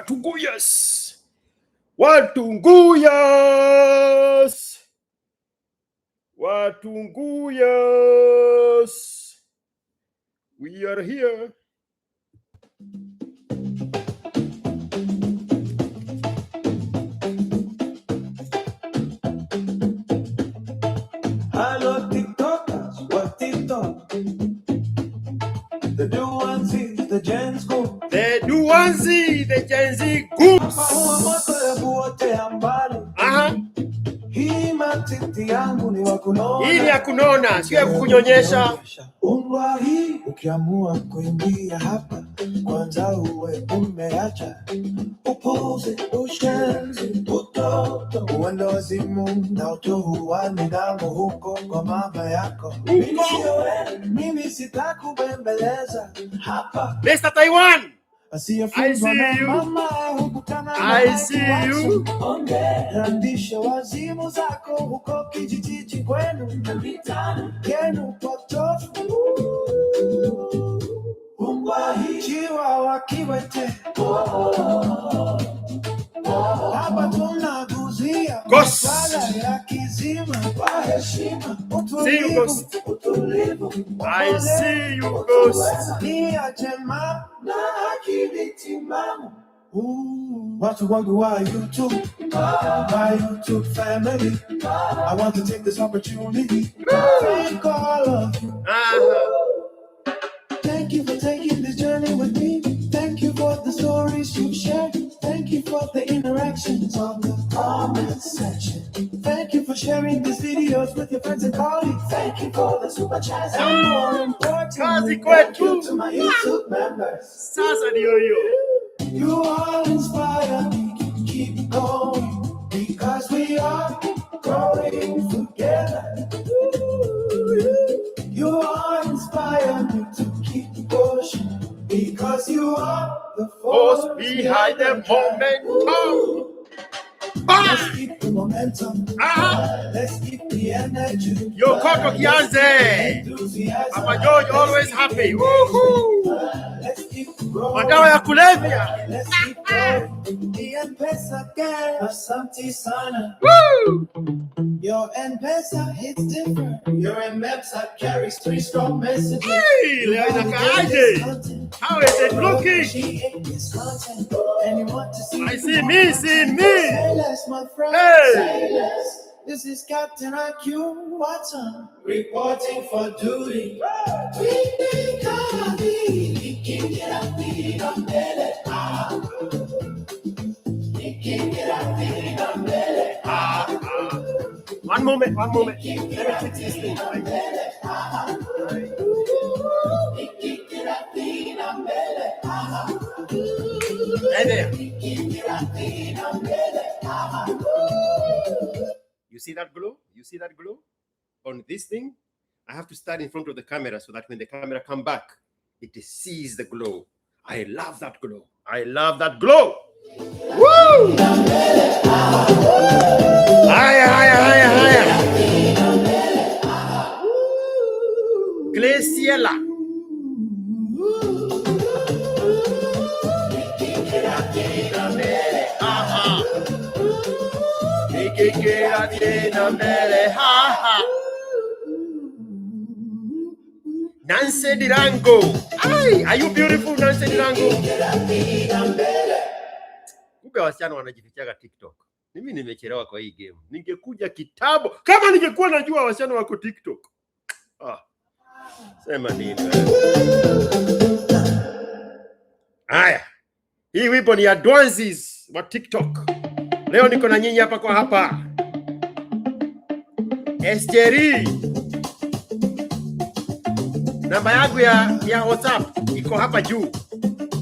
Watunguyas. Watunguyas. Watunguyas. We are here. Hello TikTokers, what TikTok? The nuances, the Gen Z go. The nuances, the Gen Z goops. Hii matiti yangu ni wakunona. Hii ni ya kunona, sio ya kukunyonyesha. Ungwa hii ukiamua kuingia hapa, kwanza uwe umeacha upuzi, ushenzi, utoto, uenda wazimu na utohuwa nidhamu huko kwa mama yako. Mimi sitakubembeleza hapa. Mr. Taiwan, I see you. I see you. Randisha wazimu zako huko kijiji kwenu na vitani yenu potofu. Ungwa hii chiwawa kiwete. Hapa tunaguzia maswala ya kizima kwa heshima. Utulivu. I see you, ghost. Ni ajema na akili timamu. Watu wangu wa YouTube, my YouTube family, I want to take this opportunity to thank all of you. Thank you for taking this journey with me. Thank you for the stories you shared. Thank you for the interactions on the comment section. Thank you for sharing these videos with your friends and colleagues. Thank you for the super chats. And more importantly, thank you to my YouTube members. You all inspire me to keep going, because we are growing together. You all inspire me to keep pushing, because you are the force behind the momentum. Let's keep the momentum. Let's keep the energy. Kiokoto kianze. Papa George always happy. Woohoo! Let's keep growing. Madawa ya kulevya. Let's keep growing. The M-Pesa gang. Asante sana. Woo! Your M-Pesa hits different. Your M-Pesa carries 3 strong messages. Hey, Leona Kaide. How is it looking? She ate this content. And you want to see I see me, seeing me. Say less, my friend. Hey. Say less. This is Captain IQ Watson reporting for duty. One moment. Let me fix this thing. Hey there. You see that glow? You see that glow? On this thing, I have to stand in front of the camera so that when the camera come back, it sees the glow. I love that glow. I love that glow. Woo! Higher. Glaciela. Nancy Dirango. Hi, are you beautiful, Nancy Dirango? Kumbe wasichana wanajifichaga TikTok. Mimi nimechelewa kwa hii game. Ningekuja kitabo kama ningekuwa najua wasichana wako TikTok. Sema nini? Haya. Hii wimbo ni advances wa TikTok. Leo niko na nyinyi hapa kwa hapa. Esteri. Namba yangu ya WhatsApp iko hapa juu.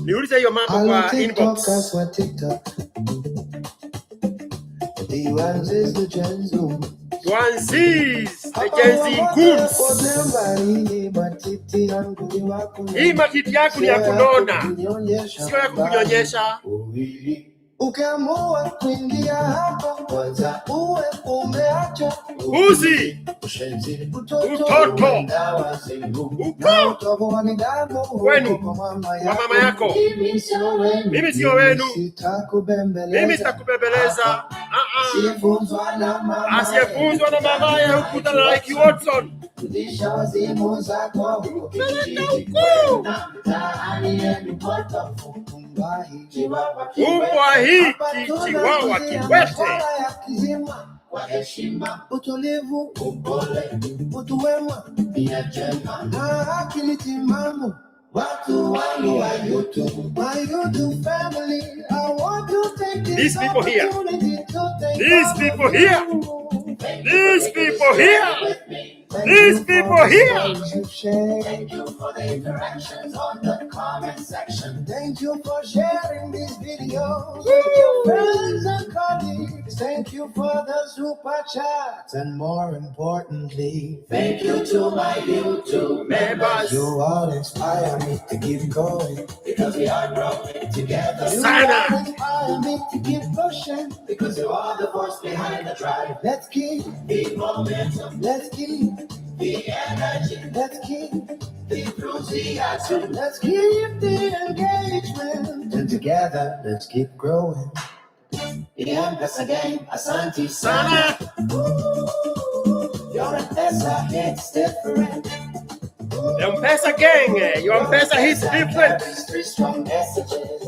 Niulize hiyo mambo kwa inbox. Duanzis, the Gen Z goods. Hii matiti yako ni ya kunona, sio ya kukunyonyesha. Ukiamua kuingia hapa kwanza uwe umeacha uzi, utoto, utovu wa nidhamu wenu kwa mama yako. Mimi sio wenu, mimi sitakubembeleza. Asiyefunzwa na mama ya ukutana na ASKiQ Watson. Kudisha wazimu zako Umbwa hii chiwawa kiwete. Kwa heshima, utulivu, upole, utu wema, nia njema na akili timamu. Watu wangu wa YouTube, my YouTube family, I want to take this opportunity to thank These people here. These people here. These people here. Thank you for the interactions on the comment section. Thank you for sharing these videos with your friends and colleagues. Thank you for the super chats. And more importantly, thank you to my YouTube members. You all inspire me to keep going because we are growing together. You all inspire me to keep pushing because you are the force behind the drive. Let's keep the momentum. Let's keep the energy. Let's keep the enthusiasm. Let's keep the engagement. And together, let's keep growing. Yes, again, Asante Sana. Your M-Pesa hits different. The M-Pesa gang, your M-Pesa hits different. Three strong messages.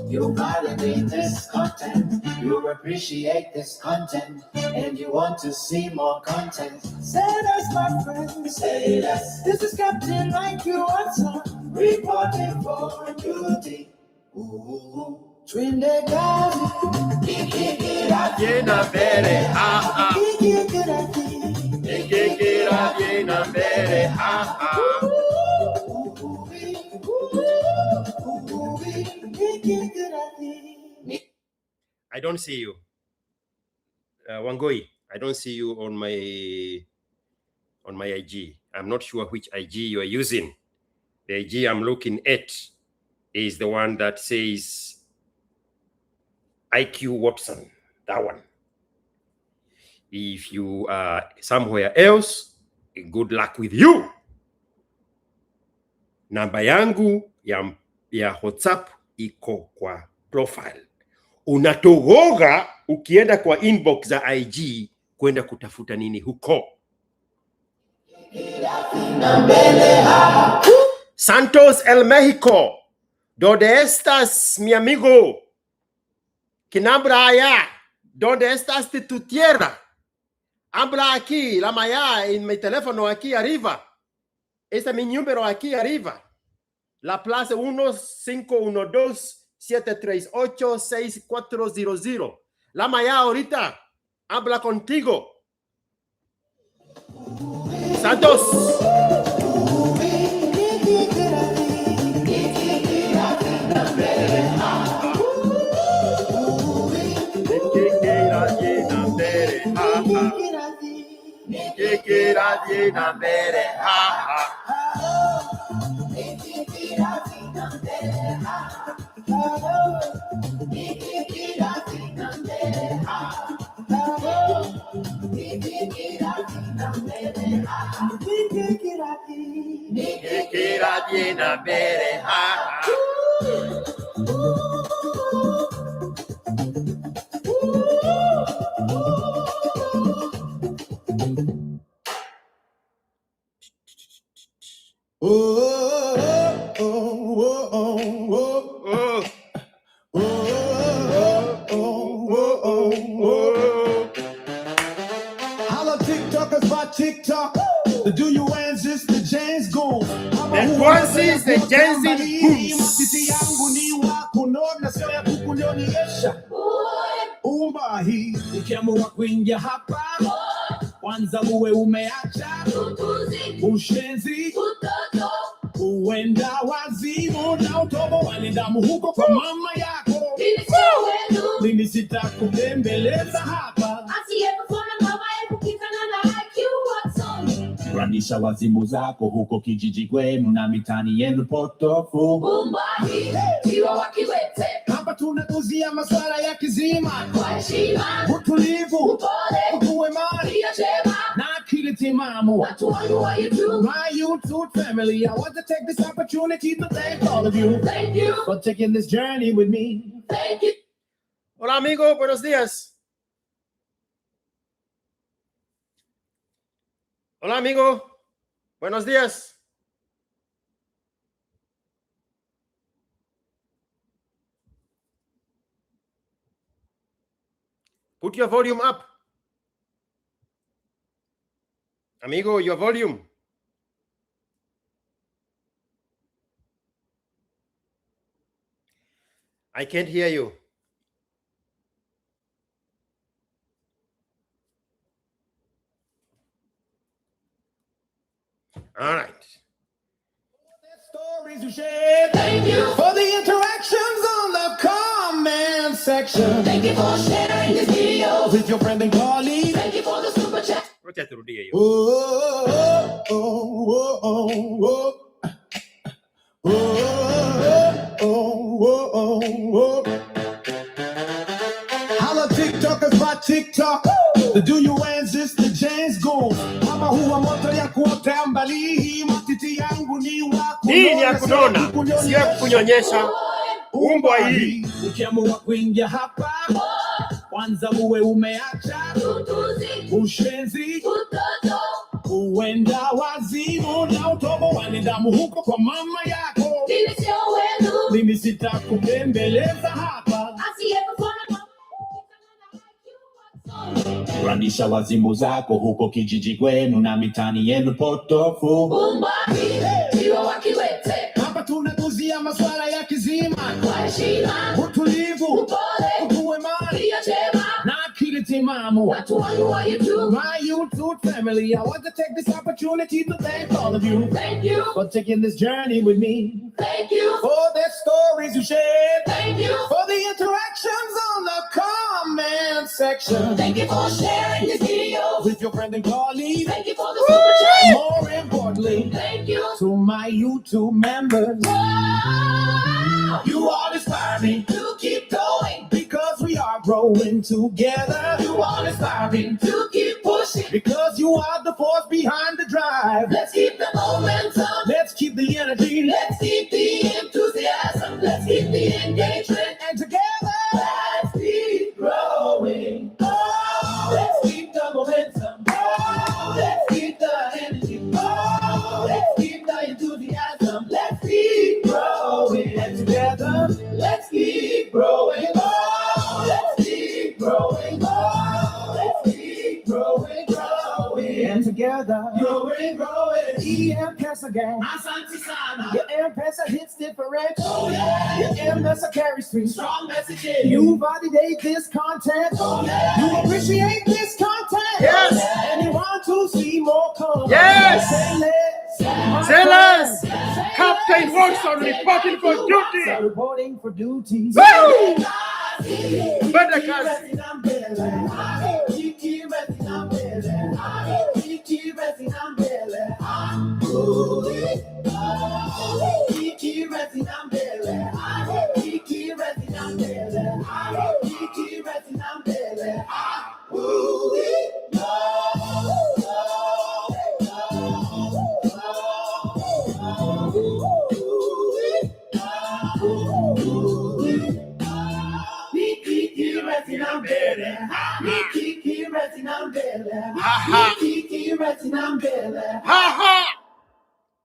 You validate this content, you appreciate this content, and you want to see more content. Say this, my friend, say this. This is Captain ASKiQ Watson, reporting for duty. Trinidad, Llena bere, llena bere, I don't see you, Wangoi. I don't see you on my IG. I'm not sure which IG you are using. The IG I'm looking at is the one that says ASKiQ Watson. That one. If you are somewhere else, good luck with you. Namba yangu ya WhatsApp iko kwa profile. Unatogoga ukienda kwa inbox za IG kwenda kutafuta nini huko. Santos El Mexico. Donde estás, mi amigo? Kinabra allá. Donde estás de tu tierra? Habla aquí, la maya en mi teléfono aquí arriba. Este es mi número aquí arriba. La plaza 1512-738-6400. La maya ahorita habla contigo. Santos. Hello, TikTokers by TikTok. Do you answer the James Goons? The Guanzis, the Jansin Matiti yangu ni wako na sio ya kukulionyesha. Umba hii ukiamua kuingia hapa kwanza uwe umeacha ushenzi uenda wazimu na utobo wa nidhamu huko kwa mama yako. Mimi sitakubembeleza hapa. Ranisha wazimu zako huko kijiji kwenu na mitani yenu potofu. Hapa Hapa tunaguzia masuala ya kizima, kwa heshima, utulivu, upole, uwemani, na akili timamu. Watu wangu wa YouTube, my YouTube family, I want to take this opportunity to thank all of you. Thank you for taking this journey with me. Thank you. Hola amigo, buenos días. Hola amigo, buenos días. Put your volume up. Amigo, your volume. I can't hear you. All right. Stories you shared. Thank you for the interactions on the comment section. Thank you for sharing this video with your friend and colleague. Thank you for the super chat. Hello TikTokers by TikTok. The do you answers the James goes. Mama huwa moto ya kuotea mbali. Matiti yangu ni wako. Hii ni ya kunona, si ya kunyonyesha. Umbwa hii. Ukiamua kuingia hapa, kwanza uwe umeacha ushenzi, uenda wazimu na utobo wa nidhamu huko kwa mama yako. Mimi sitakubembeleza hapa. Ranisha wazimu zako huko kijiji kwenu na mitani yenu potofu. Hapa tunaguzia masuala ya kizima, kwa heshima, utulivu, upole, uwemani, na akili timamu. Watu wangu wa YouTube, my YouTube family, I want to take this opportunity to thank all of you. Thank you for taking this journey with me. Thank you for the stories you shared. Thank you for the interactions on the comment section. Thank you for sharing this video with your friend and colleague. Thank you for the super chat. More importantly, thank you to my YouTube members. You all inspire me to keep going because we are growing together. You all inspire me to keep pushing because you are the force behind the drive. Let's keep the momentum. Let's keep the energy. Let's keep the enthusiasm. Let's keep the engagement. And together, let's keep growing. Oh, let's keep the momentum. Oh, let's keep the energy. Oh, let's keep the enthusiasm. Let's keep growing. And together, let's keep growing. Oh, let's keep growing. Oh, let's keep growing, growing. And together, growing, growing. EM-Pesa gang. Asante sana. Your M-Pesa hits different. Oh, yeah. Your M-Pesa carries three strong messages. You validate this content. Oh, yeah. You appreciate this content. Yes. Yeah. And you want to see more content. Yes. Say less. Say less. Captain Watson reporting for duty. So reporting for duty. Woo! Better cast.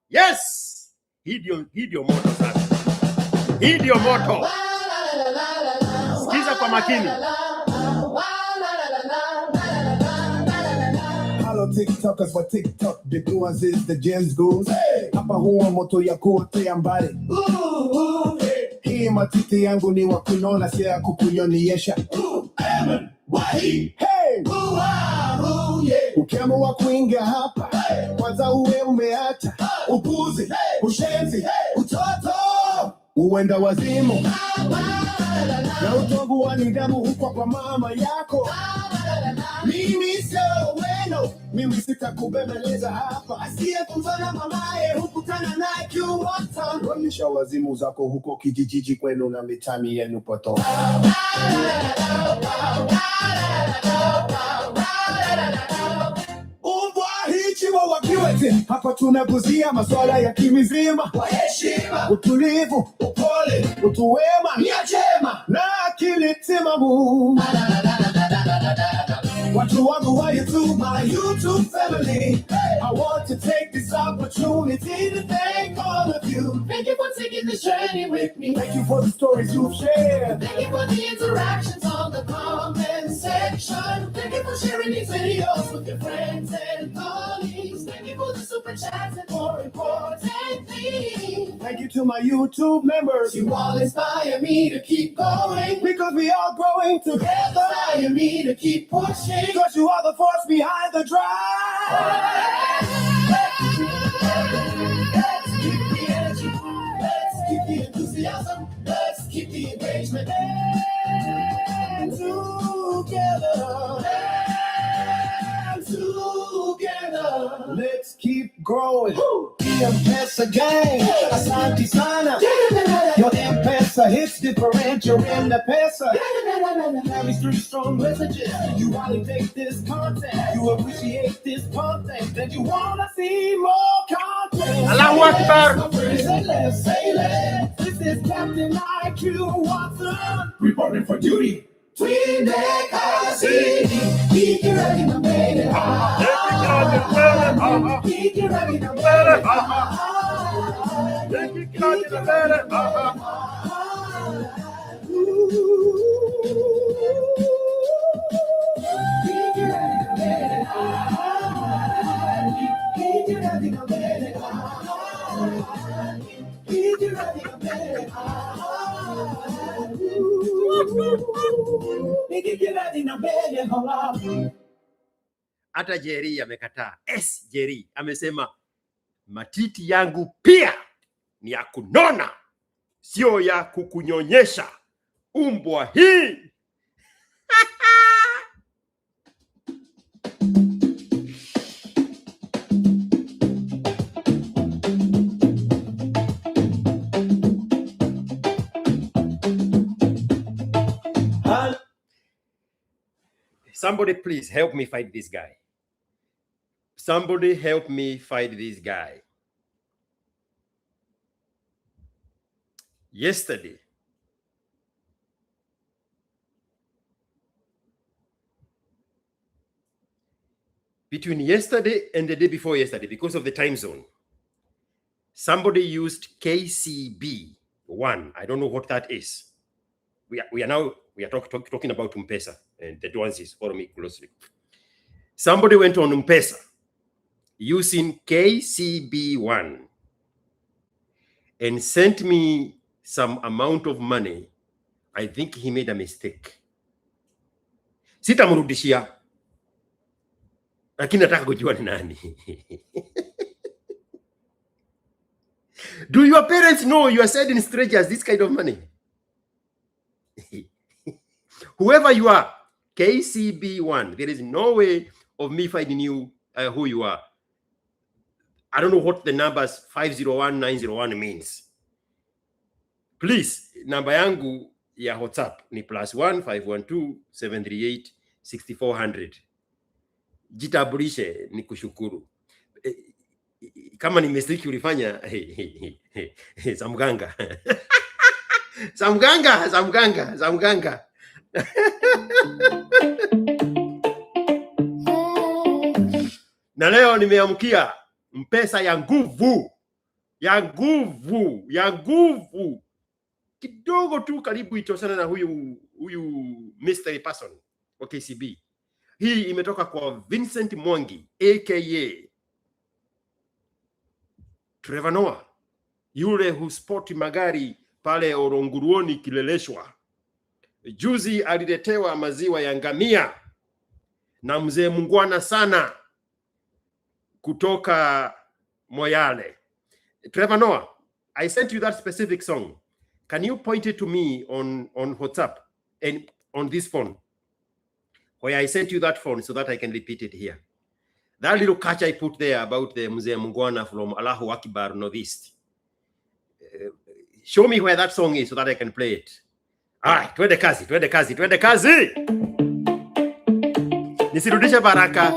Yes, hii ndio moto sasa. Hii ndio moto. Sikiza kwa makini. Hello TikTokers for TikTok, the doers is the James goes. Hapa huwa moto ya kuotea mbali. Hii matiti yangu ni wa kunona, si ya kukuyoniesha. Hey! Ukiamua kuingia hapa, kwanza uwe umeacha upuzi, ushenzi, utoto, uenda wazimu na utovu wa nidhamu huko kwa mama yako. Mimi sio weno, mimi sitakubembeleza hapa. Asiyefunzwa na mamaye hukutana naye Kiokoto. Walisha wazimu zako huko kijijiji kwenu na mitani yenu poto. Hapa tunaguzia masuala ya kimizima, kwa heshima, utulivu, upole, utu wema, nia njema na akili timamu. Watu wangu wa YouTube, my YouTube family, I want to take this opportunity to thank all of you. Thank you for taking this journey with me. Thank you for the stories you've shared. Thank you for the interactions on the comment section. Thank you for sharing these videos with your friends and colleagues. Thank you for the super chats and more importantly, thank you to my YouTube members. You all inspire me to keep going because we are growing together. Inspire me to keep pushing because you are the force behind the drive. Let's keep the energy. Let's keep the enthusiasm. Let's keep the engagement. And together. Let's keep growing. M-Pesa gang, Asante Sana. Your M-Pesa hits differential in the pesa. Carry three strong messages. You wanna take this content. You appreciate this content. Then you wanna see more content. Allahu Akbar. Let's say it. This is Captain IQ Watson. Reporting for duty. Twin deck, I see. Keep your ready to make it. Keep your ready to make it. Keep your ready to make it. Keep your ready to make it. Keep your ready to make it. Hata Jerry amekataa. Jerry amesema matiti yangu pia ni ya kunona, sio ya kukunyonyesha. Umbwa hii. Somebody please help me fight this guy. Somebody help me fight this guy. Yesterday, between yesterday and the day before yesterday, because of the time zone, somebody used KCB1. I don't know what that is. We are talking about M-Pesa, and the ones is follow me closely. Somebody went on M-Pesa using KCB1 and sent me some amount of money. I think he made a mistake. Sitamrudishia, lakini nataka kujua ni nani. Do your parents know you are sending strangers this kind of money? Whoever you are, KCB1, there is no way of me finding you who you are. I don't know what the numbers 501901 means. Please, namba yangu ya WhatsApp ni +1 512 738 6400. Jitambulishe ni kushukuru. Kama ni mistake ulifanya, Samganga. Samganga. Na leo nimeamkia M-Pesa ya nguvu. Kidogo tu karibu itosana na huyu mystery person wa KCB. Hii imetoka kwa Vincent Mwangi aka Trevor Noah, yule huspoti magari pale Oronguruoni Kileleshwa. Juzi aliletewa maziwa ya ngamia na mzee mungwana sana kutoka Moyale. Trevor Noah, I sent you that specific song. Can you point it to me on WhatsApp and on this phone where I sent you that phone so that I can repeat it here? That little catch I put there about the Mzee Mungwana from Allahu Akbar Northeast. show me where that song is so that I can play it. All right, twende kazi, twende kazi, twende kazi. Nisirudishe baraka.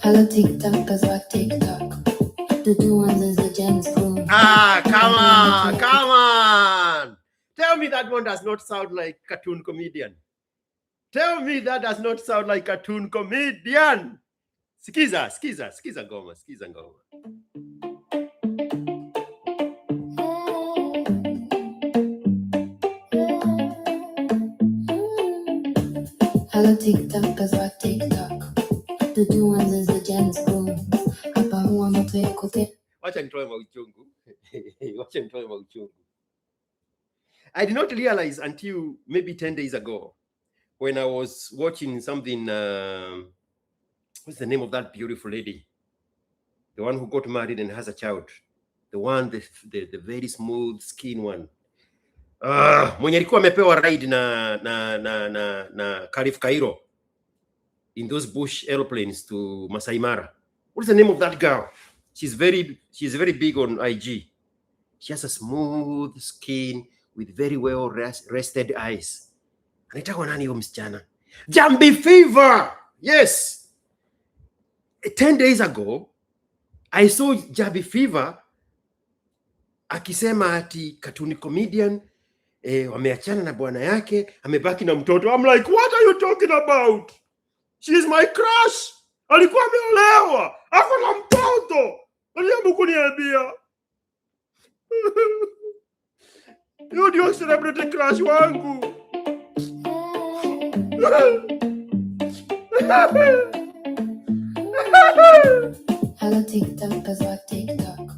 Hello TikTokers, what TikTok? The new ones is the James Bond. Come on, come on. Tell me that one does not sound like cartoon comedian. Tell me that does not sound like cartoon comedian. Skiza ngoma, skiza ngoma. Hello TikTokers, what TikTok? The new ones is the James Bond. Hapa huwa moto kote. Wacha nitoe mauchungu. Wacha nitoe mauchungu. I did not realize until maybe 10 days ago when I was watching something. What's the name of that beautiful lady? The one who got married and has a child. The one, the very smooth skin one. Mwenye alikuwa amepewa ride na Khalif Cairo in those bush airplanes to Masai Mara. What's the name of that girl? She's very big on IG. She has a smooth skin with very well rested eyes. Anaitwa nani huyo msichana? Jambi Fever. Yes. 10 days ago, I saw Jambi Fever akisema ati cartoon comedian wameachana na bwana yake, amebaki na mtoto. I'm like, what are you talking about? She's my crush. Alikuwa ameolewa, ako na mtoto. Aliamua kuniambia. Hiyo ndio celebrity crush wangu. Hello TikTokers, what TikTok?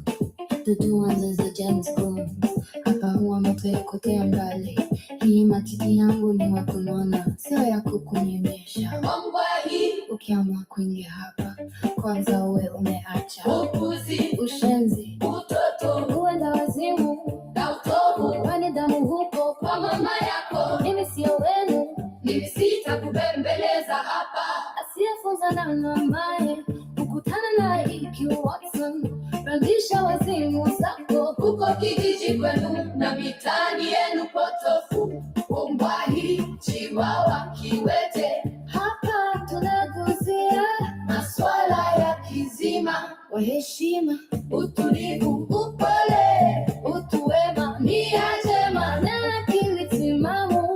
The new ones is the James Bond. Hapa huwa moto kote mbali. Hii matiti yangu ni wa kunona, sio ya kukunyemesha. Mambo hii ukiamua kuingia hapa, kwanza uwe umeacha upuzi, ushenzi, utoto, uenda wazimu na utovu. Kwani damu huko kwa mama yako. Mimi sio wenu, mimi sitakubembeleza hapa. Asiyefunza na mamaye, ukutana na ASKiQ Watson. Rudisha wazimu zako huko kijiji kwenu na mitani yenu potofu. Ombahi, Chiwawa, Kiwete. Hapa tunaguzia maswala ya kizima wa heshima, utulivu, upole, utu wema, nia njema na akili timamu.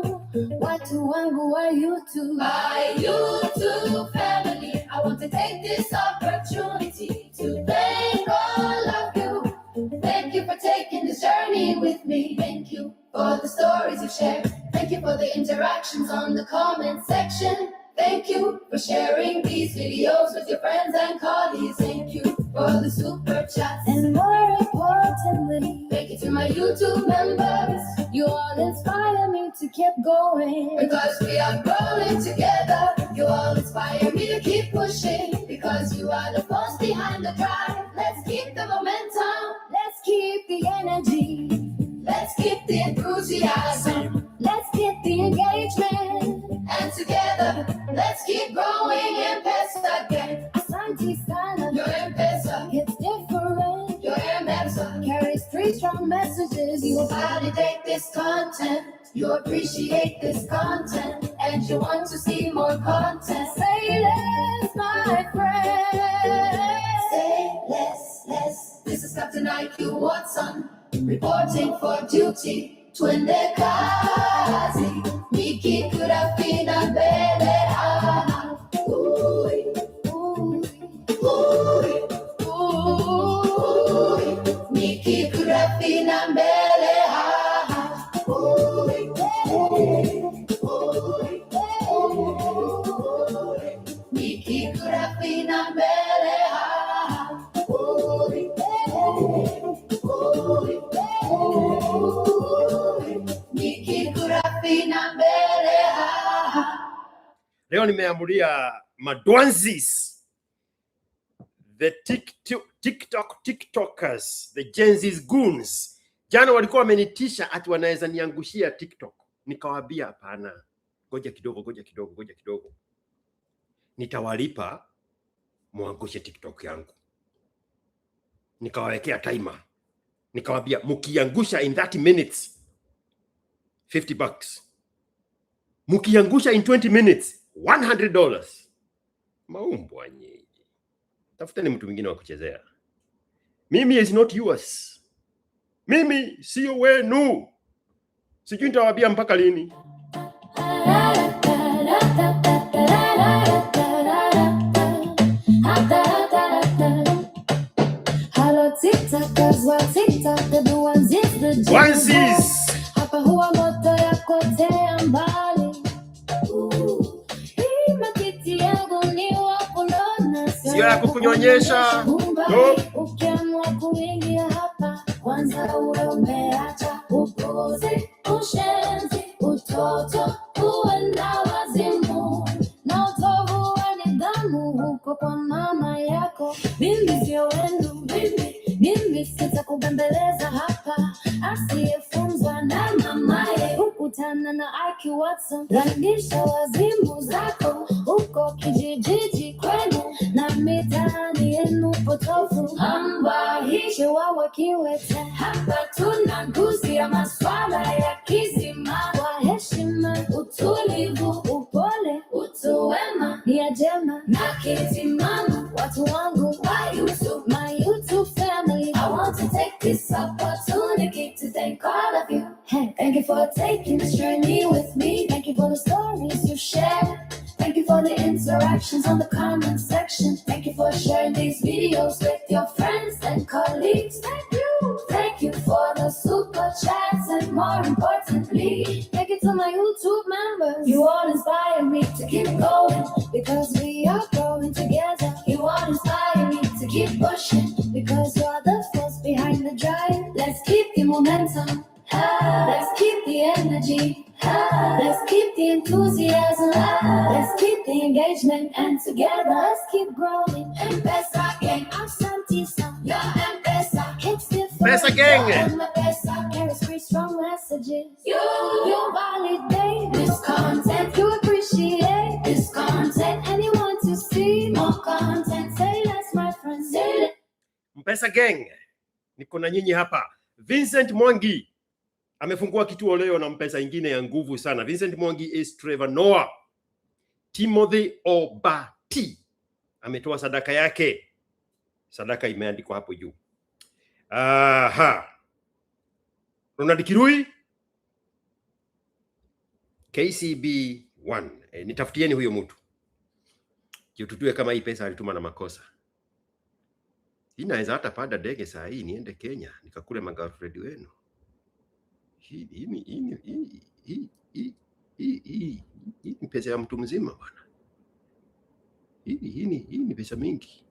Watu wangu wa YouTube, my YouTube family, I want to take this opportunity to thank all of you. Thank you for taking this journey with me. Thank you for the stories you share. Thank you for the interactions on the comment section. Thank you for sharing these videos with your friends and colleagues. Thank you for the super chats. And more importantly, thank you to my YouTube members. You all inspire me to keep going, because we are growing together. You all inspire me to keep pushing, because you are the force behind the drive. Let's keep the momentum. Let's keep the energy. Let's keep the enthusiasm. Let's keep the engagement. And together, let's keep growing M-Pesa again. Asante sana. Your M-Pesa. It's different. Your M-Pesa carries 3 strong messages. You validate this content. You appreciate this content. And you want to see more content. Say less, my friend. Say less. This is Captain ASKiQ Watson, reporting for duty. Twende kazi, Miki kurafina mbele. Miki kurafina mbele. Miki kurafina mbele. Leo nimeamulia madwanzis, the TikTokers, the Gen Z's goons. Jana walikuwa wamenitisha ati wanaweza niangushia TikTok. Nikawaambia hapana. Ngoja kidogo. Nitawalipa muangushe TikTok yangu. Nikawawekea timer. Nikawaambia mukiangusha in 30 minutes $50. Mukiangusha in 20 minutes $100. Maumbwa nyinyi. Tafuteni mtu mwingine wa kuchezea. Mimi is not yours. Mimi sio wenu. Sijui nitawaambia mpaka lini. Onesies. Hapa huwa moto ya kotea mbali. Hii matiti yangu ni wakulona. Sio ya kukunyonyesha. No. Ukiamua kuingia hapa, kwanza uwe umeacha upuzi, ushenzi, utoto, uwe na wazimu na utovu wa nidhamu huko kwa mama yako. Mimi sio wenu, mimi sitakubembeleza hapa. Asiyefunzwa na mamaye hukutana na ASKiQ Watson. Randisha wazimu zako huko kijijiji kwenu na mitaani yenu potofu. Ambahishe wawa kiwete, hapa tuna nguzi ya maswala ya kizima. Kwa heshima, utulivu, upole, utu wema, nia jema na kitimama. Watu wangu wa YouTube, my YouTube family, I want to take this opportunity to thank all of you. Hey, thank you for taking this journey with me. Thank you for the stories you share. Thank you for the interactions on the comment section. Thank you for sharing these videos with your friends and colleagues. Thank you. Thank you for the super chats, and more importantly, thank you to my YouTube members. You all inspire me to keep going because we are growing together. You all inspire me to keep pushing because you are the force behind the drive. Let's keep the momentum. Let's keep the energy. Let's keep the enthusiasm. Let's keep the engagement, and together let's keep growing. M-Pesa gang, I'm Santisa. Your M-Pesa hits different. Pesa gang. M-Pesa carries three strong messages. You validate this content. You appreciate this content, and you want to see more content. Say less, my friends. Say less. M-Pesa gang. Niko na nyinyi hapa. Vincent Mwangi amefungua kituo leo na M-Pesa ingine ya nguvu sana. Vincent Mwangi is Trevor Noah. Timothy Obati ametoa sadaka yake. Sadaka imeandikwa hapo juu. Ronald Kirui KCB 1. Nitafutieni huyo mtu. Tutue kama hii pesa alituma na makosa. Inaweza hata pada ndege saa hii niende Kenya nikakule magirlfriend wenu. Hii ni pesa ya mtu mzima bwana. Hii ni pesa mingi.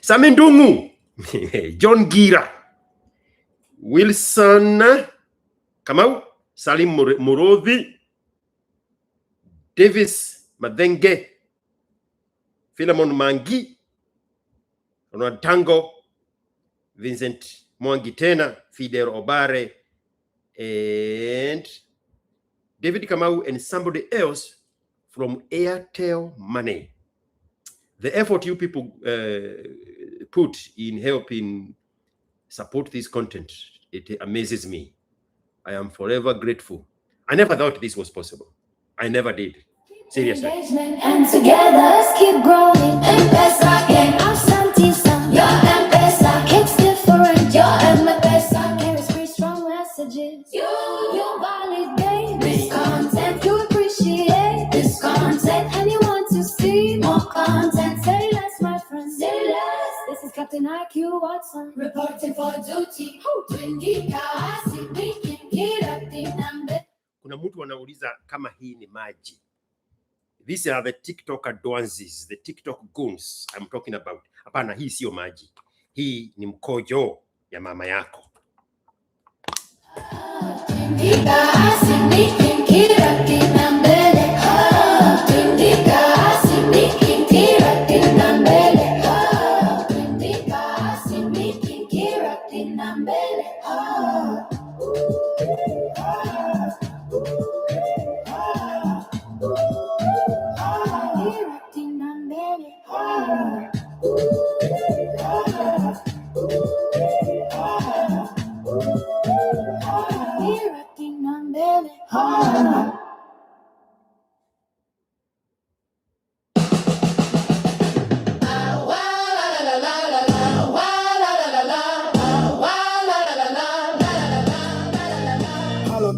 Sami Ndungu, John Gira, Wilson Kamau, Salim Murodhi, Davis Madenge, Philemon Mangi, Ronald Tango, Vincent Mwangi tena, Fidel Obare, and David Kamau, and somebody else from Airtel Money. The effort you people put in helping support this content, it amazes me. I am forever grateful. I never thought this was possible. I never did. Seriously. And together let's keep growing. M-Pesa gang, I'm Santisa. Your M-Pesa hits different. Your M-Pesa carries three strong messages. You validate this content. You appreciate this content, and you want to see more content. Say less, my friends. Say less. This is Captain ASKiQ Watson reporting for duty. Kuna mtu anauliza kama hii ni maji. These are the TikTok advances, the TikTok goons I'm talking about. Hapana, hii sio maji. Hii ni mkojo ya mama yako.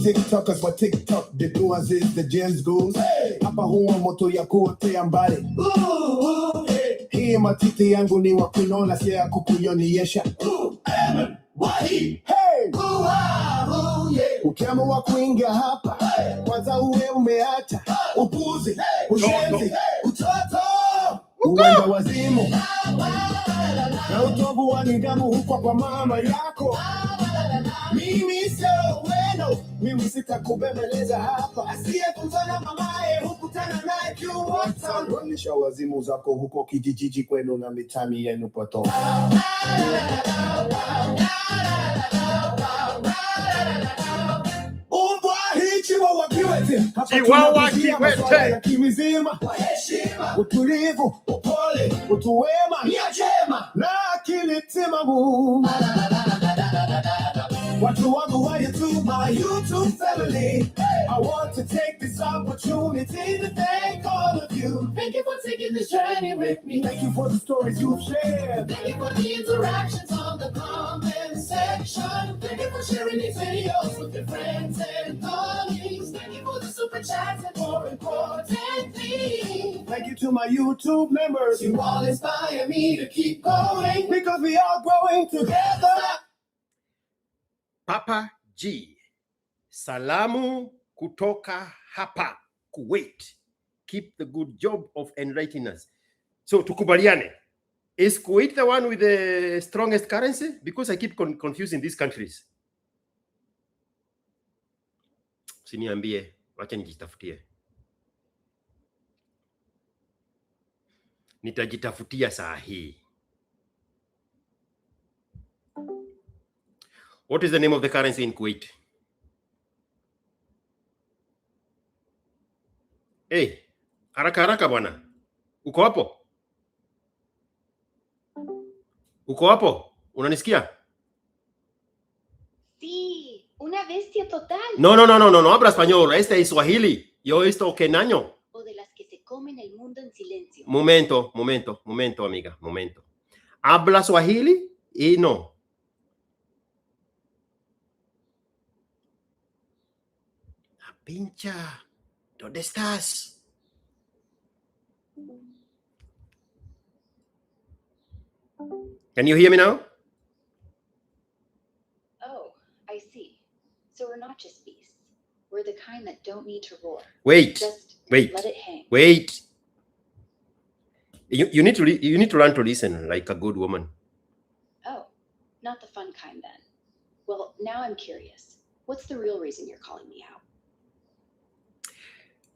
TikTokers wa TikTok the doers is the Jens goes. Hapa huwa moto ya kuotea mbali. Hii matiti yangu ni wa kunona si ya kukuyoniesha. Hey! Ukiamua kuingia hapa kwanza uwe umeacha upuzi, ushenzi, utoto, uwenda wazimu na utovu wa nidhamu huko kwa mama yako. Mimi sio weno, mimi sitakubembeleza hapa. Asiyekutana mamaye hukutana naye Kiokoto. Rudisha wazimu zako huko kijijiji kwenu na mitani yenu poto. Chihuahua kiwete. Kimizima, heshima, utulivu, upole, utuwema, njema na akili timamu. Watu wangu wa YouTube, my YouTube family, I want to take this opportunity to thank all of you. Thank you for taking this journey with me. Thank you for the stories you've shared. Thank you for the interactions on the comment section. Thank you for sharing these videos with your friends and colleagues. Thank you for the super chats and more importantly, thank you to my YouTube members. You all inspire me to keep going because we are growing together. Papa G, salamu kutoka hapa Kuwait. Keep the good job of enlightening us. So tukubaliane, is Kuwait the one with the strongest currency? Because I keep confusing these countries. Siniambie, wacha nijitafutie. Nitajitafutia saa hii. What is the name of the currency in Kuwait? Hey, haraka haraka bwana. Uko hapo? Uko hapo? Unanisikia? Sí, una bestia total. No, habla español. Este es Swahili. Yo esto kenaño. O de las que se comen el mundo en silencio. Momento, amiga, momento. ¿Habla Swahili? Y no. Pincha, ¿dónde estás? Can you hear me now? Oh, I see. So we're not just beasts. We're the kind that don't need to roar. Wait. Just Wait. let it hang. Wait. You need to learn to listen like a good woman. Oh, not the fun kind then. Well, now I'm curious. What's the real reason you're calling me out?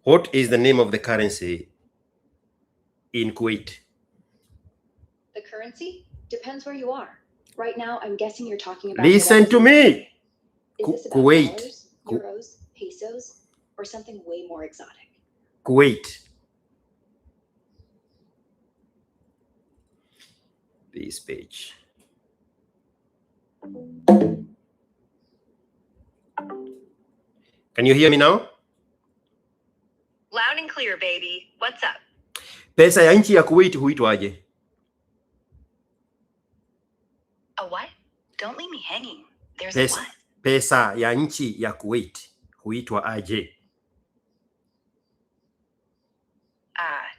What is the name of the currency in Kuwait? The currency? Depends where you are. Right now, I'm guessing you're talking about... Listen to me! Is this about Kuwait. dollars, euros, pesos, or something way more exotic? Kuwait. This page. Can you hear me now? Loud and clear, baby. What's up? Pesa ya nchi ya Kuwait huitwaje? A what? Don't leave me hanging. There's Pesa, a what? pesa ya nchi ya Kuwait huitwa aje?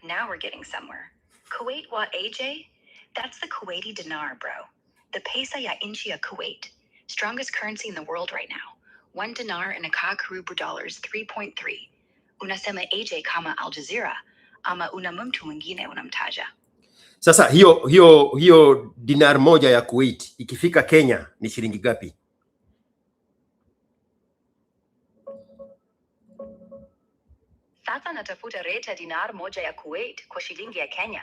Now we're getting somewhere. Kuwait wa AJ? That's the Kuwaiti dinar, bro. The pesa ya inchi ya Kuwait. Strongest currency in the world right now. 1 dinar in a kakarubu dollars 3.3. Unasema AJ kama Al Jazeera, ama una mtu mwingine unamtaja. Sasa hiyo dinar moja ya Kuwait ikifika Kenya ni shilingi gapi? Sasa natafuta rate ya dinar moja ya Kuwait kwa shilingi ya Kenya.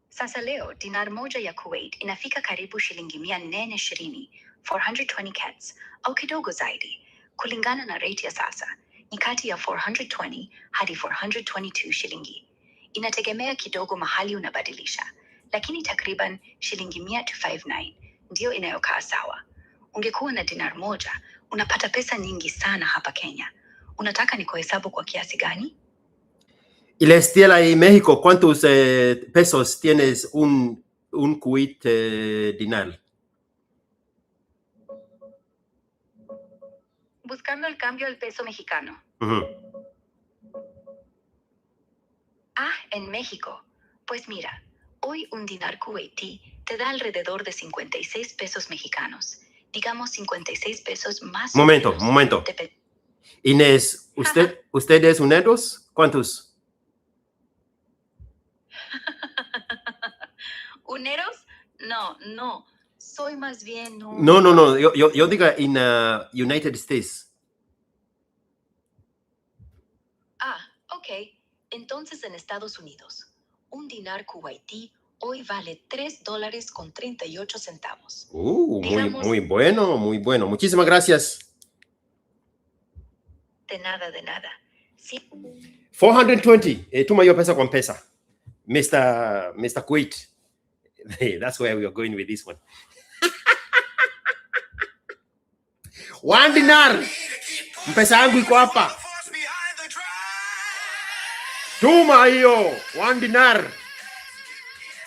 Sasa leo dinar moja ya Kuwait inafika karibu shilingi 420, 420 kets, au kidogo zaidi. Kulingana na rate ya sasa, ni kati ya 420 hadi 422 shilingi. Inategemea kidogo mahali unabadilisha, lakini takriban shilingi 159 ndio inayokaa sawa. Ungekuwa na dinar moja, unapata pesa nyingi sana hapa Kenya. Unataka nikuhesabu kwa kiasi gani? Y la estela y México, ¿cuántos pesos tienes un Kuwait dinar? Buscando el cambio al peso mexicano. En México. Pues mira, hoy un dinar kuwaití te da alrededor de 56 pesos mexicanos. Digamos 56 pesos más. Momento. Inés, ¿usted es uneros? ¿Cuántos? ¿Uneros? No. Soy más bien un... No. Yo digo en United States. Ok. Entonces en Estados Unidos, un dinar kuwaití hoy vale $3.38. Muy bueno. Muchísimas gracias. De nada. Sí. 420. Tuma yo pesa con pesa. Mr. Kuwait. That's where we are going with this one. 1 dinar. Mpesa yangu iko hapa. Tuma hiyo 1 dinar.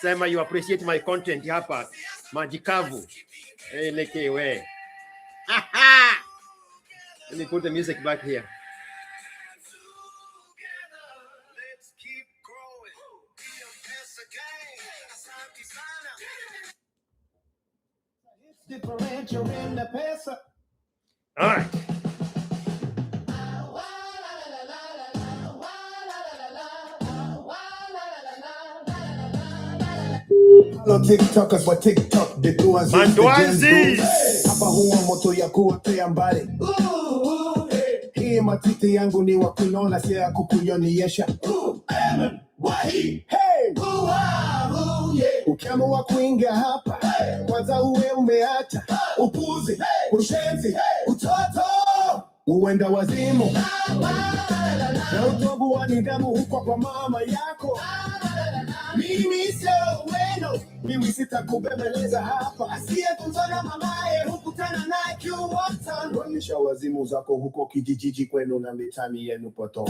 Sema you appreciate my content hapa. Majikavu. Leke we. Let me put the music back here. All right. Hello TikTokers wa TikTok the doers Mandwanzis. hapa huwa moto ya kuotea mbali. Hii matiti yangu ni wa kunona si ya kukuyoniesha. Hey! Ukiamua kuingia hapa kwanza uwe umeacha upuzi, ushenzi, utoto, uenda wazimu na utovu wa nidhamu huko kwa mama yako. Mimi sio weno, mimi sitakubembeleza hapa. Asiyetunzana mamaye hukutana naye Kiokoto. Onyesha wazimu zako huko kijijiji kwenu na mitani yenu poto.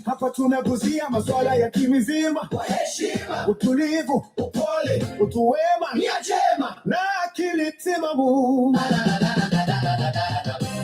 Hapa tunaguzia masuala ya kimizima kwa heshima, utulivu, upole, utuwema, nia njema na akili timamu.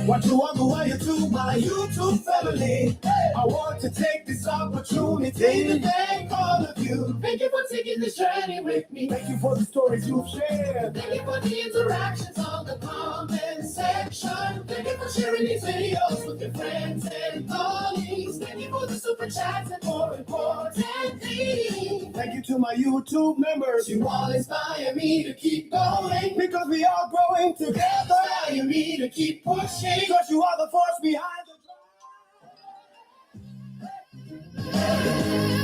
Watu wangu wa YouTube, my YouTube family, I want to take this opportunity to thank all of you. Thank you for taking this journey with me. Thank you for the stories you've shared. Thank you for the interactions on the comment section. Thank you for sharing these videos with your friends and colleagues. Thank you for the super chats and more importantly, thank you to my YouTube members. You all inspire me to keep going because we are growing together. Inspire me to keep pushing because you are the force behind the drive.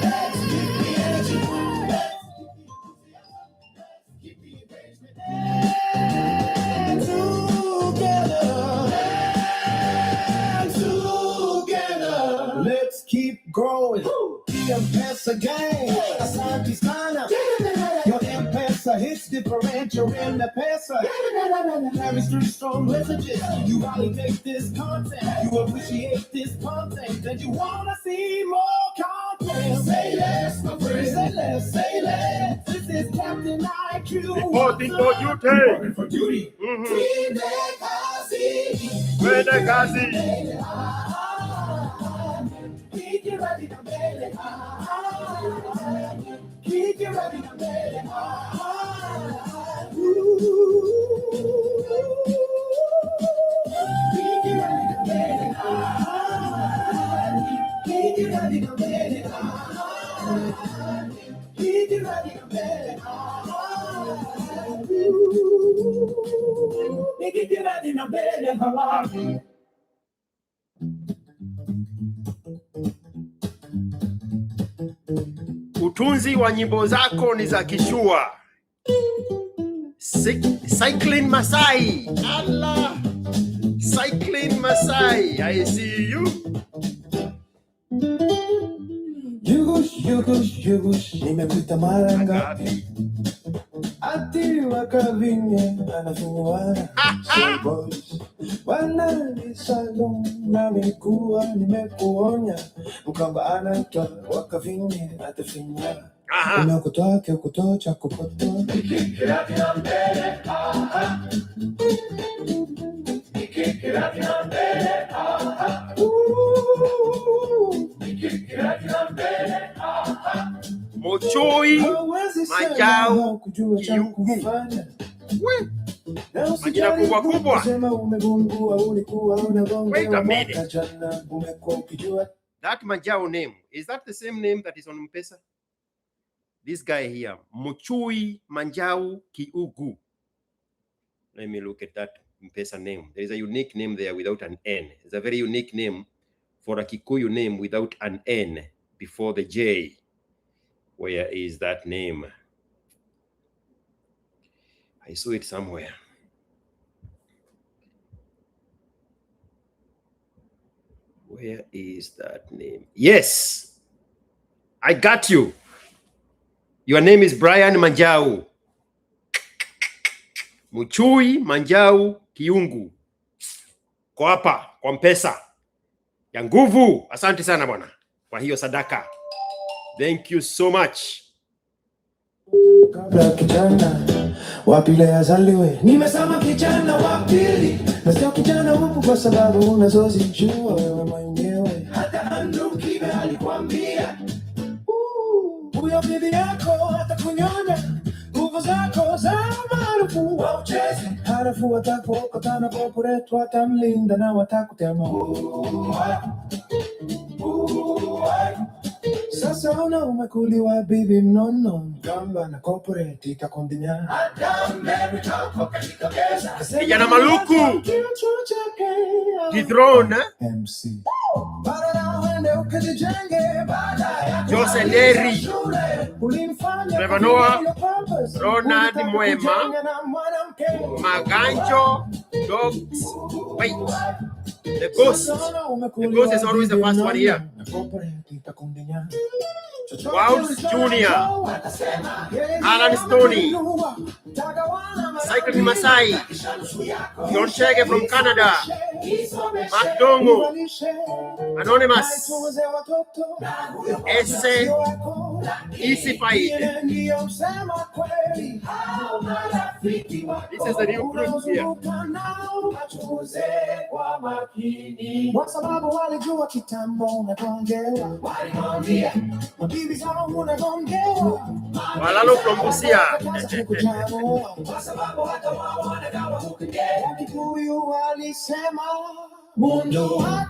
Let's keep the energy. Let's keep the engagement. Together. Let's keep growing. The M-Pesa gang. Asante sana. Your M-Pesa hits differential in the pesa. Carries through strong messages. You validate this content. You appreciate this content. And you wanna see more content. Say less, my friend. Say less, say less. This is Captain IQ. Reporting for duty. Reporting for duty. Utunzi wa nyimbo zako ni za kishua. Cycling Masai. Allah. Cycling Masai. I see you. Yugush, nimepita mara ngapi? Ati wakavinye anafunguana. So boys, wanani salon na mikuwa nimekuonya. Mkamba anaitwa wakavinye atafinya. Unakutoa Kiokoto cha Kokoto. Mochui Manjau Kiyugu. Majina kubwa kubwa. Wait a minute. That Manjau name, is that the same name that is on M-Pesa? This guy here, Mochui Manjau Kiyugu. Let me look at that M-Pesa name. There is a unique name there without an N. It's a very unique name for a Kikuyu name without an N before the J. Where is that name? I saw it somewhere. Where is that name? Yes, I got you. Your name is Brian Manjau. Mochui Manjau Kiyungu. Kwa hapa, kwa M-Pesa ya nguvu. Asante sana bwana kwa hiyo sadaka. Thank you so much. Kabla kijana wapile azaliwe, nimesema kijana wapili, na sio kijana huku kwa sababu unazozijua wewe mwenyewe. Hata Anduki alikwambia huyo bibi yako atakunyonya, nguvu zako za maarufu waucheze, halafu watakokotana poporetu, watamlinda na watakutema. Sasa una umekuliwa bibi mnono, gamba na corporate itakondinya. Kijana Maluku Gidron MC Jose Leri Trevanoa Ronald Mwema Maganjo Dogs. Wait, the ghost is always the first one here. Wouts Junior, Alan Stoney, Cycling Masai, John Chege from Canada, Mark Dongo, Anonymous, Esse, Easy Fight. This is the new group here. Walalo from Busia.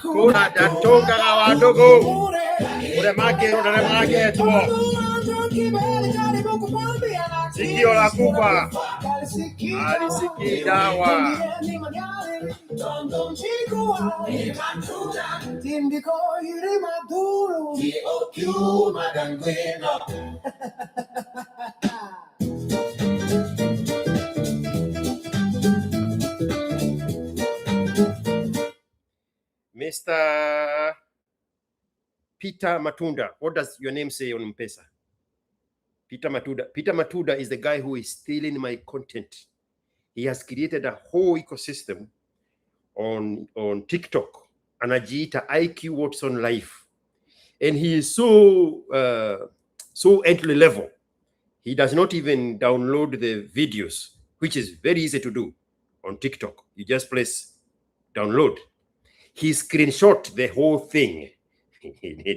Kuna datonga na wadogo. Ule make tuo. Sikio la kufa alisiki dawa. Mr. Peter Matunda, what does your name say on M-Pesa? Peter Matuda. Peter Matuda is the guy who is stealing my content. He has created a whole ecosystem on TikTok, anajiita IQ Watson Life, and he is so entry level. He does not even download the videos, which is very easy to do on TikTok. You just press download. He screenshot the whole thing. Do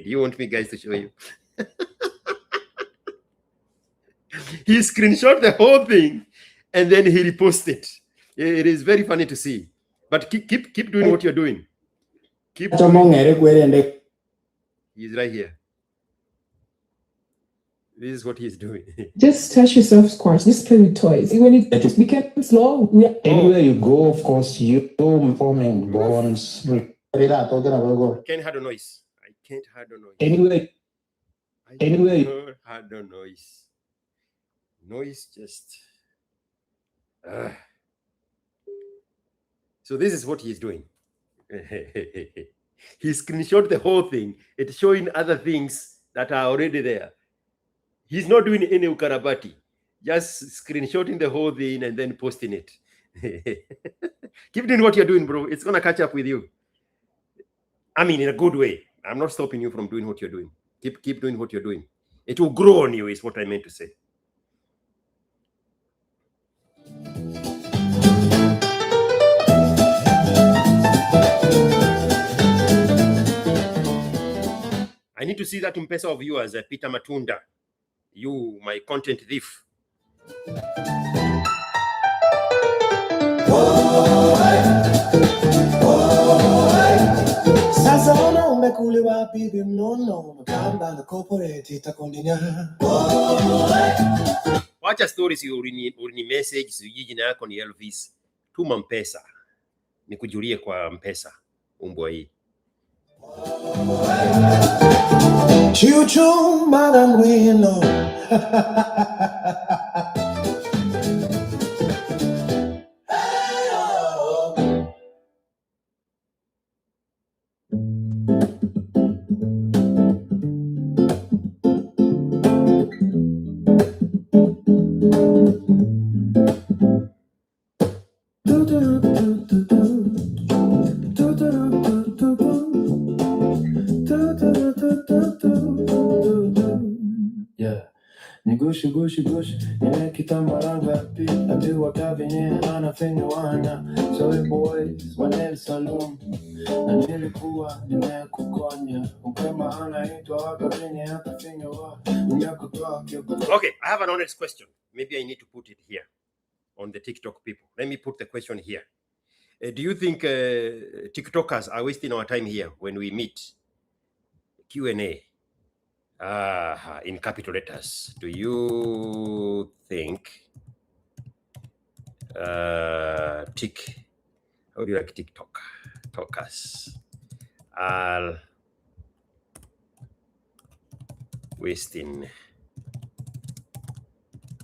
you want me guys to show you? He screenshot the whole thing and then he reposted. It is very funny to see. But keep doing what you're doing. He's right here. This is what he's doing. Just touch yourself, squash. Just play with toys. When it becomes slow, anywhere you go, of course, you forming bonds. I can't handle noise. I can't handle noise. Anyway. Handle noise. Noise just. So this is what he's doing. He screenshot the whole thing. It's showing other things that are already there. He's not doing any ukarabati. Just screenshotting the whole thing and then posting it. Keep doing what you're doing, bro. It's gonna catch up with you. I mean, in a good way. I'm not stopping you from doing what you're doing. Keep doing what you're doing. It will grow on you, is what I meant to say. I need to see that M-Pesa of yours, Peter Matunda. You, my content thief. Sasa ona umekuliwa bibi mnono, mkamba na corporate itakondinya. Wacha stories uni message sijui jina yako ni Elvis. Tuma M-Pesa. Nikujulie kwa M-Pesa umbwa hii. Chuchu manangwino. Gushi gushi gushi, nimekitambaranga pi, abiwa kavinye anafanya wana. So boys, wanel saloon, na nilikuwa nimekukonya. Ukema anaitwa hapa vinye hapa finya wa, umekutoa Kiokoto. Okay, I have an honest question. Maybe I need to put it here on the TikTok people. Let me put the question here. Do you think TikTokers are wasting our time here when we meet? Q&A. In capital letters. Do you think how do you like TikTok talkers are wasting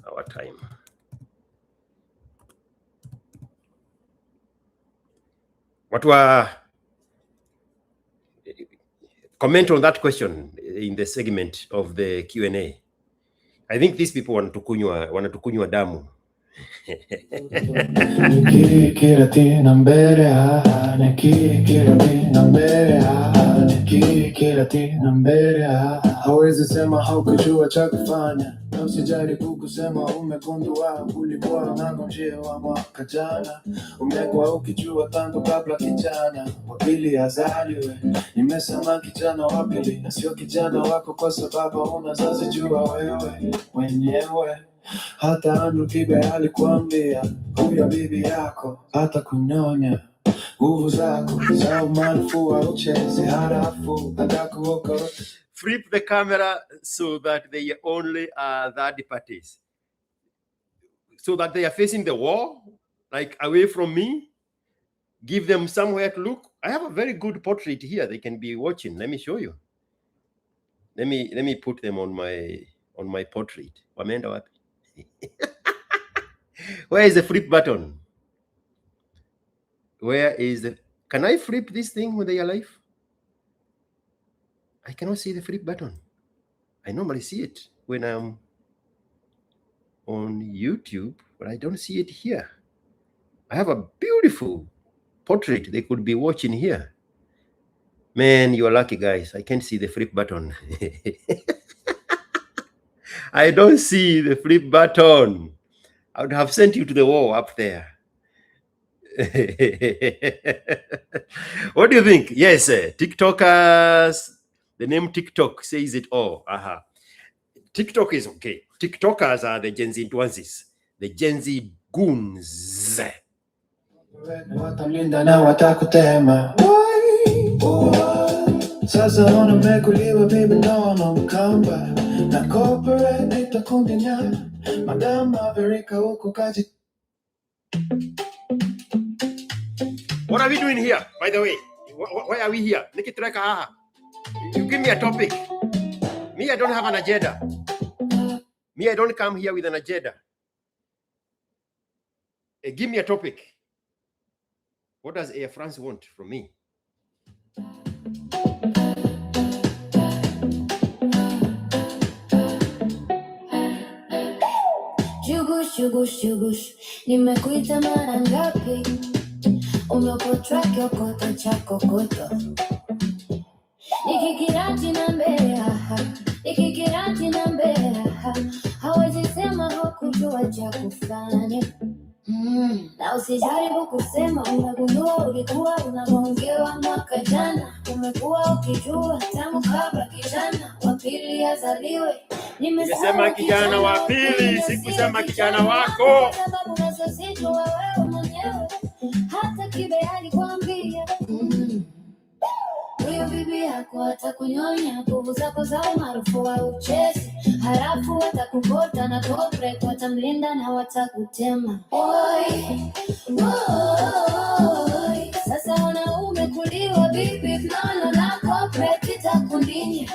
our time? What were comment on that question in the segment of the Q&A. I think these people wanatukunywa damu. Hawezi sema haukujua cha kufanya. Usijaribu kusema umegundua ulikuwa unangonjea wa mwaka jana. Umekuwa ukijua tangu kabla kijana wa pili azaliwe. Nimesema kijana wa pili na sio kijana wako kwa sababu unazazijua wewe mwenyewe. Hata Andrew Kibe alikuambia huyo bibi yako hata kunyonya. Nguvu zako za umaarufu wa uchezi harafu atakuokoa. Flip the camera so that they only are third parties. So that they are facing the wall, like away from me. Give them somewhere to look. I have a very good portrait here they can be watching. Let me show you. Let me put them on my portrait. Wameenda wapi? Where is the flip button? Where is the... Can I flip this thing when they are alive? I cannot see the flip button. I normally see it when I'm on YouTube, but I don't see it here. I have a beautiful portrait they could be watching here. Man, you're lucky, guys. I can't see the flip button. I don't see the flip button. I would have sent you to the wall up there. What do you think? Yes, TikTokers. The name TikTok says it all. TikTok is okay. TikTokers are the Gen Z influences, the Gen Z goons. Watalinda na watakutema. Sasa umekuliwa bibi nono mkamba na corporate itakondinya. Madam Maverick huko kaji. What are we doing here, by the way? Why are we here? Nikitreka. You give me a topic. Me, I don't have an agenda. Me, I don't come here with an agenda. Give me a topic. What does Air France want from me? Shugush, nimekuita mara ngapi? Umepotra Kiokoto cha Kokoto. Nikikirati na mbele, nikikirati maji na mbea, hawezi sema hakujua cha kufanya. Na usijaribu kusema unagundua ulikuwa unagongewa mwaka jana. Umekuwa ukijua tangu kabla kijana wa pili azaliwe. Nimesema kijana wa pili, sikusema kijana wako. Sababu unazozijua wewe mwenyewe, hata kibe alikwambia. Huyo bibi yako atakunyonya, nguvu zako za umaarufu wa uchezi, halafu watakukota na corporate, watamlinda na watakutema. Oi, sasa wanaume kuliwa bibi nono na corporate itakundinya.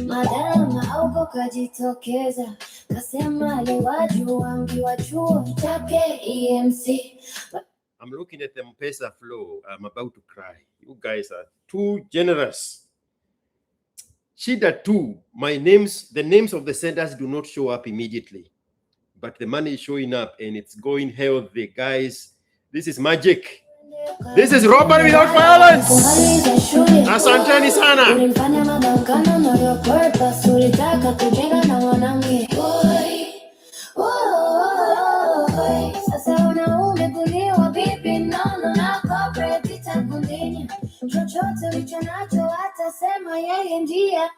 Madama auko kajitokeza, kasema aliwajua wangiwa chuo chake EMC. I'm looking at the M-Pesa flow. I'm about to cry. You guys are too generous. Shida too. The names of the senders do not show up immediately, but the money is showing up and it's going healthy, guys. This is magic. This is robbery without violence. Asanteni sana. Ulifanya magangano na your purpose, ulitaka kujenga na wanange. Sasa unaume kuliwa bibi nono na corporate itakundinya. Chochote ulicho nacho atasema yeye ndiye.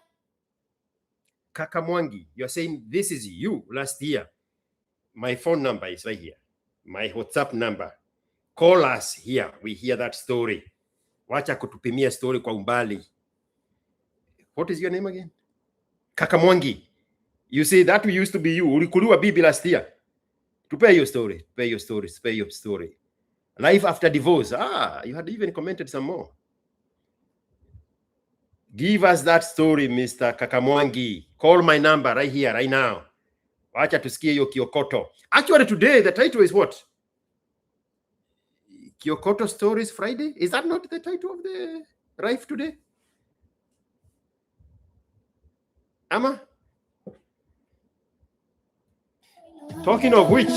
Kaka Mwangi, you're saying this is you last year. My phone number is right here. My WhatsApp number. Call us here. We hear that story. Wacha kutupimia story kwa umbali. What is your name again? Kaka Mwangi. You see, that used to be you. Ulikuliwa bibi last year. Prepare your story. Prepare your story. Spare your story. Life after divorce. You had even commented some more. Give us that story, Mr. Kakamwangi. Call my number right here, right now. Wacha tusikie hiyo Kiokoto. Actually, today, the title is what? Kiokoto Stories Friday? Is that not the title of the Rife today? Ama? Talking of which,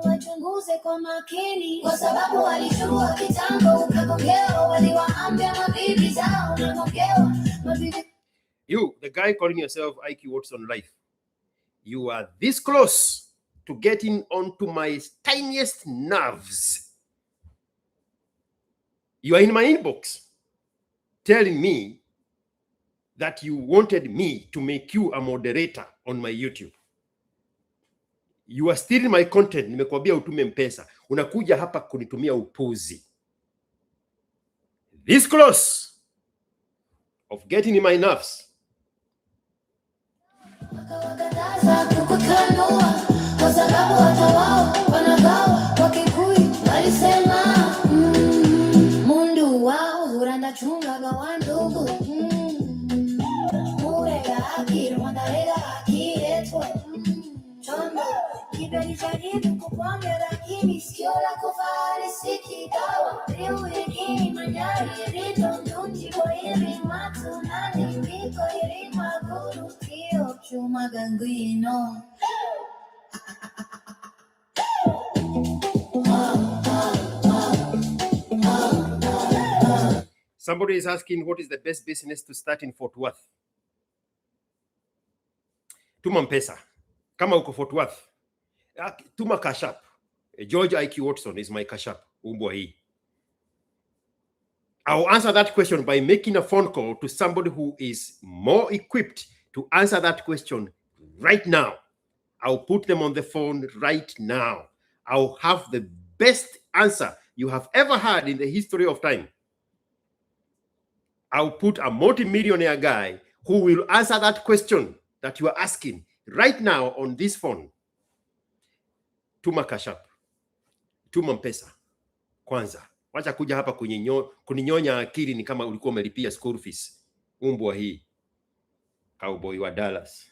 wachunguze kwa makini, kwa sababu walijua kitambo ukagongewa, waliwaambia mabibi zao unagongewa, mabibi. You, the guy calling yourself ASKiQ Watson Life, you are this close to getting onto my tiniest nerves. You are in my inbox telling me that you wanted me to make you a moderator on my YouTube. You are stealing my content. Nimekwambia utume M-Pesa. Unakuja hapa kunitumia upuzi. This close of getting in my nerves. Mundu wao huranda chunga gawa ndugu. Murega haki, rwandarega haki etwa. Chondo, kibeli jaribu kukwambia lakini sikio lako fahari sikikawa. Riu hiki manyari rito mtunji kwa iri matu nani miko iri maguru kio chuma ganguino. Somebody is asking, what is the best business to start in Fort Worth? Tuma M-Pesa. Kama uko Fort Worth, tuma Cash App. George ASKiQ Watson is my Cash App. Umbwa hii. I'll answer that question by making a phone call to somebody who is more equipped to answer that question right now. I'll put them on the phone right now. I'll have the best answer you have ever had in the history of time. I'll put a multi-millionaire guy who will answer that question that you are asking right now on this phone. Tuma Cash App. Tuma M-Pesa. Kwanza. Wacha kuja hapa kuninyonya akili ni kama ulikuwa umelipia school fees. Umbwa hii. Cowboy wa Dallas.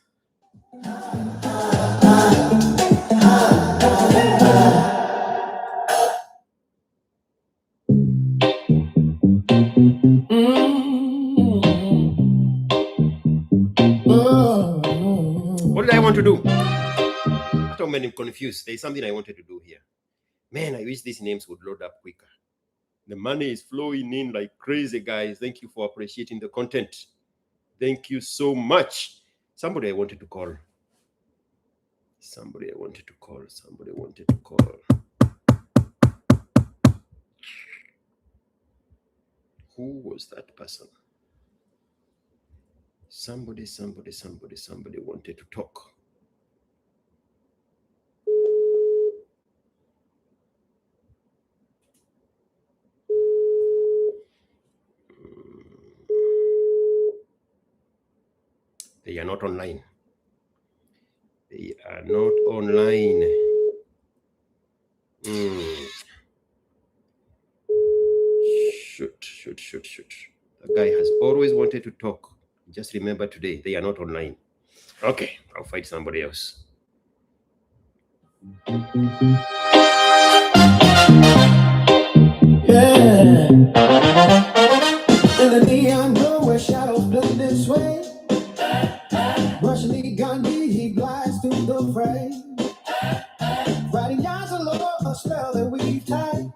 want to do? I don't mean I'm confused. There's something I wanted to do here. Man, I wish these names would load up quicker. The money is flowing in like crazy, guys. Thank you for appreciating the content. Thank you so much. Somebody I wanted to call. Somebody wanted to call. Who was that person? Somebody wanted to talk. They are not online. They are not online. Shoot. The guy has always wanted to talk. Just remember today, they are not online. Okay, I'll find somebody else. Yeah. In the neon glow where shadows blend and sway, Russian Gandhi, he glides through the frame, writing yarns alone, a spell that we've tied.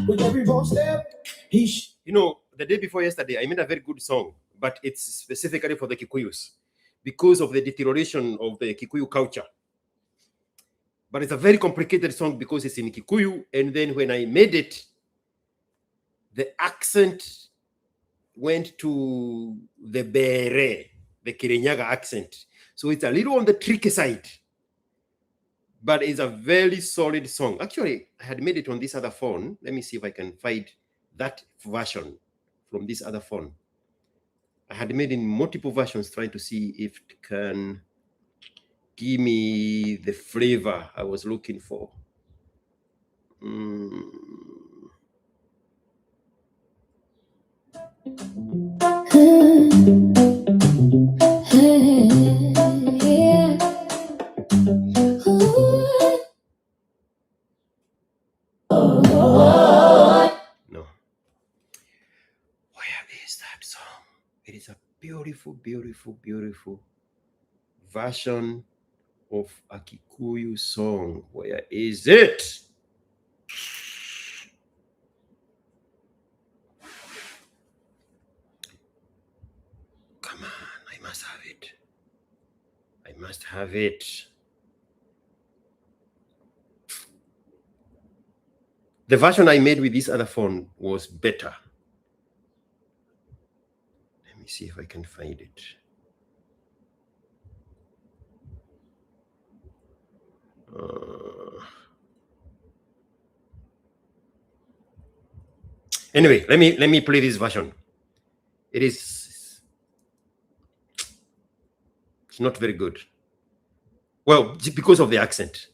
With every bold step, You know, the day before yesterday, I made a very good song, but it's specifically for the Kikuyus because of the deterioration of the Kikuyu culture. But it's a very complicated song because it's in Kikuyu, and then when I made it, the accent went to the Bere, the Kirinyaga accent. So it's a little on the tricky side, but it's a very solid song. Actually, I had made it on this other phone. Let me see if I can find that version from this other phone. I had made in multiple versions trying to see if it can give me the flavor I was looking for. No. Where is that song? It is a beautiful version of a Kikuyu song. Where is it? Come on, I must have it. I must have it. The version I made with this other phone was better. Let me see if I can find it. Anyway, let me play this version. It's not very good. Well, because of the accent.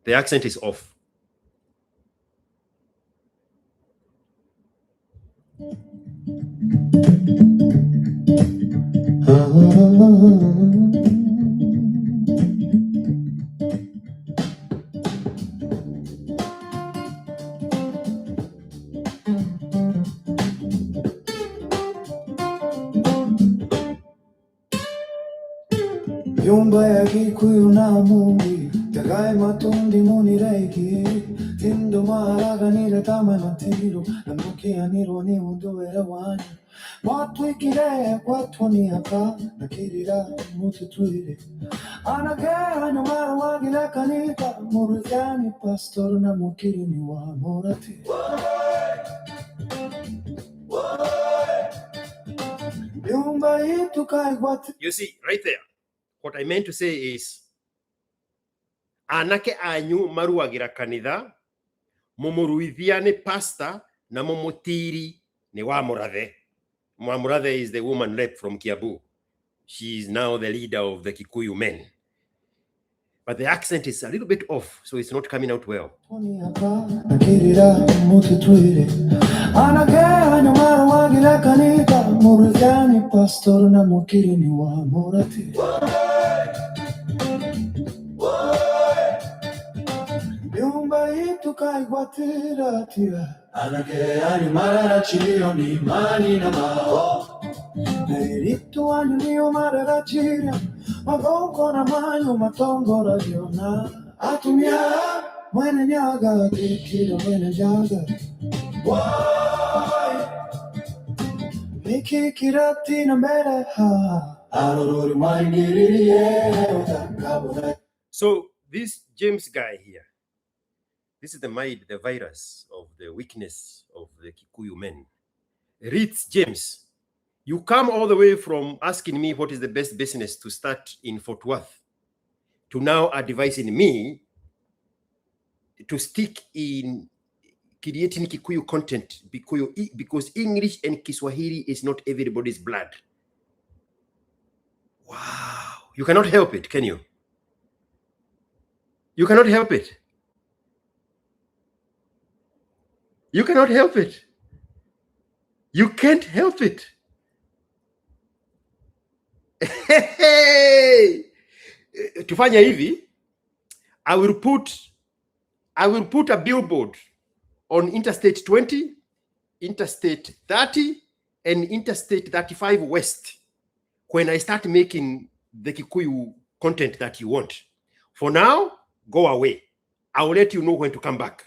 The accent is off. Yumba ya Kikuyu na mungi, tagai matundi muni reiki, tindo maharaga nire tama matiro, nanuki aniro ni undu era wani. Watu ikire kwatu ni haka, nakirira mututuire. Anake anyamara wagile kanika, murutani pastor na mukiri ni wa morati. Yumba itu kai watu. You see, right there. What I meant to say is, anake anyu maruagira kanitha, mumuruithiane pastor na mumutiri ni wa murathe. Murathe is the woman rep from Kiabu. She is now the leader of the Kikuyu men. But the accent is a little bit off, so it's not coming out well. Merito anyo mararachira Magoko na manyo matongo rajona Atumia Mwene nyaga Kikira mwene jaga Why Miki kirati na mere ha Arorori maingiri So this James guy here, this is the mind, the virus of the weakness of the Kikuyu men. Reads James. You come all the way from asking me what is the best business to start in Fort Worth to now advising me to stick in creating Kikuyu content because English and Kiswahili is not everybody's blood. Wow. You cannot help it, can you? You cannot help it. You cannot help it. You can't help it. Hey! Tufanya hivi, I will put a billboard on Interstate 20, Interstate 30, and Interstate 35 West when I start making the Kikuyu content that you want. For now, go away. I will let you know when to come back.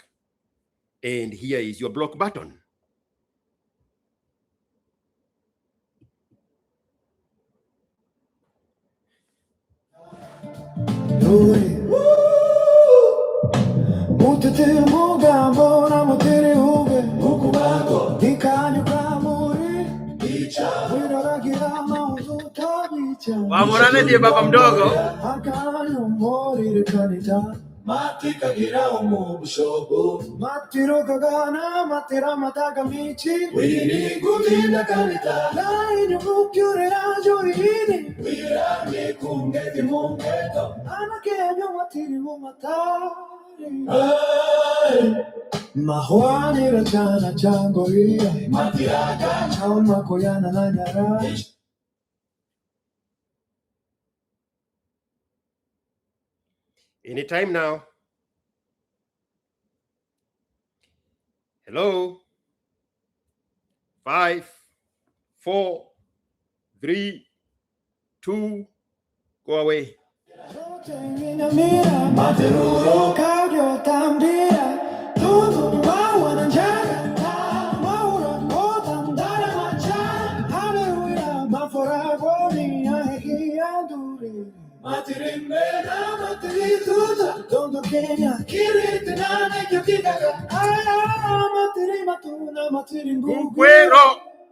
And here is your block button. Wamorane ndiye baba mdogo. Matika gira umubushobo matiro kagana matera mataka michi wini gutinda kalita laini mukyure rajo ini wira ne kunge mungeto anakenyo matiri mumatari mahwani rachana chango ria matiraga chama koyana nanyara. Anytime now. Hello. 5, 4, 3, 2, go away.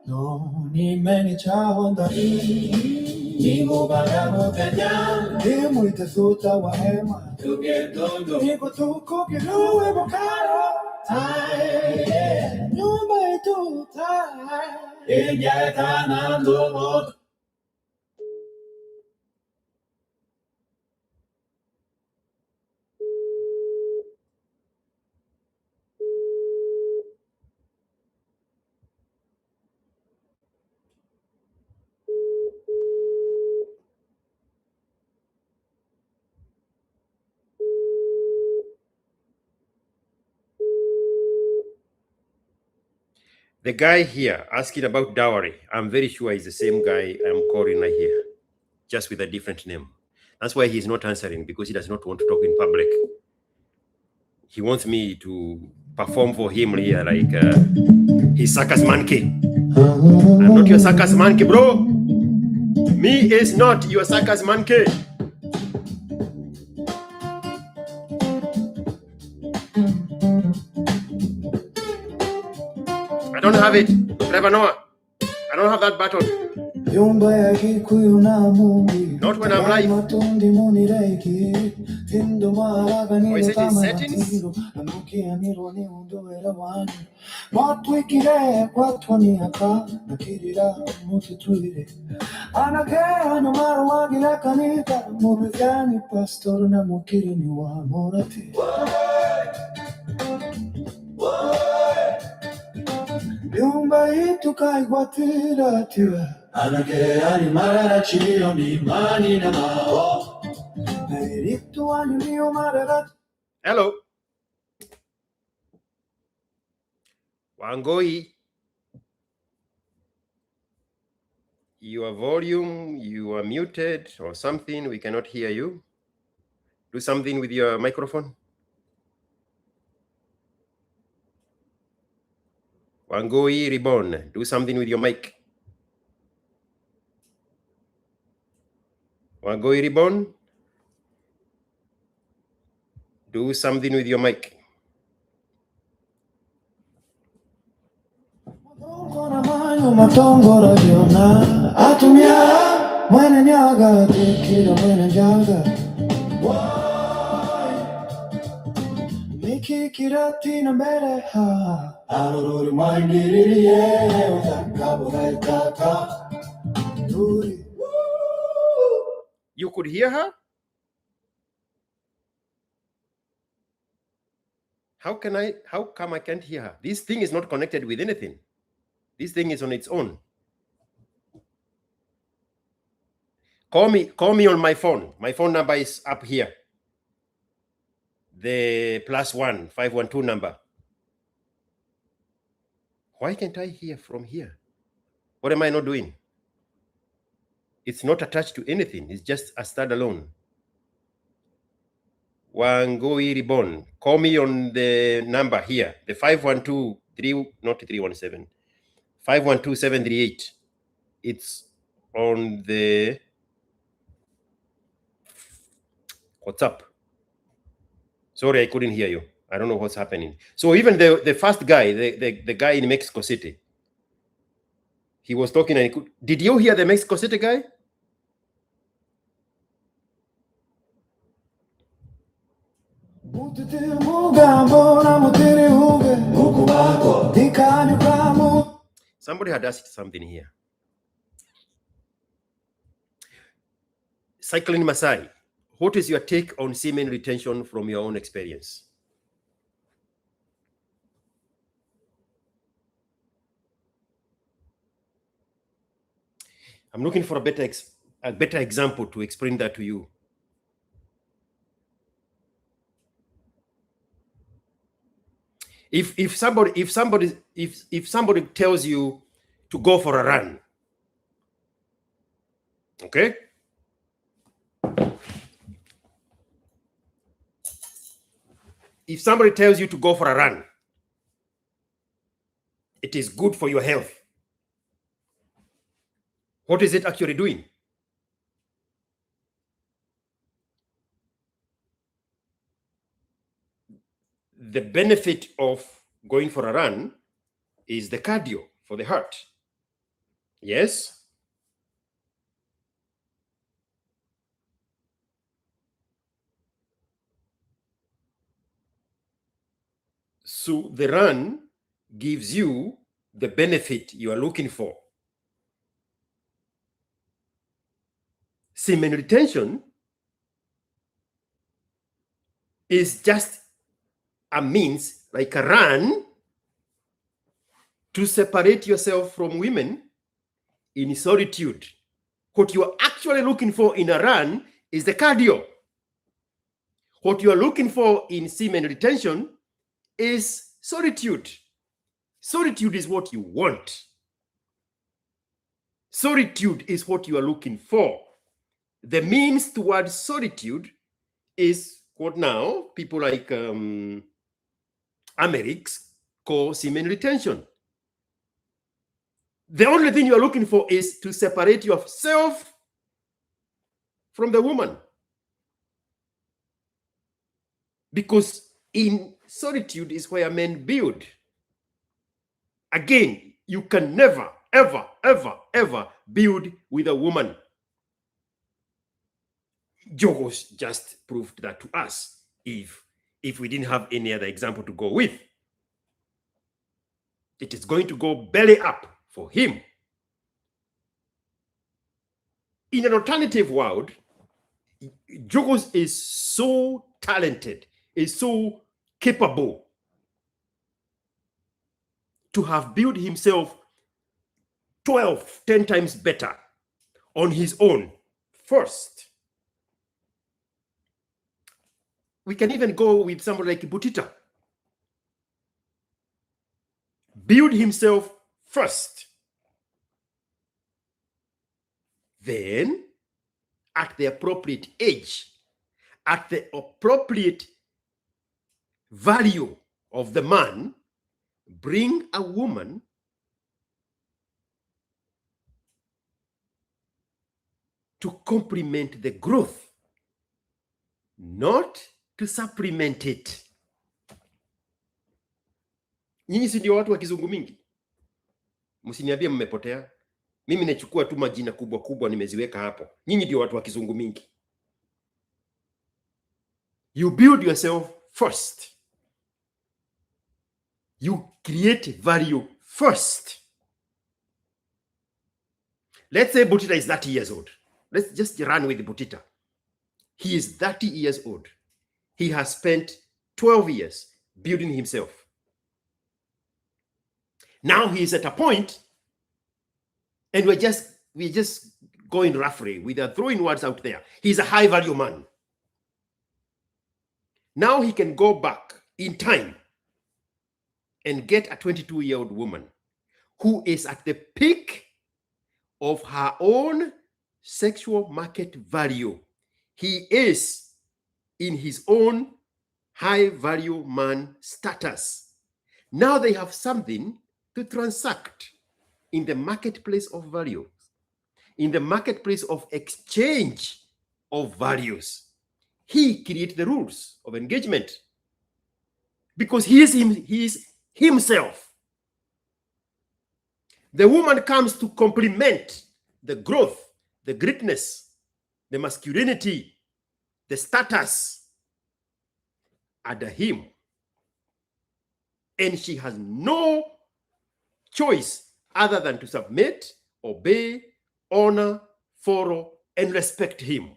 No, ni meni chawanda ni mubara mukanya ni muite suta wa hema tugedondo ni kutuko kiruwe bokaro tai nyumba yetu tai enya tanando moto. The guy here asking about dowry, I'm very sure he's the same guy I'm calling right here, just with a different name. That's why he's not answering, because he does not want to talk in public. He wants me to perform for him here like his circus monkey. I'm not your circus monkey, bro. Me is not your circus monkey. I don't have it. Trevor Noah. I don't have that button. Not when I'm live. Or is it in settings? Nyumba yetu kaigwatira tira anake ani marara chio ni mani na mao Merito anyo marara. Hello. Wangoi. Your volume, you are muted or something. We cannot hear you. Do something with your microphone. Wangoi Ribbon, do something with your mic. Wangoi Ribbon, do something with your mic. You could hear her? How come I can't hear her? This thing is not connected with anything. This thing is on its own. Call me on my phone. My phone number is up here. The +1 512 number. Why can't I hear from here? What am I not doing? It's not attached to anything. It's just a standalone. Wangoi Ribbon. Call me on the number here. The 512-738. It's on the WhatsApp. Sorry, I couldn't hear you. I don't know what's happening. So even the first guy, the guy in Mexico City, he was talking and he could. Did you hear the Mexico City guy? Somebody had asked something here. Cycling Masai, what is your take on semen retention from your own experience? I'm looking for a better example to explain that to you. If somebody tells you to go for a run, okay? If somebody tells you to go for a run, it is good for your health. What is it actually doing? The benefit of going for a run is the cardio for the heart. Yes? So the run gives you the benefit you are looking for. Semen retention is just a means, like a run, to separate yourself from women in solitude. What you are actually looking for in a run is the cardio. What you are looking for in semen retention is solitude. Solitude is what you want. Solitude is what you are looking for. The means towards solitude is what now people like Americs call semen retention. The only thing you are looking for is to separate yourself from the woman. Because in solitude is where men build. Again, you can never, ever, ever, ever build with a woman. Jogos just proved that to us if we didn't have any other example to go with. It is going to go belly up for him. In an alternative world, Jogos is so talented, is so capable to have built himself 10 times better on his own first. We can even go with somebody like Butita. Build himself first. then at the appropriate age, at the appropriate value of the man, bring a woman to complement the growth, not to supplement it. Nyinyi si ndio watu wa kizungu mingi? Msiniambie mmepotea. Mimi nachukua tu majina kubwa kubwa nimeziweka hapo. Nyinyi ndio watu wa kizungu mingi. You build yourself first. You create value first. Let's say Butita is 30 years old. Let's just run with Butita. He is 30 years old. He has spent 12 years building himself. Now he is at a point, and we're just going roughly. We are throwing words out there. He's a high value man. Now he can go back in time and get a 22-year-old woman who is at the peak of her own sexual market value. He is in his own high value man status. Now they have something to transact in the marketplace of values, in the marketplace of exchange of values. He creates the rules of engagement because he is himself. The woman comes to complement the growth, the greatness, the masculinity, the status under him. And she has no choice other than to submit, obey, honor, follow, and respect him.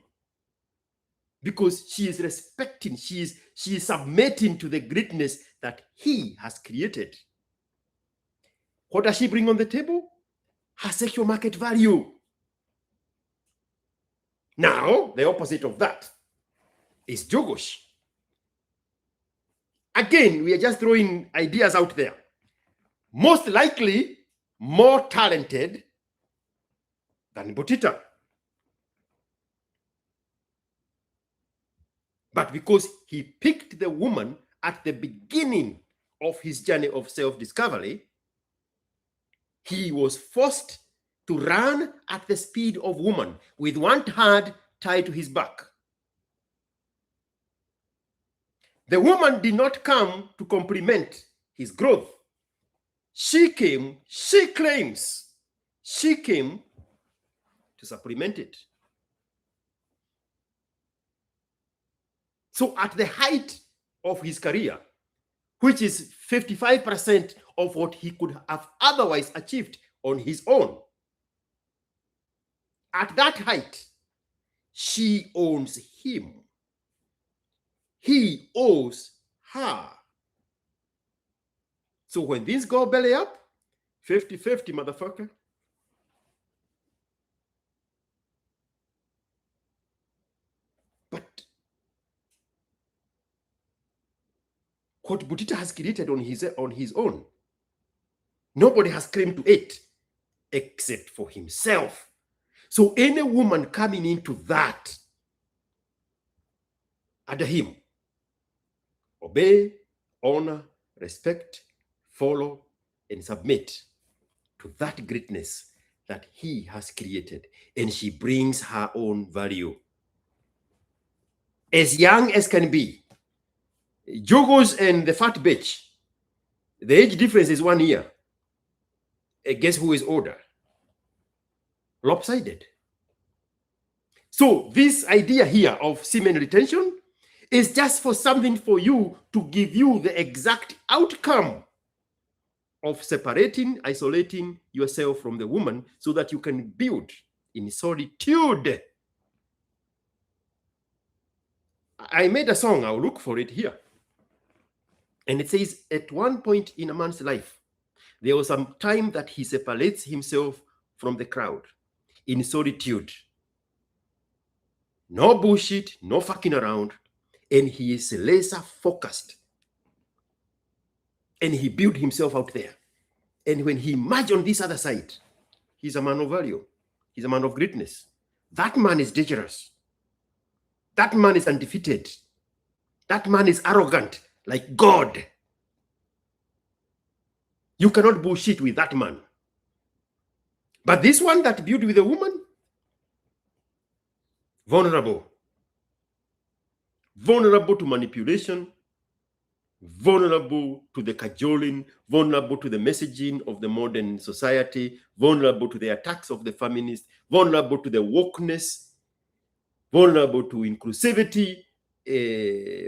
Because she is respecting, she is submitting to the greatness that he has created. What does she bring on the table? Her sexual market value. Now, the opposite of that is Jogosh. Again, we are just throwing ideas out there. Most likely, more talented than Butita. But because he picked the woman at the beginning of his journey of self-discovery, he was forced to run at the speed of woman with one hand tied to his back. The woman did not come to complement his growth. She claims, she came to supplement it. So at the height of his career, which is 55% of what he could have otherwise achieved on his own, at that height, she owns him. He owes her. So when things go belly up, 50-50, motherfucker. But what Butita has created on his own, nobody has claimed to it except for himself. So any woman coming into that under him, obey, honor, respect, follow, and submit to that greatness that he has created. And she brings her own value. As young as can be, Jogos and the fat bitch, the age difference is 1 year. Guess who is older? Lopsided. So this idea here of semen retention is just for something for you to give you the exact outcome of separating, isolating yourself from the woman so that you can build in solitude. I made a song, I'll look for it here. And it says, at one point in a man's life, there was some time that he separates himself from the crowd in solitude. No bullshit, no fucking around. And he is laser focused. And he built himself out there. And when he emerged on this other side, he's a man of value. He's a man of greatness. That man is dangerous. That man is undefeated. That man is arrogant, like God. You cannot bullshit with that man. But this one that built with a woman, vulnerable. Vulnerable to manipulation, vulnerable to the cajoling, vulnerable to the messaging of the modern society, vulnerable to the attacks of the feminists, vulnerable to the wokeness, vulnerable to inclusivity.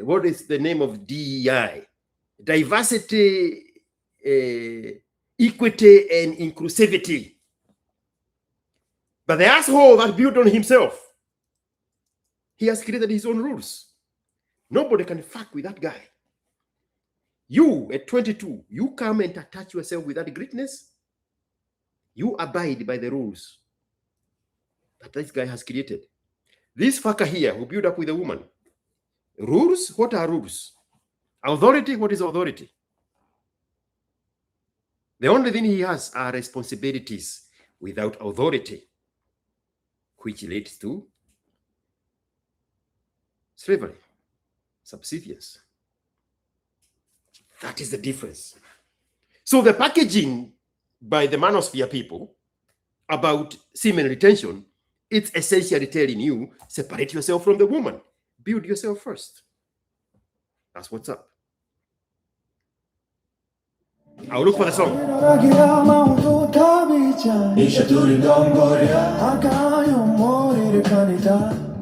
What is the name of DEI? Diversity, equity, and inclusivity. But the asshole that built on himself, he has created his own rules. Nobody can fuck with that guy. You, at 22, you come and attach yourself with that greatness. You abide by the rules that this guy has created. This fucker here who built up with a woman. Rules? What are rules? Authority? What is authority? The only thing he has are responsibilities without authority, which leads to slavery, subservience. That is the difference. So the packaging by the manosphere people about semen retention, it's essentially telling you, separate yourself from the woman. Build yourself first. That's what's up. I'll look for the song.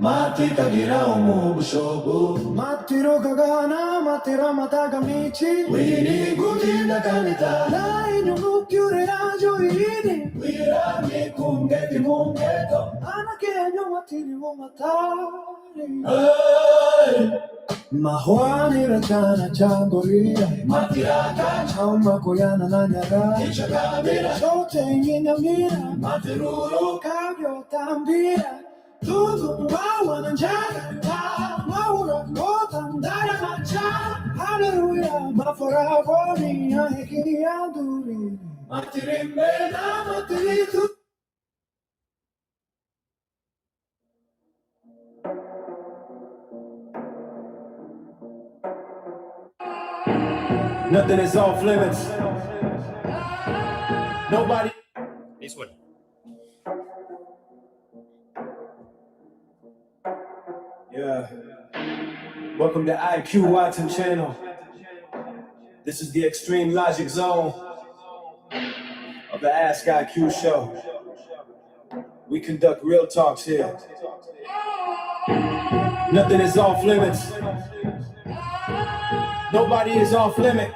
Matira gira omu bushobo Matiro kagana matira mataga michi Wini gutina kanita Lai nyumu kyure rajo ini Wira mi kungeti mungeto Anake matiri womatari Mahwani rachana changoria Matiraka Chama koyana nanyaga Ichagamira Chote nyinamira Matiruro Kabyo tambira Tudo wawana njaka Waura kotandara macha Hallelujah Mafora voni ahiki anduri Matirimbe na matiritu Nothing is off limits. Nobody. This one. Yeah. Welcome to IQ Watson channel. This is the extreme logic zone of the ASKiQ show. We conduct real talks here. Nothing is off limits. Nobody is off limit.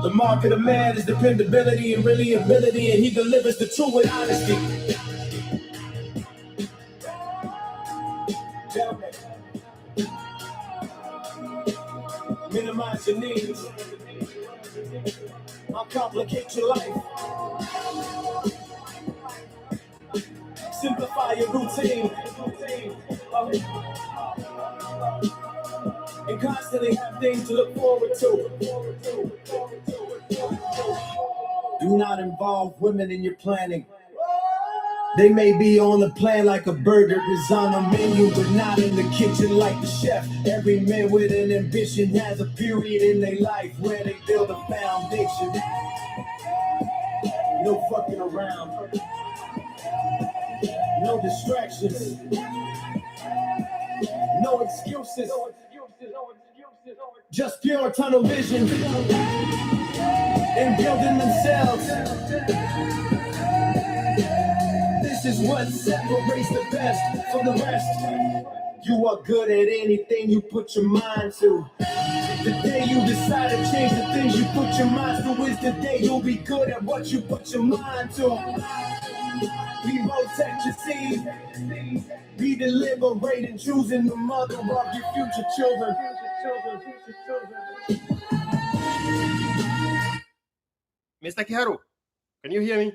The mark of the man is dependability and really ability, and he delivers the truth with honesty. Gentlemen, minimize your needs. Uncomplicate your life. Simplify your routine. And constantly have things to look forward to. Do not involve women in your planning. They may be on the plan like a burger is on a menu, but not in the kitchen like the chef. Every man with an ambition has a period in their life where they build a foundation. No fucking around. No distractions. No excuses. Just pure tunnel vision. And building themselves. This is what separates the best from the rest. You are good at anything you put your mind to. The day you decide to change the things you put your mind to is the day you'll be good at what you put your mind to. We protect your seed. Be deliberate in choosing the mother of your future children. Mr. Kiharu, can you hear me?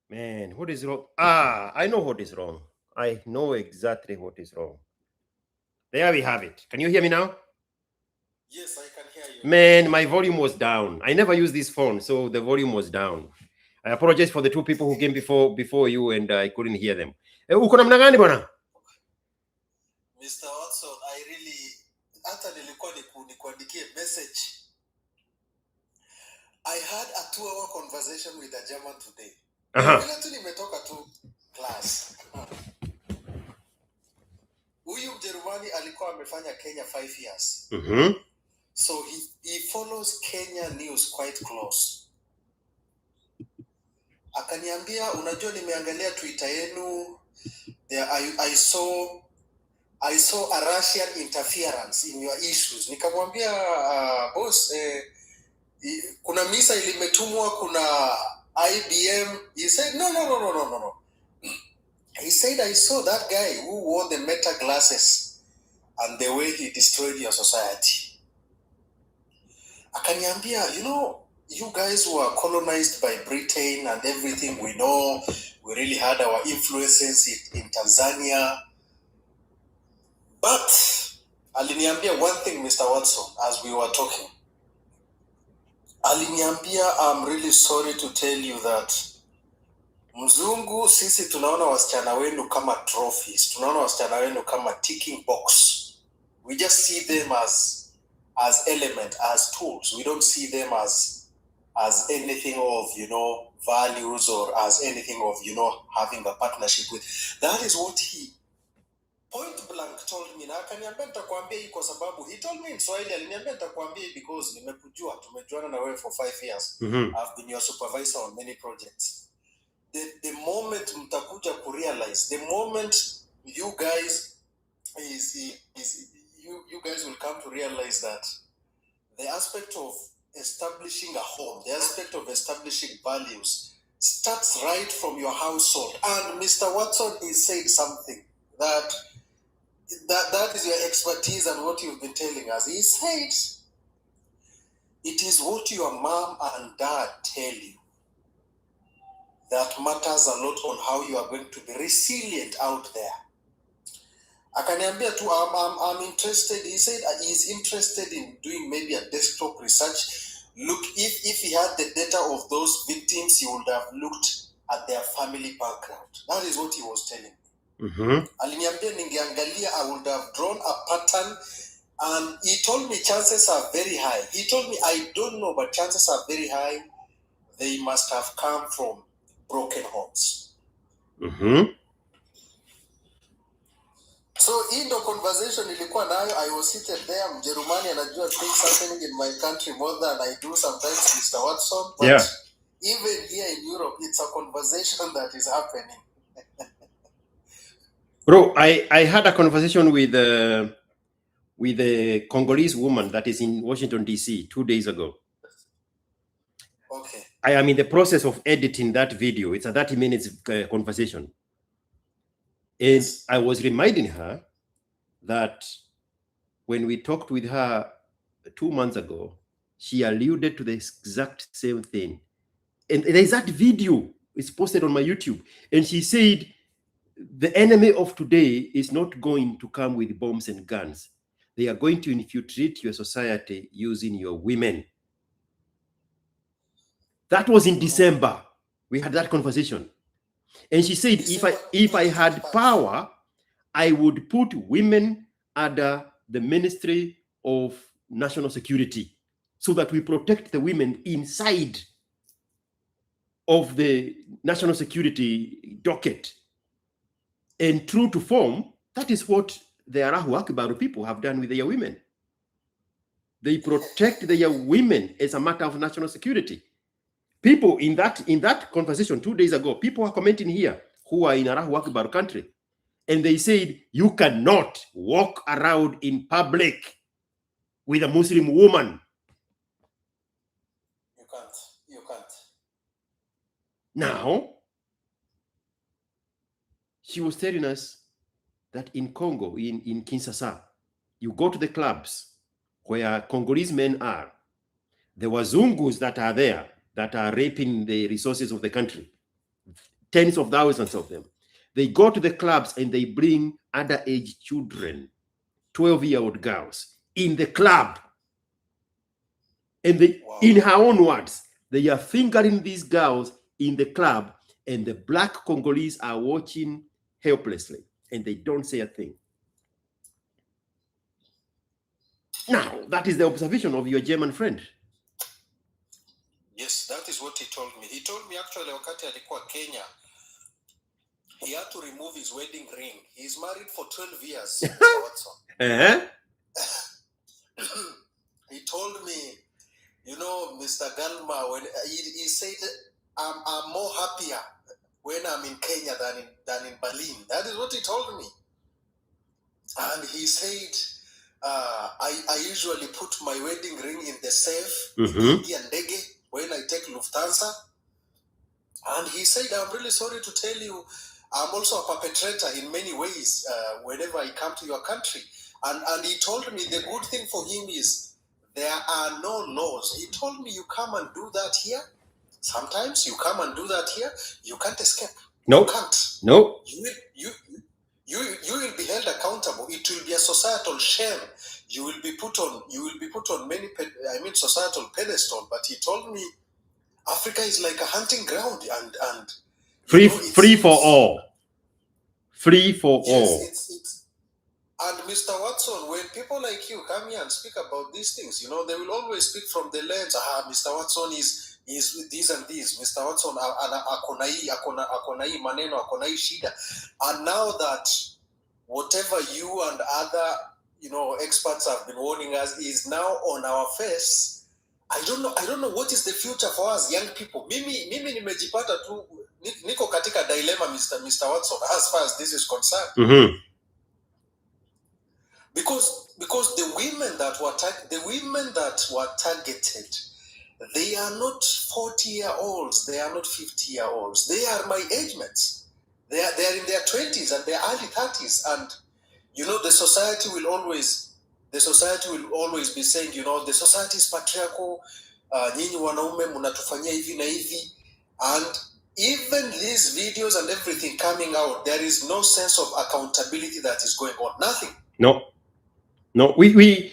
Man, what is wrong? I know what is wrong. I know exactly what is wrong. There we have it. Can you hear me now? Yes, I can hear you. Man, my volume was down. I never use this phone, so the volume was down. I apologize for the two people who came before you and I couldn't hear them. Uko namna gani bwana? Mr. Watson, I really hata nilikuwa nikuandikie message. I had a 2-hour conversation with a German today. Vile tu nimetoka tu class. Huyu Mjerumani alikuwa amefanya Kenya 5 years. So he follows Kenya news quite close. Akaniambia, unajua nimeangalia Twitter yenu, I saw a Russian interference in your issues. Nikamwambia boss, kuna misa ilimetumwa, kuna IBM. He said no. He said, I saw that guy who wore the meta glasses and the way he destroyed your society. Akaniambia, you know, you guys were colonized by Britain and everything we know. We really had our influences in Tanzania. But aliniambia one thing, Mr. Watson, as we were talking. Aliniambia, I'm really sorry to tell you that mzungu, sisi tunaona wasichana wenu kama trophies. Tunaona wasichana wenu kama ticking box. We just see them as element, as tools. We don't see them as anything of, you know, values or as anything of, you know, having a partnership with. That is what he point blank told me. Na akaniambia nitakwambia hii kwa sababu he told me in Swahili, aliniambia nitakwambia because nimekujua, tumejuana na wewe for 5 years. I've been your supervisor on many projects. The moment mtakuja ku realize, the moment you guys you guys will come to realize that the aspect of establishing a home, the aspect of establishing values starts right from your household. And Mr. Watson is saying something that is your expertise and what you've been telling us. He said, it is what your mom and dad tell you that matters a lot on how you are going to be resilient out there. Akaniambia tu, I'm interested. He said he's interested in doing maybe a desktop research. Look, if he had the data of those victims, he would have looked at their family background. That is what he was telling me. Aliniambia ningeangalia, I would have drawn a pattern, and he told me chances are very high. He told me, I don't know, but chances are very high. They must have come from broken homes. So in the conversation ilikuwa nayo, I was seated there. Mjerumani anajua things happening in my country more than I do sometimes, Mr. Watson. But even here in Europe, it's a conversation that is happening. Bro, I had a conversation with a Congolese woman that is in Washington, D.C. 2 days ago. Okay. I am in the process of editing that video. It's a 30 minutes conversation. And I was reminding her that when we talked with her 2 months ago, she alluded to the exact same thing. And the exact video is posted on my YouTube. And she said, the enemy of today is not going to come with bombs and guns. They are going to infiltrate your society using your women. That was in December. We had that conversation. And she said, if I had power, I would put women under the Ministry of National Security so that we protect the women inside of the national security docket. And true to form, that is what the Arahu Akbaru people have done with their women. They protect their women as a matter of national security. People in that conversation 2 days ago, people are commenting here who are in Arahu Akbaru country. And they said, you cannot walk around in public with a Muslim woman. You can't. Now, she was telling us that in Congo, in Kinshasa, you go to the clubs where Congolese men are. The Wazungus that are there, that are raping the resources of the country, tens of thousands of them. They go to the clubs and they bring underage children, 12-year-old girls, in the club. And they, in her own words, they are fingering these girls in the club, and the black Congolese are watching helplessly, and they don't say a thing. Now, that is the observation of your German friend. Yes, that is what he told me. He told me actually wakati alikuwa Kenya, he had to remove his wedding ring. He's married for 12 years, Mr. Watson. He told me, you know, Mr. Galma, when he said, I'm more happier when I'm in Kenya than in Berlin. That is what he told me. And he said, I usually put my wedding ring in the safe in Indian Ndege when I take Lufthansa. And he said, I'm really sorry to tell you, I'm also a perpetrator in many ways whenever I come to your country. And he told me the good thing for him is there are no laws. He told me, you come and do that here. Sometimes you come and do that here. You can't escape. No. You can't. No. You will be held accountable. It will be a societal shame. You will be put on many societal pedestal. But he told me Africa is like a hunting ground and free for all. Free for all. And Mr. Watson, when people like you come here and speak about these things, you know, they will always speak from the lens, Mr. Watson is this and this, Mr. Watson akonai maneno, akonai shida. And now that whatever you and other, you know, experts have been warning us is now on our face, I don't know what is the future for us young people. Mimi nimejipata tu niko katika dilemma, Mr. Watson, as far as this is concerned. Because the women that were targeted, they are not 40-year-olds, they are not 50-year-olds. They are my age mates. They are in their 20s and their early 30s. And you know, the society will always be saying, you know, the society is patriarchal, nyinyi wanaume mnatufanyia hivi na hivi. And even these videos and everything coming out, there is no sense of accountability that is going on. Nothing. No, we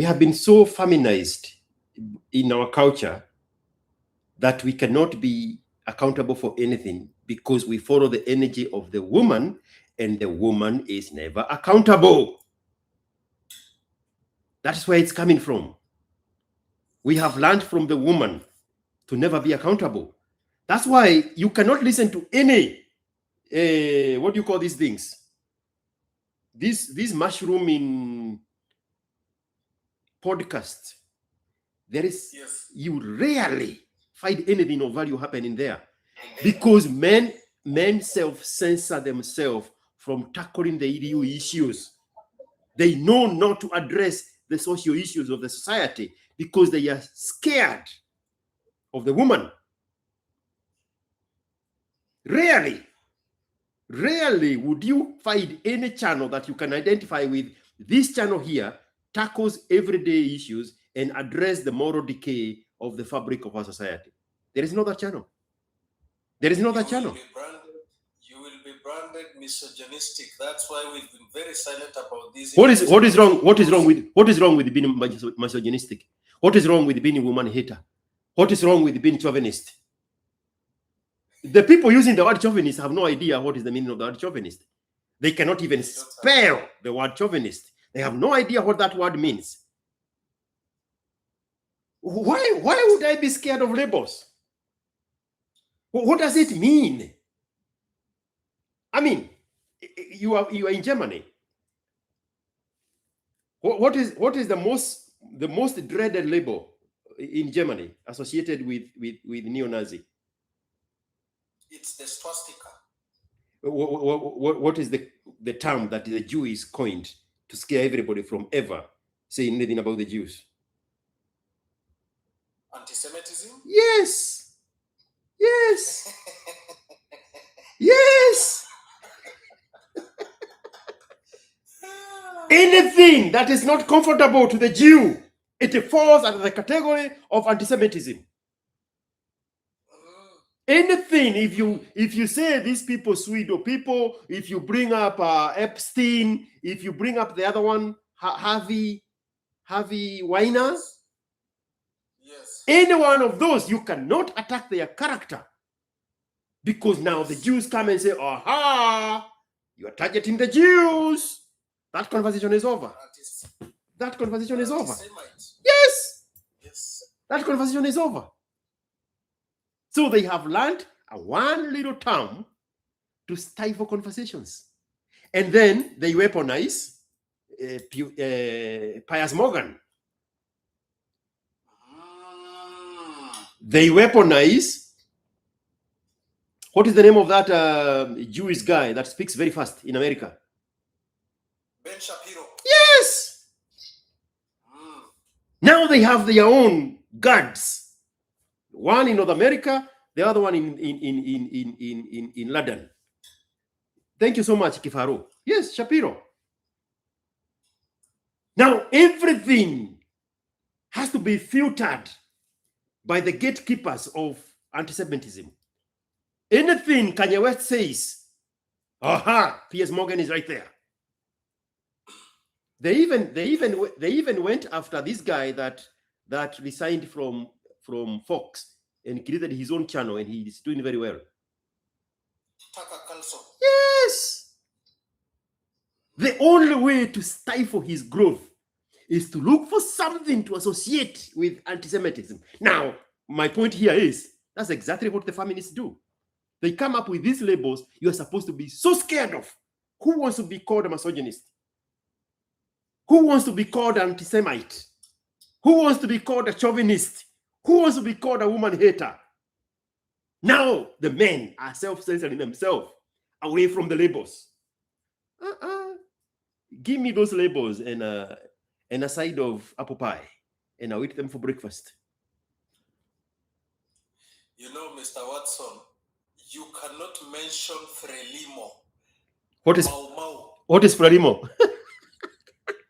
have been so feminized in our culture that we cannot be accountable for anything because we follow the energy of the woman, and the woman is never accountable. That's where it's coming from. We have learned from the woman to never be accountable. That's why you cannot listen to any, what do you call these things? This mushroom in podcast, you rarely find anything of value happening there because men self-censor themselves from tackling the EU issues. They know not to address the social issues of the society because they are scared of the woman. Rarely would you find any channel that you can identify with. This channel here tackles everyday issues and address the moral decay of the fabric of our society. There is no other channel. You will be branded misogynistic. That's why we've been very silent about this. What is wrong with being misogynistic? What is wrong with being a woman hater? What is wrong with being chauvinist? The people using the word chauvinist have no idea what is the meaning of the word chauvinist. They cannot even spell the word chauvinist. They have no idea what that word means. Why would I be scared of labels? What does it mean? I mean, you are in Germany. What is the most dreaded label in Germany associated with neo-Nazi? It's the swastika. What is the term that the Jews coined to scare everybody from ever saying anything about the Jews? Anti-Semitism? Yes. Anything that is not comfortable to the Jew, it falls under the category of anti-Semitism. Anything, if you say these people pseudo people, if you bring up Epstein, if you bring up the other one, Harvey Weiner, yes, Any one of those, you cannot attack their character. Because now the Jews come and say, aha, you are targeting the Jews. That conversation is over. That conversation is over. Yes. That conversation is over. So they have learned one little term to stifle conversations. And then they weaponize Piers Morgan. They weaponize, what is the name of that Jewish guy that speaks very fast in America? Ben Shapiro. Yes. Now they have their own guards. One in North America, the other one in London. Thank you so much, Kifaro. Yes, Shapiro. Now everything has to be filtered by the gatekeepers of anti-Semitism. Anything Kanye West says, aha, Piers Morgan is right there. They even went after this guy that resigned from Fox and created his own channel, and he's doing very well. Tucker Carlson. Yes. The only way to stifle his growth is to look for something to associate with anti-Semitism. Now, my point here is that's exactly what the feminists do. They come up with these labels you are supposed to be so scared of. Who wants to be called a misogynist? Who wants to be called an anti-Semite? Who wants to be called a chauvinist? Who wants to be called a woman hater? Now the men are self-censoring themselves away from the labels. Give me those labels and a side of apple pie, and I'll eat them for breakfast. You know, Mr. Watson, you cannot mention Frelimo. What is Mau Mau. What is Frelimo?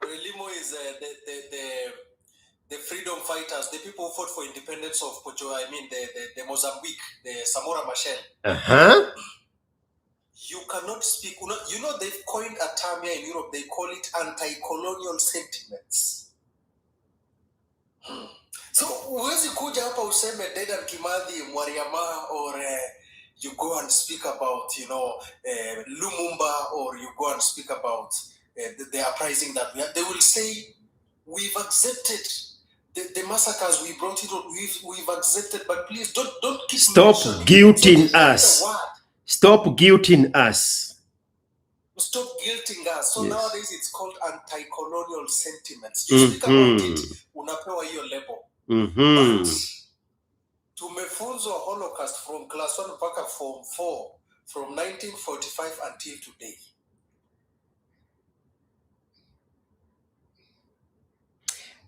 Frelimo is the freedom fighters, the people who fought for independence of the Mozambique, the Samora Machel. You cannot speak. You know, they've coined a term here in Europe. They call it anti-colonial sentiments. So, huwezi kuja hapa useme Dedan Kimathi, Mwariama, or you go and speak about, Lumumba, or you go and speak about the uprising that we had. They will say, we've accepted the massacres we brought it on. We've accepted, but please don't keep Stop guilting us. Stop guilting us. Stop guilting us. So yes. Nowadays it's called anti-colonial sentiments. You speak about it, unapewa hiyo label. But tumefunzwa Holocaust from class 1 mpaka form 4 from 1945 until today.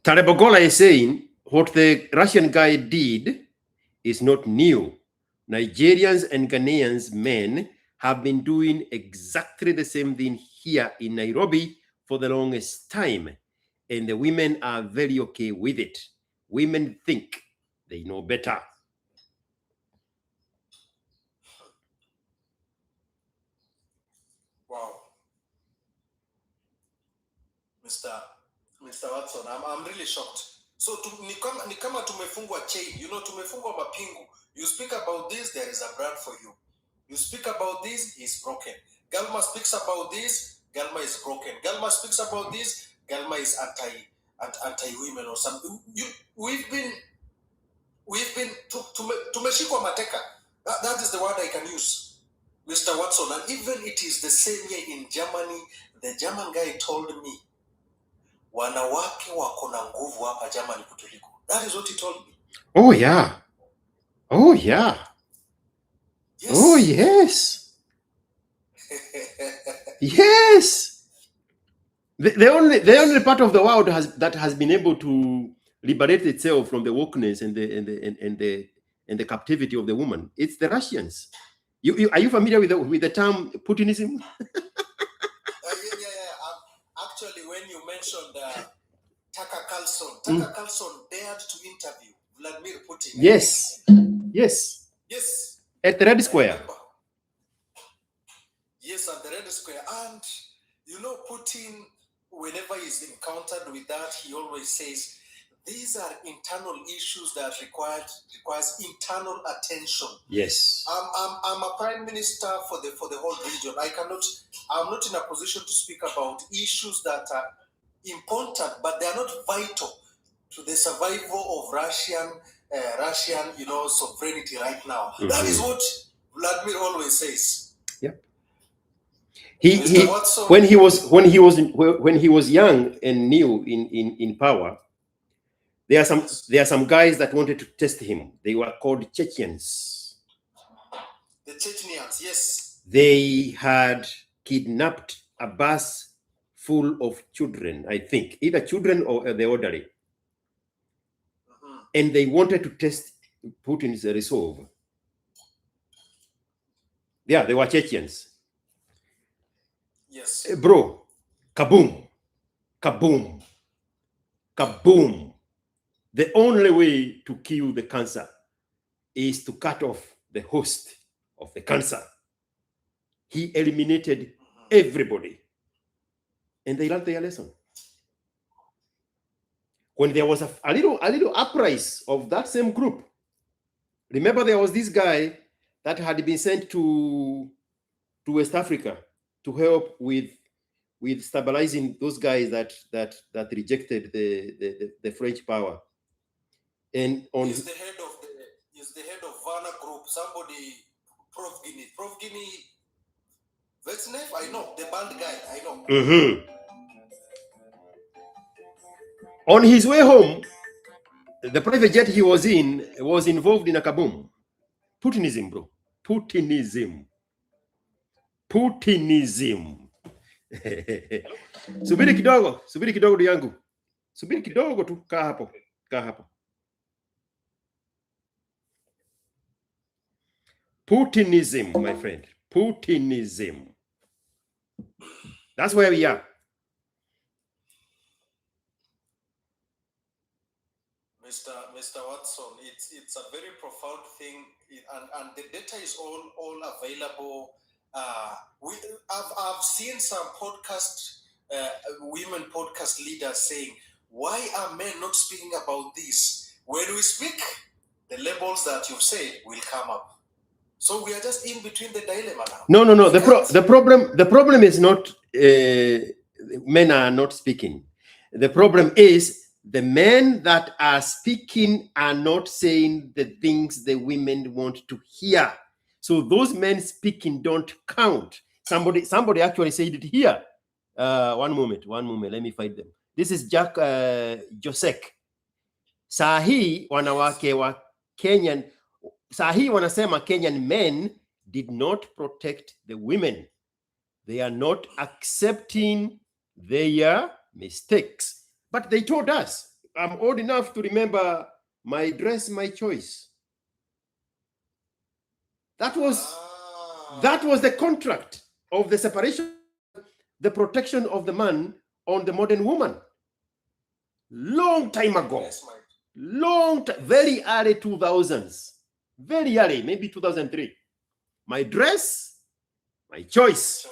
Tarebogola is saying what the Russian guy did is not new. Nigerians and Ghanaians men have been doing exactly the same thing here in Nairobi for the longest time. And the women are very okay with it. Women think they know better. Wow. Mr. Watson, I'm really shocked. So ni kama tumefungwa chain, tumefungwa mapingu. You speak about this, there is a brand for you. You speak about this, he's broken. Galma speaks about this, Galma is broken. Galma speaks about this, Galma is anti-women or something. We've been tumeshikwa mateka. That is the word I can use, Mr. Watson. And even it is the same here in Germany. The German guy told me, wanawake wako na nguvu hapa Germany kutuliko. That is what he told me. Oh yeah. Oh yeah. Yes. Oh yes. Yes. The only part of the world that has been able to liberate itself from the wokeness and the captivity of the woman. It's the Russians. Are you familiar with the term Putinism? Actually, when you mentioned Tucker Carlson dared to interview Vladimir Putin. Yes. At the Red Square. Yes, at the Red Square. And Putin, whenever he's encountered with that, he always says, these are internal issues that requires internal attention. Yes. I'm a prime minister for the whole region. I'm not in a position to speak about issues that are important, but they are not vital to the survival of Russian sovereignty right now. Mm-hmm. That is what Vladimir always says. Yep. When he was young and new in power, there are some guys that wanted to test him. They were called Chechens. The Chechenians, yes. They had kidnapped a bus full of children, I think, either children or the elderly. And they wanted to test Putin's resolve. Yeah, they were Chechens. Yes. Bro, kaboom, kaboom, kaboom. The only way to kill the cancer is to cut off the host of the cancer. He eliminated everybody. And they learned their lesson. When there was a little uprise of that same group, remember there was this guy that had been sent to West Africa to help with stabilizing those guys that rejected the French power. And on He's the head of Varna Group. Somebody, Prof Guinea. Vetsnev, I know the band guy. I know. Mm-hmm. On his way home, the private jet he was in was involved in a kaboom. Putinism, bro. Putinism. Subiri kidogo ndugu yangu. Subiri kidogo tu, kaa hapo. Putinism, my friend. Putinism. That's where we are. Mr. Watson, it's a very profound thing, and the data is all available. I've seen some women podcast leaders saying, why are men not speaking about this? When we speak, the labels that you've said will come up. So we are just in between the dilemma now. No. The problem is not men are not speaking. The problem is the men that are speaking are not saying the things the women want to hear. So those men speaking don't count. Somebody actually said it here. One moment. Let me find them. This is Jack Josek. Sahi wanawake wa Kenyan. Sahi wanasema Kenyan men did not protect the women. They are not accepting their mistakes. But they told us, I'm old enough to remember my dress, my choice. That was the contract of the separation, the protection of the man on the modern woman. Long time ago. Yes, very early 2000s. Very early, maybe 2003. My dress, my choice.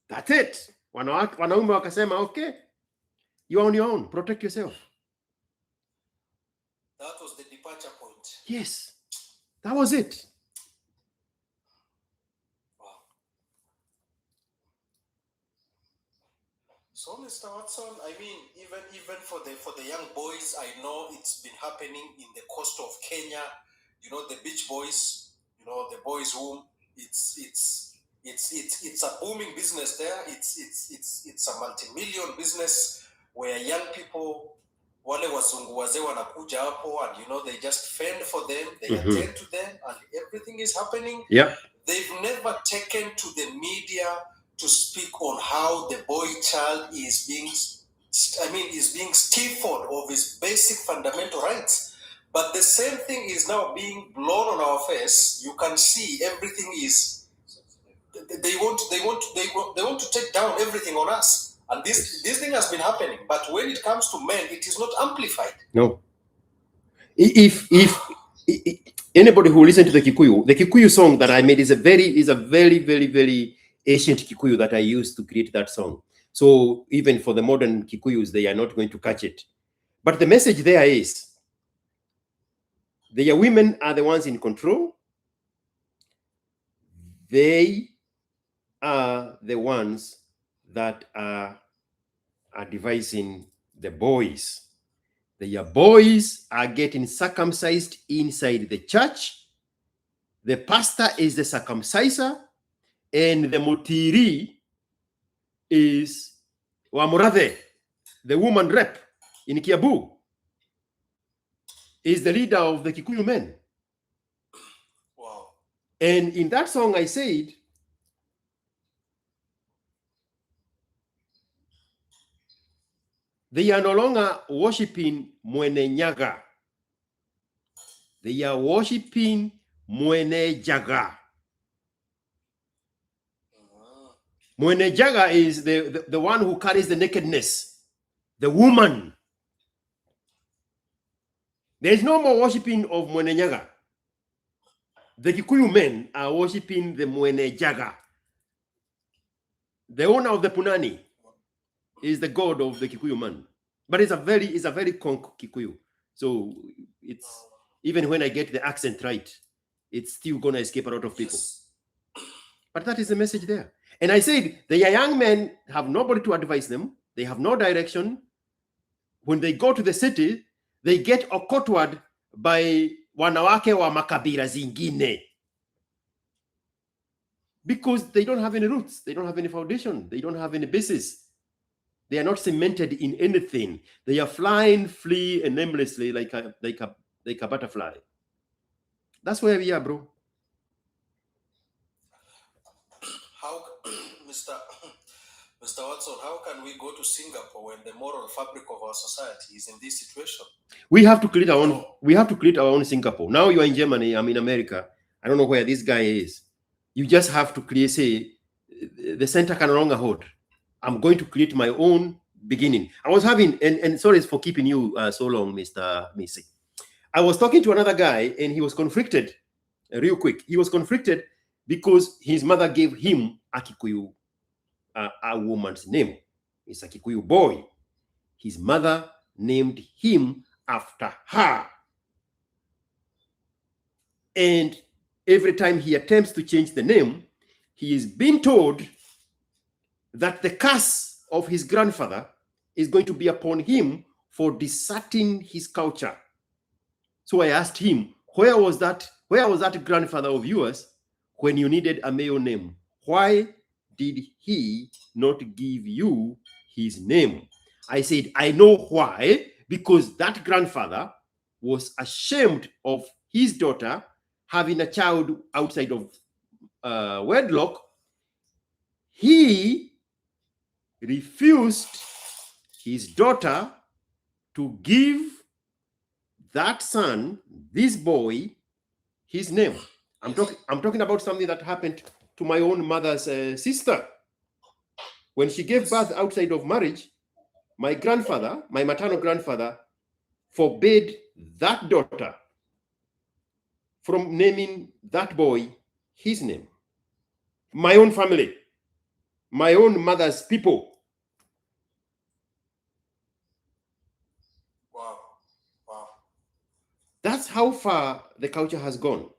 That's it. Wanaume wakasema, okay, you're on your own. Protect yourself. That was the departure point. Yes. That was it. Wow. So, Mr. Watson, I mean, even for the young boys, I know it's been happening in the coast of Kenya. You know, the beach boys. You know, the boys' home. It's a booming business there. It's a multi-million business where young people, wale wazungu wazee wanakuja hapo, and you know, they just fend for them, they attend to them, and everything is happening. Yeah. They've never taken to the media to speak on how the boy child is being stifled of his basic fundamental rights. But the same thing is now being blown on our face. You can see everything is. They want to take down everything on us, and this thing has been happening. But when it comes to men, it is not amplified. No. If anybody who listens to the Kikuyu song that I made is a very, very, very ancient Kikuyu that I used to create that song. So even for the modern Kikuyus, they are not going to catch it. But the message there is the women are the ones in control. They are the ones that are devising the boys. The boys are getting circumcised inside the church. The pastor is the circumciser, and the mutiri is Wamurade, the woman rep in Kiabu, is the leader of the Kikuyu men. Wow. And in that song, I said, they are no longer worshiping Mwene Nyaga. They are worshiping Mwene Jaga. Mwene Jaga is the one who carries the nakedness, the woman. There is no more worshiping of Mwene Nyaga. The Kikuyu men are worshiping the Mwene Jaga. The owner of the Punani is the god of the Kikuyu man. But it's a very conk Kikuyu. So it's, even when I get the accent right, it's still gonna escape a lot of people. Yes. But that is the message there. And I said, the young men have nobody to advise them. They have no direction. When they go to the city, they get okotwad by wanawake wa makabila zingine. Because they don't have any roots. They don't have any foundation. They don't have any basis. They are not cemented in anything. They are flying free and aimlessly like a butterfly. That's where we are, bro. How, Mr. Watson, how can we go to Singapore when the moral fabric of our society is in this situation? We have to create our own. We have to create our own Singapore. Now you are in Germany. I'm in America. I don't know where this guy is. You just have to create. Say, the center can no longer hold. I'm going to create my own beginning. I was having, and sorry for keeping you so long, Mr. Missy. I was talking to another guy, and he was conflicted. Real quick, he was conflicted because his mother gave him a Kikuyu, a woman's name. It's a Kikuyu boy. His mother named him after her. And every time he attempts to change the name, he is being told that the curse of his grandfather is going to be upon him for deserting his culture. So I asked him, where was that grandfather of yours when you needed a male name? Why did he not give you his name? I said, I know why, because that grandfather was ashamed of his daughter having a child outside of wedlock. He refused his daughter to give that son, this boy, his name. I'm talking about something that happened to my own mother's sister. When she gave birth outside of marriage, my grandfather, my maternal grandfather, forbade that daughter from naming that boy his name. My own family, my own mother's people. Wow. Wow. That's how far the culture has gone.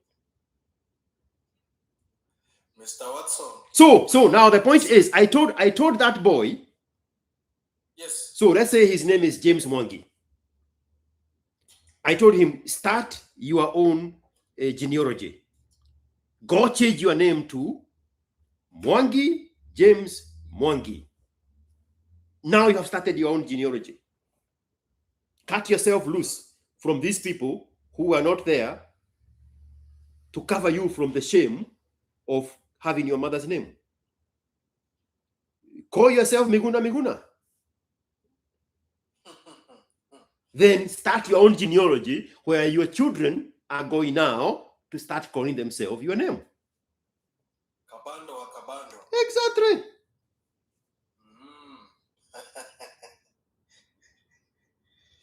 Mr. Watson. So now the point is, I told that boy. Yes. So let's say his name is James Mwangi. I told him, start your own genealogy. Go change your name to Mwangi James Mwangi. Now you have started your own genealogy. Cut yourself loose from these people who are not there to cover you from the shame of having your mother's name. Call yourself Miguna Miguna. Then start your own genealogy where your children are going now to start calling themselves your name. Kabando wa Kabando. Exactly.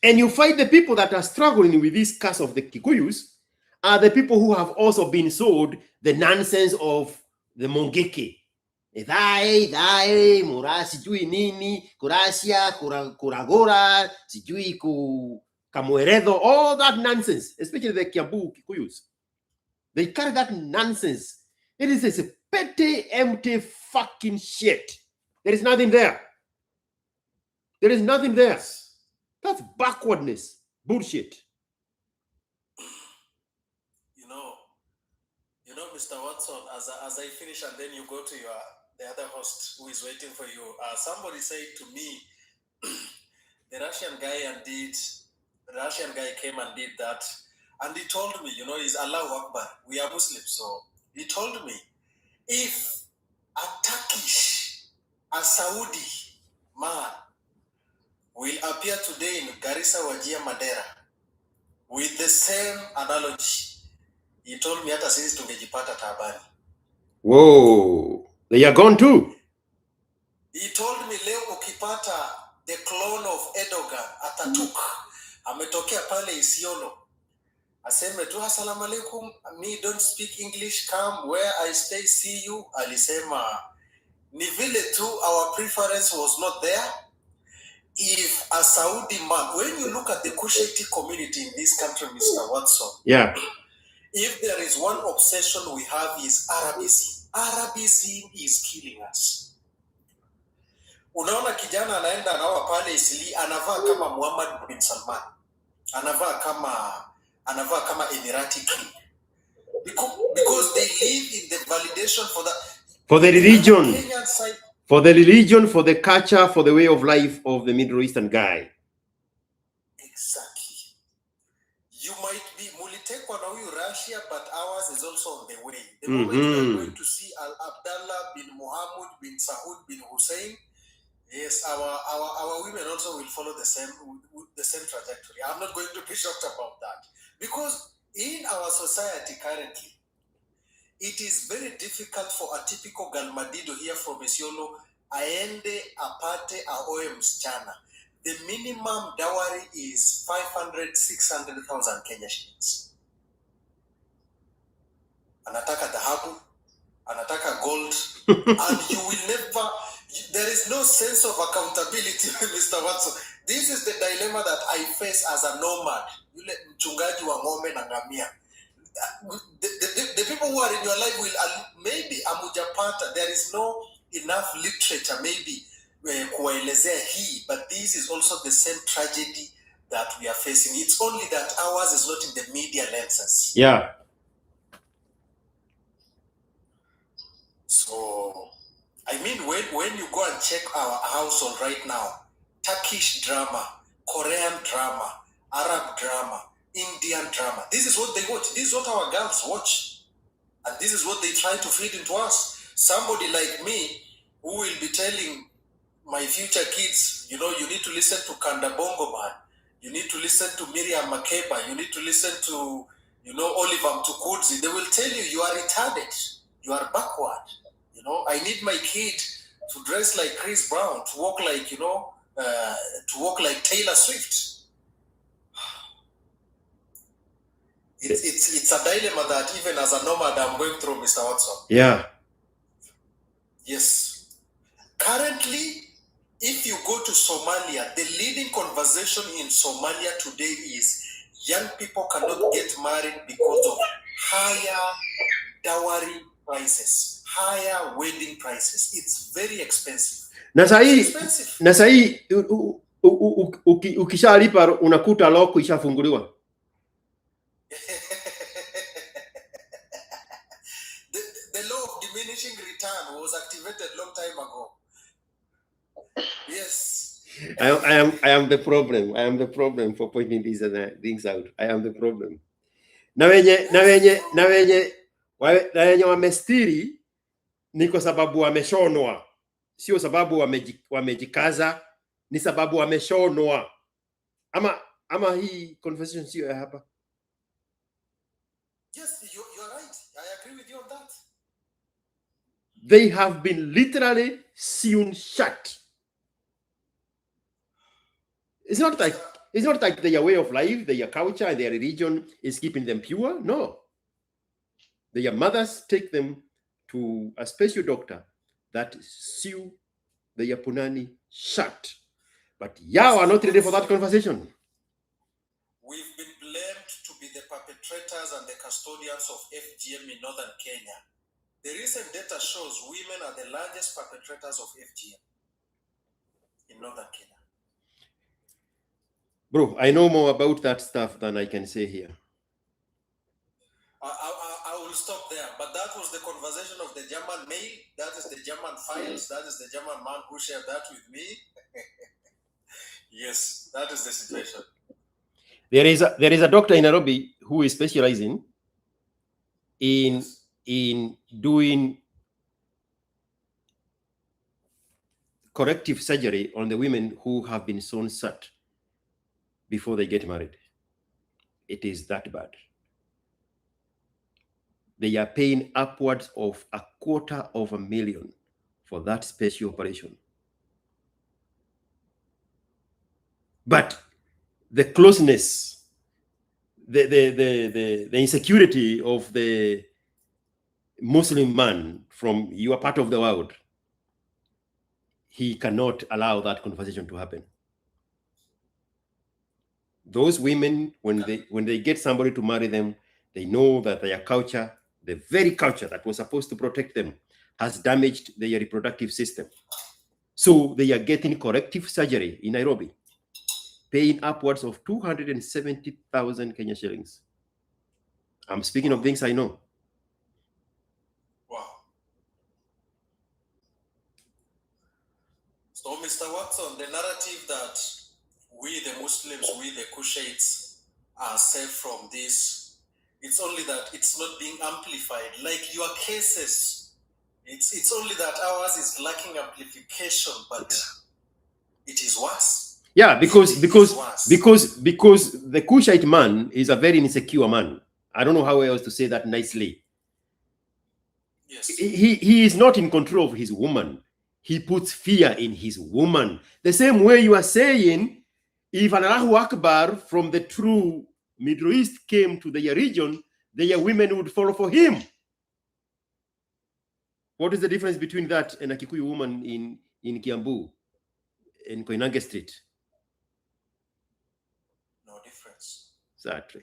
And you find the people that are struggling with this curse of the Kikuyus are the people who have also been sold the nonsense of the Mongeke. Idhae mura sijui nini kurasia kuragora sijui kamweredo, all that nonsense, especially the Kiambu Kikuyus. They carry that nonsense. It is a petty, empty fucking shit. There is nothing there. There is nothing there. That's backwardness. Bullshit. You know, Mr. Watson, as I finish and then you go to the other host who is waiting for you. Somebody said to me, the Russian guy came and did that. And he told me, he's Allahu Akbar. We are Muslims. So he told me, if a Turkish, a Saudi man will appear today in Garissa, Wajir, Madera with the same analogy, he told me hata sisi tungejipata tabani. Whoa, they are gone too. He told me leo ukipata the clone of Erdogan Ataturk ametokea pale Isiolo, aseme tu assalamu alaikum, me don't speak English, come where I stay, see you. Alisema ni vile tu our preference was not there. If a Saudi man, when you look at the Kushite community in this country, Mr. Watson, yeah, if there is one obsession we have is Arabism. Arabism is killing us. Unaona kijana anaenda anawa pale Isili, anavaa kama Muhammad bin Salman, anavaa kama Emirati king, because they live in the validation for the religion, for the religion, for the culture, for the way of life of the Middle Eastern guy. Exactly. You might be mulitekwa na huyu Russia, but ours is also on the way. The moment you are going to see Al Abdallah bin Muhammad bin Saud bin Hussein, yes, our women also will follow the same trajectory. I'm not going to be shocked about that, because in our society currently, it is very difficult for a typical Galmadido here from Isiolo aende apate aoe msichana. The minimum dowry is 500,000-600,000 Kenya shillings. Anataka dhahabu, anataka gold, and you will never. There is no sense of accountability, Mr. Watson. This is the dilemma that I face as a nomad. Yule mchungaji wa ng'ombe na ngamia. The people who are in your life will maybe amujapata. There is no enough literature maybe kuwaelezea hii, but this is also the same tragedy that we are facing. It's only that ours is not in the media lenses. Yeah. So, I mean, when you go and check our household right now, Turkish drama, Korean drama, Arab drama, Indian drama, this is what they watch. This is what our girls watch. And this is what they try to feed into us. Somebody like me who will be telling my future kids, you need to listen to Kanda Bongo Man. You need to listen to Miriam Makeba. You need to listen to, Oliver Mtukudzi. They will tell you, you are retarded. You are backward. I need my kid to dress like Chris Brown, to walk like Taylor Swift. It's a dilemma that even as a nomad I'm going through, Mr. Watson. Yeah. Yes. Currently, if you go to Somalia, the leading conversation in Somalia today is young people cannot get married because of higher dowry prices, higher wedding prices. It's very expensive. Na sahi ukishalipa unakuta loko ishafunguliwa. The law of diminishing return was activated long time ago. Yes. I am the problem. I am the problem for pointing these things out. I am the problem. Na wenye wamestiri ni kwa sababu wameshonwa. Sio sababu wamejikaza, ni sababu wameshonwa. Ama hii conversation sio ya hapa. Yes, you're right. I agree with you on that. They have been literally sewn shut. It's not like their way of life, their culture, and their religion is keeping them pure. No. Their mothers take them to a special doctor that sew the Yapunani shut. But Yao are not ready for that conversation. We've been blamed to be the perpetrators and the custodians of FGM in northern Kenya. The recent data shows women are the largest perpetrators of FGM in northern Kenya. Bro, I know more about that stuff than I can say here. I will stop there, but that was the conversation of the German mail. That is the German files. That is the German man who shared that with me. Yes, that is the situation. There is a doctor in Nairobi who is specializing in doing corrective surgery on the women who have been sewn shut before they get married. It is that bad. They are paying upwards of $250,000 for that special operation. But the closeness, the insecurity of the Muslim man from your part of the world, he cannot allow that conversation to happen. Those women, when they get somebody to marry them, they know that their culture, the very culture that was supposed to protect them, has damaged their reproductive system. So they are getting corrective surgery in Nairobi, paying upwards of 270,000 Kenya shillings. I'm speaking of things I know. Wow. So, Mr. Watson, the narrative that we, the Muslims, we, the Kushites, are safe from this, it's only that it's not being amplified. Like your cases, it's only that ours is lacking amplification, but it is worse. Yeah, because the Kushite man is a very insecure man. I don't know how else to say that nicely. Yes. He is not in control of his woman. He puts fear in his woman. The same way you are saying, if an Allahu Akbar from the true Middle East came to their region, their women would follow for him. What is the difference between that and a Kikuyu woman in Kiambu, in Koinange Street? No difference. Exactly.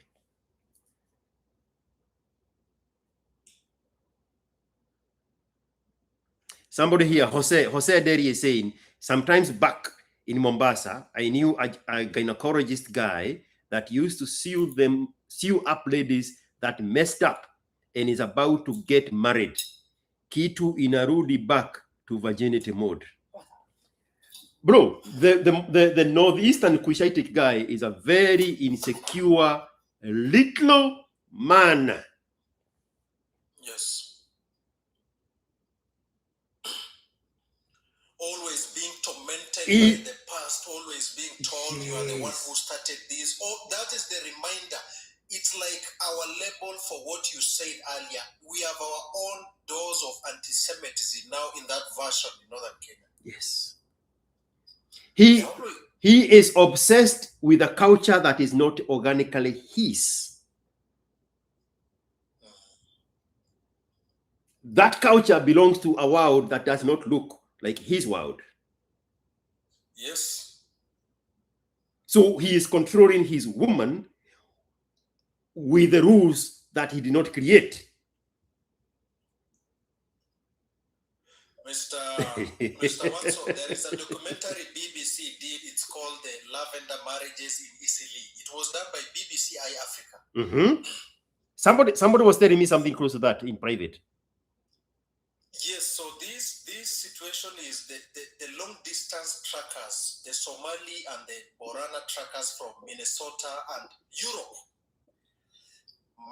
Somebody here, Jose Derry, is saying, sometimes back in Mombasa, I knew a gynecologist guy that used to sew up ladies that messed up and is about to get married. Kitu inarudi back to virginity mode. Bro, the northeastern Kushitic guy is a very insecure little man. Yes. Always being tormented by the past, always being told you are the one who started this. Oh, that is the reminder. It's like our label for what you said earlier. We have our own dose of anti-Semitism now in that version in northern Kenya. Yes. He is obsessed with a culture that is not organically his. That culture belongs to a world that does not look like his world. Yes. So he is controlling his woman with the rules that he did not create. Mr. Watson, there is a documentary BBC did. It's called The Lavender Marriages in Italy. It was done by BBC Africa. Mm-hmm. Somebody was telling me something close to that in private. Yes, so this situation is the long distance trackers, the Somali and the Borana trackers from Minnesota and Europe,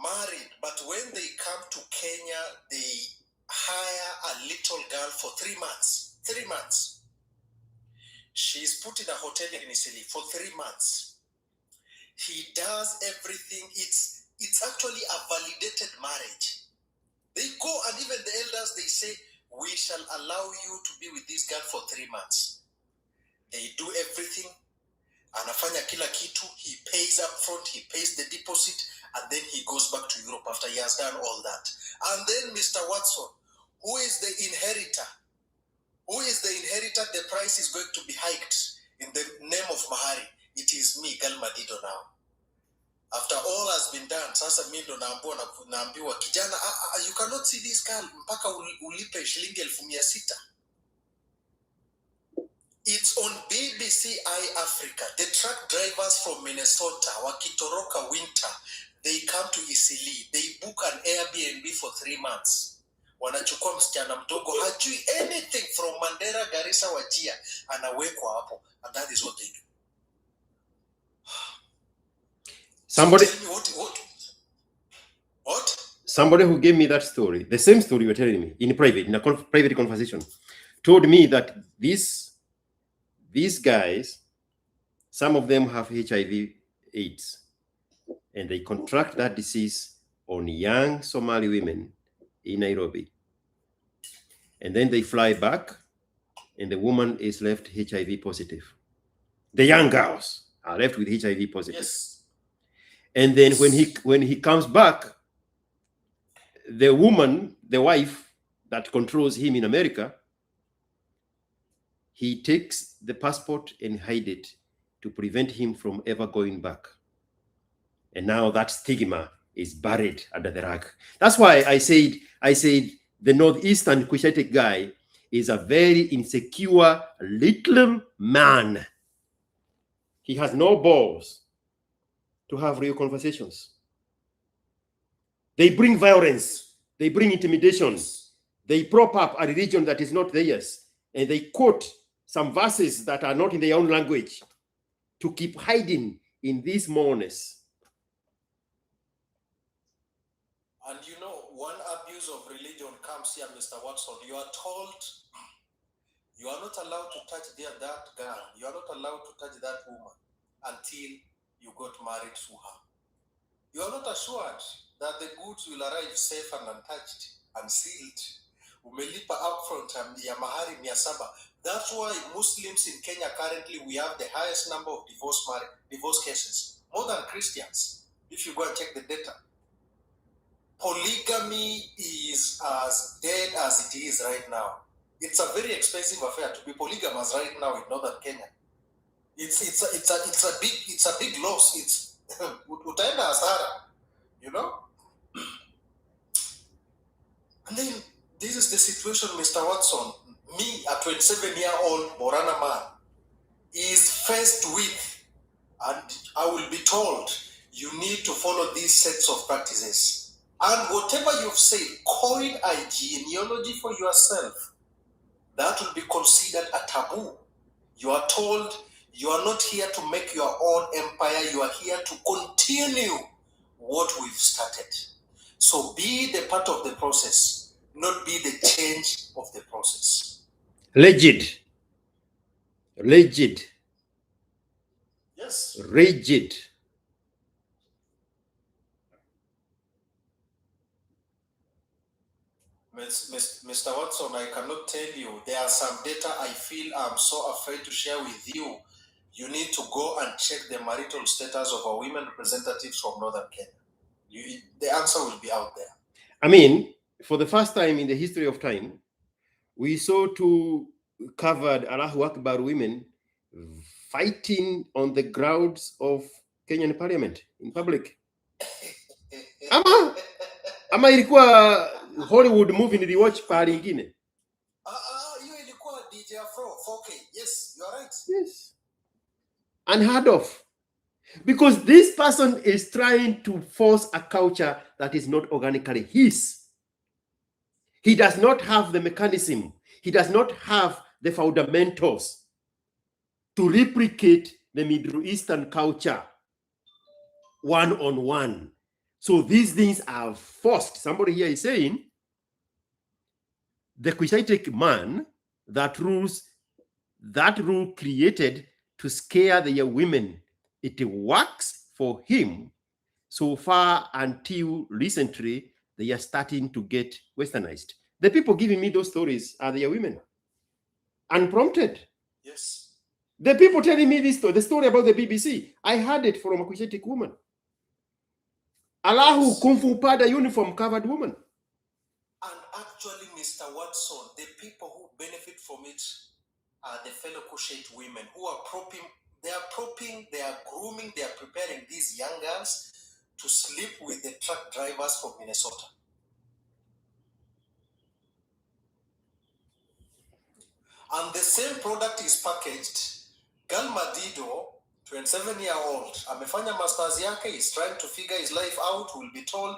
married, but when they come to Kenya, they hire a little girl for 3 months. 3 months. She's put in a hotel in Italy for 3 months. He does everything. It's actually a validated marriage. They go, and even the elders, they say, we shall allow you to be with this girl for 3 months. They do everything. Anafanya kila kitu. He pays up front, he pays the deposit, and then he goes back to Europe after he has done all that. And then Mr. Watson, who is the inheritor? Who is the inheritor? The price is going to be hiked in the name of Mahari. It is me, Galmadido now. After all has been done, sasa mi ndo naambiwa kijana, you cannot see this girl mpaka ulipe shilingi 1,600. It's on BBC Africa. The truck drivers from Minnesota, wakitoroka winter, they come to Isili. They book an Airbnb for 3 months. Wanachukua msichana mdogo, hajui anything from Mandera, Garissa, Wajia, anawekwa hapo. And that is what they do. Somebody, so tell me what? Somebody who gave me that story, the same story you were telling me in private, in a private conversation, told me that these guys, some of them have HIV/AIDS, and they contract that disease on young Somali women in Nairobi. And then they fly back, and the woman is left HIV positive. The young girls are left with HIV positive. Yes. And then when he comes back, the woman, the wife that controls him in America, he takes the passport and hide it to prevent him from ever going back. And now that stigma is buried under the rug. That's why I said the Northeastern Cushitic guy is a very insecure little man. He has no balls to have real conversations. They bring violence. They bring intimidation. They prop up a religion that is not theirs. And they quote some verses that are not in their own language to keep hiding in this mourners. And you know, one abuse of religion comes here, Mr. Watson. You are told you are not allowed to touch that girl. You are not allowed to touch that woman until you got married to her. You are not assured that the goods will arrive safe and untouched and sealed. Umelipa upfront ya mahari 700. That's why Muslims in Kenya currently, we have the highest number of divorce cases, more than Christians, if you go and check the data. Polygamy is as dead as it is right now. It's a very expensive affair to be polygamous right now in northern Kenya. It's a big loss. It's utaenda hasara, you know. And then this is the situation, Mr. Watson. Me, a 27-year-old Borana man, is faced with, and I will be told, you need to follow these sets of practices. And whatever you've said, coin a genealogy for yourself. That will be considered a taboo. You are told you are not here to make your own empire. You are here to continue what we've started. So be the part of the process, not be the change of the process. Rigid. Yes. Rigid. Mr. Watson, I cannot tell you. There are some data I feel I'm so afraid to share with you. You need to go and check the marital status of our women representatives from Northern Kenya. The answer will be out there. I mean, for the first time in the history of time, we saw two covered Allahu Akbar women fighting on the grounds of Kenyan parliament in public. Ama ilikuwa Hollywood movie niliwatch pahali ingine. You ilikuwa DJ Afro 4K. Yes, you are right. Yes. Unheard of. Because this person is trying to force a culture that is not organically his. He does not have the mechanism. He does not have the fundamentals to replicate the Middle Eastern culture one-on-one. So these things are forced. Somebody here is saying the Cushitic man that rule created to scare the women, it works for him so far until recently they are starting to get westernized. The people giving me those stories are the women. Unprompted. Yes. The people telling me this story, the story about the BBC, I heard it from a Cushitic woman. Allahu Kung Fu Pada uniform covered woman. And actually, Mr. Watson, the people who benefit from it are the fellow Kushite women who are they are grooming, they are preparing these young girls to sleep with the truck drivers from Minnesota. And the same product is packaged. Gal Madido, 27-year-old, amefanya masters yake, is trying to figure his life out, will be told,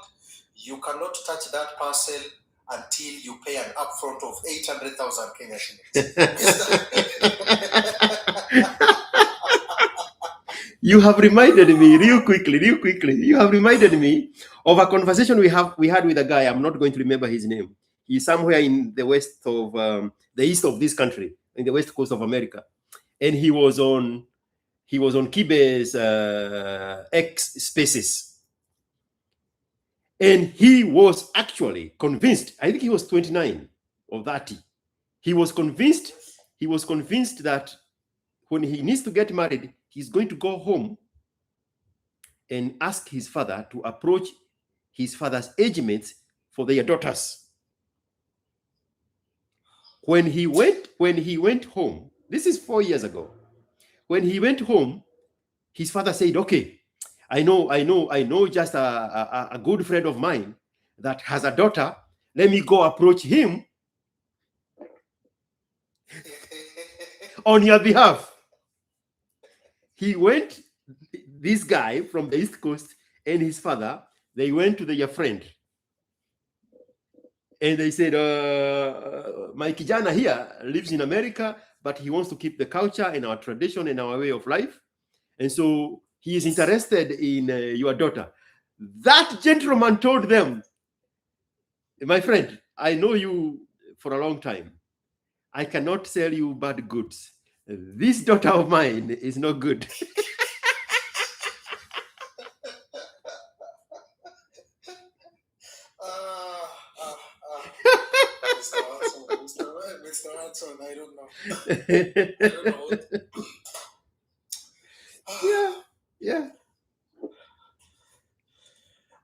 you cannot touch that parcel until you pay an upfront of 800,000 Kenya shillings. You have reminded me real quickly. You have reminded me of a conversation we had with a guy. I'm not going to remember his name. He's somewhere in the west of the east of this country, in the west coast of America, and he was on Kibe's X Spaces, and he was actually convinced. I think he was 29 or 30. He was convinced that when he needs to get married, he's going to go home and ask his father to approach his father's age mates for their daughters. When he went home, this is 4 years ago. When he went home, his father said, okay, I know just a good friend of mine that has a daughter. Let me go approach him on your behalf. He went, this guy from the East Coast and his father, they went to their friend. And they said, my kijana here lives in America, but he wants to keep the culture and our tradition and our way of life. And so he is interested in your daughter. That gentleman told them, my friend, I know you for a long time. I cannot sell you bad goods. This daughter of mine is not good. Mr. Watson, I don't know. I don't know. Yeah.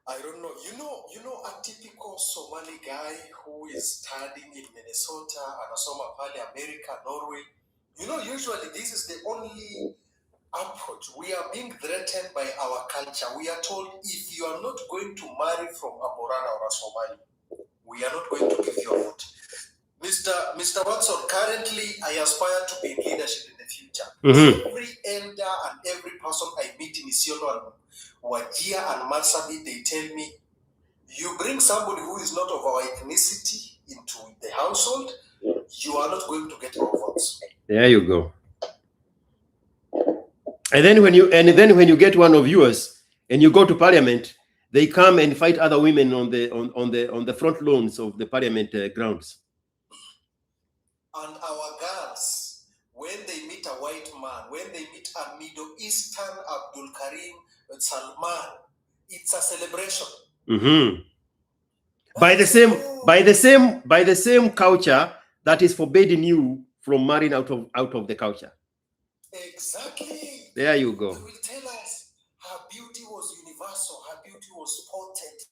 I don't know. You know a typical Somali guy who is studying in Minnesota, Anasoma Valley, America, Norway. Usually this is the only approach. We are being threatened by our culture. We are told, if you are not going to marry from a Borana or a Somali, we are not going to give you a vote. Mr. Watson, currently I aspire to be in leadership in the future. Mm-hmm. Every elder and every person I meet in Isiolo and Wajir and Marsabit, they tell me, you bring somebody who is not of our ethnicity into the household, you are not going to get our votes. There you go. And then when you get one of yours and you go to parliament, they come and fight other women on the front lawns of the parliament grounds. And our girls, when they meet a white man, when they meet a Middle Eastern Abdul Karim Salman, it's a celebration. Mm-hmm. By the same culture that is forbidding you from marrying out of the culture. Exactly. There you go. They will tell us her beauty was universal, her beauty was spotted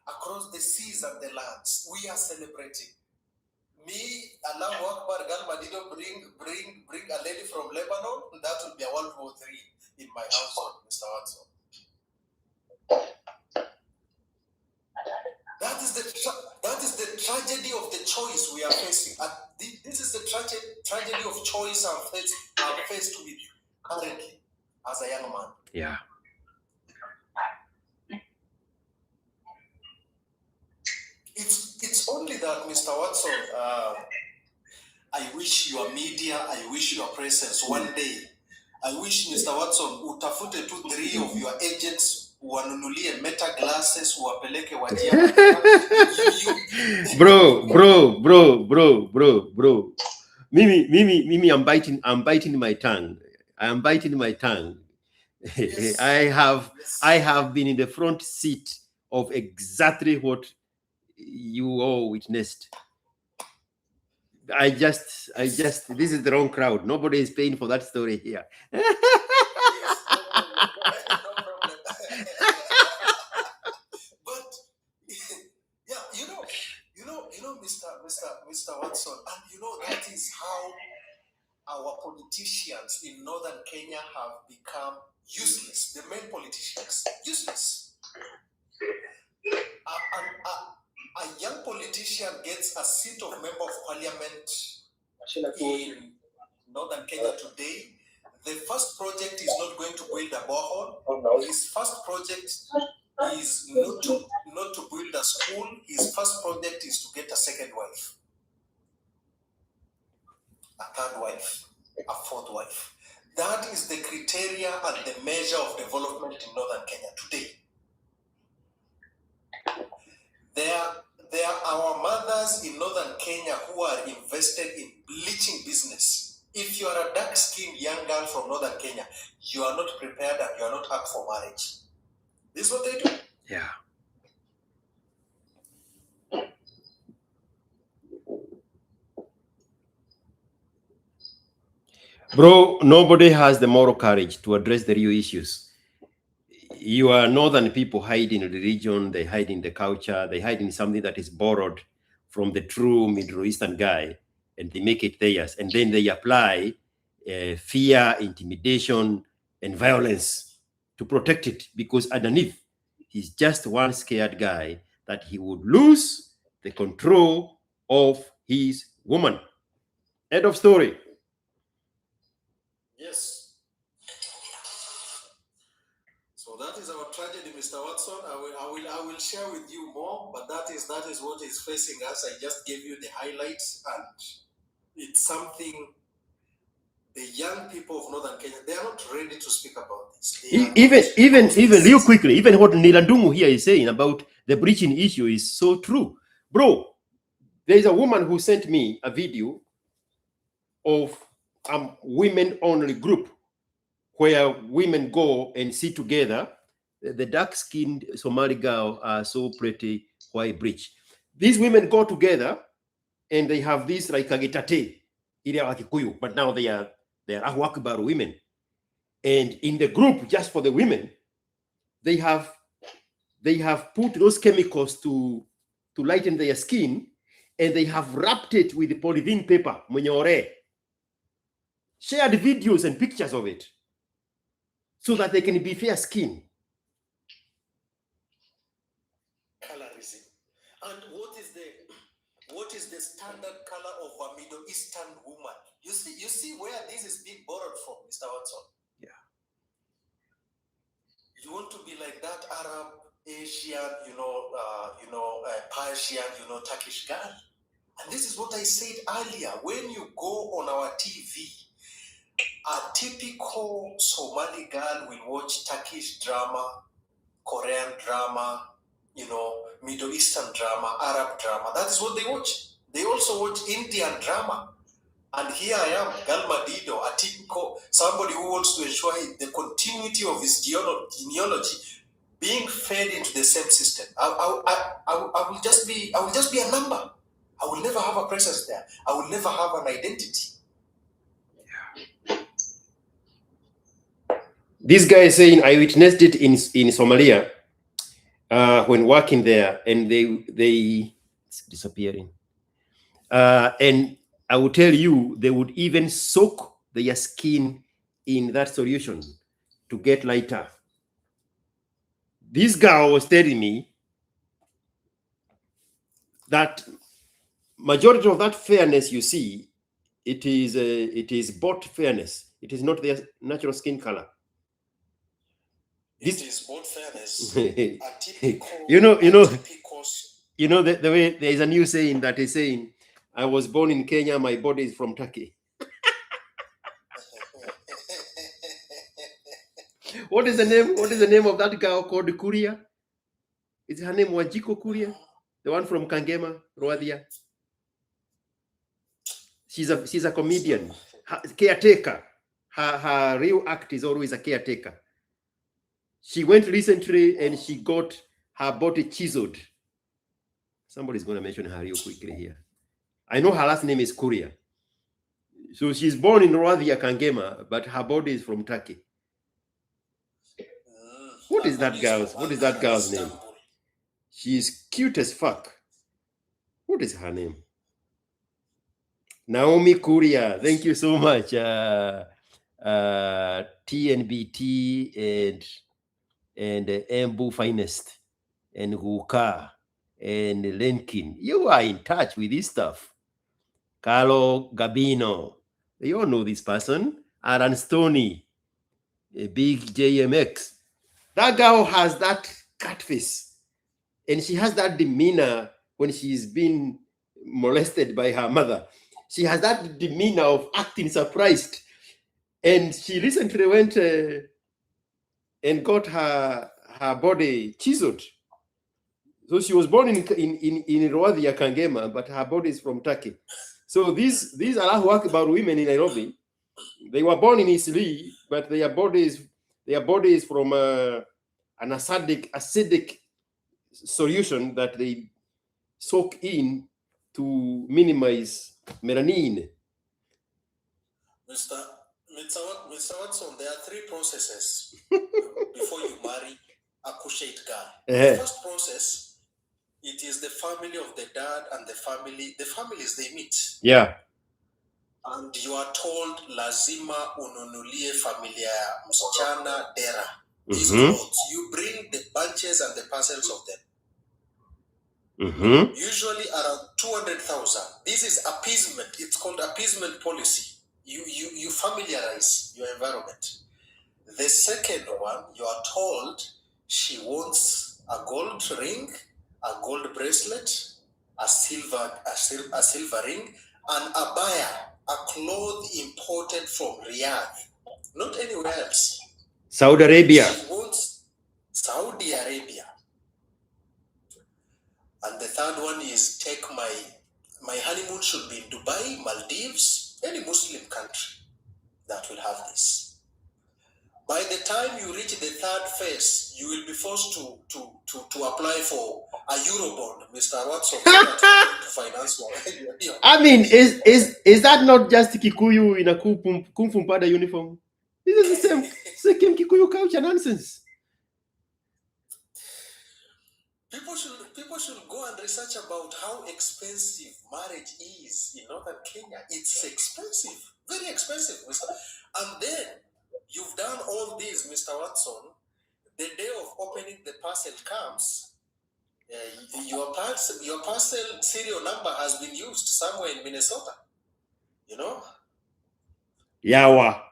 across the seas and the lands. We are celebrating. Me, Allahu Akbar, Gal Madido, bring a lady from Lebanon, that will be a World War III in my household, Mr. Watson. That is the tragedy of the choice we are facing. This is the tragedy of choice I'm faced with currently as a young man. Yeah. It's only that, Mr. Watson, I wish your media, I wish your presence one day. I wish, Mr. Watson, utafute 2-3 of your agents wanunulie meta glasses wapeleke Wajir. Bro. Mimi, I'm biting my tongue. I am biting my tongue. Yes. I have been in the front seat of exactly what you all witnessed. I just this is the wrong crowd. Nobody is paying for that story here. Yes, no problem. But yeah, Mr. Watson, and you know that is how our politicians in northern Kenya have become useless. The main politicians, useless. A young politician gets a seat of member of parliament in northern Kenya today. The first project is not going to build a borehole. His first project is not to build a school. His first project is to get a second wife, a third wife, a fourth wife. That is the criteria and the measure of development in northern Kenya today. There are our mothers in northern Kenya who are invested in bleaching business. If you are a dark-skinned young girl from northern Kenya, you are not prepared and you are not up for marriage. This is what they do. Yeah. Bro, nobody has the moral courage to address the real issues. You are northern people hide in religion, they hide in the culture, they hide in something that is borrowed from the true Middle Eastern guy, and they make it theirs. And then they apply fear, intimidation, and violence to protect it, because underneath, he's just one scared guy that he would lose the control of his woman. End of story. Yes. So that is our tragedy, Mr. Watson. I will share with you more, but that is what is facing us. I just gave you the highlights, and it's something the young people of northern Kenya, they are not ready to speak about this. Even real quickly, even what Nilandungu here is saying about the breaching issue is so true. Bro, there is a woman who sent me a video of a women-only group where women go and sit together. The dark-skinned Somali girls are so pretty, why breach? These women go together and they have this like kagitate, but now they are Allahu Akbar women. And in the group, just for the women, they have put those chemicals to lighten their skin, and they have wrapped it with the polythene paper. Shared videos and pictures of it so that they can be fair skin. Colorism. And what is the standard color of a Middle Eastern woman? You see where this is being borrowed from, Mr. Watson. Yeah. You want to be like that Arab, Asian, Persian, Turkish girl. And this is what I said earlier. When you go on our TV, a typical Somali girl will watch Turkish drama, Korean drama, Middle Eastern drama, Arab drama. That is what they watch. They also watch Indian drama. And here I am, Galmadido, a typical, somebody who wants to ensure the continuity of his genealogy being fed into the same system. I will just be a number. I will never have a presence there. I will never have an identity. This guy is saying, I witnessed it in Somalia when working there, and they it's disappearing. And I will tell you, they would even soak their skin in that solution to get lighter. This girl was telling me that majority of that fairness you see, it is bought fairness. It is not their natural skin color. It is bought fairness. The way there is a new saying that is saying, I was born in Kenya, my body is from Turkey. What is the name of that girl called Kuria? Is her name Wajiko Kuria? The one from Kangema, Rwadia. She's a comedian. Caretaker. Her real act is always a caretaker. She went recently and she got her body chiseled. Somebody's going to mention her real quickly here. I know her last name is Kuria. So she's born in Rwadia, Kangema, but her body is from Turkey. What is that girl's name? She's cute as fuck. What is her name? Naomi Kuria. Thank you so much. TNBT and Embu Finest and Huka and Lenkin. You are in touch with this stuff. Carlo Gabino. You all know this person. Alan Stoney, a big JMX. That girl has that cat face. And she has that demeanor when she's been molested by her mother. She has that demeanor of acting surprised. And she recently went and got her body chiseled. So she was born in Rwanda, Kangema, but her body is from Turkey. So these Allahu Akbar women in Nairobi, they were born in Isli, but their body is from an acidic solution that they soak in to minimize melanin. Mr. Watson, there are 3 processes before you marry a Kushite girl. The first process, it is the family of the dad and the families they meet. Yeah. And you are told lazima ununulie familia ya msichana dera. These clothes. You bring the bunches and the parcels of them. Usually around 200,000. This is appeasement. It's called appeasement policy. You familiarize your environment. The second one, you are told she wants a gold ring, a gold bracelet, a silver ring, and a buyer, a cloth imported from Riyadh, not anywhere else. Saudi Arabia. She wants Saudi Arabia. And the third one is take my honeymoon should be in Dubai, Maldives, any Muslim country that will have this. By the time you reach the third phase, you will be forced to apply for a Eurobond, Mr. Watson, to finance one. I mean, is that not just Kikuyu in a Kung Fu Panda uniform? This is the same Kikuyu culture nonsense. People should go and research about how expensive marriage is in northern Kenya. It's expensive, very expensive, Mr. And then you've done all this, Mr. Watson. The day of opening the parcel comes. Your parcel serial number has been used somewhere in Minnesota. You know? Yawa.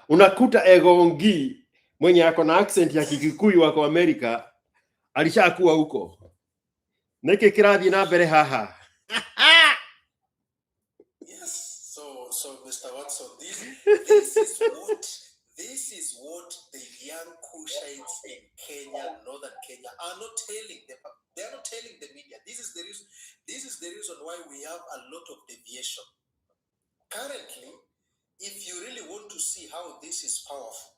Unakuta Egongi mwenye ako na accent ya Kikikuyu wako Amerika alishakuwa huko. Neke kirathi na mbere haha. Yes. So Mr. Watson, this is what the young Kushites in Kenya, northern Kenya, are not telling them. They are not telling the media. This is the reason why we have a lot of deviation. Currently, if you really want to see how this is powerful,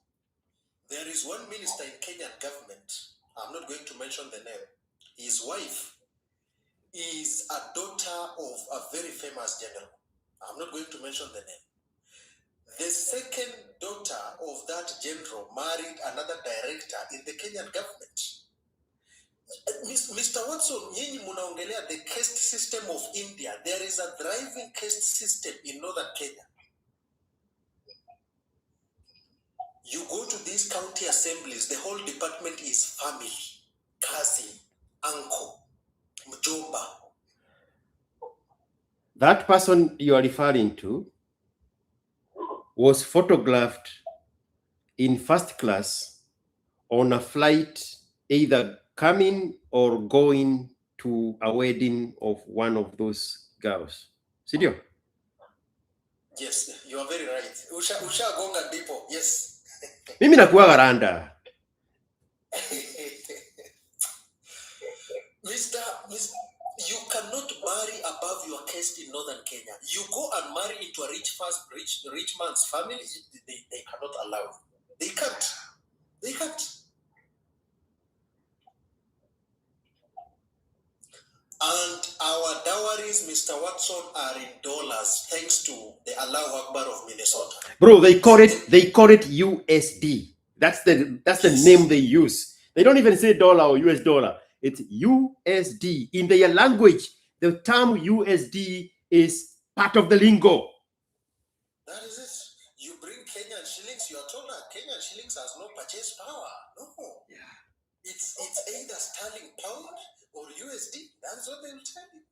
there is one minister in Kenyan government. I'm not going to mention the name. His wife is a daughter of a very famous general. I'm not going to mention the name. The second daughter of that general married another director in the Kenyan government. Mr. Watson, nyinyi munaongelea the caste system of India. There is a thriving caste system in northern Kenya. You go to these county assemblies, the whole department is family, cousin, uncle, mjomba. That person you are referring to was photographed in first class on a flight either coming or going to a wedding of one of those girls. Sidio? Yes, you are very right. Usha gonga ndipo, yes. Mimi nakuwa garanda. Mr. You cannot marry above your caste in northern Kenya. You go and marry into a rich man's family, they cannot allow you. They can't. And our dowries, Mr. Watson, are in dollars, thanks to the Allahu Akbar of Minnesota. Bro, they call it USD. That's the name they use. They don't even say dollar or US dollar. It's USD. In their language, the term USD is part of the lingo. That is it. You bring Kenyan shillings, you are told that Kenyan shillings has no purchase power. No. Yeah. It's either sterling pound or USD. That's what they'll tell you.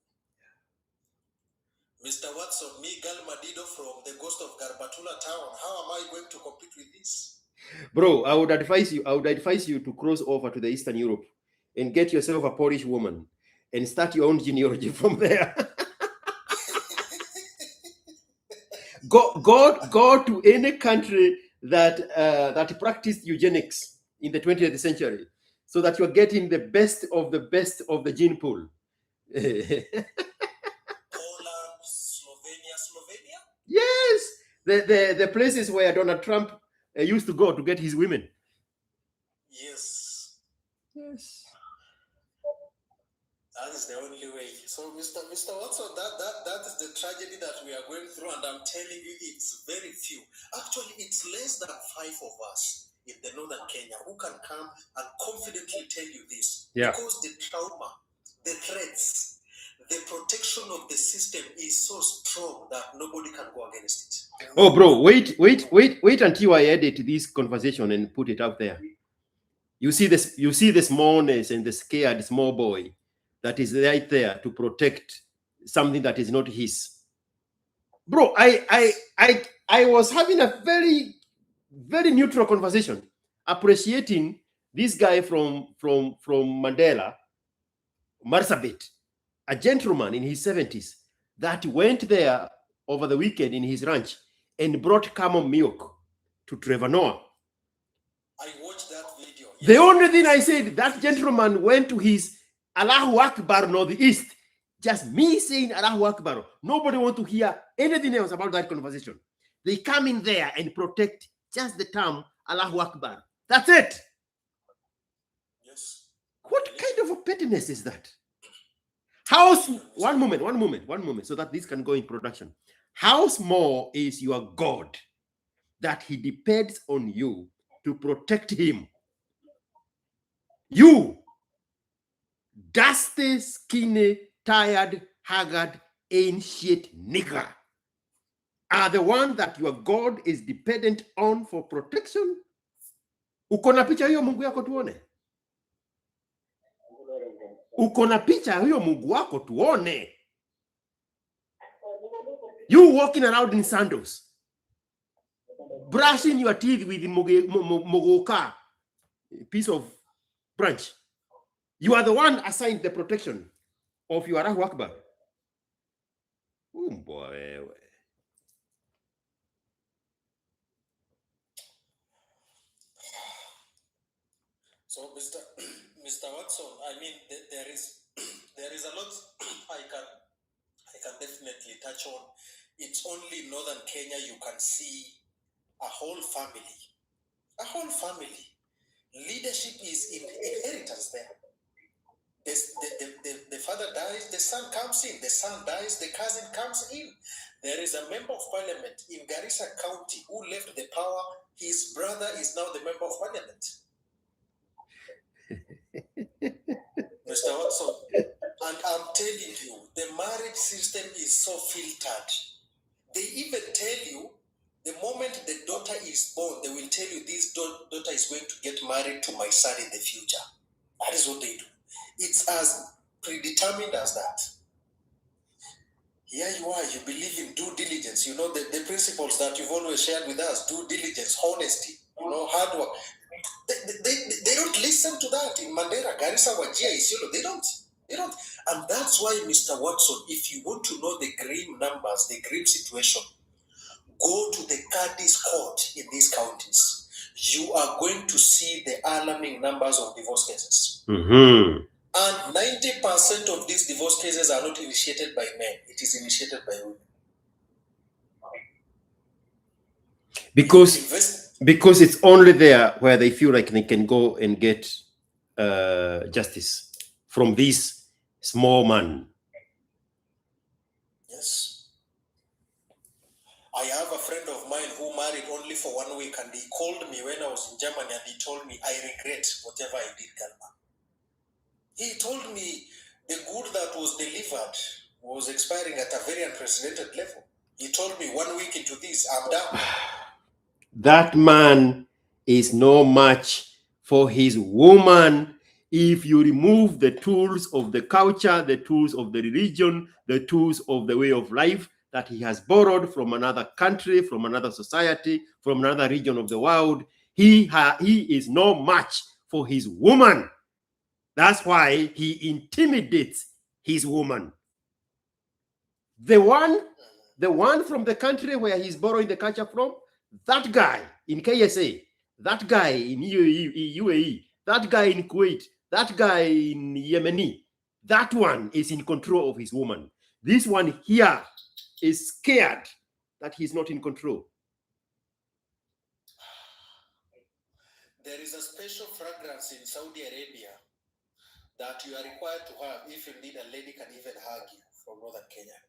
Mr. Watson, me Gal Madido from the ghost of Garbatula town. How am I going to compete with this? Bro, I would advise you to cross over to the Eastern Europe and get yourself a Polish woman and start your own genealogy from there. Go to any country that practiced eugenics in the 20th century, so that you're getting the best of the gene pool. Poland, Slovenia? Yes, the places where Donald Trump used to go to get his women. Yes. Yes. That is the only way. So, Mr. Watson, that is the tragedy that we are going through, and I'm telling you, it's very few. Actually, it's less than 5 of us in the northern Kenya who can come and confidently tell you this. Yeah. Because the trauma, the threats, the protection of the system is so strong that nobody can go against it. Oh, bro, wait until I edit this conversation and put it out there. You see the smallness and the scared small boy that is right there to protect something that is not his. Bro, I was having a very, very neutral conversation, appreciating this guy from Mandela, Marsabit, a gentleman in his 70s that went there over the weekend in his ranch and brought camel milk to Trevor Noah. I watched that video. Yes. The only thing I said, that gentleman went to his Allahu Akbar Northeast. Just me saying Allahu Akbar. Nobody want to hear anything else about that conversation. They come in there and protect just the term Allahu Akbar. That's it. Yes. What kind of a pettiness is that? One moment, so that this can go in production. How small is your God that he depends on you to protect him? You, dusty, skinny, tired, haggard, ancient nigger, are the one that your God is dependent on for protection? Uko na picha hiyo Mungu yako tuone? Uko na picha hiyo Mungu wako tuone? You walking around in sandals, brushing your teeth with mogoka, piece of branch. You are the one assigned the protection of your Allahu Akbar. Boy. So, Mr. Watson, I mean, there is a lot I can definitely touch on. It's only in northern Kenya you can see a whole family. Leadership is in inheritance there. The father dies, the son comes in. The son dies, the cousin comes in. There is a member of parliament in Garissa County who left the power. His brother is now the member of parliament. Mr. Watson, and I'm telling you, the marriage system is so filtered. They even tell you, the moment the daughter is born, they will tell you this daughter is going to get married to my son in the future. That is what they do. It's as predetermined as that. Here you are, you believe in due diligence. You know, the principles that you've always shared with us, due diligence, honesty, hard work. They don't listen to that in Mandera, Garissa, Wajir, Isiolo. They don't. And that's why, Mr. Watson, if you want to know the grim numbers, the grim situation, go to the Qadi's court in these counties. You are going to see the alarming numbers of divorce cases. Mm-hmm. And 90% of these divorce cases are not initiated by men. It is initiated by women. Because it's only there where they feel like they can go and get justice from this small man. Yes. I have a friend of mine who married only for 1 week, and he called me when I was in Germany and he told me, I regret whatever I did, Galma. He told me the good that was delivered was expiring at a very unprecedented level. He told me 1 week into this, I'm done. That man is no match for his woman. If you remove the tools of the culture, the tools of the religion, the tools of the way of life that he has borrowed from another country, from another society, from another region of the world, he is no match for his woman. That's why he intimidates his woman. The one from the country where he's borrowing the culture from, that guy in KSA, that guy in UAE, that guy in Kuwait, that guy in Yemeni, that one is in control of his woman. This one here is scared that he's not in control. There is a special fragrance in Saudi Arabia that you are required to have if indeed a lady can even hug you from northern Kenya.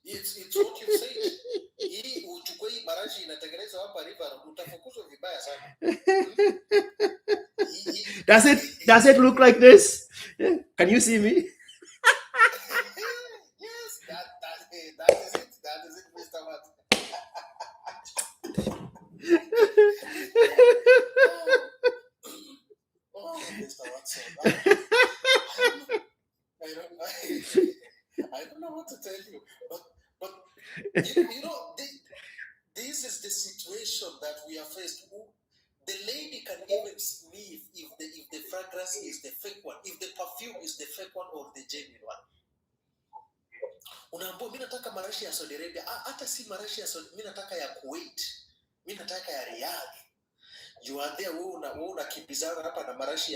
It's what you said. Hii uchukue hii marashi inatengenezwa hapa river, utafukuzwa vibaya sana. Does it look like this? Can you see me? Yes, that is it. That is it, Mr. Watson. Oh, Mr. Watson. I don't know what to tell you, but you know, this is the situation that we are faced. The lady can even sniff if the fragrance is the fake one, if the perfume is the fake one or the genuine one. Unaambia mimi nataka marashi ya Saudi Arabia, hata si marashi ya Saudi, mimi nataka ya Kuwait, mimi nataka ya Riyadh. You are there, wewe unakimbizana hapa na marashi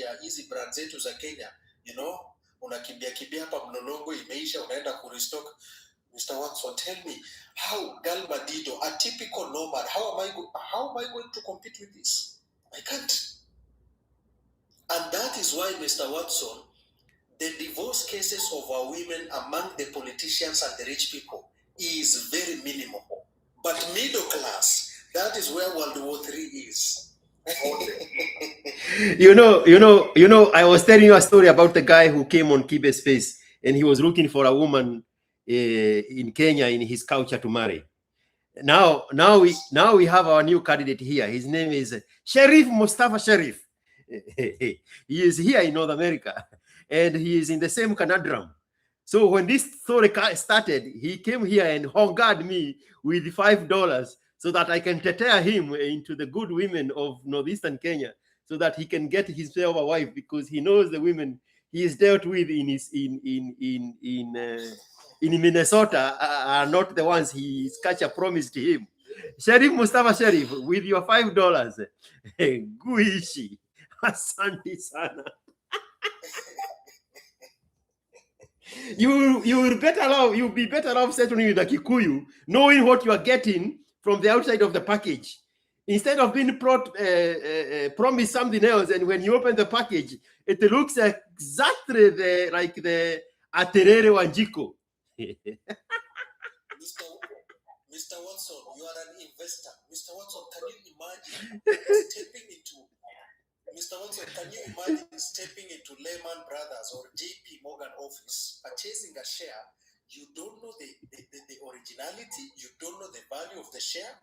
ya hizi brand zetu za Kenya, you know, unakimbia hapa mlolongo imeisha, unaenda kurestock. Mr. Watson, tell me, how Gal Madido, a typical nomad, how am I going to compete with this? I can't. And that is why, Mr. Watson, the divorce cases of our women among the politicians and the rich people is very minimal. But middle class, that is where World War III is. You know, I was telling you a story about the guy who came on Kibe's Space and he was looking for a woman in Kenya in his culture to marry. Now we have our new candidate here. His name is Sharif Mustafa Sharif. He is here in North America and he is in the same conundrum. So when this story started, he came here and hungered me with $5 so that I can prepare him into the good women of northeastern Kenya, so that he can get himself a wife, because he knows the women he has dealt with in Minnesota are not the ones his culture promised him. Sharif Mustafa Sharif, with your $5, guishi, asante sana. You'll be better off settling with a Kikuyu, knowing what you are getting from the outside of the package, instead of being promised something else, and when you open the package, it looks exactly like the Aterere Wanjiko. Mr. Watson, you are an investor. Mr. Watson, can you imagine stepping into Lehman Brothers or JP Morgan office, purchasing a share? You don't know the originality, you don't know the value of the share,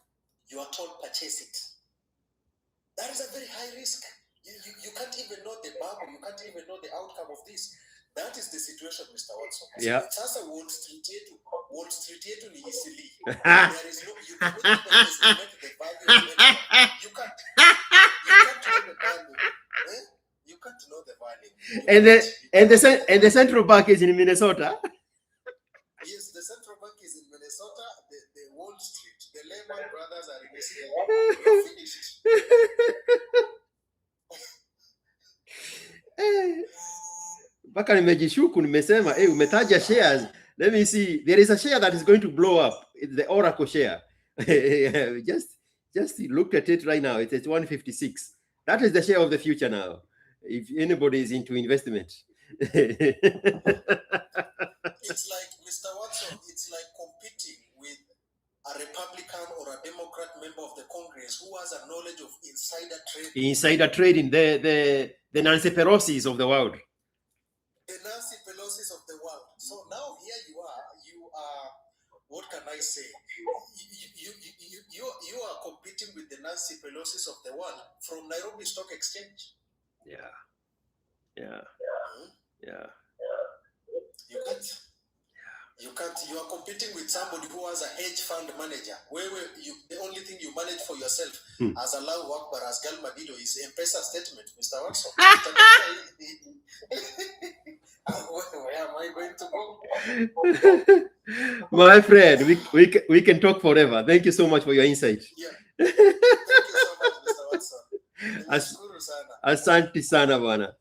you are told purchase it. That is a very high risk. You can't even know the bubble, you can't even know the outcome of this. That is the situation, Mr. Watson. Yeah. It's as a Wall Street ni easily. There is no, you can't even estimate the value of it. You can't know the value. You can't know the value. And the central bank is in Minnesota. Yes, the central bank is in Minnesota. The Wall Street, the Lehman Brothers are in the city. You're finished. Mpaka nimejishuku, nimesema umetaja shares. Let me see. There is a share that is going to blow up. It's the Oracle share. just look at it right now. It's at 156. That is the share of the future now, if anybody is into investment. It's like, Mr. Watson, it's like competing with a Republican or a Democrat member of the Congress who has a knowledge of insider trading. Insider trading, the Nancy Pelosi's of the world. the Nancy Pelosi's of the world. So now here you are, what can I say? You are competing with the Nancy Pelosi's of the world from Nairobi Stock Exchange. Yeah. Yeah. Yeah. You can't. You are competing with somebody who has a hedge fund manager. Where the only thing you manage for yourself as Allahu Akbar, as Gal Madido, is M-Pesa statement, Mr. Watson. Where am I going to go? My friend, we can talk forever. Thank you so much for your insight. Yeah. Thank you so much, Mr. Watson. Asante sana bwana.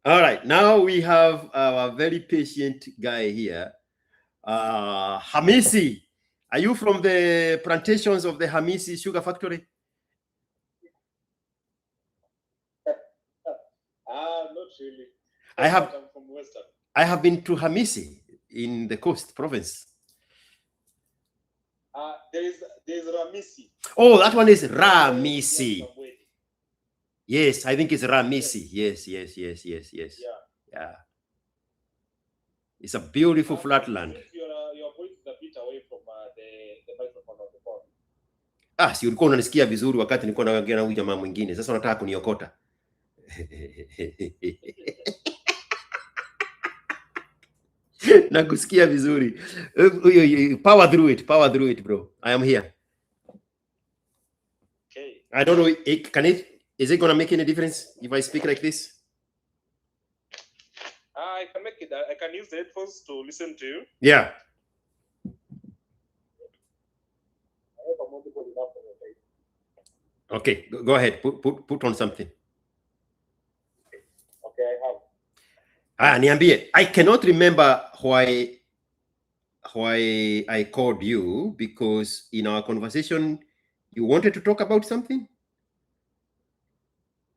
All right, now we have our very patient guy here, Hamisi. Are you from the plantations of the Hamisi Sugar Factory? Not really. I'm from Western. I have been to Hamisi in the coast province. There's Ramisi. Oh, that one is Ramisi. Yes, I think it's Ramisi. Yes. Yeah. It's a beautiful flat land. You're pointing a bit away from the microphone of the phone. Si ulikuwa unanisikia vizuri wakati nilikuwa naongea na huyu jamaa mwingine. Sasa unataka kuniokota. Nakusikia vizuri. Power through it, bro. I am here. Okay. I don't know, is it going to make any difference if I speak like this? I can make it. I can use the headphones to listen to you. Yeah. Okay, go ahead. Put on something. Okay, I have. Niambie. I cannot remember why I called you, because in our conversation you wanted to talk about something.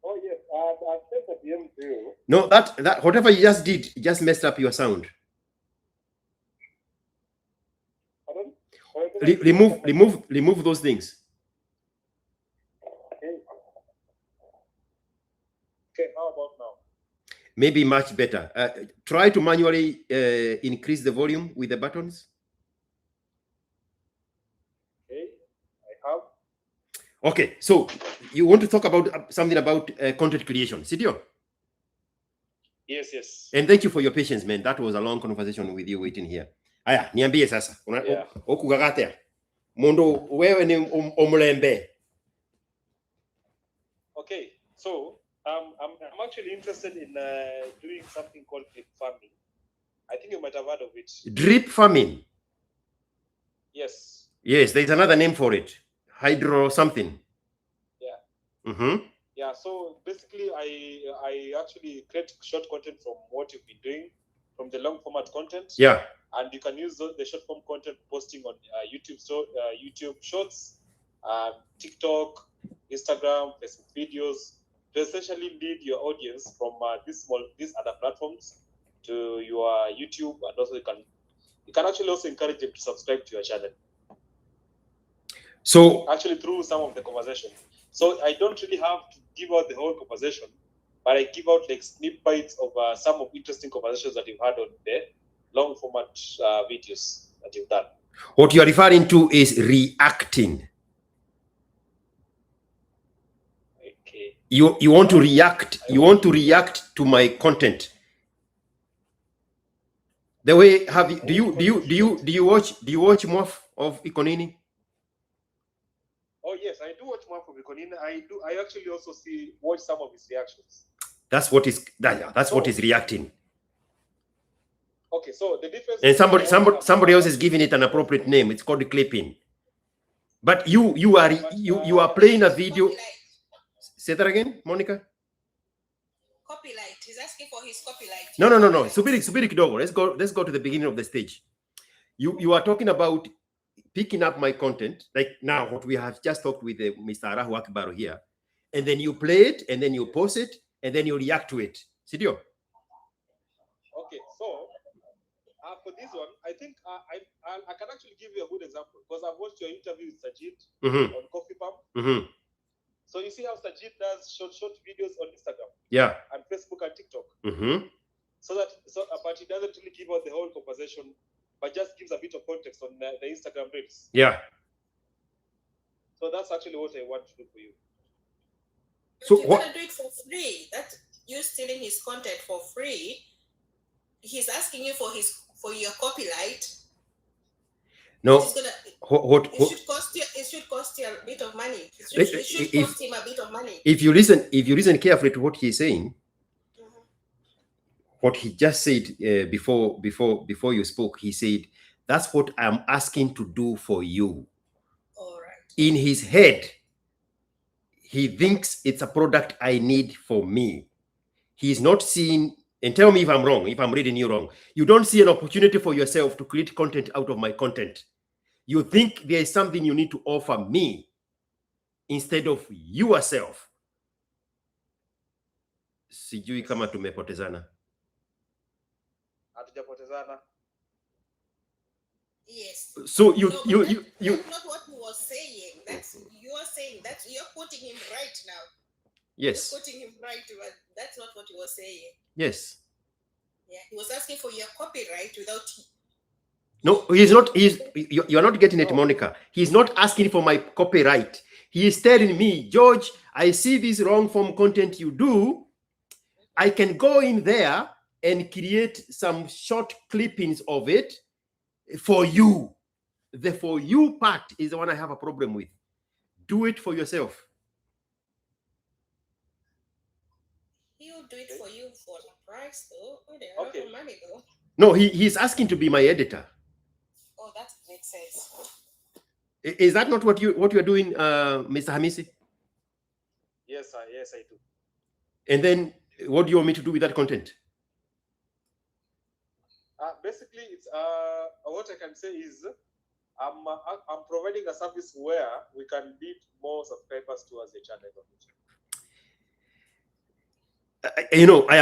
Oh yes, I sent a DM to you. No, that whatever you just did, just messed up your sound. Pardon? Remove those things. Okay, how about now? Maybe much better. Try to manually increase the volume with the buttons. Okay, I have. Okay, so you want to talk about something about content creation, Sidio? Yes. And thank you for your patience, man. That was a long conversation with you waiting here. Aya, niambie sasa. Okugagatea. Mondo wewe ni omlembe. Okay, so I'm actually interested in doing something called drip farming. I think you might have heard of it. Drip farming. Yes. Yes, there's another name for it. Hydro something. Yeah. Yeah. So basically, I actually create short content from what you've been doing, from the long format content. Yeah. And you can use the short form content posting on YouTube Shorts, TikTok, Instagram, Facebook videos, to essentially lead your audience from these other platforms to your YouTube, and also you can actually also encourage them to subscribe to your channel. So actually through some of the conversation. So I don't really have to give out the whole conversation, but I give out like snippets of some of interesting conversations that you've had on the long format videos that you've done. What you are referring to is reacting. Okay. You want to react. You want to react to my content. The way do you watch more of Ikonini? Oh yes, I do watch more from Ikonini. I actually also watch some of his reactions. That's what is reacting. Okay, so the difference. And somebody else is giving it an appropriate name. It's called clipping. But you are playing a video. Say that again, Monica. Copyright. He's asking for his copyright. No. Subiri kidogo. Let's go to the beginning of the stage. You are talking about picking up my content, like now what we have just talked with Mr. Arahu Akbar here, and then you play it, and then you post it, and then you react to it. Sidio? Okay, so for this one, I think I can actually give you a good example, because I've watched your interview with Sajid on Coffee Pump. So you see how Sajid does short videos on Instagram, yeah, and Facebook and TikTok. But he doesn't really give out the whole conversation, but just gives a bit of context on the Instagram reels. Yeah. So that's actually what I want to do for you. So you want to do it for free? That you stealing his content for free. He's asking you for your copyright. No. It should cost you a bit of money. It should cost him a bit of money. If you listen carefully to what he's saying, what he just said before you spoke, he said, "That's what I'm asking to do for you." All right. In his head, he thinks it's a product I need for me. He's not seeing, and tell me if I'm wrong, if I'm reading you wrong. You don't see an opportunity for yourself to create content out of my content. You think there is something you need to offer me instead of yourself. Sijui kama tumepotezana. Hatujapotezana. Yes. So that's not what he was saying. You're saying that you're quoting him right now. Yes. You're quoting him right. That's not what he was saying. Yes. Yeah, he was asking for your copyright without. No, he's not. You're not getting it, Monica. He's not asking for my copyright. He is telling me, George, I see this wrong form content you do. I can go in there and create some short clippings of it for you. The for you part is the one I have a problem with. Do it for yourself. He'll do it for you for the price, though. Oh, okay. Money, though. No, he's asking to be my editor. Oh, that makes sense. Is that not what you're doing, Mr. Hamisi? Yes, I do. And then what do you want me to do with that content? Basically, it's what I can say is I'm providing a service where we can build more subscribers towards the channel. I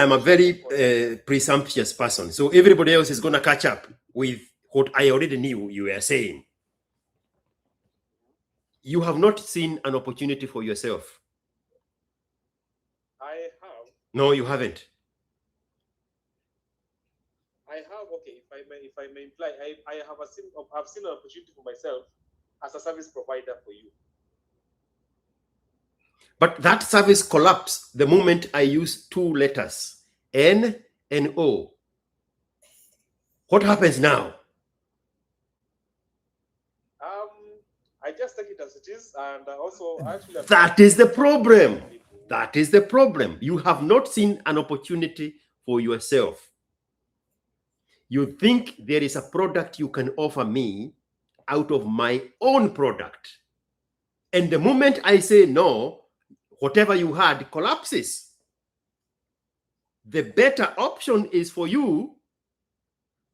am a very presumptuous person, so everybody else is going to catch up with what I already knew you were saying. You have not seen an opportunity for yourself. I have. No, you haven't. I have. Okay, if I may imply, I've seen an opportunity for myself as a service provider for you. But that service collapsed the moment I used two letters, N and O. What happens now? I just take it as it is, and also actually. That is the problem. That is the problem. You have not seen an opportunity for yourself. You think there is a product you can offer me out of my own product. And the moment I say no, whatever you had collapses. The better option is for you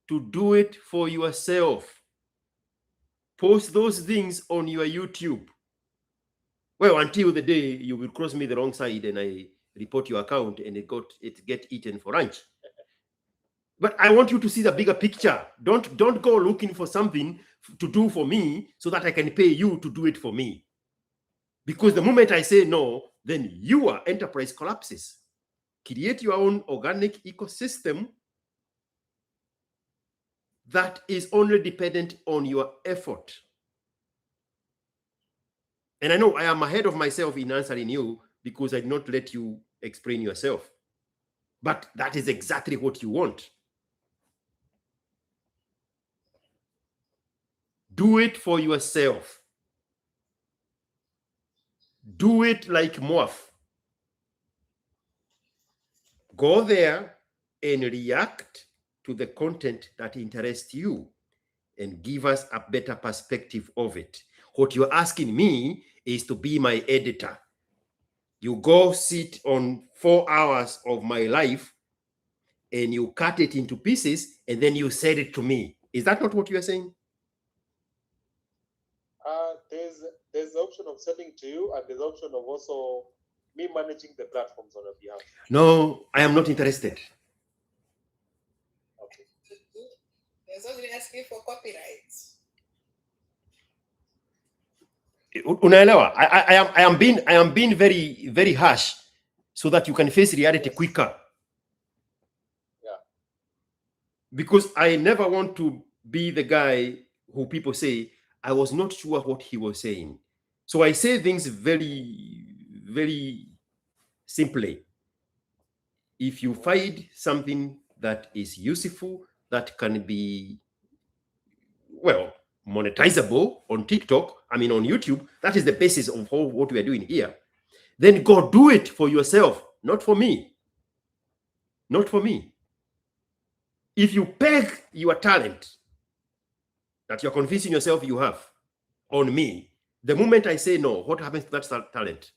to do it for yourself. Post those things on your YouTube. Well, until the day you will cross me the wrong side and I report your account and it get eaten for lunch. But I want you to see the bigger picture. Don't go looking for something to do for me so that I can pay you to do it for me. Because the moment I say no, then your enterprise collapses. Create your own organic ecosystem that is only dependent on your effort. And I know I am ahead of myself in answering you because I did not let you explain yourself. But that is exactly what you want. Do it for yourself. Do it like Morph. Go there and react to the content that interests you and give us a better perspective of it. What you're asking me is to be my editor. You go sit on 4 hours of my life and you cut it into pieces and then you send it to me. Is that not what you're saying? There's the option of sending to you, and there's the option of also me managing the platforms on your behalf. No, I am not interested. Okay. There's only asking for copyrights. Unaelewa? I am being very, very harsh so that you can face reality quicker. Because I never want to be the guy who people say, I was not sure what he was saying. So I say things very, very simply. If you find something that is useful, that can be, well, monetizable on TikTok, I mean on YouTube, that is the basis of what we are doing here, then go do it for yourself, not for me. Not for me. If you peg your talent that you're convincing yourself you have on me, the moment I say no, what happens to that talent?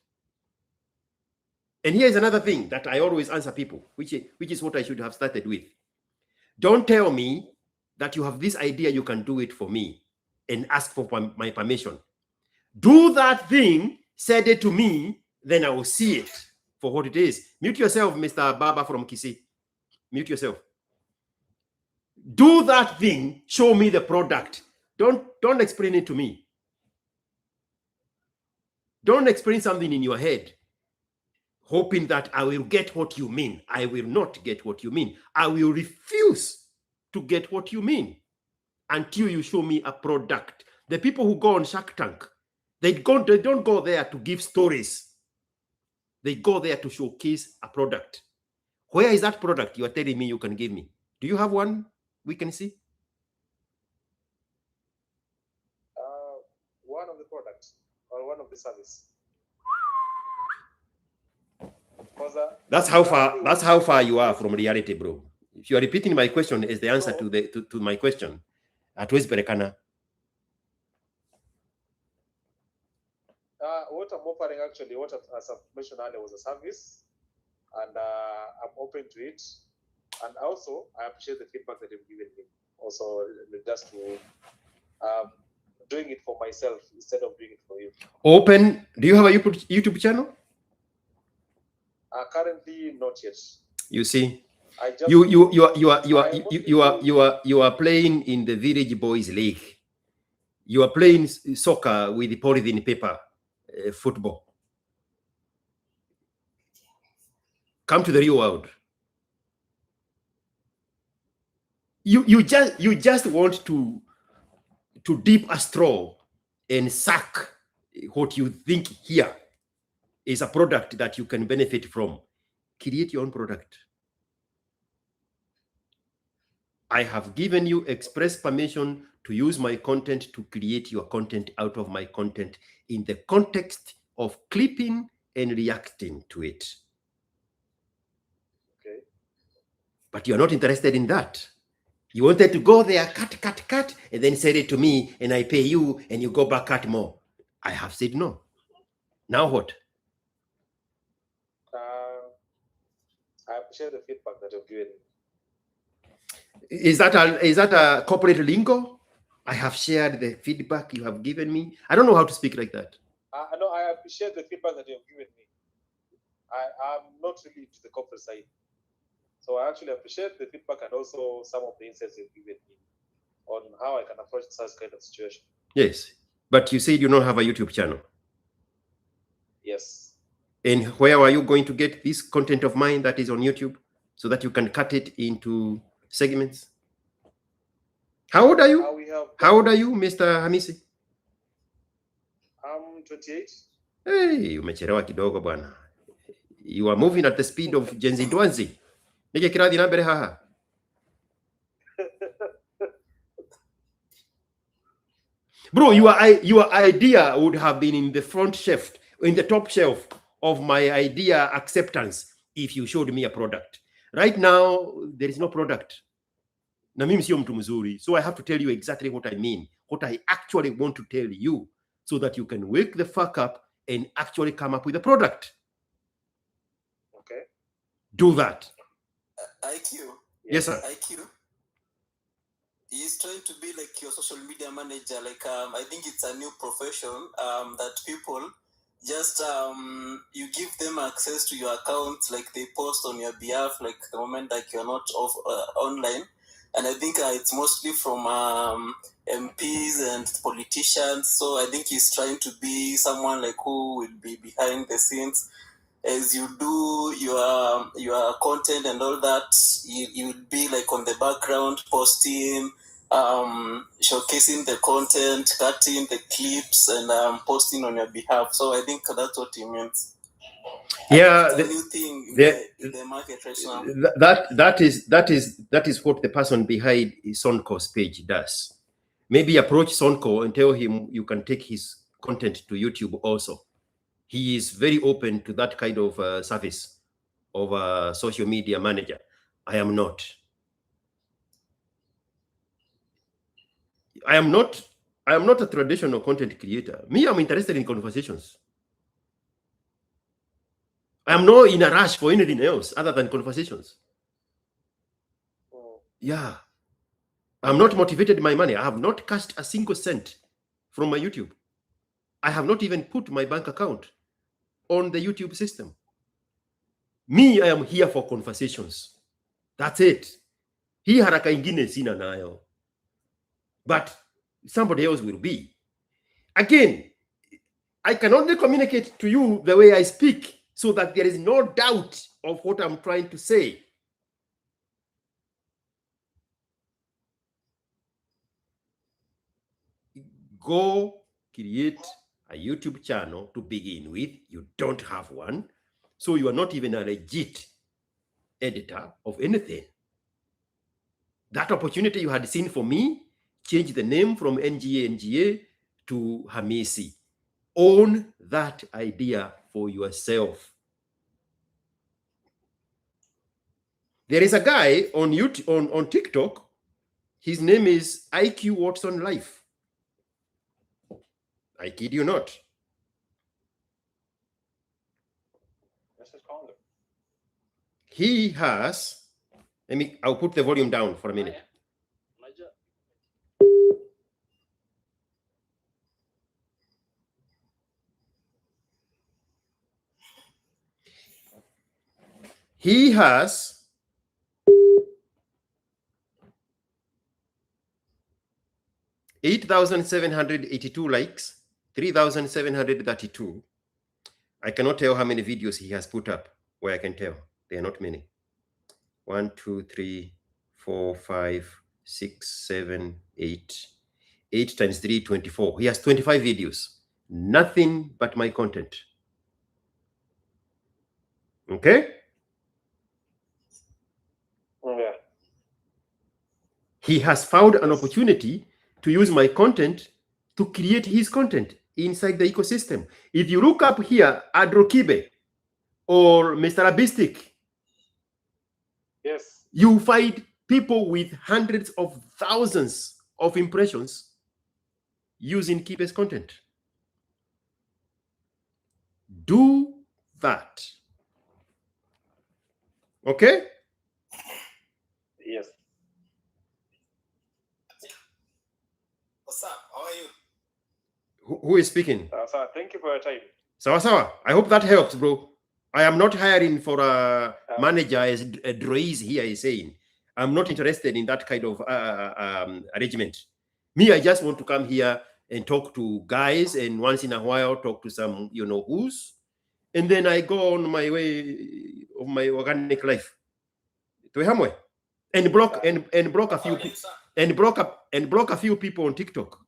And here's another thing that I always answer people, which is what I should have started with. Don't tell me that you have this idea, you can do it for me, and ask for my permission. Do that thing, send it to me, then I will see it for what it is. Mute yourself, Mr. Baba from Kisii. Mute yourself. Do that thing, show me the product. Don't explain it to me. Don't explain something in your head, hoping that I will get what you mean. I will not get what you mean. I will refuse to get what you mean until you show me a product. The people who go on Shark Tank, they don't go there to give stories. They go there to showcase a product. Where is that product you are telling me you can give me? Do you have one we can see? One of the products or one of the service. That's how far you are from reality, bro. If you are repeating my question as the answer to my question, hatuwezi pelekana. What I'm offering actually, what as I mentioned earlier, was a service, and I'm open to it. And also, I appreciate the feedback that you've given me. Also, just to doing it for myself instead of doing it for you. Open. Do you have a YouTube channel? Currently, not yet. You see, you are playing in the Village Boys League. You are playing soccer with the polythene paper football. Come to the real world. You just want to dip a straw and suck what you think here is a product that you can benefit from. Create your own product. I have given you express permission to use my content to create your content out of my content in the context of clipping and reacting to it. Okay. But you're not interested in that. You wanted to go there, cut, and then send it to me, and I pay you, and you go back, cut more. I have said no. Now what? I appreciate the feedback that you've given me. Is that a corporate lingo? I have shared the feedback you have given me. I don't know how to speak like that. No, I appreciate the feedback that you've given me. I'm not really to the corporate side. So I actually appreciate the feedback and also some of the insights you've given me on how I can approach such kind of situation. Yes, but you said you don't have a YouTube channel. Yes. And where are you going to get this content of mine that is on YouTube so that you can cut it into segments? How old are you? How old are you, Mr. Hamisi? I'm 28. Hey, umechelewa kidogo bwana. You are moving at the speed of Gen Z Dwanzi. Nige kiradi nambere haha. Bro, your idea would have been in the front shelf, in the top shelf of my idea acceptance if you showed me a product. Right now, there is no product. Na mimi sio mtu mzuri, so I have to tell you exactly what I mean, what I actually want to tell you, so that you can wake the fuck up and actually come up with a product. Okay. Do that. IQ. Yes, sir. IQ. He's trying to be like your social media manager. Like I think it's a new profession that people just you give them access to your accounts, like they post on your behalf, like the moment like you're not online. And I think it's mostly from MPs and politicians. So I think he's trying to be someone like who will be behind the scenes as you do your content and all that, you would be like on the background posting, showcasing the content, cutting the clips, and posting on your behalf. So I think that's what you meant. Yeah, the new thing in the market right now. That is what the person behind Sonko's page does. Maybe approach Sonko and tell him you can take his content to YouTube also. He is very open to that kind of service of a social media manager. I am not. I am not a traditional content creator. Me, I'm interested in conversations. I am not in a rush for anything else other than conversations. Yeah. I'm not motivated by money. I have not cashed a single cent from my YouTube. I have not even put my bank account on the YouTube system. Me, I am here for conversations. That's it. Hii haraka ingine sina nayo. But somebody else will be. Again, I can only communicate to you the way I speak so that there is no doubt of what I'm trying to say. Go create a YouTube channel to begin with. You don't have one. So you are not even a legit editor of anything. That opportunity you had seen for me, change the name from NGA to Hamisi. Own that idea for yourself. There is a guy on YouTube, on TikTok. His name is ASKiQ Watson Life. I kid you not. He has, I'll put the volume down for a minute. He has 8,782 likes, 3,732. I cannot tell how many videos he has put up. Where I can tell, they are not many. 1, 2, 3, 4, 5, 6, 7, 8. 8 times 3, 24. He has 25 videos. Nothing but my content. Okay? Yeah. He has found an opportunity to use my content to create his content inside the ecosystem. If you look up here, Adrokibe or Mr. Arabistic, yes, you find people with hundreds of thousands of impressions using Kibe's content. Do that. Okay? Yes. What's up? How are you? Who is speaking? Sir, thank you for your time. Sawa. I hope that helps, bro. I am not hiring for a manager, as Droiz here is saying. I'm not interested in that kind of arrangement. Me, I just want to come here and talk to guys, and once in a while talk to some, who's, and then I go on my way of my organic life. And block a few and block a few people on TikTok.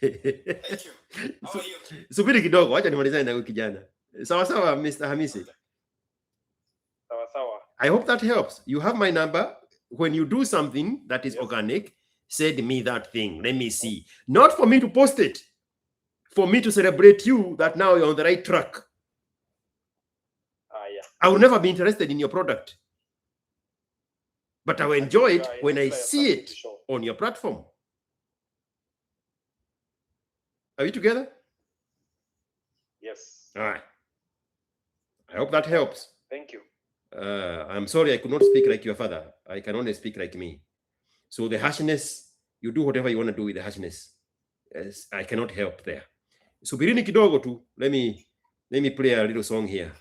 Thank you. How are you? Subiri kidogo, acha nimalizane na huyu kijana. Sawa, Mr. Hamisi. Sawa. I hope that helps. You have my number. When you do something that is organic, send me that thing. Let me see. Not for me to post it. For me to celebrate you that now you're on the right track. Yeah. I will never be interested in your product. But I will enjoy it when I see it on your platform. Are we together? Yes. All right. I hope that helps. Thank you. I'm sorry I could not speak like your father. I can only speak like me. So the harshness, you do whatever you want to do with the harshness. Yes, I cannot help there. Subirini kidogo tu. Let me play a little song here.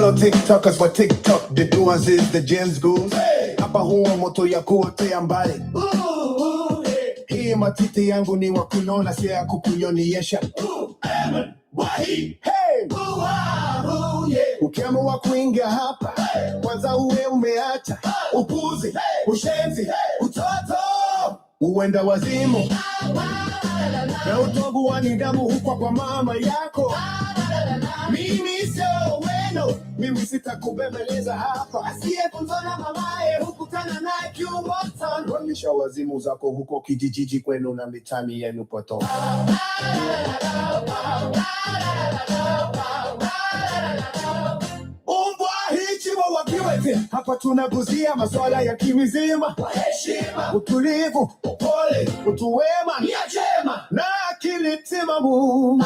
follow TikTokers kwa TikTok. The doers is the James Goons. Hapa huwa moto ya kuotea mbali. Hii matiti yangu ni wa kunona, si ya kukunyonyesha. Hey! Ukiamua kuingia hapa, kwanza uwe umeacha upuzi, ushenzi, utoto, uenda wazimu na utovu wa nidhamu huko kwa mama yako. Mimi sio weno, mimi sitakubembeleza hapa. Asiyefunzwa na mamaye hukutana naye Kiokoto. Rudisha wazimu zako huko kijijiji kwenu na mitani yenu poto. Hapa tunaguzia masuala ya kimizima, heshima, utulivu, upole, utu wema, nia njema na akili timamu.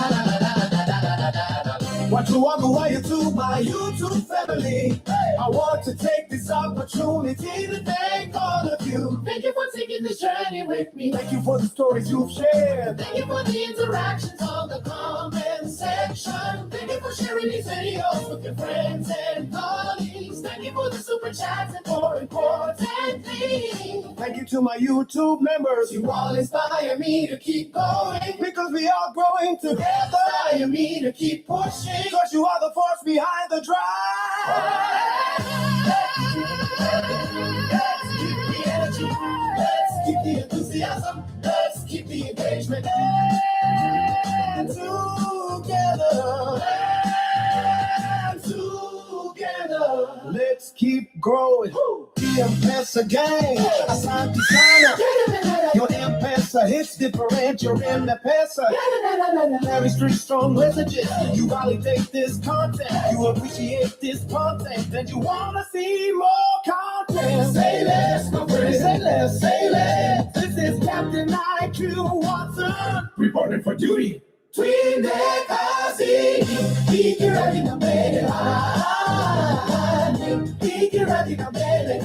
Watu wangu wa YouTube, my YouTube family, I want to take this opportunity to thank all of you. Thank you for taking this journey with me. Thank you for the stories you've shared. Thank you for the interactions on the comment section. Thank you for sharing these videos with your friends and colleagues. Thank you for the super chats and more importantly, thank you to my YouTube members. You all inspire me to keep going because we are growing together. Inspire me to keep pushing because you are the force behind the drive. Let's keep the energy. Let's keep the enthusiasm. Let's keep the engagement. And together. Let's keep growing. The M-Pesa gang. Asante sana. Your M-Pesa hits different. Your M-Pesa. Very street strong messages. You validate this content. You appreciate this content. And you want to see more content. Say less, my friend. Say less, say less. This is Captain IQ Watson. Reporting for duty. Twende kazi. Ikiradi na mbele. Ikiradi na mbele.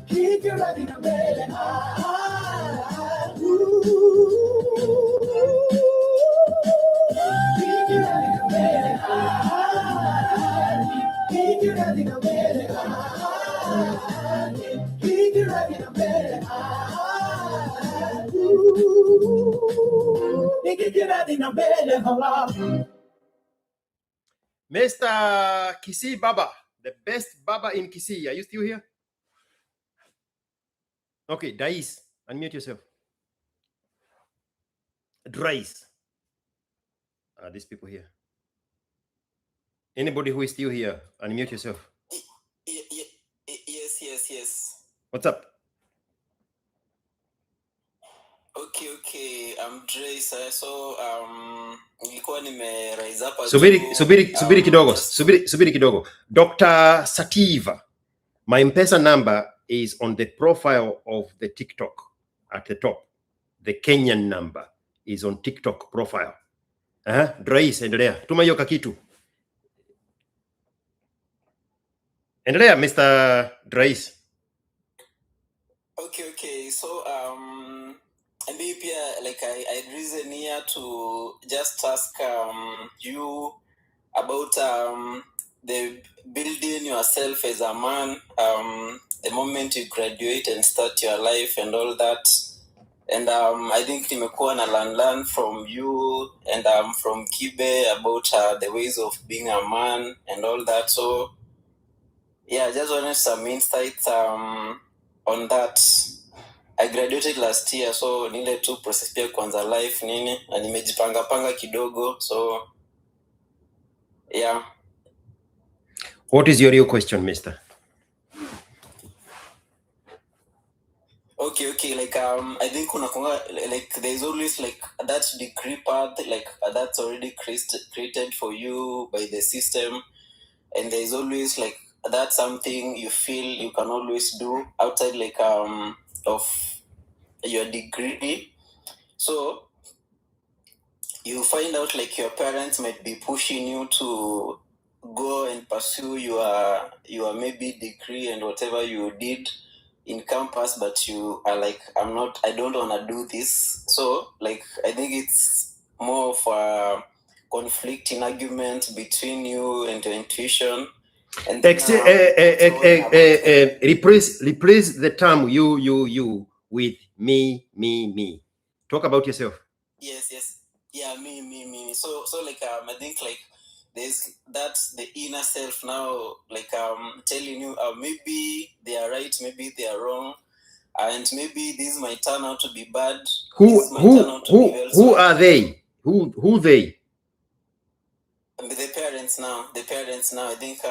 Ikiradi na mbele. Ikiradi na mbele. Ikiradi na mbele. Ikiradi na mbele. Mr. Kisii Baba, the best Baba in Kisii. Are you still here? Okay, Dais, unmute yourself. Drais. These people here. Anybody who is still here, unmute yourself. Yes. What's up? Okay. I'm Dre. So nilikuwa nimeraise hapa. Subiri kidogo. Dr. Sativa. My M-Pesa number is on the profile of the TikTok at the top. The Kenyan number is on TikTok profile. Drais, endelea. Tuma hiyo kakitu. Endelea, Mr. Drais. Okay. So maybe like I reason here to just ask you about the building yourself as a man, the moment you graduate and start your life and all that. And I think nimekuwa na learn from you and from Kibe about the ways of being a man and all that. So yeah, I just wanted some insights on that. I graduated last year, so nile tu process pia kwanza life nini, na nimejipanga kidogo, so yeah. What is your real question, mister? Okay, like I think like there's always like that degree path, like that's already created for you by the system, and there's always like that's something you feel you can always do outside like of your degree. So you find out like your parents might be pushing you to go and pursue your maybe degree and whatever you did in campus, but you are like, I don't want to do this. So like I think it's more of conflicting argument between you and your intuition. And replace the term you with me. Talk about yourself. Yes. Yeah, me. So like I think like there's that's the inner self now, like telling you maybe they are right, maybe they are wrong, and maybe this might turn out to be bad. Who are they? Who they? The parents now. I think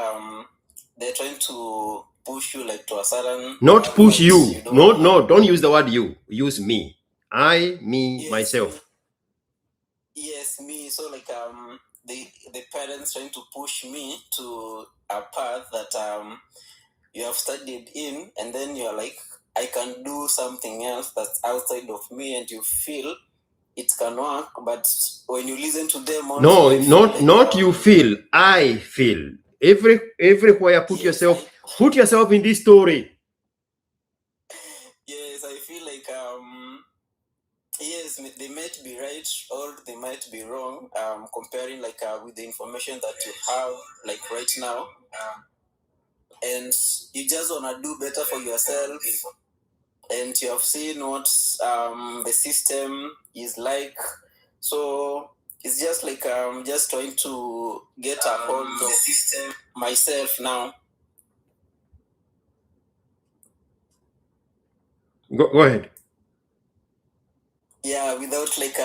they're trying to push you like to a certain. Not push you. No, don't use the word you. Use me. Myself. Yes, me. So like the parents trying to push me to a path that you have studied in, and then you're like, I can do something else that's outside of me, and you feel it can work. But when you listen to them, not you feel. I feel. Everywhere put yourself in this story. Yes, I feel like yes, they might be right or they might be wrong. Comparing like with the information that you have like right now, and you just wanna do better for yourself, and you have seen what the system is like. So it's just like I'm just trying to get a hold of system myself now. Go ahead. Yeah, without like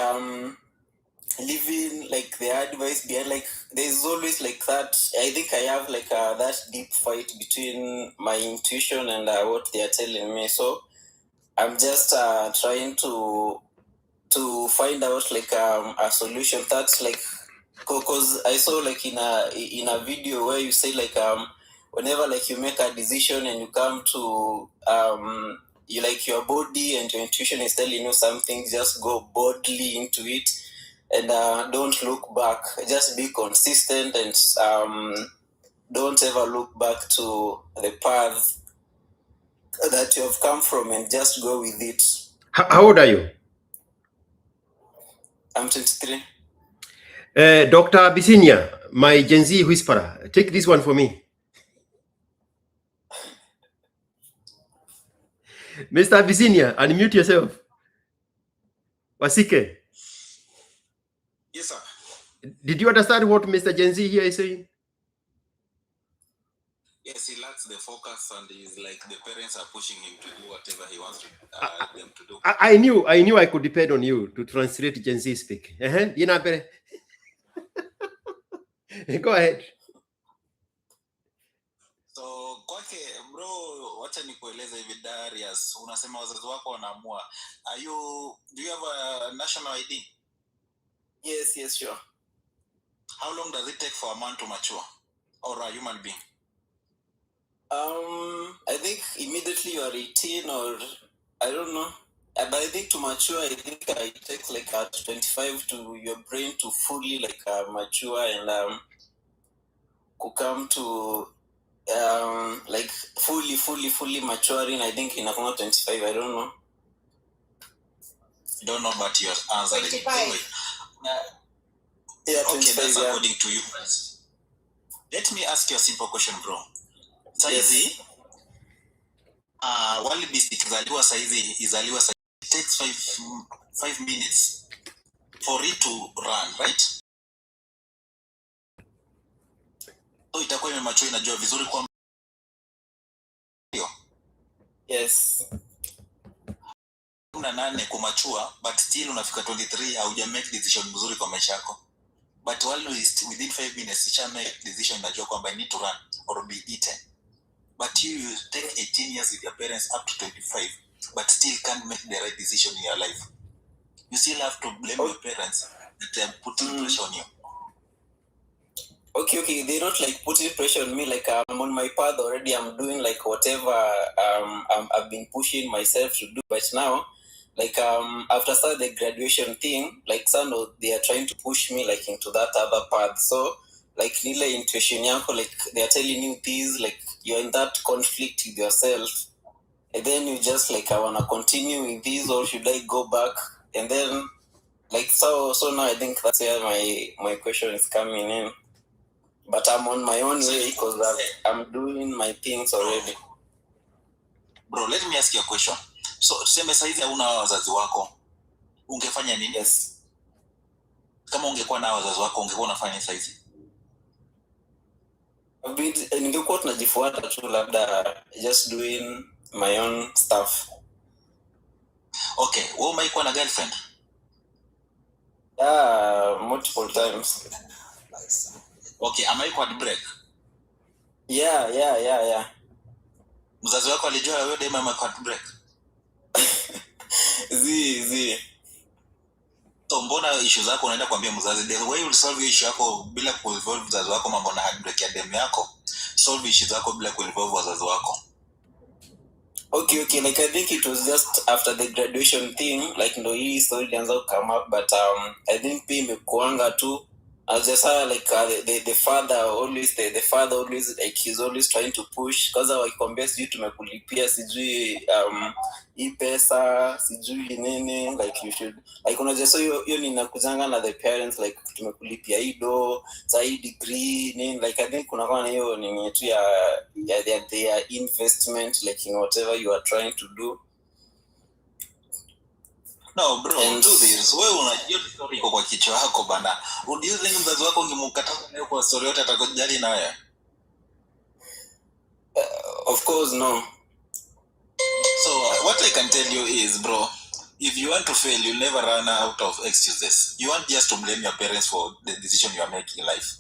leaving like the advice behind. Like there's always like that. I think I have like that deep fight between my intuition and what they are telling me. So I'm just trying to find out like a solution that's like, because I saw like in a video where you say like whenever like you make a decision and you come to you like your body and your intuition is telling you something, just go boldly into it and don't look back. Just be consistent and don't ever look back to the path that you have come from and just go with it. How old are you? I'm 23. Dr. Abyssinia, my Gen Z whisperer, take this one for me. Mr. Abyssinia, unmute yourself. Wasike. Yes, sir. Did you understand what Mr. Gen Z here is saying? Yes, he lacks the focus and he's like the parents are pushing him to do whatever he wants them to do. I knew I could depend on you to translate Gen Z speak. Go ahead. So kwake bro, wacha nikueleza hivi Darius, unasema wazazi wako wanaamua. Do you have a national ID? Yes, sure. How long does it take for a man to mature or a human being? I think immediately you are 18 or I don't know. But I think to mature, I think it takes like 25 to your brain to fully like mature and come to like fully maturing. I think in 25. I don't know. Don't know, but your answer. 25. Yeah, okay, that's according to you guys. Let me ask you a simple question, bro. Saizi, wali biscuit izaliwa saizi, it takes 5 minutes for it to run, right? So itakuwa imemature, inajua vizuri kwamba yes. Una 8 kumachua, but still unafika 23 hauja make decision mzuri kwa maisha yako. But while within 5 minutes isha make decision, unajua kwamba I need to run or be eaten. But you take 18 years with your parents up to 25, but still can't make the right decision in your life. You still have to blame your parents that they are putting pressure on you. Okay, they're not like putting pressure on me. Like I'm on my path already. I'm doing like whatever I've been pushing myself to do. But now, like after start the graduation thing, like some they are trying to push me like into that other path. So like nile intuition yanko, like they are telling you these, like you're in that conflict with yourself, and then you just like I wanna continue with this or should I go back? And then like so now I think that's where my question is coming in, but I'm on my own way because I'm doing my things already. Bro, let me ask you a question. So tuseme saizi hauna wazazi wako, ungefanya nini? Yes. Kama ungekuwa na wazazi wako ungekuwa unafanya saizi? Ningekuwa tunajifuata tu, labda just doing my own stuff. Okay, wewe umekuwa na girlfriend? Multiple times. Okay, am I heartbreak? Yeah. Mzazi wako alijua wewe dema ama heartbreak? Zi. So mbona issue zako unaenda kuambia mzazi? The way you solve issue yako bila kuinvolve mzazi wako, mambo na heartbreak ya demu yako, solve issue zako bila kuinvolve wazazi wako. Okay, like I think it was just after the graduation thing, like no hii story ilianza come up, but I think pia imekuanga tu as just like the father always like he's always trying to push, because wakikwambia sijui tumekulipia sijui hii pesa sijui nini, like you should like unajua, so hiyo ninakuzanga na the parents like tumekulipia hii do za hii degree nini, like I think kuna kwa hiyo nini tu ya their investment like in whatever you are trying to do. No bro, do this. Wewe unajua story iko kwa kichwa yako bana. Do you think mzazi wako ungemkataza nayo kwa story yote atakujali na wewe? Of course no. So what I can tell you is, bro, if you want to fail, you'll never run out of excuses. You want just to blame your parents for the decision you are making in life.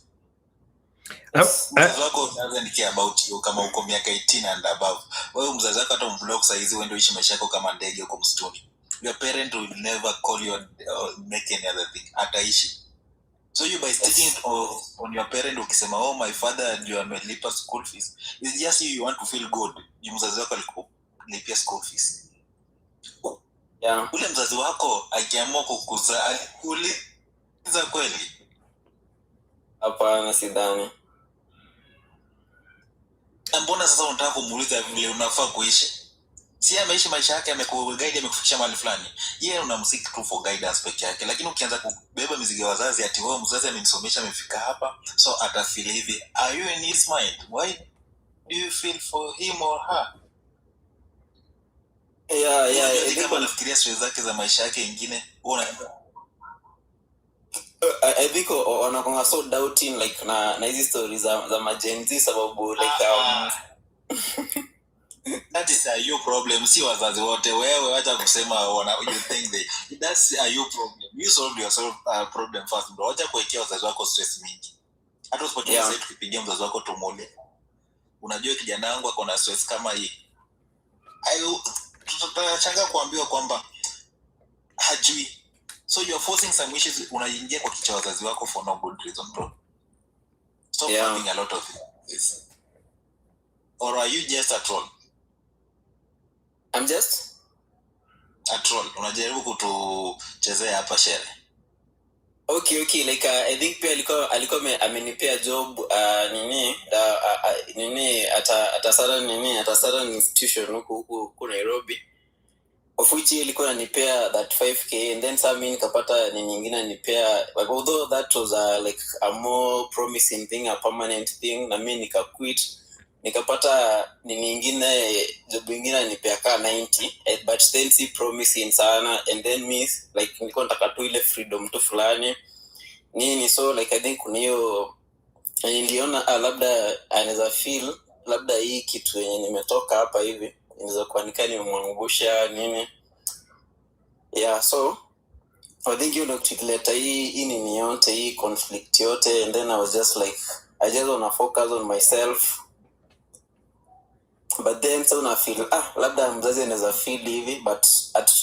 Mzazi wako doesn't care about you kama uko miaka 18 and above. Wewe mzazi wako hata umblock saizi uende uishi maisha yako kama ndege huko msituni. Your parent will never call you or make any other thing. Ataishi. So you by sticking on your parent ukisema, oh my father ndio amelipa school fees, it's just you want to feel good. Mzazi wako alipia school fees. Yeah. Ule mzazi wako akiamua kukuzaa alikuuliza kweli? Hapana, sidhani. Mbona sasa unataka kumuuliza vile unafaa kuishi? Si ameishi maisha yake, amekuguide, amekufikisha mahali fulani. Yeye unamseek tu for guidance peke yake. Lakini ukianza kubeba mizigo ya wazazi ati wewe mzazi amenisomesha amefika hapa, so atafeel hivi. Are you in his mind? Why do you feel for him or her? Yeah. Kama anafikiria stress zake za maisha yake ingine, I think wanakonga so doubting like na hizi stories za majenzi sababu like that is a you problem. Si wazazi wote. Wewe acha kusema you think that's a you problem. You solve yourself problem first bro. Acha kuwekea wazazi wako stress mingi. Hata usipochukua sasa tukipigia mzazi wako tumole. Unajua kijana wangu ako na stress kama hii. Tutachanga kuambiwa kwamba hajui. So you are forcing some issues, unaingia kwa kichwa wazazi wako for no good reason bro. Stop having a lot of this. Or are you just a troll? I'm just a troll. Unajaribu kutuchezea hapa shere. Okay, like I think pia alikuwa amenipea job atasara institution huko Nairobi, of which ilikuwa ananipea that 5k, and then some nikapata nyingine ananipea, like although that was like a more promising thing, a permanent thing, na mimi nikaquit, nikapata nyingine job nyingine ananipea ka 90, but then si promising sana, and then me like nilikuwa nataka tu ile freedom tu fulani nini, so like I think kuna hiyo niliona labda anaweza feel labda hii kitu yenye nimetoka hapa hivi inaweza kuanika nimemwangusha nini. Yeah, so I think you know tukileta hii nini yote hii conflict yote, and then I was just like I just wanna focus on myself, but then so na feel labda mzazi anaweza feel hivi, but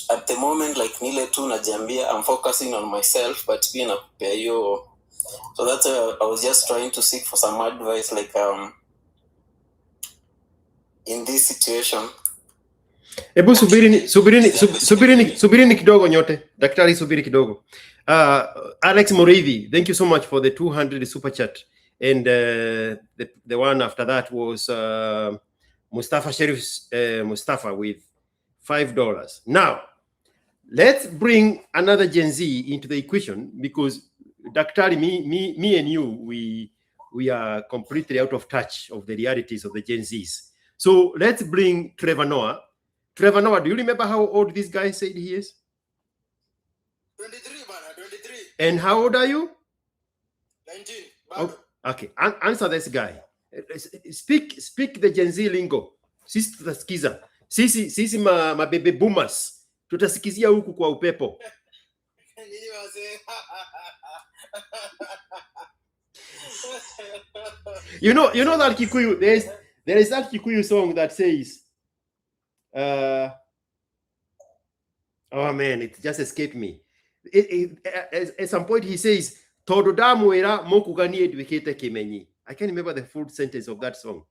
at the moment like nile tu najiambia I'm focusing on myself, but pia nakupea hiyo. So that's why I was just trying to seek for some advice like in this situation. Ebu subirini kidogo nyote. Daktari, subiri kidogo. Alex Morevi, thank you so much for the 200 super chat. And the one after that was Mustafa Sharif Mustafa with $5. Now, Let's bring another Gen Z into the equation, because Daktari, me and you, we are completely out of touch of the realities of the Gen Zs. So let's bring Trevor Noah. Trevor Noah, do you remember how old this guy said he is? 23, man, 23. And how old are you? 19. Oh, okay, answer this guy. Speak the Gen Z lingo. Sisi tutasikiza. Sisi ma baby boomers. Tutasikizia huku kwa upepo. You know that Kikuyu, there is that Kikuyu song that says, oh man, it just escaped me. At some point he says, Tododamu era mokugani edukete kimenyi. I can't remember the full sentence of that song.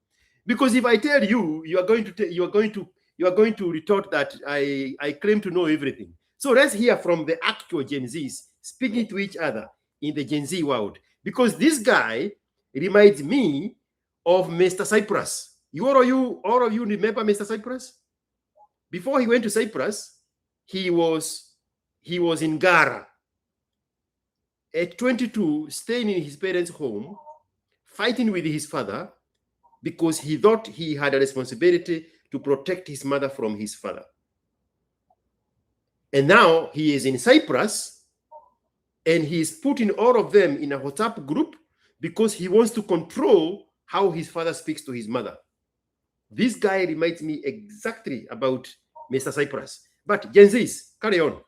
Because if I tell you, you are going to retort that I claim to know everything. So let's hear from the actual Gen Zs speaking to each other in the Gen Z world. Because this guy reminds me of Mr. Cyprus. All of you remember Mr. Cyprus? Before he went to Cyprus, he was in Gara. At 22, staying in his parents' home, fighting with his father, because he thought he had a responsibility to protect his mother from his father. And now he is in Cyprus, and he is putting all of them in a WhatsApp group because he wants to control how his father speaks to his mother. This guy reminds me exactly about Mr. Cyprus. But Gen Zs, carry on.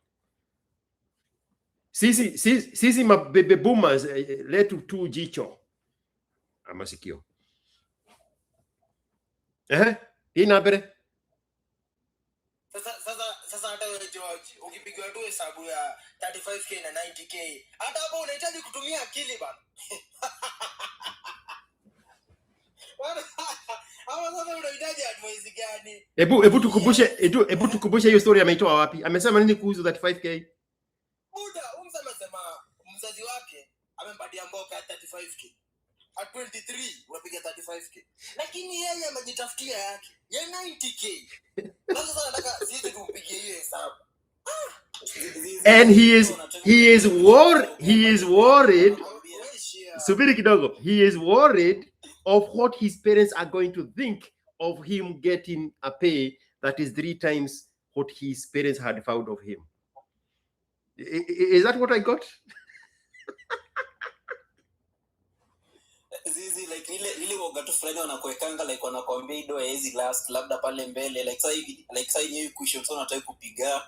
Sisi ma baby boomers letu tu jicho. Amasikio. Inabere. Sasa hata wewe George, ukipiga tu hesabu ya 35k na 90k, hata hapo unahitaji kutumia akili bana. Hapo sasa unahitaji advice gani? Ebu tukumbushe hiyo story ameitoa wapi? Amesema nini kuhusu 35k? Buda, umsema mzazi wake amempatia mboka 35k. At 23 unapiga 35k. Lakini yeye amejitafutia yake. Ya 90k. Sasa nataka sisi tumpigie hiyo hesabu. And he is worried. Subiri kidogo. He is worried of what his parents are going to think of him getting a pay that is 3 times what his parents had found of him. Is that what I got? Zizi like ile woga tu fulani wanakuwekanga like wanakuambia ido haizi last labda pale mbele like saa yenyewe cushion so unataka kupiga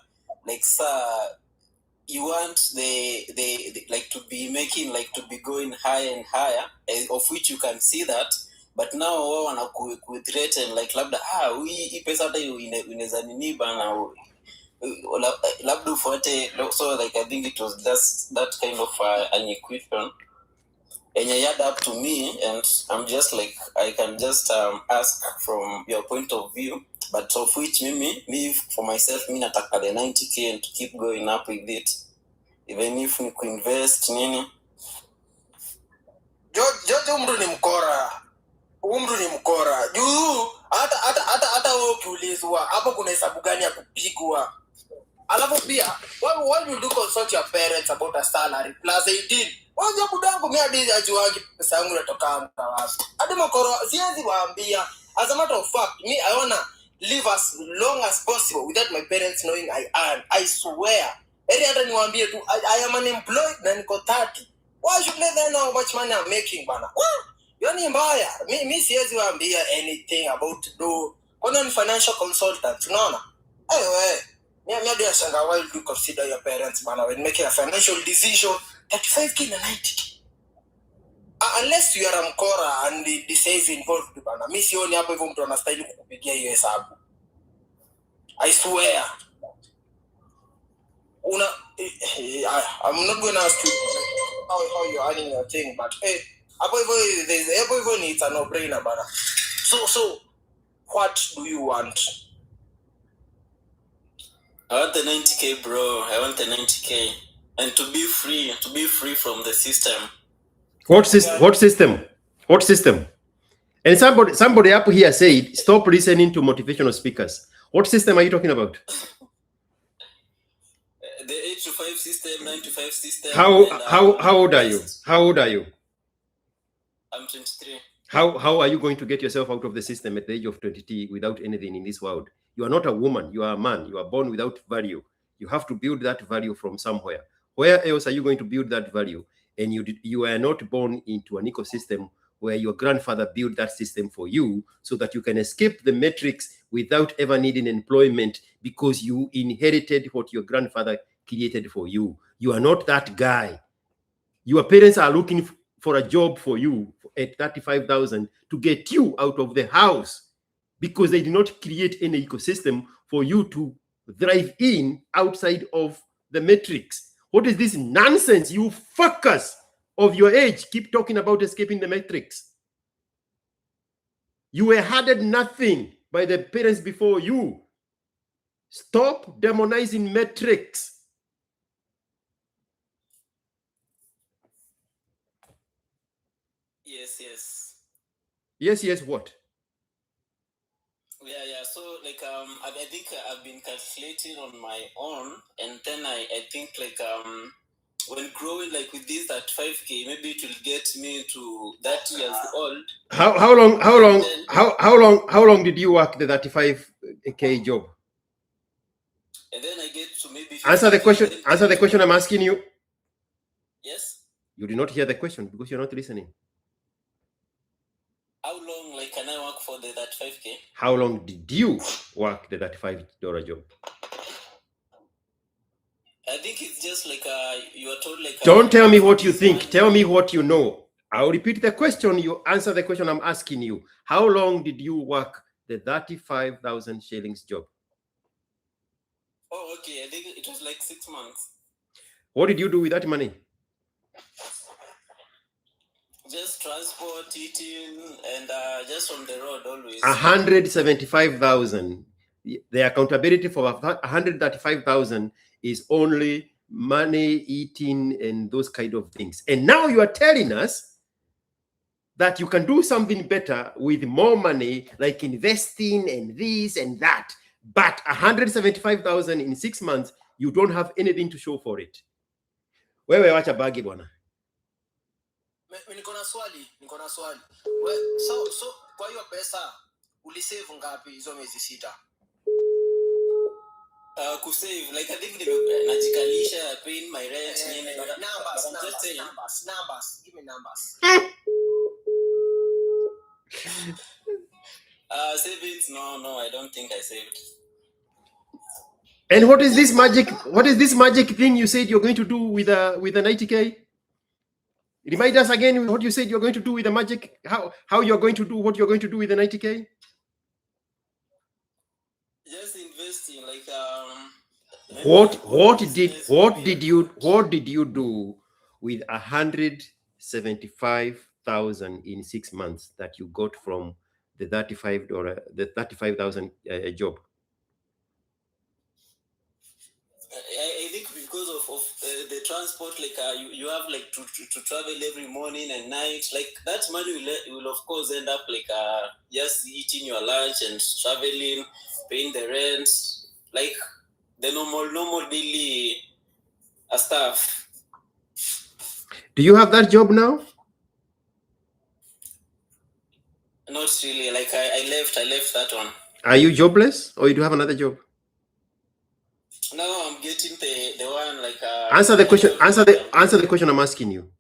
like you want the like to be making like to be going higher and higher, of which you can see that, but now wao wanakuthreaten like labda hii pesa hata inaweza nini bana labda ufuate. So like I think it was just that kind of an equation and you add up to me, and I'm just like I can just ask from your point of view, but of which me for myself me nataka the 90k and to keep going up with it, even if we invest nini. George umru ni mkora juu hata wewe ukiulizwa hapo kuna hesabu gani ya kupigwa. Alafu pia why you do consult your parents about a salary plus 18. Wanja budangu mimi hadi ajuangi pesa yangu inatoka wapi. Hadi mkoro siwezi waambia. As a matter of fact, me I wanna live as long as possible without my parents knowing I earn. I swear. Eri hata niwaambie tu I am unemployed na niko 30. Why should they know how much money I'm making bana? Yoni mbaya. Mimi siwezi waambia anything about do. Kuna ni financial consultant, unaona? Wewe Maybe why do you consider your parents bana when making a financial decision 35k na 90k? Unless you are mkora and the says involved bana. Mimi sioni hapo hivyo mtu anastahili kukupigia hiyo hesabu. I swear. I'm not going to ask you how you're earning your thing, but hapo hivyo it's a no-brainer bana. So what do you want? I want the 90k, bro. I want the 90k, and to be free from the system. What system? And somebody up here said, stop listening to motivational speakers. What system are you talking about? to 5 system, 9 to 5 system. How old are you? How old are you? I'm 23. How are you going to get yourself out of the system at the age of 23 without anything in this world? You are not a woman, you are a man. You are born without value. You have to build that value from somewhere. Where else are you going to build that value? And you are not born into an ecosystem where your grandfather built that system for you so that you can escape the matrix without ever needing employment because you inherited what your grandfather created for you. You are not that guy. Your parents are looking for a job for you at 35,000 to get you out of the house because they did not create any ecosystem for you to thrive in outside of the matrix. What is this nonsense? You fuckers of your age keep talking about escaping the matrix. You were handed nothing by the parents before you. Stop demonizing matrix. Yes, what? Yeah. So like I think I've been calculating on my own, and then I think like when growing like with this at 5K, maybe it will get me to 30 years old. How long did you work the 35K job? And then I get to maybe 50K. Answer the question I'm asking you. Yes. You did not hear the question because you're not listening. How long like can I work for the 35K? How long did you work the $35 job? I think it's just like you are told like. Don't tell me what you think. Tell me what you know. I'll repeat the question. You answer the question I'm asking you. How long did you work the 35,000 shillings job? Oh, okay. I think it was like 6 months. What did you do with that money? Just transport, eating, and just on the road always. 175,000. The accountability for 135,000 is only money, eating, and those kind of things. And now you are telling us that you can do something better with more money, like investing and this and that. But 175,000 in 6 months, you don't have anything to show for it. Wewe wacha bagi bwana. Niko na swali. So kwa hiyo pesa ulisave ngapi hizo miezi 6? Kusave like I think najikalisha paying my rent numbers. Give me numbers. Savings no I don't think I saved. And what is this magic thing you said you're going to do with a 90K? Remind us again what you said you're going to do with the magic, how you're going to do what you're going to do with the 90K? Just investing like what did you do with 175,000 in 6 months that you got from the $35,000 job? I think because of the transport, like you have like to travel every morning and night, like that money will of course end up like just eating your lunch and traveling, paying the rent, like the normal daily stuff. Do you have that job now? Not really. Like I left that one. Are you jobless or you do have another job? No, I'm getting the one like answer the question. Answer the question I'm asking you.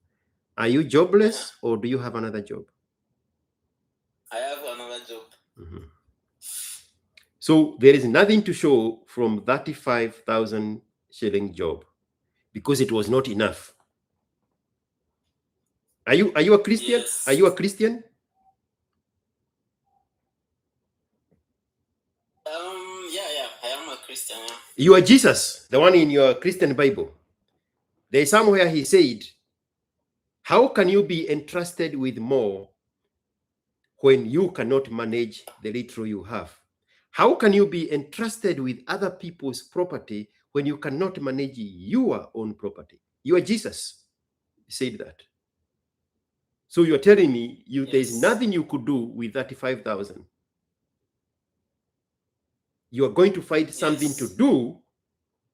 Are you jobless or do you have another job? I have another job. Mm-hmm. So there is nothing to show from 35,000 shilling job because it was not enough. Are you a Christian? Yes. Are you a Christian? Yeah, I am a Christian. Yeah. You are Jesus, the one in your Christian Bible. There is somewhere he said, how can you be entrusted with more when you cannot manage the little you have? How can you be entrusted with other people's property when you cannot manage your own property? You are Jesus. He said that. So you're telling me there's nothing you could do with 35,000. You are going to find something to do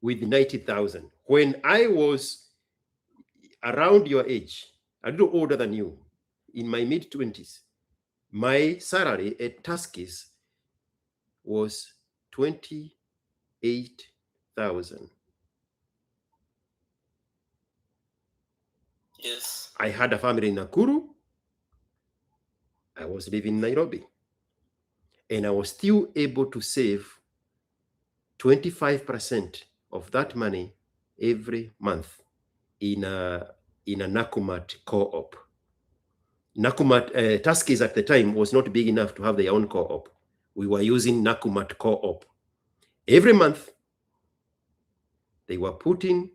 with 90,000. When I was around your age, a little older than you, in my mid-20s, my salary at Tuskys was 28,000. Yes. I had a family in Nakuru. I was living in Nairobi. And I was still able to save 25% of that money every month in a Nakumat co-op. Nakumat, Tuskys at the time was not big enough to have their own co-op. We were using Nakumat co-op. Every month, they were putting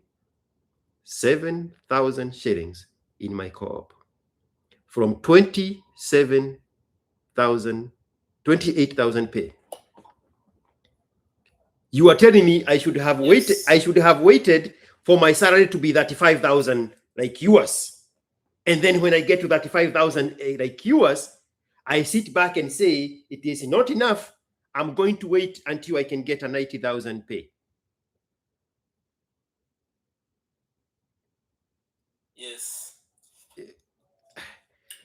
7,000 shillings in my co-op. From 28,000 pay. You are telling me I should have waited. I should have waited for my salary to be 35,000 like yours, and then when I get to 35,000 like yours, I sit back and say it is not enough. I'm going to wait until I can get a 90,000 pay. Yes.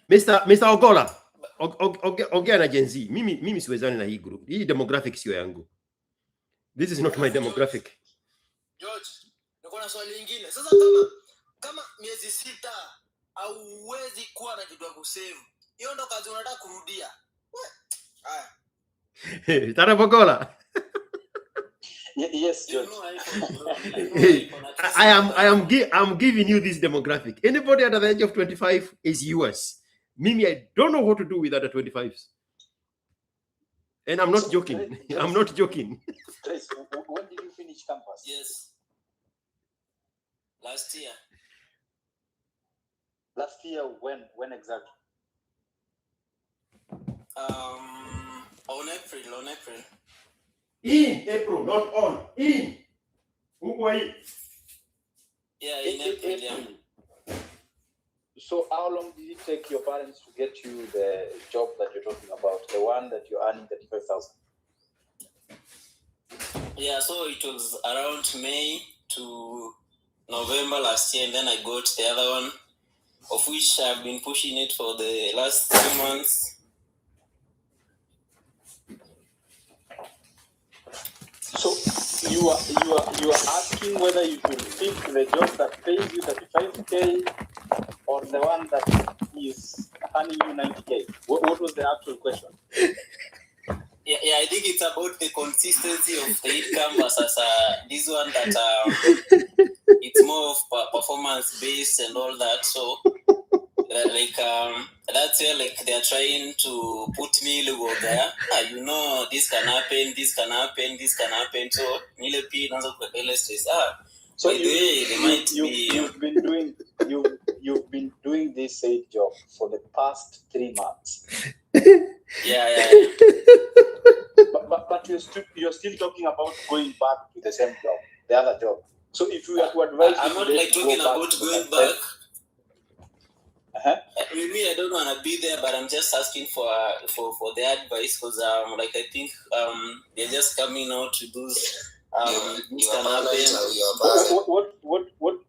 Mr. Ogola, ongea na Gen Z. Mimi siwezani na hii group. Hii demographic sio yangu. This is not my demographic. George, niko na swali lingine. Sasa kama miezi 6 hauwezi kuwa na kitu ya kusave. Hiyo ndo kazi unataka kurudia. Haya. Tarabogola. Yes, George. I'm giving you this demographic. Anybody under the age of 25 is yours. Mimi, I don't know what to do with other 25s. And I'm not joking. I'm not joking. Trace, when did you finish campus? Yes. Last year. Last year, when exactly? On April. In April, not on. In. Yeah, in April, yeah. So how long did it take your parents to get you the job that you're talking about, the one that you're earning 35,000? Yeah, so it was around May to November last year, and then I got the other one, of which I've been pushing it for the last 3 months. So you are asking whether you should pick the job that pays you 35K or the one that is earning you 90K? What was the actual question? Yeah, I think it's about the consistency of the income versus this one that it's more of performance based and all that. So that's where they're trying to put me there. This can happen. So so you've been doing this same job for the past 3 months. Yeah. But you're still talking about going back to the same job, the other job. So if you were to advise, I'm not talking about going back. Maybe I don't want to be there, but I'm just asking for the advice because I think they're just coming out to do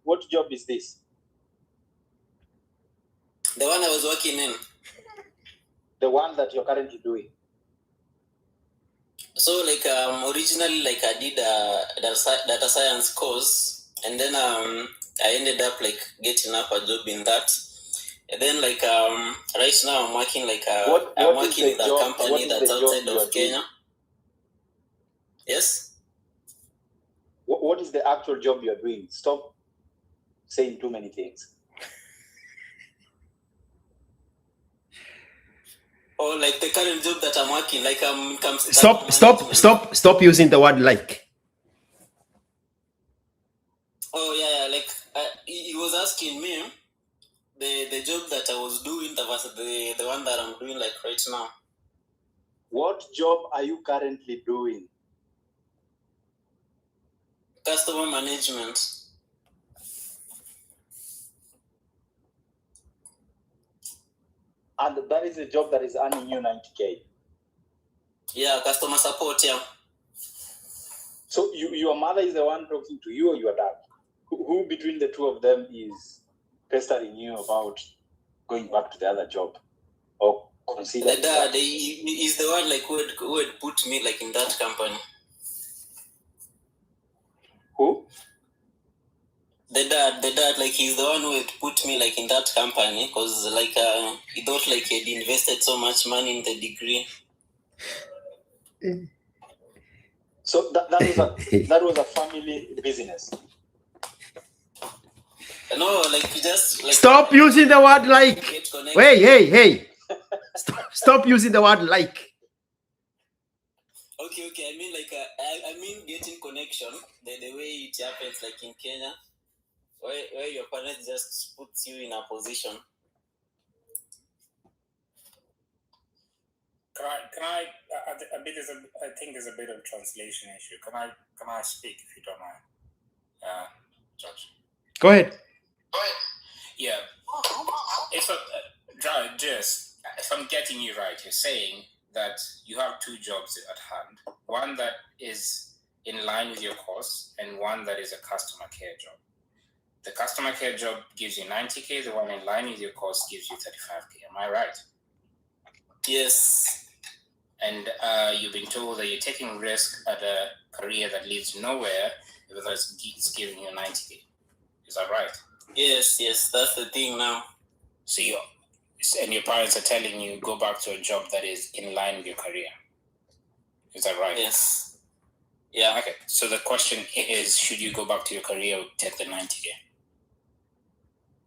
what job is this? The one I was working in. The one that you're currently doing. So originally I did a data science course, and then I ended up getting up a job in that. And then right now I'm working I'm working with a company that's outside of Kenya. Yes. What is the actual job you're doing? Stop saying too many things. Or the current job that I'm working, Stop using the word like. Oh yeah, he was asking me the job that I was doing versus the one that I'm doing right now. What job are you currently doing? Customer management. And that is a job that is earning you 90K. Yeah, customer support, yeah. So your mother is the one talking to you, or your dad? Who between the two of them is pestering you about going back to the other job? Or consider The dad is the one like who had put me like in that company. Who? The dad, like he's the one who had put me like in that company because like he thought like he had invested so much money in the degree. So that was a family business. No, like you just like stop using the word like. Hey. Stop using the word like. Okay. I mean like I mean getting connection. The way it happens like in Kenya, where your parents just puts you in a position. Can I I think there's a bit of translation issue. Can I speak if you don't mind, Judge? Go ahead. Yeah. If I'm getting you right, you're saying that you have two jobs at hand. One that is in line with your course and one that is a customer care job. The customer care job gives you 90K, the one in line with your course gives you 35K. Am I right? Yes. And you've been told that you're taking risk at a career that leads nowhere because it's giving you 90K. Is that right? Yes, that's the thing now. So your parents are telling you go back to a job that is in line with your career. Is that right? Yes. Yeah. Okay. So the question is, should you go back to your career or take the 90K?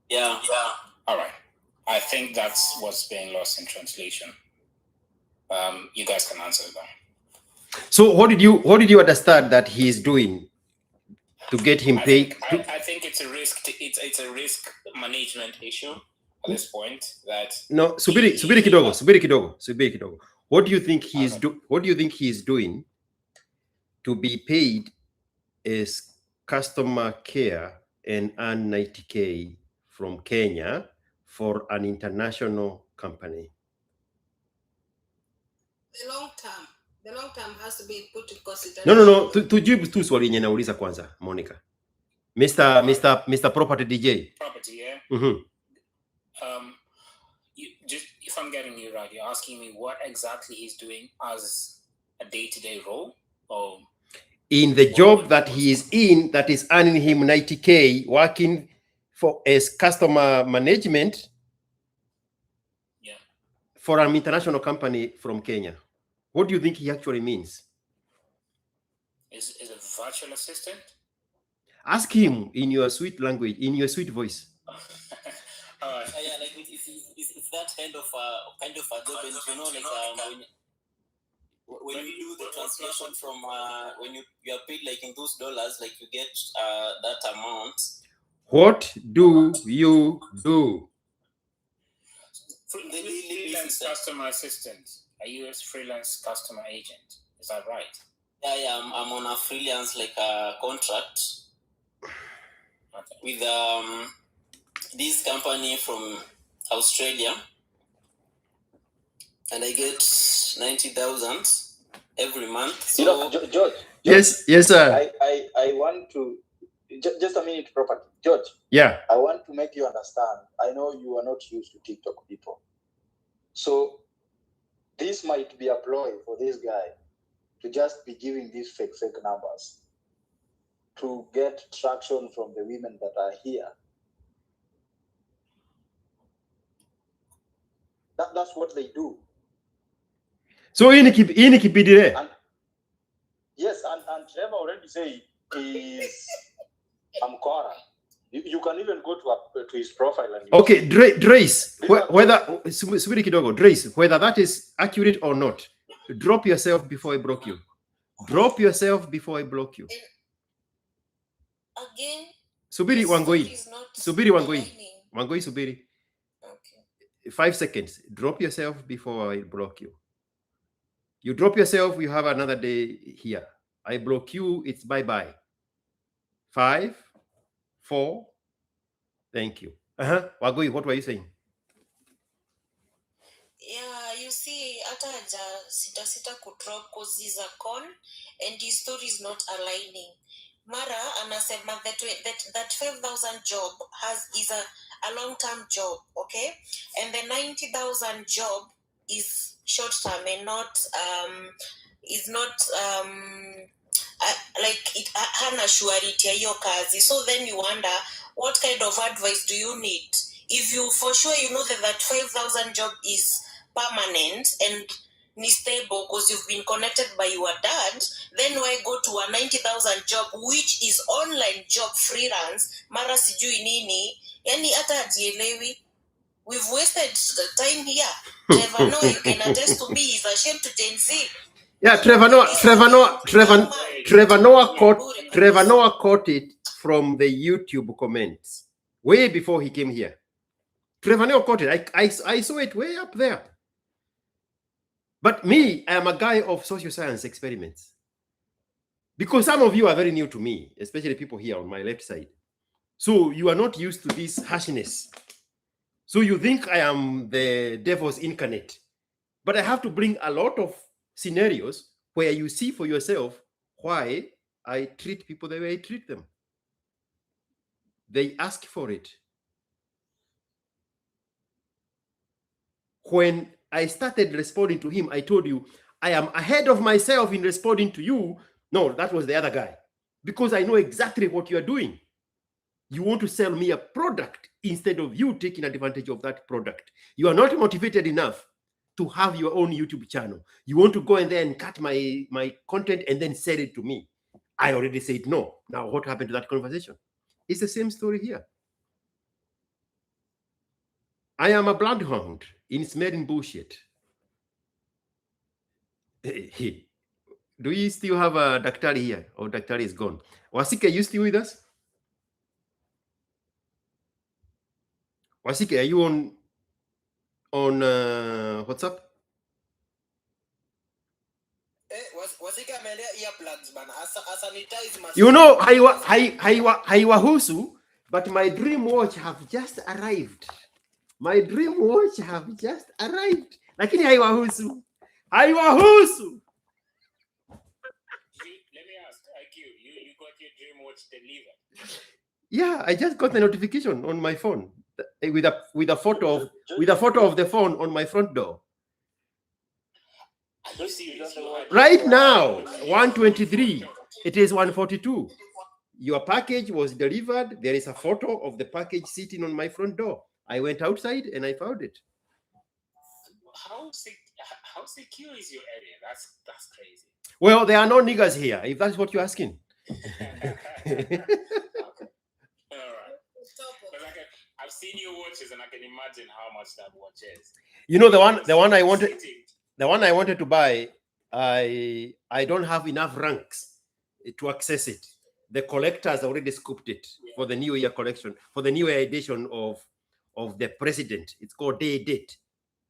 Yeah. All right. I think that's what's being lost in translation. You guys can answer that. So what did you understand that he is doing to get him paid? I think it's a risk. It's a risk management issue at this point. That no, subiri kidogo. What do you think he is What do you think he is doing to be paid as customer care and earn 90K from Kenya for an international company? The long term has to be put in consideration. No. Tujibu tu swali yenye nauliza kwanza, Monica. Mr. Property DJ. Property, yeah. Mm-hmm. If I'm getting you right, you're asking me what exactly he's doing as a day-to-day role, or in the job that he is in, that is earning him 90K, working for as customer management. Yeah. For an international company from Kenya. What do you think he actually means? Is a virtual assistant? Ask him in your sweet language, in your sweet voice. Yeah, like it's that kind of a job, and you know, like when you do the translation from when you are paid like in those dollars, like you get that amount. What do you do? Freelance customer assistant. Are you a freelance customer agent? Is that right? Yeah, I'm on a freelance like contract with this company from Australia, and I get 90,000 every month. So, you know, George. Yes, sir. I want to just a minute, property, George. Yeah. I want to make you understand. I know you are not used to TikTok people, so this might be a ploy for this guy to just be giving these fake numbers to get traction from the women that are here. That's what they do. So ini kipidire. Yes, and Trevor already say is Amkora. You can even go to his profile and okay, Drace, subiri kidogo, Drace, whether that is accurate or not, drop yourself before I block you. Drop yourself before I block you. Again. Subiri Wangoi. Subiri Wangoi. Wangoi Subiri. Okay. 5 seconds. Drop yourself before I block you. You drop yourself, you have another day here. I block you, it's bye-bye. 5, 4. Thank you. Wagoi, what were you saying? Yeah, you see hata haja sita kudrop cause he's a con and his story is not aligning. Mara anasema that 5,000 job is a long-term job, okay? And the 90,000 job is short-term and not like it hana surety ya hiyo kazi. So then you wonder, what kind of advice do you need? If you for sure you know that 5,000 job is permanent and stable because you've been connected by your dad, then why go to a 90,000 job which is online job freelance? Mara sijui nini, yani hata hajielewi. We've wasted the time here. Trevor Noah, you can attest to me, he's ashamed to Gen Z. Yeah, Trevor Noah caught it from the YouTube comments way before he came here. Trevor Noah caught it. I saw it way up there. But me, I am a guy of social science experiments. Because some of you are very new to me, especially people here on my left side. So you are not used to this harshness. So you think I am the devil's incarnate. But I have to bring a lot of scenarios where you see for yourself why I treat people the way I treat them. They ask for it. When I started responding to him, I told you, I am ahead of myself in responding to you. No, that was the other guy. Because I know exactly what you are doing. You want to sell me a product instead of you taking advantage of that product. You are not motivated enough to have your own YouTube channel. You want to go in there and cut my content and then sell it to me. I already said no. Now, what happened to that conversation? It's the same story here. I am a bloodhound in smelling bullshit. Do you still have a Daktari here? Or Daktari is gone? Wasike, are you still with us? Wasike, are you on WhatsApp? You know, haiwahusu, but my dream watch have just arrived. My dream watch have just arrived. Lakini haiwahusu. Haiwahusu. Let me ask, ASKiQ, you got your dream watch delivered? Yeah, I just got the notification on my phone with a photo of the phone on my front door. Are you serious? Right now, 123. It is 142. Your package was delivered. There is a photo of the package sitting on my front door. I went outside and I found it. How secure is your area? That's crazy. Well, there are no niggers here, if that's what you're asking. Okay. All right. I've seen your watches and I can imagine how much that watch is. You know, the one I wanted to buy, I don't have enough ranks to access it. The collectors already scooped it for the New Year collection, for the New Year edition of the president. It's called Day Date.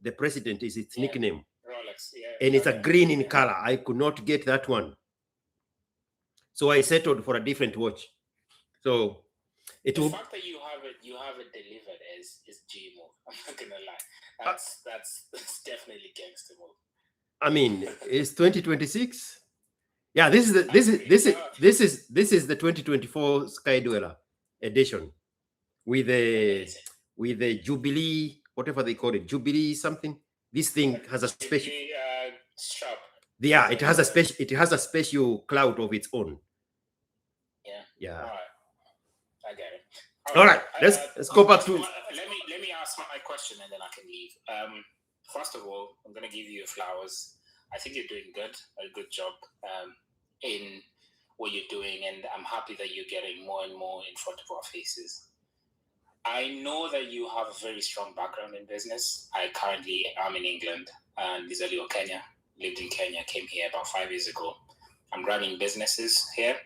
The president is its nickname. Rolex, yeah. And it's a green in color. I could not get that one. So I settled for a different watch. So the fact that you have it delivered is G move. I'm not gonna lie. That's definitely gangster move. I mean, it's 2026. Yeah, this is the 2024 Sky Dweller edition with the Jubilee, whatever they call it, Jubilee something. This thing has a special strap. Yeah, it has a special cloud of its own. Yeah. All right. I get it. All right. Let's go back to. Let me ask my question and then I can leave. First of all, I'm gonna give you flowers. I think you're doing a good job in what you're doing, and I'm happy that you're getting more and more in front of our faces. I know that you have a very strong background in business. I currently am in England and Nizaliwa, Kenya. Lived in Kenya, came here about 5 years ago. I'm running businesses here.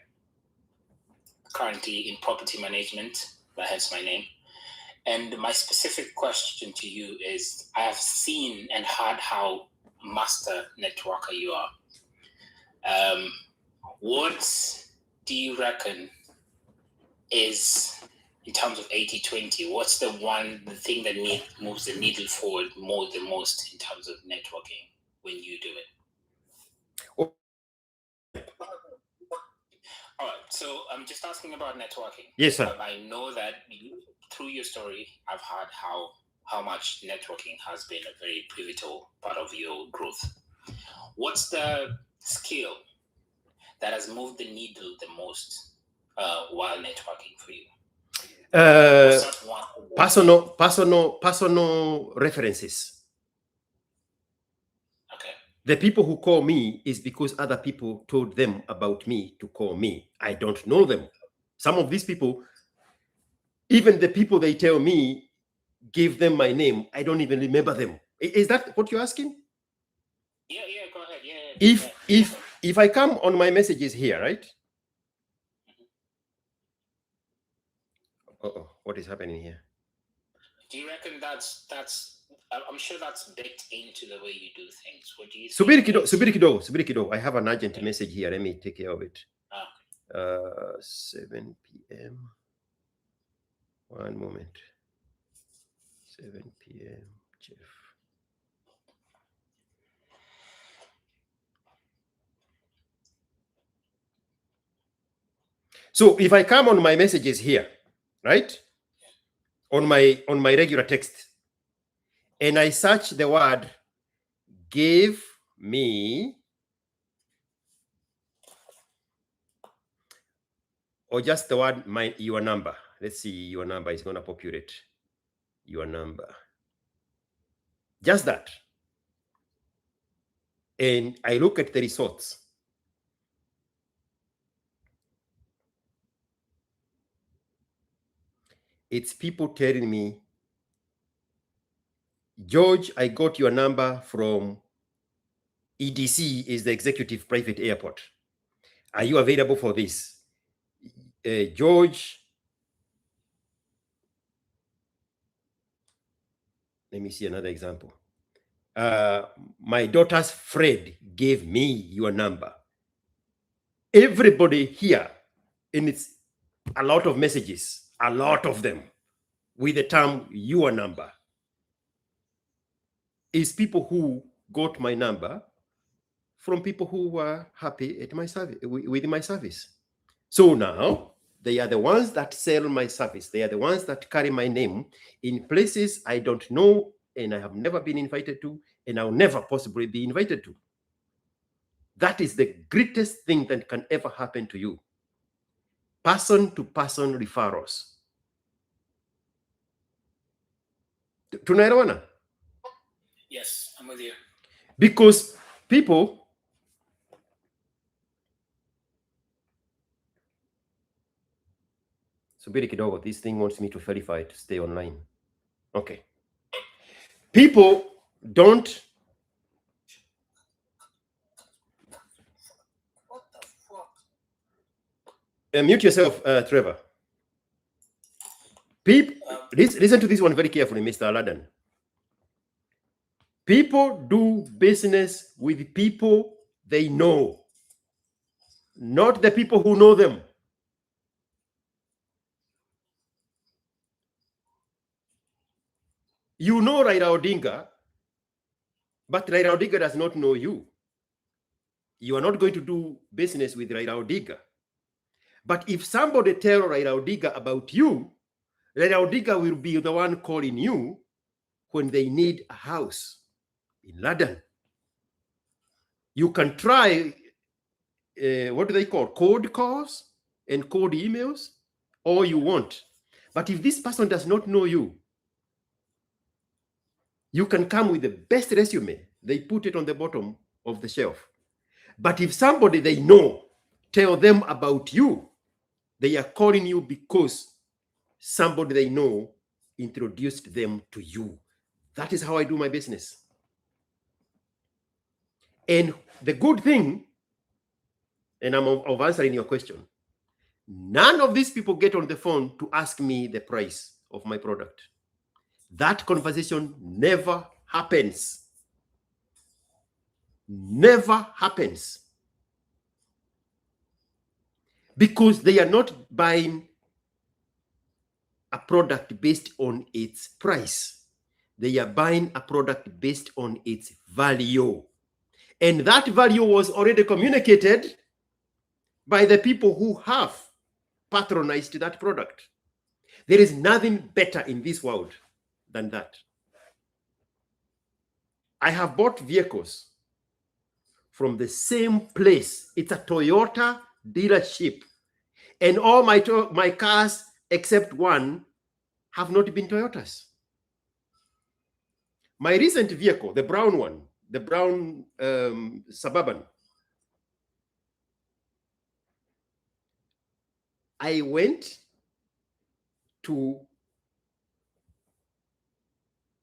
Currently in property management, hence my name. And my specific question to you is, I have seen and heard how master networker you are. What do you reckon is in terms of 80-20, what's the thing that moves the needle forward the most in terms of networking when you do it? All right, so I'm just asking about networking. Yes, sir. I know that through your story, I've heard how much networking has been a very pivotal part of your growth. What's the skill that has moved the needle the most while networking for you? Personal references. Okay. The people who call me is because other people told them about me to call me. I don't know them. Some of these people, even the people they tell me, give them my name. I don't even remember them. Is that what you're asking? Yeah, go ahead. Yeah. If I come on my messages here, right? What is happening here? Do you reckon that's I'm sure that's baked into the way you do things. What do you Subiri kidogo. I have an urgent message here. Let me take care of it. 7 p.m. 1 moment. 7 p.m. Jeff. So if I come on my messages here, right? On my regular text, and I search the word give me, or just the word your number. Let's see, your number is going to populate your number. Just that. And I look at the results. It's people telling me, George, I got your number from EDC, is the Executive Private Airport. Are you available for this? George, let me see another example. My daughter's friend gave me your number. Everybody here, and it's a lot of messages, a lot of them, with the term your number, is people who got my number from people who were happy at my service, with my service. So now they are the ones that sell my service. They are the ones that carry my name in places I don't know and I have never been invited to, and I'll never possibly be invited to. That is the greatest thing that can ever happen to you. Person-to-person referrals. Tunaelewana? Yes, I'm with you. Because people, subiri kidogo, this thing wants me to verify to stay online. Okay. People don't mute yourself, Trevor. Listen to this one very carefully, Mr. Aladdin. People do business with people they know, not the people who know them. You know Raila Odinga, but Raila Odinga does not know you. You are not going to do business with Raila Odinga. But if somebody tells Raila Odinga about you, Raila Odinga will be the one calling you when they need a house in London. You can try, what do they call, cold calls and cold emails, all you want. But if this person does not know you, you can come with the best resume. They put it on the bottom of the shelf. But if somebody they know tell them about you, they are calling you because somebody they know introduced them to you. That is how I do my business. And the good thing, and I'm of answering your question, none of these people get on the phone to ask me the price of my product. That conversation never happens. Never happens. Because they are not buying a product based on its price. They are buying a product based on its value. And that value was already communicated by the people who have patronized that product. There is nothing better in this world than that. I have bought vehicles from the same place. It's a Toyota dealership. And all my cars, except one, have not been Toyotas. My recent vehicle, the brown one, the brown Suburban, I went to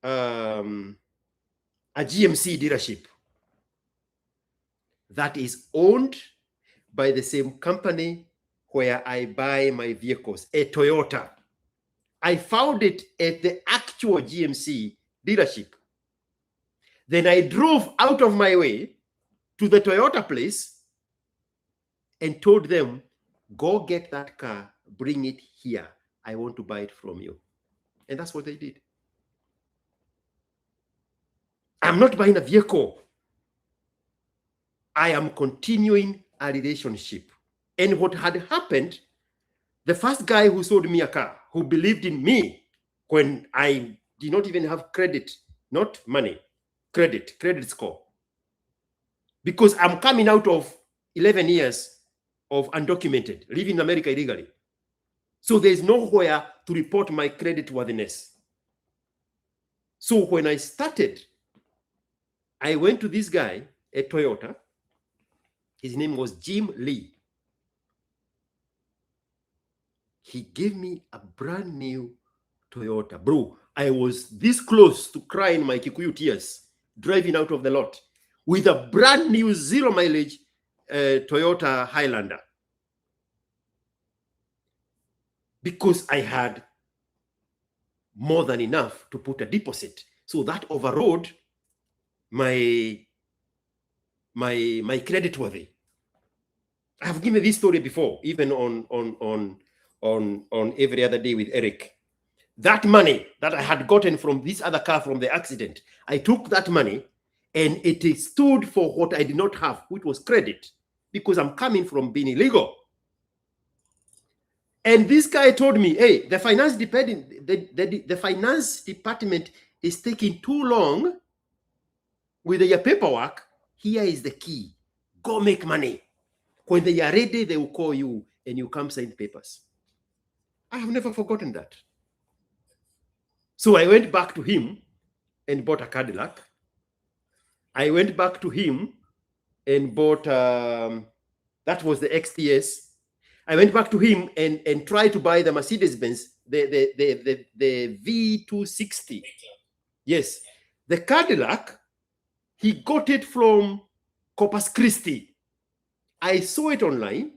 a GMC dealership that is owned by the same company where I buy my vehicles, a Toyota. I found it at the actual GMC dealership. Then I drove out of my way to the Toyota place and told them, go get that car, bring it here. I want to buy it from you. And that's what they did. I'm not buying a vehicle. I am continuing a relationship. And what had happened, the first guy who sold me a car, who believed in me when I did not even have credit, not money, credit score. Because I'm coming out of 11 years of undocumented, living in America illegally. So there's nowhere to report my credit worthiness. So when I started, I went to this guy at Toyota. His name was Jim Lee. He gave me a brand new Toyota. Bro, I was this close to crying my Kikuyu tears driving out of the lot with a brand new 0 mileage Toyota Highlander. Because I had more than enough to put a deposit. So that overrode my credit worthy. I have given this story before, even on every other day with Eric. That money that I had gotten from this other car from the accident, I took that money and it stood for what I did not have, which was credit, because I'm coming from being illegal. And this guy told me, hey, the finance department is taking too long with your paperwork. Here is the key. Go make money. When they are ready, they will call you and you come sign papers. I have never forgotten that. So I went back to him and bought a Cadillac. I went back to him and bought, that was the XTS. I went back to him and tried to buy the Mercedes-Benz, the V260. Yes. The Cadillac, he got it from Corpus Christi. I saw it online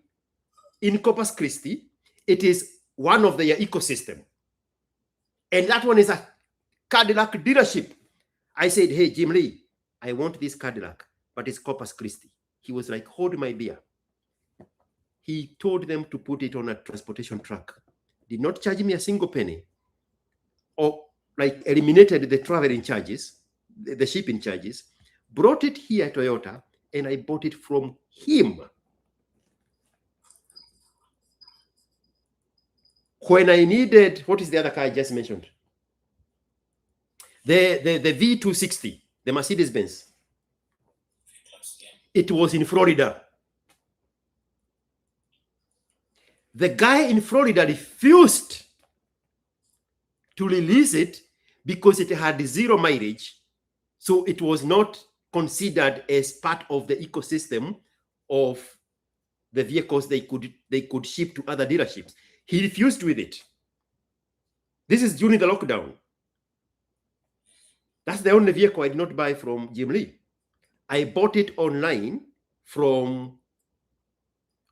in Corpus Christi. It is one of their ecosystem. And that one is a Cadillac dealership. I said, hey, Jim Lee, I want this Cadillac, but it's Corpus Christi. He was like, hold my beer. He told them to put it on a transportation truck. Did not charge me a single penny. Or like eliminated the traveling charges, the shipping charges, brought it here at Toyota, and I bought it from him. When I needed, what is the other car I just mentioned? The V260, the Mercedes-Benz. It was in Florida. The guy in Florida refused to release it because it had 0 mileage. So it was not considered as part of the ecosystem of the vehicles they could ship to other dealerships. He refused with it. This is during the lockdown. That's the only vehicle I did not buy from Jim Lee. I bought it online from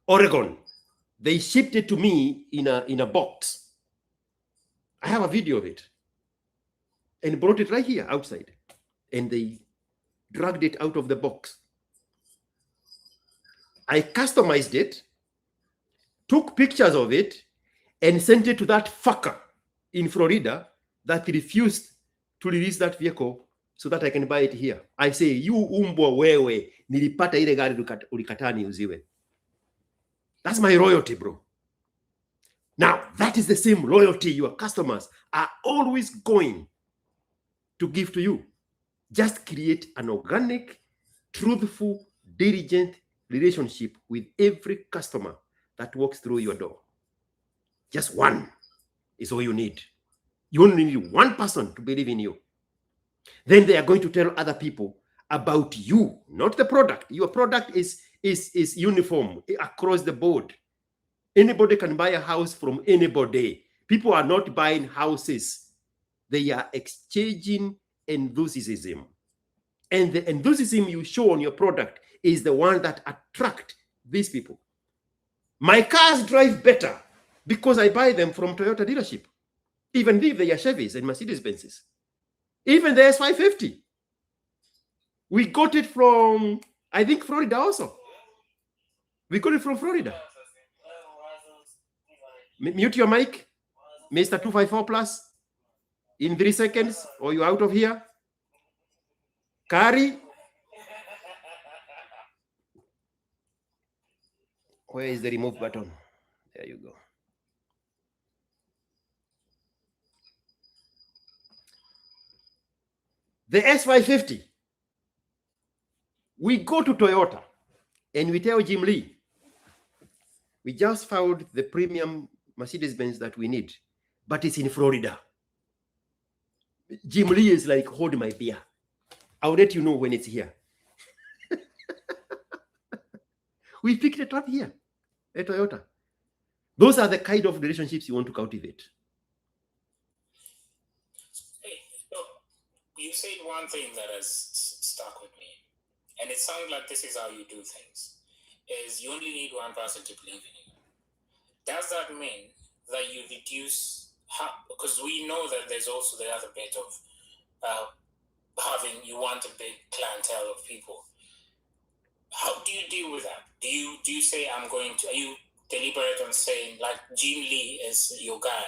Oregon. They shipped it to me in a box. I have a video of it. And brought it right here outside. And they dragged it out of the box. I customized it, took pictures of it, and sent it to that fucker in Florida that refused to release that vehicle so that I can buy it here. I say, you umbwa wewe, nilipata ile gari ulikataa niuziwe. That's my loyalty, bro. Now, that is the same loyalty your customers are always going to give to you. Just create an organic, truthful, diligent relationship with every customer that walks through your door. Just one is all you need. You only need one person to believe in you. Then they are going to tell other people about you, not the product. Your product is uniform across the board. Anybody can buy a house from anybody. People are not buying houses. They are exchanging enthusiasm. And the enthusiasm you show on your product is the one that attracts these people. My cars drive better because I buy them from Toyota dealership, even if they are Chevys and Mercedes-Benzes. Even the S550. We got it from, I think, Florida also. We got it from Florida. Mute your mic, Mr. 254 Plus, in 3 seconds, or you're out of here. Kari. Where is the remove button? There you go. The S550. We go to Toyota and we tell Jim Lee, we just found the premium Mercedes-Benz that we need, but it's in Florida. Jim Lee is like, hold my beer. I'll let you know when it's here. We picked it up here at Toyota. Those are the kind of relationships you want to cultivate. Hey, look, you said one thing that has stuck with me, and it sounds like this is how you do things, is you only need one person to believe in you. Does that mean that you reduce, because we know that there's also the other bit of you want a big clientele of people. How do you deal with that? Do you say, are you deliberate on saying, like Jim Lee is your guy,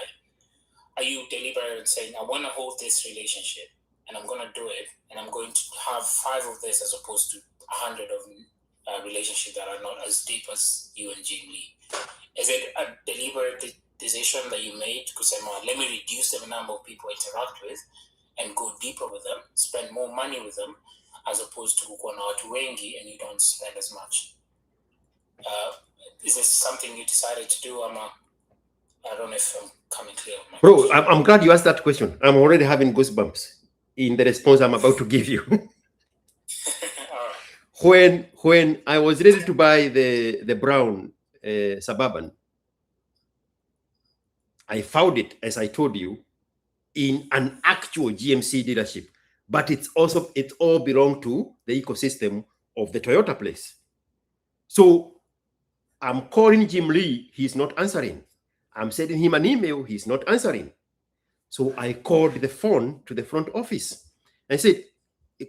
are you deliberate on saying, I want to hold this relationship and I'm going to do it and I'm going to have 5 of this as opposed to 100 of relationships that are not as deep as you and Jim Lee? Is it a deliberate decision that you made to say, let me reduce the number of people I interact with and go deeper with them, spend more money with them, as opposed to kuwa na watu wengi and you don't spend as much? Is this something you decided to do? I don't know if I'm coming clear. Bro, I'm glad you asked that question. I'm already having goosebumps in the response I'm about to give you. When I was ready to buy the brown Suburban, I found it, as I told you, in an actual GMC dealership, but it all belonged to the ecosystem of the Toyota place. So I'm calling Jim Lee, he's not answering. I'm sending him an email, he's not answering. So I called the phone to the front office. I said,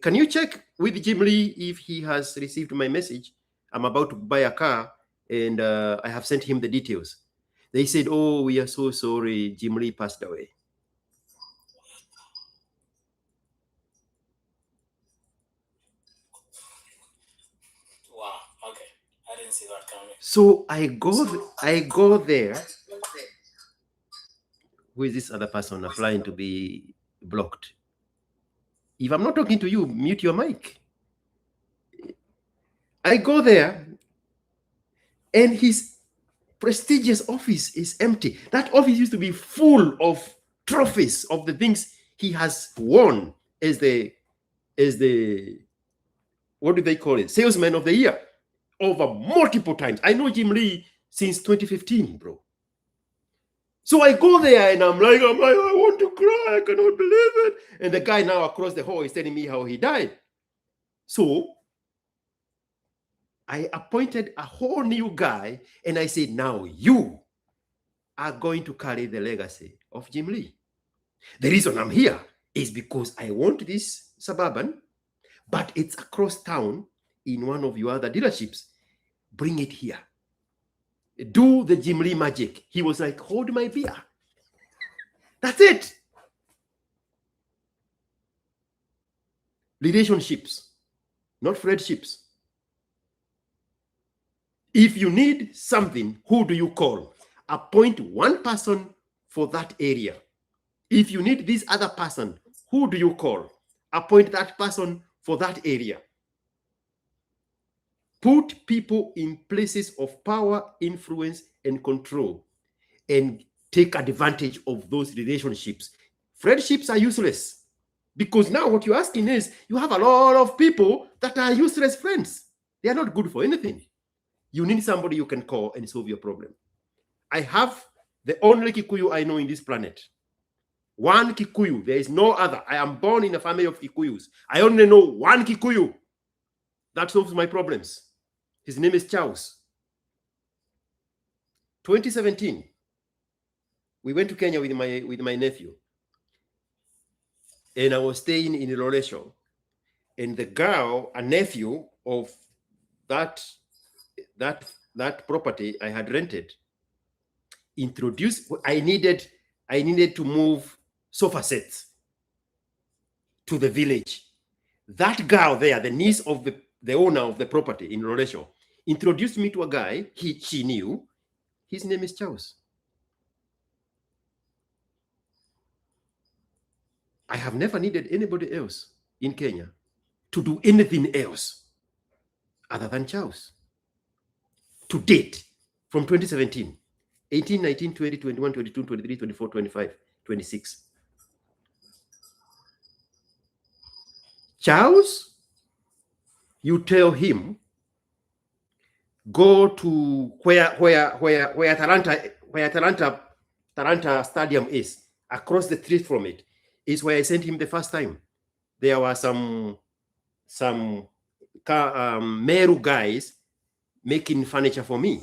can you check with Jim Lee if he has received my message? I'm about to buy a car and I have sent him the details. They said, oh, we are so sorry, Jim Lee passed away. Wow, okay. I didn't see that coming. So I go there. Who is this other person applying to be blocked? If I'm not talking to you, mute your mic. I go there and his prestigious office is empty. That office used to be full of trophies of the things he has won as the what do they call it? Salesman of the year over multiple times. I know Jim Lee since 2015, bro. So I go there and I'm like, I want to cry. I cannot believe it. And the guy now across the hall is telling me how he died. So I appointed a whole new guy and I said, now you are going to carry the legacy of Jim Lee. The reason I'm here is because I want this Suburban, but it's across town in one of your other dealerships. Bring it here. Do the Jim Lee magic. He was like, hold my beer. That's it. Relationships, not friendships. If you need something, who do you call? Appoint one person for that area. If you need this other person, who do you call? Appoint that person for that area. Put people in places of power, influence, and control, and take advantage of those relationships. Friendships are useless because now what you're asking is you have a lot of people that are useless friends. They are not good for anything. You need somebody you can call and solve your problem. I have the only Kikuyu I know in this planet. One Kikuyu. There is no other. I am born in a family of Kikuyus. I only know one Kikuyu that solves my problems. His name is Charles. 2017, we went to Kenya with my nephew, and I was staying in Loresho, and the girl, a nephew of that property I had rented, introduced. I needed to move sofa sets to the village. That girl there, the niece of the owner of the property in Loresho, introduced me to a guy she knew. His name is Charles. I have never needed anybody else in Kenya to do anything else other than Charles. To date, from 2017, 18, 19, 20, 21, 22, 23, 24, 25, 26. Charles, you tell him, go to where Talanta Stadium is, across the street from it, is where I sent him the first time. There were some Meru guys making furniture for me.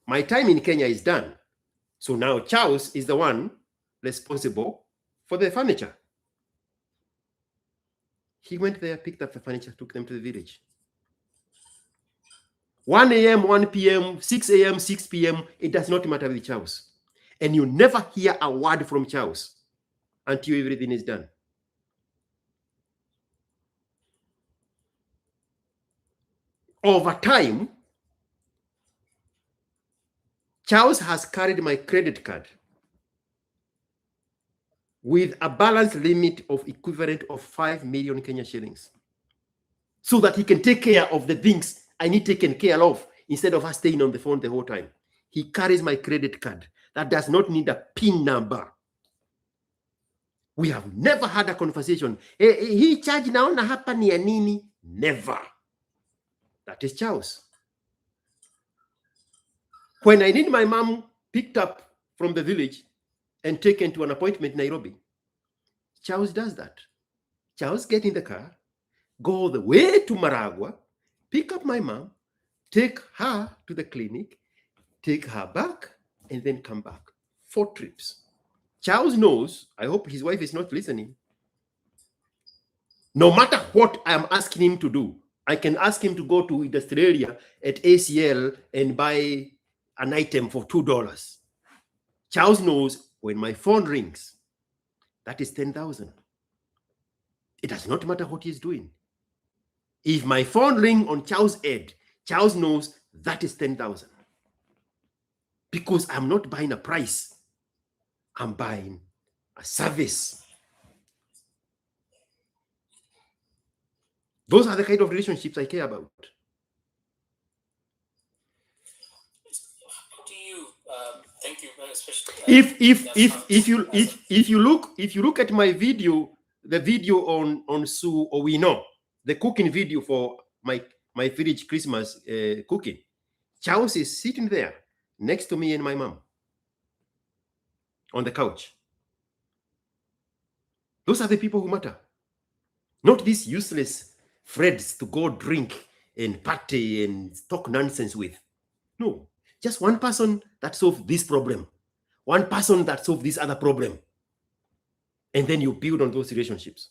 My time in Kenya is done. So now Charles is the one responsible for the furniture. He went there, picked up the furniture, took them to the village. 1 a.m., 1 p.m., 6 a.m., 6 p.m., it does not matter with Charles. And you never hear a word from Charles until everything is done. Over time, Charles has carried my credit card with a balance limit of equivalent of 5 million Kenya shillings, so that he can take care of the things I need taken care of instead of us staying on the phone the whole time. He carries my credit card that does not need a PIN number. We have never had a conversation. He charge naona hapa ni ya nini? Never. That is Charles. When I need my mom picked up from the village and taken to an appointment in Nairobi, Charles does that. Charles get in the car, go all the way to Maragua, pick up my mom, take her to the clinic, take her back, and then come back. 4 trips. Charles knows, I hope his wife is not listening. No matter what I am asking him to do, I can ask him to go to Australia at ACL and buy an item for $2. Charles knows when my phone rings, that is 10,000. It does not matter what he's doing. If my phone rings on Charles' head, Charles knows that is 10,000. Because I'm not buying a price. I'm buying a service. Those are the kind of relationships I care about. Thank you, especially. If you look at my video, the video on Sue Owino, the cooking video for my village Christmas cooking, Charles is sitting there next to me and my mom on the couch. Those are the people who matter, not these useless Freds to go drink and party and talk nonsense with. No, just one person that solves this problem, one person that solves this other problem, and then you build on those relationships.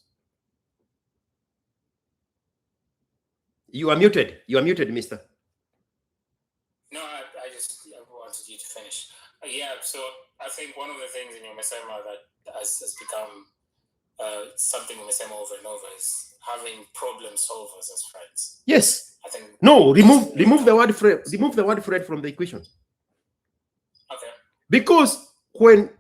You are muted. You are muted, mister. No, I wanted you to finish. Yeah, so I think one of the things in your Mesema that has become something Mesema over and over is having problem solvers as friends. Yes. I think no, remove the word friend from the equation. Okay. Because when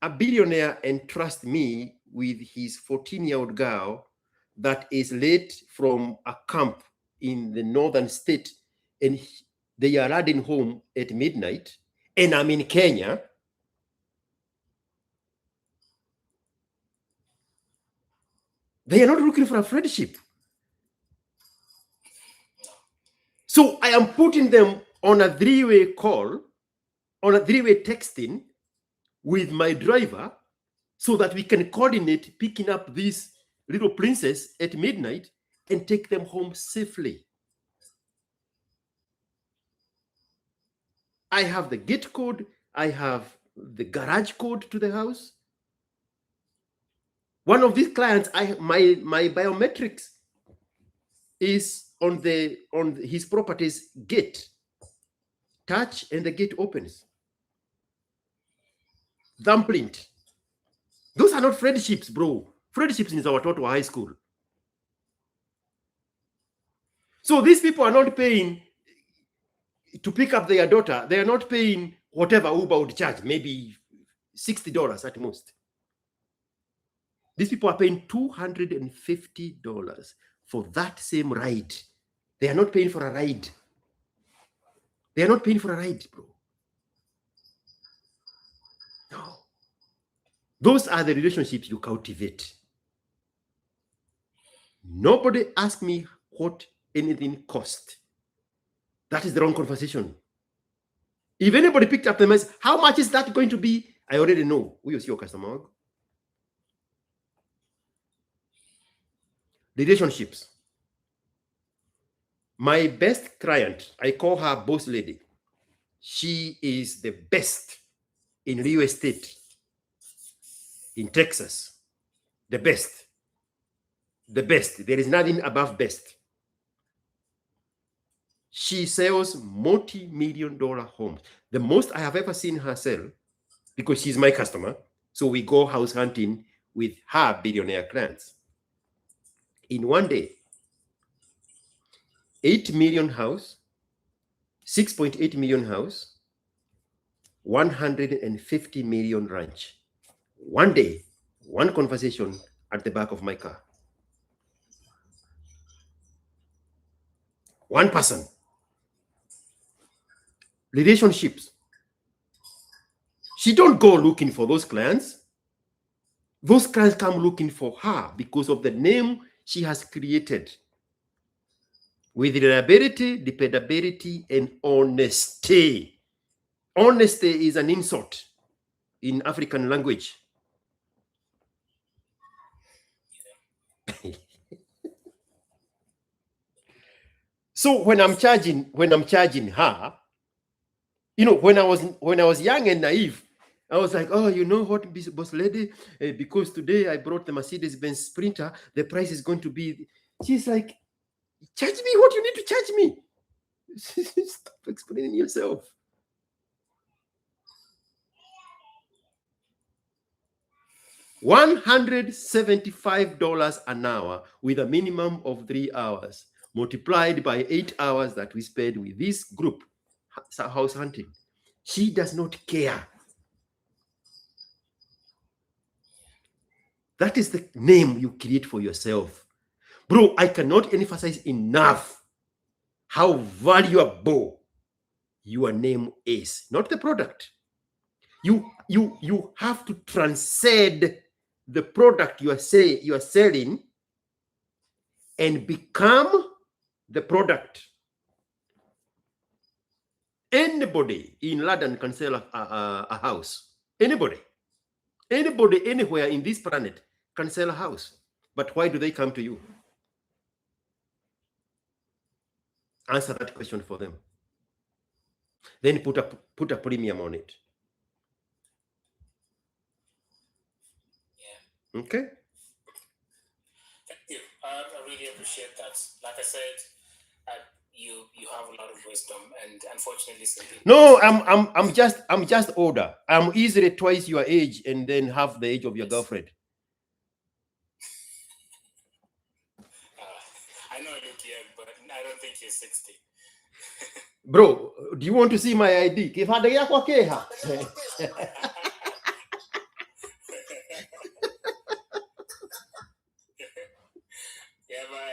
a billionaire entrusts me with his 14-year-old girl that is late from a camp in the northern state, and they are riding home at midnight, and I'm in Kenya, they are not looking for a friendship. So I am putting them on a three-way call, on a three-way texting with my driver, so that we can coordinate picking up this little princess at midnight and take them home safely. I have the gate code, I have the garage code to the house. One of these clients, my biometrics is on his property's gate. Touch and the gate opens. Thumbprint. Those are not friendships, bro. Friendships in our total high school. So these people are not paying to pick up their daughter. They are not paying whatever Uber would charge, maybe $60 at most. These people are paying $250 for that same ride. They are not paying for a ride. They are not paying for a ride, bro. No. Those are the relationships you cultivate. Nobody asked me what anything cost. That is the wrong conversation. If anybody picked up the mess, how much is that going to be? I already know. Who is your customer? Relationships. My best client, I call her boss lady. She is the best in real estate in Texas. The best. The best. There is nothing above best. She sells multi-million-dollar homes. The most I have ever seen her sell, because she's my customer, so we go house hunting with her billionaire clients. In one day, 8 million house, 6.8 million house, 150 million ranch. One day, one conversation at the back of my car. One person. Relationships. She don't go looking for those clients. Those clients come looking for her because of the name she has created. With reliability, dependability, and honesty. Honesty is an insult in African language. So when I'm charging her, you know, when I was young and naive, I was like, oh, you know what, boss lady, because today I brought the Mercedes-Benz Sprinter, the price is going to be. She's like, charge me what you need to charge me. Stop explaining yourself. $175 an hour with a minimum of 3 hours, multiplied by 8 hours that we spend with this group house hunting. She does not care. That is the name you create for yourself. Bro, I cannot emphasize enough how valuable your name is, not the product. You have to transcend the product you are selling and become the product. Anybody in London can sell a house. Anybody anywhere in this planet can sell a house. But why do they come to you? Answer that question for them. Then put a premium on it. Yeah. Okay. Thank you. I really appreciate that. Like I said, you have a lot of wisdom, and unfortunately, some people. No, I'm just older. I'm easily twice your age, and then half the age of your girlfriend. I know I look young, but I don't think you're 60. Bro, do you want to see my ID? Yeah, but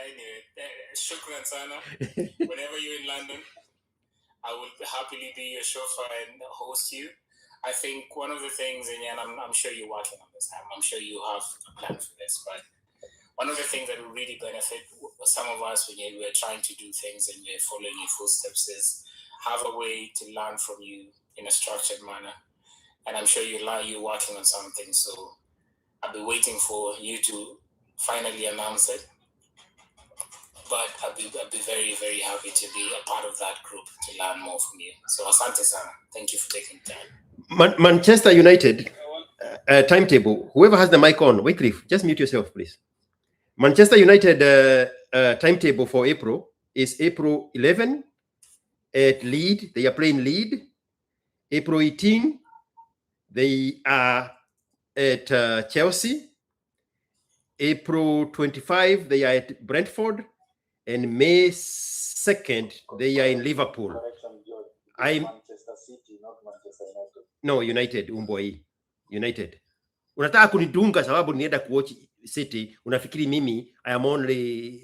anyway, shukran sana. Whenever you're in London, I will happily be your chauffeur and host you. I think one of the things, and I'm sure you're working on this, I'm sure you have a plan for this, but one of the things that will really benefit some of us when we're trying to do things and we're following your footsteps is have a way to learn from you in a structured manner. And I'm sure you're working on something, so I'll be waiting for you to finally announce it. But I'll be very, very happy to be a part of that group to learn more from you. So asante sana. Thank you for taking time. Manchester United timetable. Whoever has the mic on, Wycliffe, just mute yourself, please. Manchester United timetable for April is April 11 at Leeds. They are playing Leeds. April 18, they are at Chelsea. April 25, they are at Brentford. And May 2nd, they are in Liverpool. Manchester City, not Manchester United. No, United, umboi. United. Unataka kunidunga sababu nienda kuwatch City. Unafikiri mimi, I am only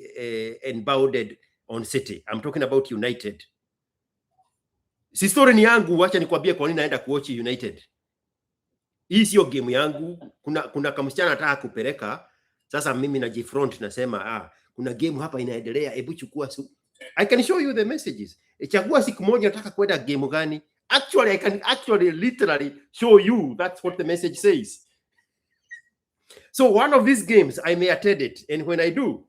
embedded on City. I'm talking about United. Si story ni yangu, wacha nikwambie kwa nini naenda kuwatch United. Hii sio game yangu. Kuna kamsichana anataka kupeleka. Sasa mimi najifront nasema kuna game hapa inaendelea, hebu chukua I can show you the messages. Chagua siku moja nataka kwenda game gani. Actually, I can literally show you that's what the message says. So one of these games I may attend it, and when I do,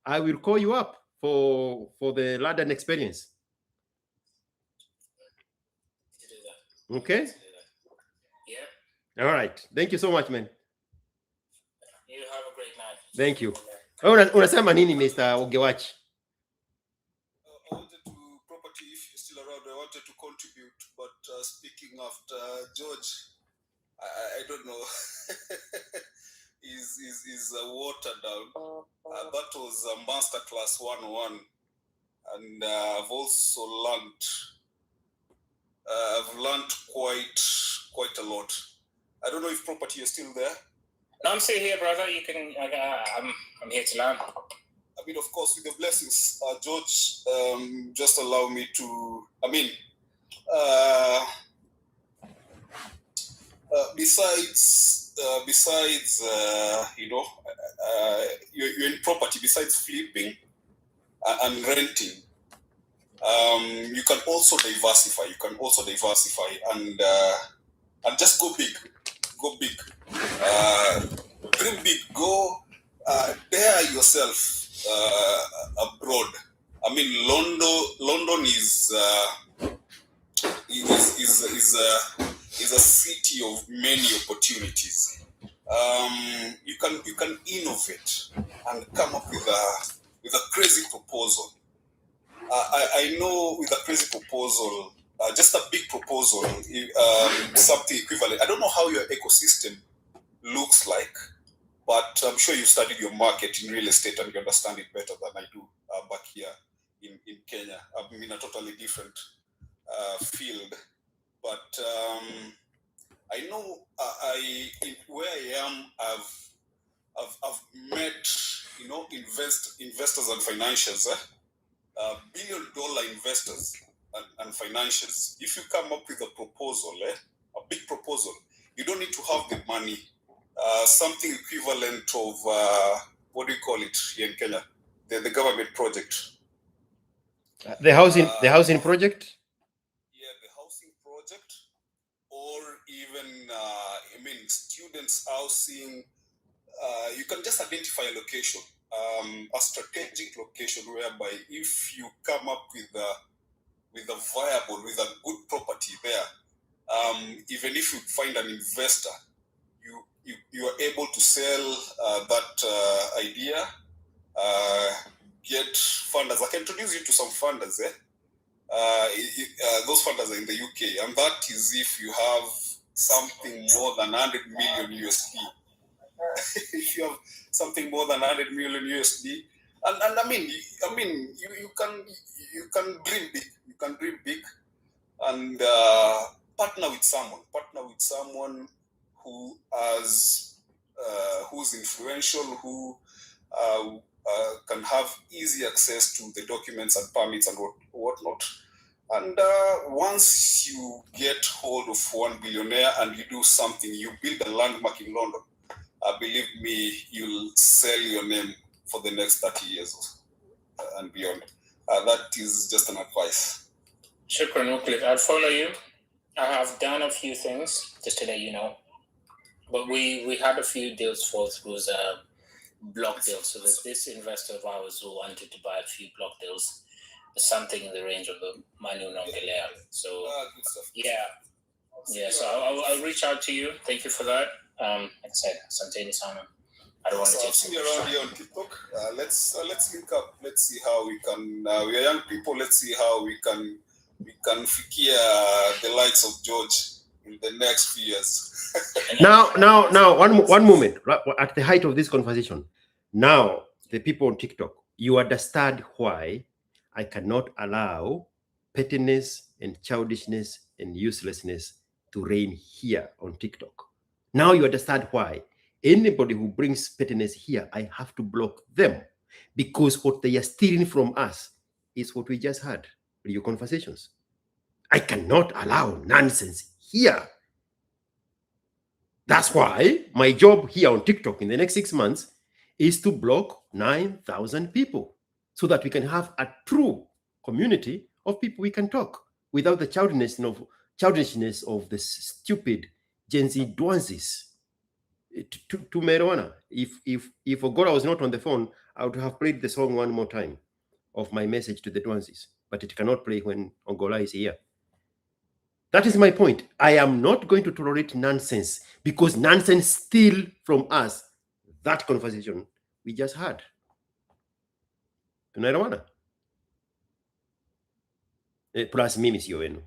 I will call you up for the London experience. Okay? Yeah. All right. Thank you so much, man. You have a great night. Thank you. Unasema nini, Mr. Ogewachi? I wanted to, property, if you're still around, I wanted to contribute, but speaking after George, I don't know, is watered down. That was a masterclass 101, and I've also learned quite a lot. I don't know if property you're still there. No, I'm still here, brother. You can. I'm here to learn. I mean, of course, with the blessings, George, just allow me to. I mean, besides, you're in property. Besides flipping and renting, you can also diversify. And just go big. Dream big. Go dare yourself abroad. I mean, London is a city of many opportunities. You can innovate and come up with a crazy proposal. I know with a crazy proposal, just a big proposal, something equivalent. I don't know how your ecosystem looks like, but I'm sure you studied your market in real estate and you understand it better than I do back here in Kenya. I'm in a totally different field, but I know where I am, I've met investors and financiers, $1 billion investors and financiers. If you come up with a proposal, a big proposal, you don't need to have the money. Something equivalent of what do you call it here in Kenya? The government project. The housing project? Yeah, the housing project, or even students housing. You can just identify a location, a strategic location whereby if you come up with a viable, with a good property there, even if you find an investor, you are able to sell that idea, get funders. I can introduce you to some funders. Those funders are in the UK, and that is if you have something more than 100 million USD. If you have something more than 100 million USD, and I mean, you can dream big. You can dream big, and partner with someone who has who's influential, who can have easy access to the documents and permits and whatnot. And once you get hold of one billionaire and you do something, you build a landmark in London, believe me, you'll sell your name for the next 30 years and beyond. That is just an advice. Shukran, Muklik. I'll follow you. I have done a few things, just to let you know. But we had a few deals fall through as block deals. So there's this investor of ours who wanted to buy a few block deals, something in the range of the Manu Nongelea. So yeah. So I'll reach out to you. Thank you for that. Like I said, Santeni Sana. I don't want to take so you around here on TikTok. Let's link up. Let's see how we can. We are young people. Let's see how we can fikia the likes of George in the next few years. Now, one moment. Right, at the height of this conversation, now the people on TikTok, you understand why I cannot allow pettiness and childishness and uselessness to reign here on TikTok. Now you understand why anybody who brings pettiness here, I have to block them, because what they are stealing from us is what we just had in your conversations. I cannot allow nonsense here. That's why my job here on TikTok in the next 6 months is to block 9,000 people so that we can have a true community of people we can talk without the childishness of the stupid Gen Z dwanzis. To marijuana. If Ogora was not on the phone, I would have played the song one more time of my message to the dwanzis, but it cannot play when Ogora is here. That is my point. I am not going to tolerate nonsense, because nonsense steal from us that conversation we just had. Tunaelewana? Plus mimi sio wenu.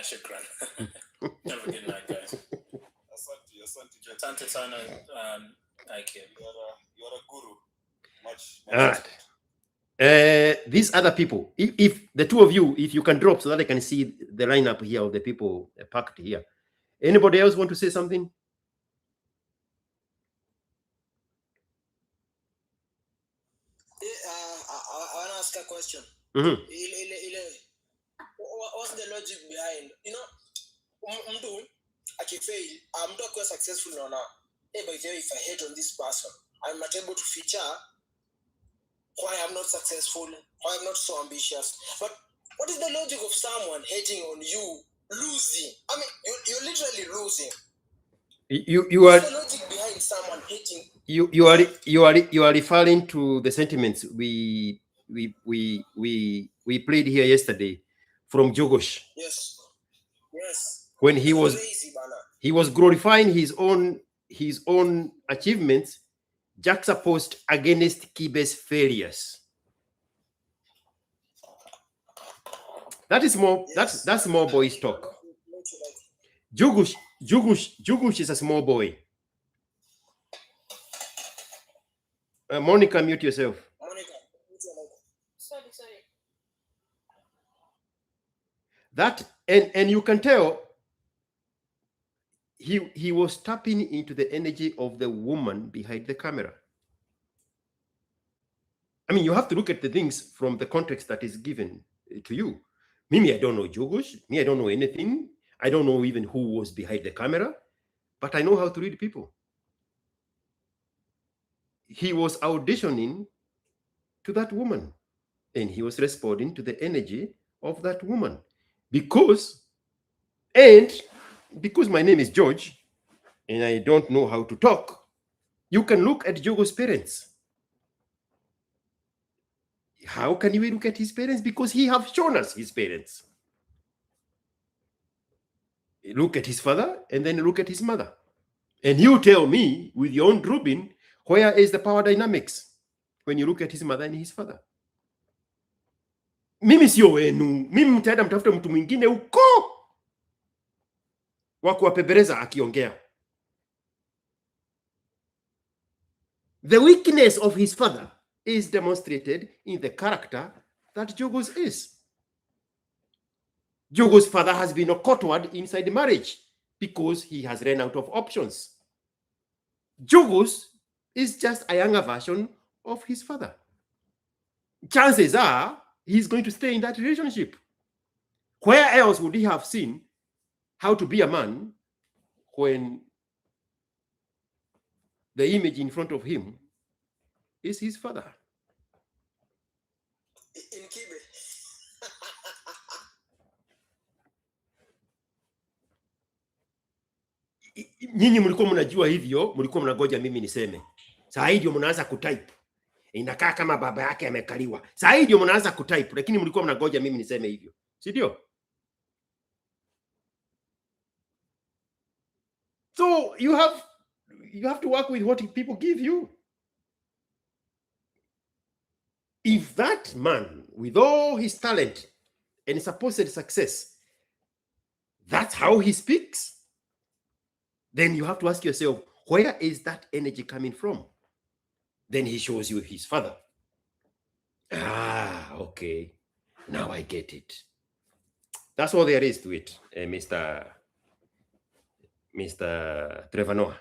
Shukran. Have a good night, guys. Asante sana, ASKiQ. You are a guru. Much. All right. These other people, if the two of you, if you can drop so that I can see the lineup here of the people packed here. Anybody else want to say something? I want to ask a question. Mm-hmm. What's the logic behind, mtu akifail, mtu akiwa successful naona, hey, by the way, if I hate on this person, I'm not able to feature why I'm not successful, why I'm not so ambitious. But what is the logic of someone hating on you, losing? I mean, you're literally losing. You are. What's the logic behind someone hating? You are referring to the sentiments we played here yesterday from Jogosh. Yes. When he was glorifying his own achievements, juxtaposed against Kibe's failures. That is more. Yes. That's more boys talk. Jogosh is a small boy. Monica, mute yourself. Monica, Sorry. That and you can tell he was tapping into the energy of the woman behind the camera. I mean, you have to look at the things from the context that is given to you. Mimi, I don't know Jogosh. Me, I don't know anything. I don't know even who was behind the camera, but I know how to read people. He was auditioning to that woman, and he was responding to the energy of that woman. Because my name is George, and I don't know how to talk, you can look at Jogo's parents. How can we look at his parents? Because he have shown us his parents. Look at his father, and then look at his mother. And you tell me, with your own Rubin, where is the power dynamics? when you look at his mother and his father. Mimi sio wenu. Mimi mtaenda mtafute mtu mwingine huko wa kuwapembeleza akiongea. The weakness of his father is demonstrated in the character that Jogos is. Jogos' father has been awkward inside marriage because he has run out of options. Jogos is just a younger version of his father. Chances are he's going to stay in that relationship. Where else would he have seen how to be a man when the image in front of him is his father? In Kibe. Nyinyi mlikuwa mnajua hivyo, mlikuwa mnagoja mimi niseme. Saa hii ndio mnaanza kutype. Inakaa kama baba yake amekaliwa. Saa hii ndio mnaanza kutype, lakini mlikuwa mnagoja mimi niseme hivyo. Si ndio? So you have to work with what people give you. If that man, with all his talent and supposed success, that's how he speaks, then you have to ask yourself, where is that energy coming from? Then he shows you his father. Ah, okay. Now I get it. That's all there is to it, Mr. Trevor Noah.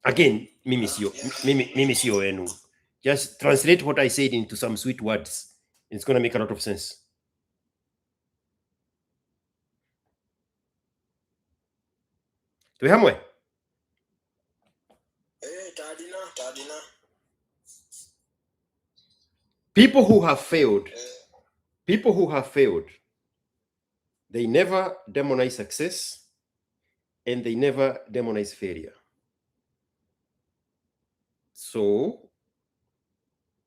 Again, mimi sio wenu. Just translate what I said into some sweet words. It's going to make a lot of sense. Tuhamwe. Tadina. People who have failed, they never demonize success and they never demonize failure. So,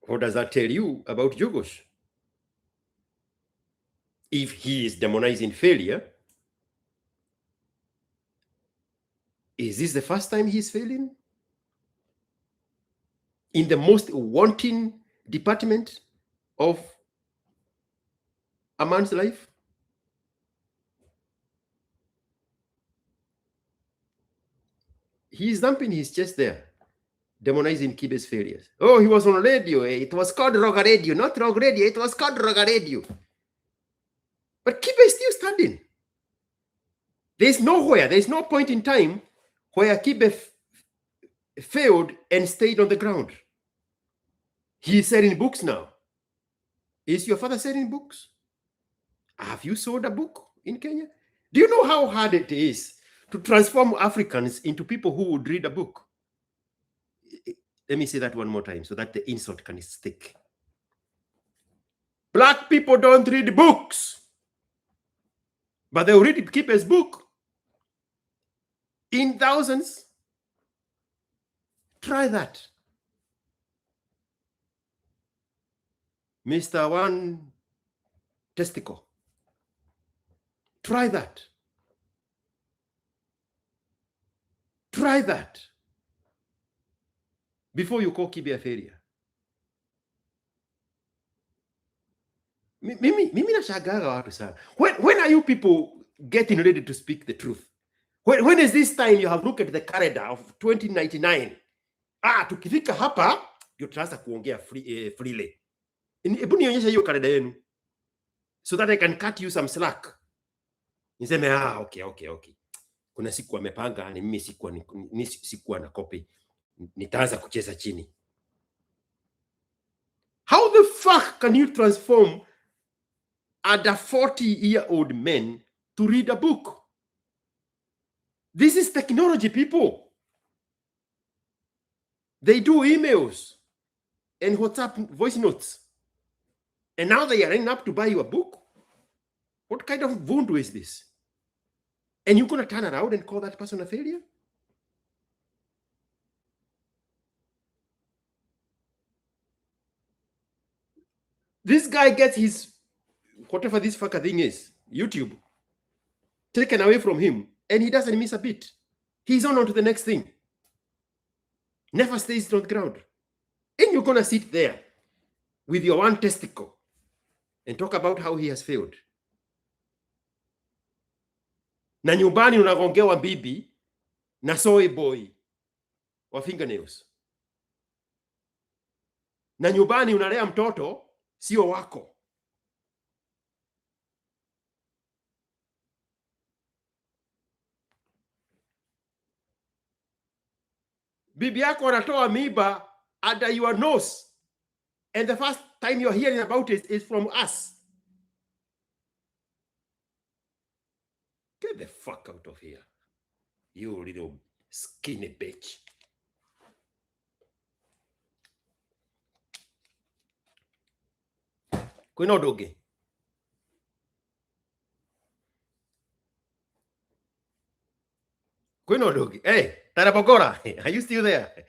what does that tell you about Jogos? If he is demonizing failure, is this the first time he's failing? In the most wanting department of a man's life? He's dumping his chest there, demonizing Kibe's failures. Oh, he was on radio. It was called Roga Radio, not Rogue Radio. It was called Roga Radio. But Kibe is still standing. There's no point in time where Kibe failed and stayed on the ground. He's selling books now. Is your father selling books? Have you sold a book in Kenya? Do you know how hard it is to transform Africans into people who would read a book? Let me say that one more time so that the insult can stick. Black people don't read books, but they'll read Kipe's book in thousands. Try that. Mr. One Testicle. Try that. Try that before you call Kibe a failure. Mimi nashagaga watu sana. When are you people getting ready to speak the truth? When is this time you have looked at the calendar of 2099? Tukifika hapa ndio tutaanza kuongea freely. Hebu nionyesha hiyo calendar yenu so that I can cut you some slack. Niseme okay. Kuna siku amepanga ni mimi sikuwa na copy. Nitaanza kucheza chini. How the fuck can you transform under 40-year-old men to read a book? This is technology, people. They do emails and WhatsApp voice notes. And now they are running up to buy you a book? What kind of voodoo is this? And you're going to turn around and call that person a failure? This guy gets his, whatever this fucker thing is, YouTube, taken away from him, and he doesn't miss a bit. He's on to the next thing. Never stays on the ground. And you're going to sit there with your one testicle and talk about how he has failed. Na nyumbani unagongewa bibi na soy boy wa fingernails. Na nyumbani unalea mtoto sio wako. Bibi yako anatoa mimba under your nose. And the first time you're hearing about it is from us. Get the fuck out of here. You little skinny bitch. Kwino doge. Kwino doge. Hey, Tarapogora, are you still there?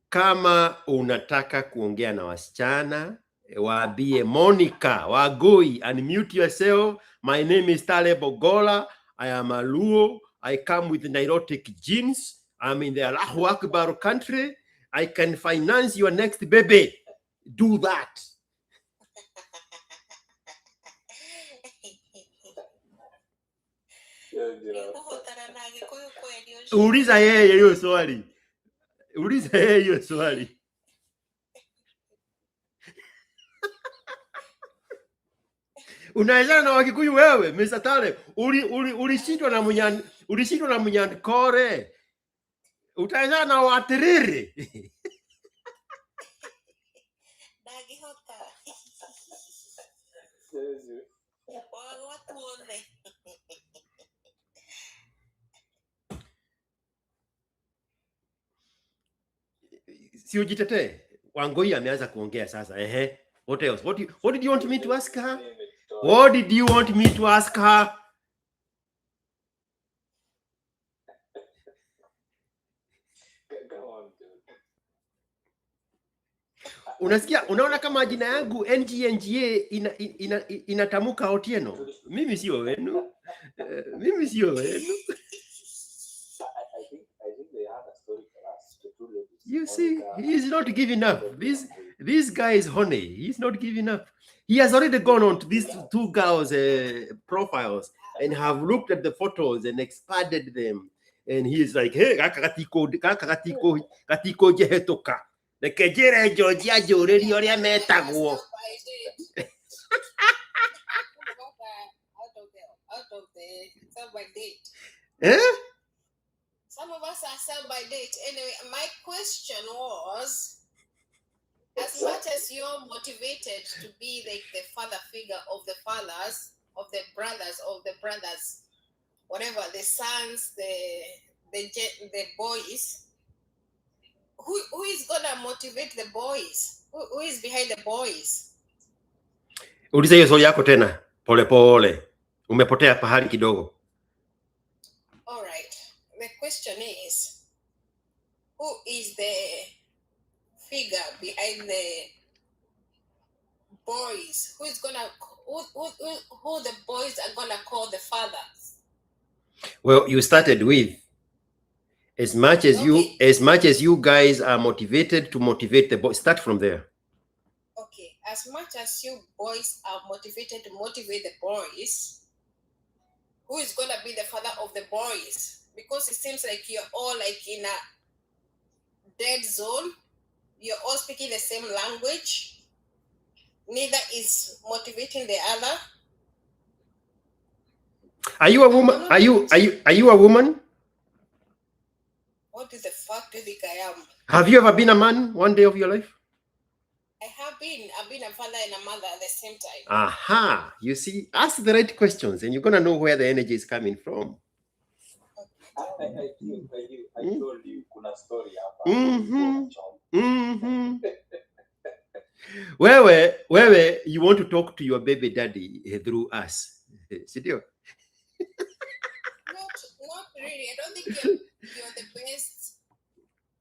Kama unataka kuongea na wasichana, waambie Monica, Wagoi, unmute yourself. My name is Tale Bogola. I am a Luo. I come with neurotic genes. I'm in the Allahu Akbar country. I can finance your next baby. Do that. Uliza yeye hiyo swali. Uliza yeye hiyo swali. Unaelewa na Wakikuyu wewe, Mr. Tale, ulishindwa na Munyankore. Utaelewa na Watiriri. Si ujitetee. Wangoi ameanza kuongea sasa. What else? What did you want me to ask her? What did you want me to ask her? Unasikia, unaona kama jina yangu NGNGA inatamuka Otieno. Mimi sio wenu. Mimi sio wenu. You see, he is not giving up. This guy is honey. He's not giving up. He has already gone on to these two girls' profiles and have looked at the photos and expanded them. And he is like, hey, katiko jehetoka. The kejere Georgia Joreli oria metagwo. Out of the sell-by date. Eh? Some of us are sell-by date. Anyway, my question was, as much as you're motivated to be like the father figure of the fathers, of the brothers, whatever, the sons, the boys, who is gonna motivate the boys? Who is behind the boys? Uliza hiyo swali yako tena. Pole pole. Umepotea pahali kidogo. All right. The question is, who is the figure behind the boys? Who the boys are gonna call the fathers? Well, you started with as much as you guys are motivated to motivate the boys. Start from there. Okay, as much as you boys are motivated to motivate the boys, who is gonna be the father of the boys? Because it seems like you're all like in a dead zone. You're all speaking the same language. Neither is motivating the other. Are you a woman? Are you a woman? What the fuck do you think I am? Have you ever been a man one day of your life? I have been. I've been a father and a mother at the same time. Aha. You see, ask the right questions and you're going to know where the energy is coming from. I told you kuna story hapa. Wewe, you want to talk to your baby daddy through us. Sidio? Not really. I don't think you're the best.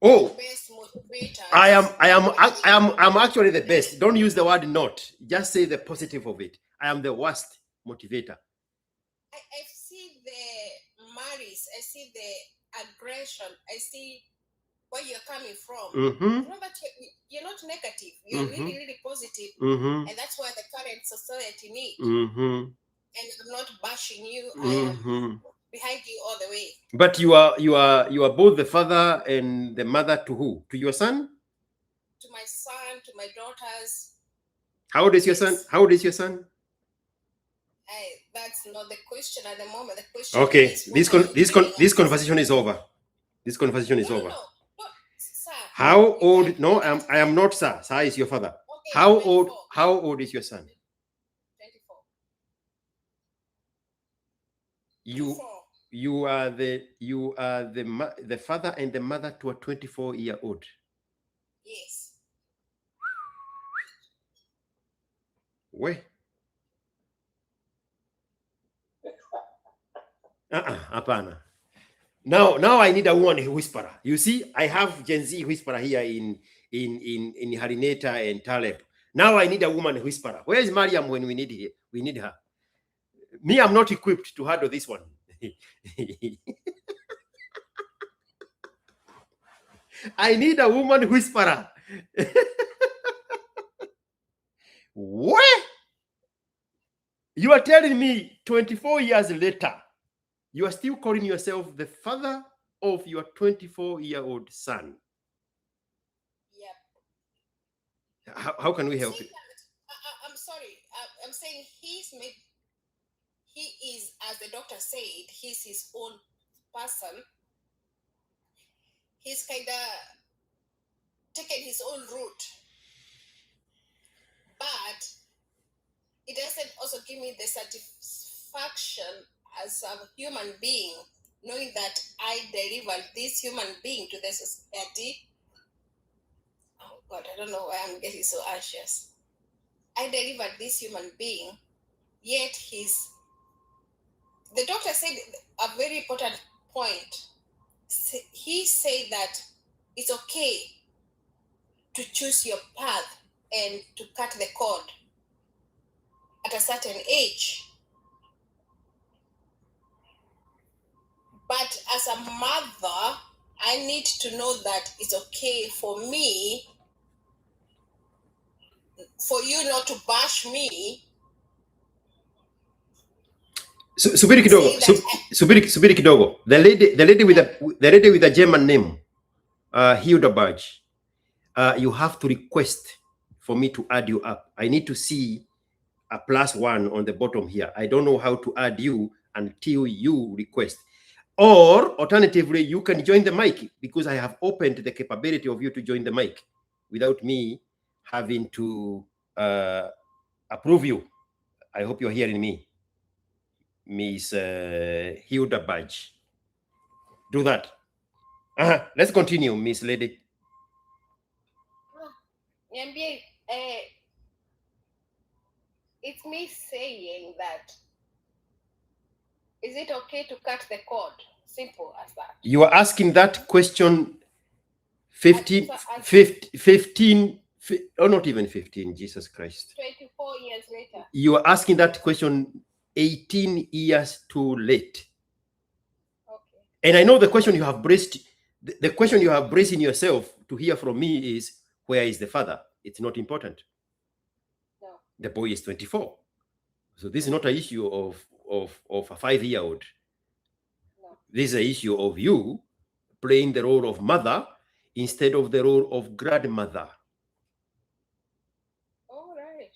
Oh, the best motivator. I'm actually the best. Don't use the word not. Just say the positive of it. I am the worst motivator. I see the Maris. I see the aggression. I see where you're coming from. Mhm. Remember, you're not negative. You're Mhm. really, really positive. Mhm. And that's what the current society needs. Mhm. And I'm not bashing you. I am Mhm. behind you all the way. But you are both the father and the mother to who? To your son? To my son, to my daughters. How old is your son? How old is your son? That's not the question at the moment. The question Okay, is this conversation is over. This conversation is over. Sir, How old? No, I am not sir. Sir is your father. Okay, How old? How old is your son? 24. You are the father and the mother to a 24-year-old. Yes. Where? Apana. Now I need a woman whisperer. You see, I have Gen Z whisperer here in Harineta and Taleb. Now I need a woman whisperer. Where is Mariam when we need her? We need her. Me, I'm not equipped to handle this one. I need a woman whisperer. What? You are telling me 24 years later, you are still calling yourself the father of your 24-year-old son? Yep. How can we help you? I'm sorry. I'm saying he is, as the doctor said, he's his own person. He's kind of taken his own route. But it doesn't also give me the satisfaction as a human being, knowing that I delivered this human being to the society. Oh God, I don't know why I'm getting so anxious. I delivered this human being, yet the doctor said a very important point. He said that it's okay to choose your path and to cut the cord at a certain age. But as a mother, I need to know that it's okay for me, for you not to bash me. Subiri kidogo. Subiri kidogo. The lady with the German name, Hilda Badge. You have to request for me to add you up. I need to see a +1 on the bottom here. I don't know how to add you until you request. Or alternatively, you can join the mic because I have opened the capability of you to join the mic without me having to approve you. I hope you're hearing me, Miss Hilda Badge. Do that. Let's continue, Miss Lady. It's me saying that, is it okay to cut the cord? Simple as that. You are asking that question 15, oh, not even 15, Jesus Christ. 24 years later. You are asking that question 18 years too late. Okay. And I know the question you have braced, the question you have braced in yourself to hear from me is, where is the father? It's not important. No. The boy is 24. So this is not an issue of a 5-year-old. No. This is an issue of you playing the role of mother instead of the role of grandmother. All right.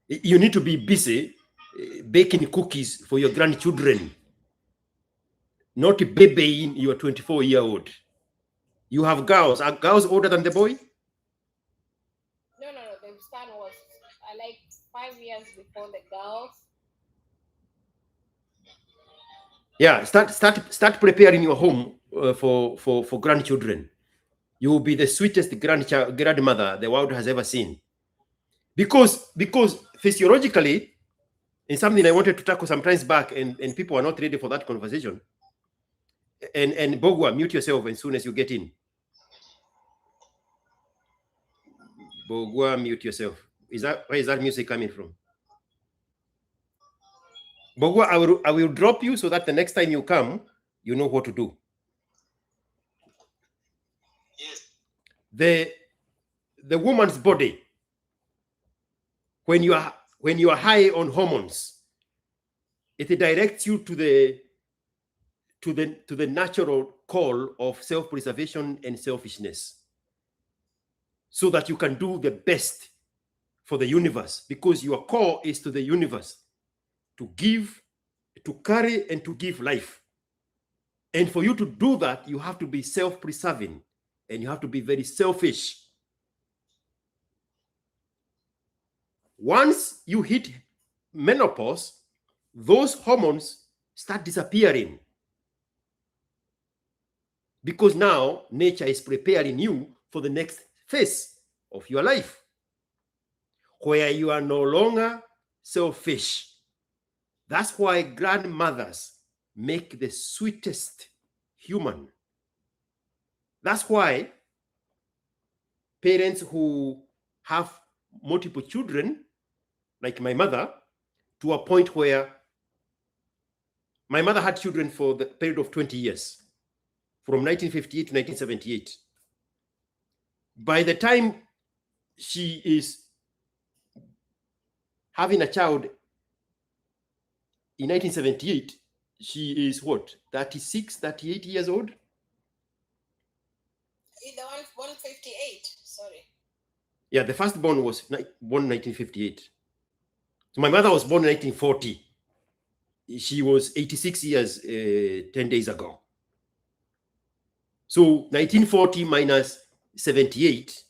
You need to be busy baking cookies for your grandchildren, not babying your 24-year-old. You have girls. Are girls older than the boy? No. The son was like 5 years before the girls. Yeah, start preparing your home for grandchildren. You will be the sweetest grandmother the world has ever seen. Because physiologically, in something I wanted to tackle sometimes back, and people are not ready for that conversation. And Bogwa, mute yourself as soon as you get in. Bogwa, mute yourself. Where is that music coming from? But I will drop you so that the next time you come, you know what to do. Yes. The woman's body, when you are high on hormones, it directs you to the natural call of self-preservation and selfishness, so that you can do the best for the universe, because your call is to the universe, to give, to carry, and to give life. And for you to do that, you have to be self-preserving and you have to be very selfish. Once you hit menopause, those hormones start disappearing, because now nature is preparing you for the next phase of your life, where you are no longer selfish. That's why grandmothers make the sweetest human. That's why parents who have multiple children, like my mother, to a point where my mother had children for the period of 20 years, from 1958 to 1978. By the time she is having a child in 1978, she is what, 36, 38 years old? The 158, sorry. Yeah, the firstborn was born in 1958. So my mother was born in 1940. She was 86 years 10 days ago. So 1940 minus 78,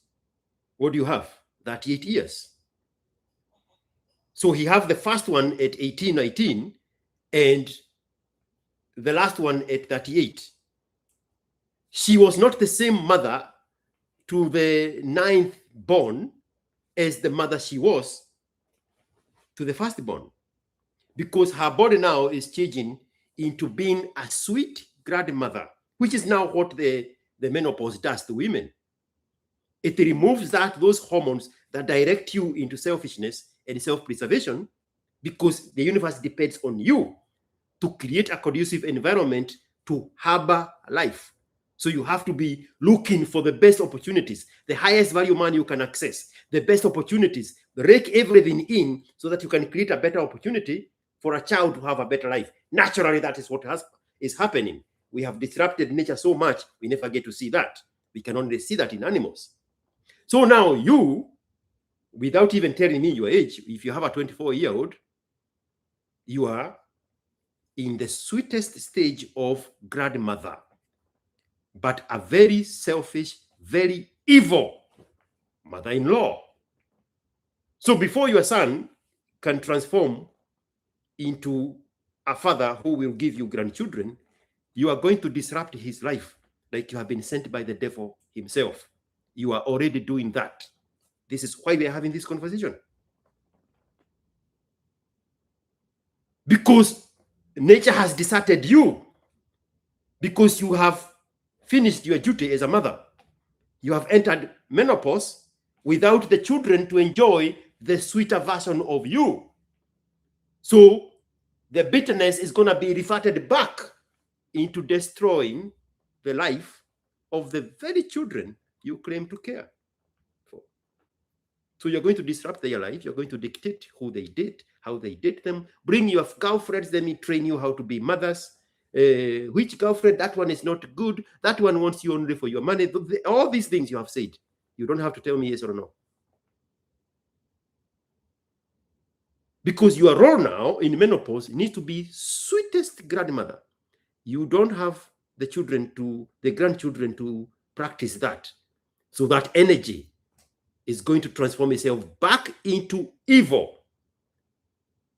what do you have? 38 years. So he have the first one at 18, 19, and the last one at 38. She was not the same mother to the 9th born as the mother she was to the firstborn, because her body now is changing into being a sweet grandmother, which is now what the menopause does to women. It removes those hormones that direct you into selfishness and self-preservation, because the universe depends on you to create a conducive environment to harbor life. So you have to be looking for the best opportunities, the highest value money you can access, the best opportunities, rake everything in so that you can create a better opportunity for a child to have a better life. Naturally, that is what is happening. We have disrupted nature so much, we never get to see that. We can only see that in animals. So now you, without even telling me your age, if you have a 24-year-old, you are in the sweetest stage of grandmother, but a very selfish, very evil mother-in-law. So before your son can transform into a father who will give you grandchildren, you are going to disrupt his life like you have been sent by the devil himself. You are already doing that. This is why we are having this conversation. Because nature has deserted you, because you have finished your duty as a mother. You have entered menopause without the children to enjoy the sweeter version of you. So the bitterness is going to be reverted back into destroying the life of the very children you claim to care for. So you're going to disrupt their life. You're going to dictate who they date, how they date them. Bring your girlfriends, let me train you how to be mothers. Which girlfriend, that one is not good. That one wants you only for your money. All these things you have said. You don't have to tell me yes or no. Because your role now in menopause needs to be sweetest grandmother. You don't have the grandchildren to practice that. So that energy is going to transform itself back into evil.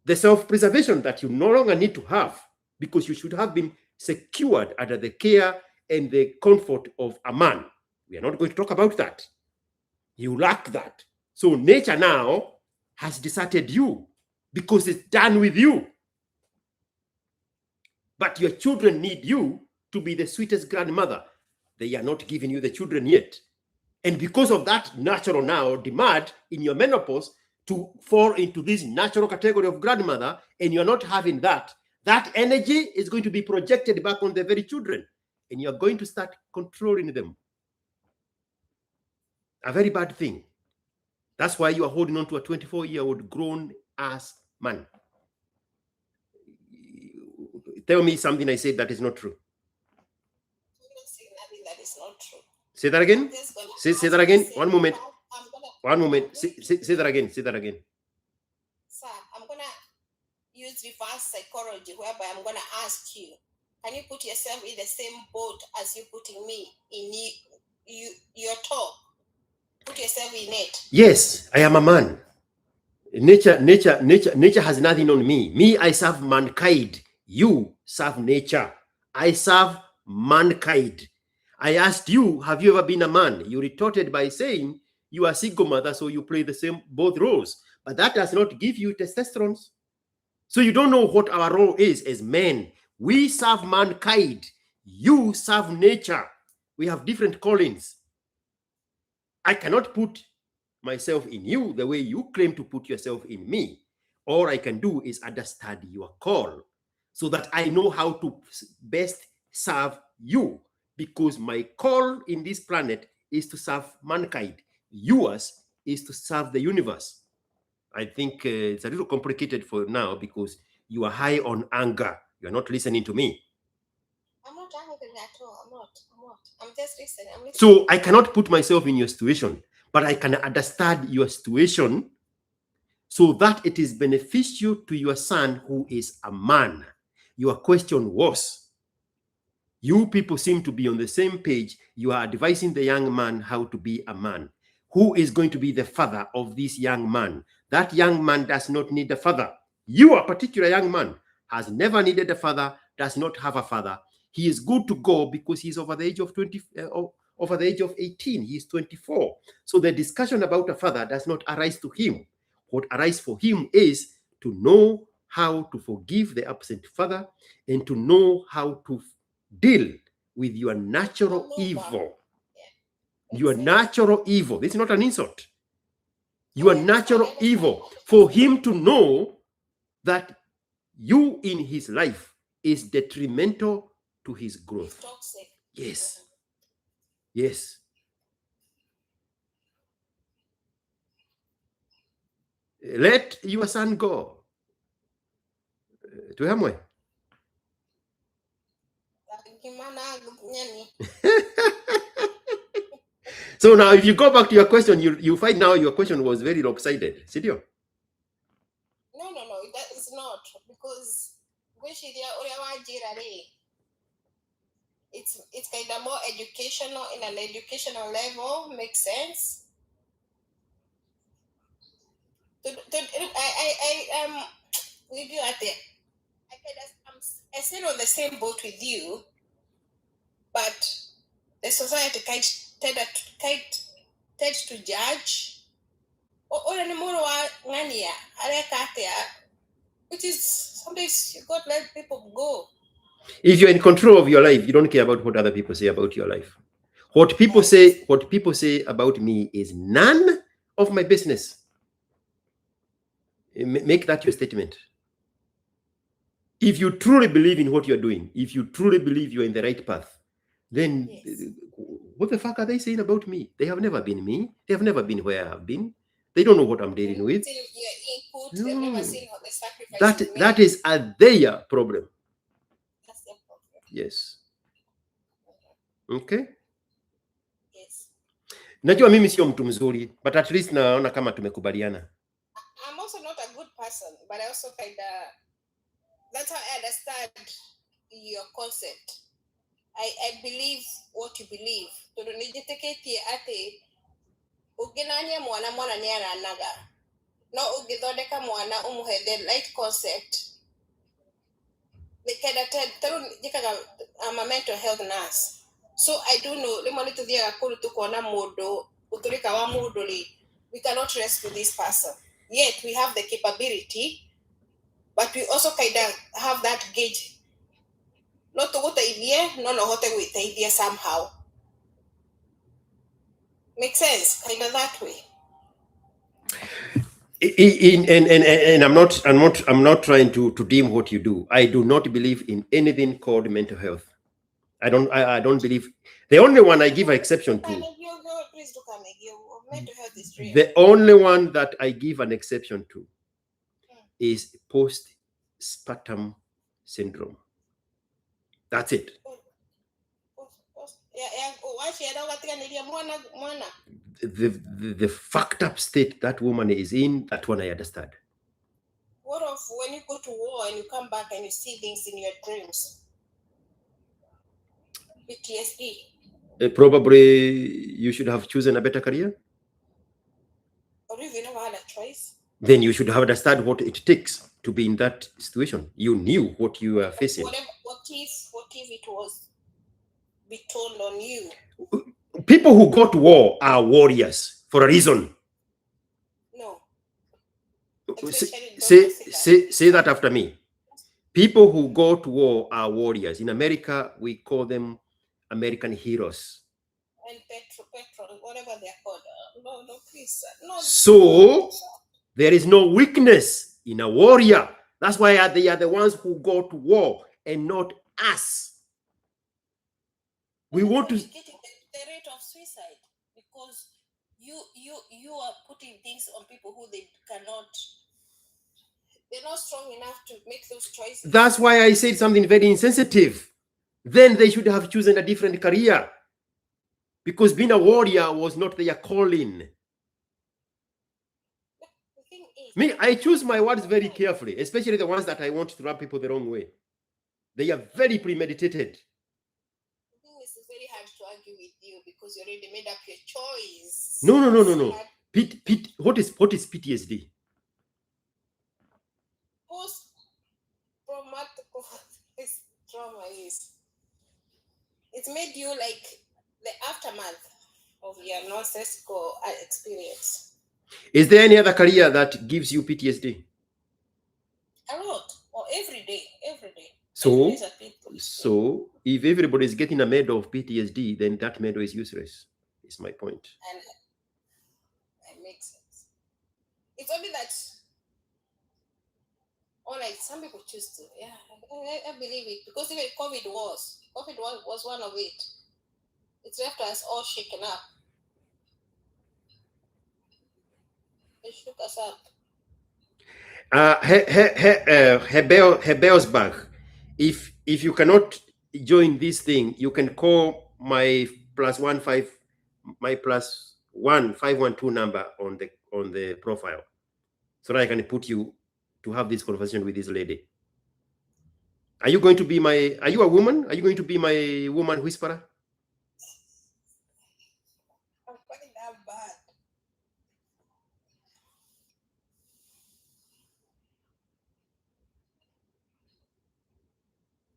The self-preservation that you no longer need to have, because you should have been secured under the care and the comfort of a man. We are not going to talk about that. You lack that. So nature now has deserted you because it's done with you. But your children need you to be the sweetest grandmother. They are not giving you the children yet. And because of that natural now demand in your menopause to fall into this natural category of grandmother, and you're not having that, that energy is going to be projected back on the very children, and you're going to start controlling them. A very bad thing. That's why you are holding on to a 24-year-old grown-ass man. Tell me something I said that is not true. That is not true. Say that again. Say that again. One moment. One moment. Say that again. Say that again. Sir, I'm gonna use reverse psychology, whereby I'm gonna ask you, can you put yourself in the same boat as you putting me in your talk? Put yourself in it. Yes, I am a man. Nature has nothing on me. Me, I serve mankind. You serve nature. I serve mankind. I asked you, have you ever been a man? You retorted by saying you are a single mother, so you play the same both roles. But that does not give you testosterone. So you don't know what our role is as men. We serve mankind. You serve nature. We have different callings. I cannot put myself in you the way you claim to put yourself in me. All I can do is understand your call so that I know how to best serve you, because my call in this planet is to serve mankind. Yours is to serve the universe. I think it's a little complicated for now because you are high on anger. You're not listening to me. I'm not angry at all. I'm not. I'm just listening. I'm listening. So I cannot put myself in your situation, but I can understand your situation so that it is beneficial to your son who is a man. Your question was, you people seem to be on the same page. You are advising the young man how to be a man. Who is going to be the father of this young man? That young man does not need a father. You, a particular young man, has never needed a father, does not have a father. He is good to go because he's over the age of 20, over the age of 18. He is 24. So the discussion about a father does not arise to him. What arises for him is to know how to forgive the absent father and to know how to deal with your natural evil. Your natural evil. This is not an insult. Your natural evil. For him to know that you in his life is detrimental to his growth. Yes. Yes. Let your son go. Tuhamwe. So now, if you go back to your question, you find now your question was very lopsided. Sidio? No, that is not, because it's kind of more educational, in an educational level, makes sense. I with you at it. I sit on the same boat with you, but the society tends to judge. Which is sometimes you got to let people go. If you're in control of your life, you don't care about what other people say about your life. What people say about me is none of my business. Make that your statement. If you truly believe in what you're doing, if you truly believe you're in the right path, then what the fuck are they saying about me? They have never been me. They have never been where I have been. They don't know what I'm dealing with. No. That is their problem. That's their problem. Yes. Okay. Yes. Najua mimi sio mtu mzuri, but at least naona kama tumekubaliana. I'm also not a good person, but I also that's how I understand your concept. I believe what you believe. Uginania mwana ni aranaga. No ugithondeka mwana umuhe the right concept. I'm a mental health nurse. So I do know we cannot rescue this person. Yet we have the capability, but we also kind of have that gauge. Not to go to idea, no idea somehow. Makes sense, kind of that way. And I'm not trying to deem what you do. I do not believe in anything called mental health. I don't believe. The only one I give an exception to. The only one that I give an exception to is postpartum syndrome. That's it. The fucked up state that woman is in, that one I understand. What of when you go to war and you come back and you see things in your dreams? PTSD. Probably you should have chosen a better career. Or if you never had a choice. Then you should have understood what it takes to be in that situation. You knew what you were facing. What if it was be told on you? People who go to war are warriors for a reason. No. Say that after me. People who go to war are warriors. In America, we call them American heroes. And petrol, whatever they're called. No, please. No. So there is no weakness in a warrior. That's why they are the ones who go to war and not us. We want to getting the rate of suicide because you are putting things on people who they cannot. They're not strong enough to make those choices. That's why I said something very insensitive. Then they should have chosen a different career. Because being a warrior was not their calling. Me, I choose my words very carefully, especially the ones that I want to rub people the wrong way. They are very premeditated. I think this is very hard to argue with you because you already made up your choice. No. What is PTSD? Post-traumatic trauma is. It's made you like the aftermath of your nonsensical experience. Is there any other career that gives you PTSD? A lot, or every day. So if everybody is getting a medal of PTSD, then that medal is useless. Is my point. And it makes sense. It's only that, or like some people choose to. Yeah, I believe it because even COVID was one of it. It's left us all shaken up. It shook us up. Hebelsbach, if you cannot join this thing, you can call my +15 512 number on the profile, so that I can put you to have this conversation with this lady. Are you going to be are you a woman? Are you going to be my woman whisperer? I'm quite that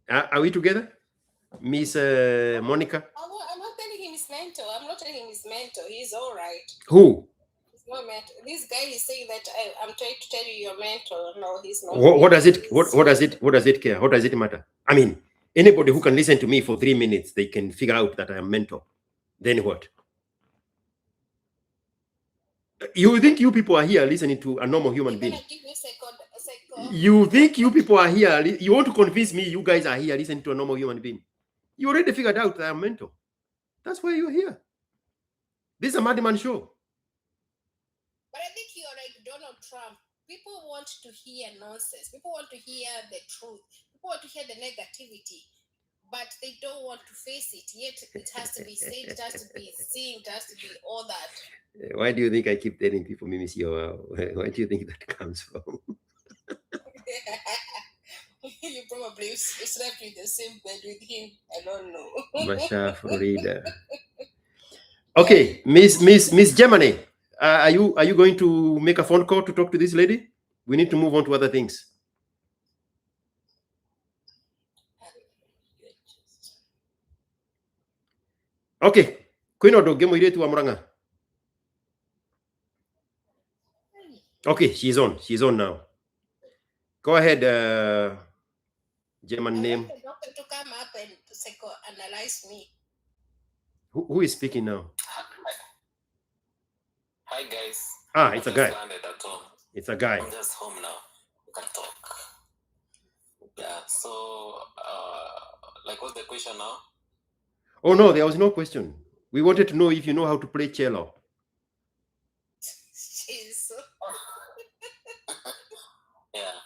bad. Are we together, Miss Monica? I'm not telling him he's mental. I'm not telling him he's mental. He's all right. Who? He's not mental. This guy is saying that I'm trying to tell you you're mental. No, he's not. What does it care? What does it matter? I mean, anybody who can listen to me for 3 minutes, they can figure out that I am mental. Then what? You think you people are here listening to a normal human being? You think you people are here? You want to convince me you guys are here listening to a normal human being? You already figured out that I'm mental. That's why you're here. This is a madman show. But I think you're like Donald Trump. People want to hear nonsense. People want to hear the truth. People want to hear the negativity. But they don't want to face it. Yet it has to be said, it has to be seen, it has to be all that. Why do you think I keep telling people, Miss Yoa? Why do you think that comes from? You probably slept in the same bed with him. I don't know. Masha Florida. Okay, Miss Germany, are you going to make a phone call to talk to this lady? We need to move on to other things. Okay, Quinodo, game with to Amranga. Okay, she's on now. Go ahead, German name. The doctor to come up and psychoanalyze me. Who is speaking now? Hi guys. It's a guy. It's a guy. I'm just home now. We can talk. Yeah. So, like, what's the question now? Oh no, there was no question. We wanted to know if you know how to play cello. Jeez. Yeah.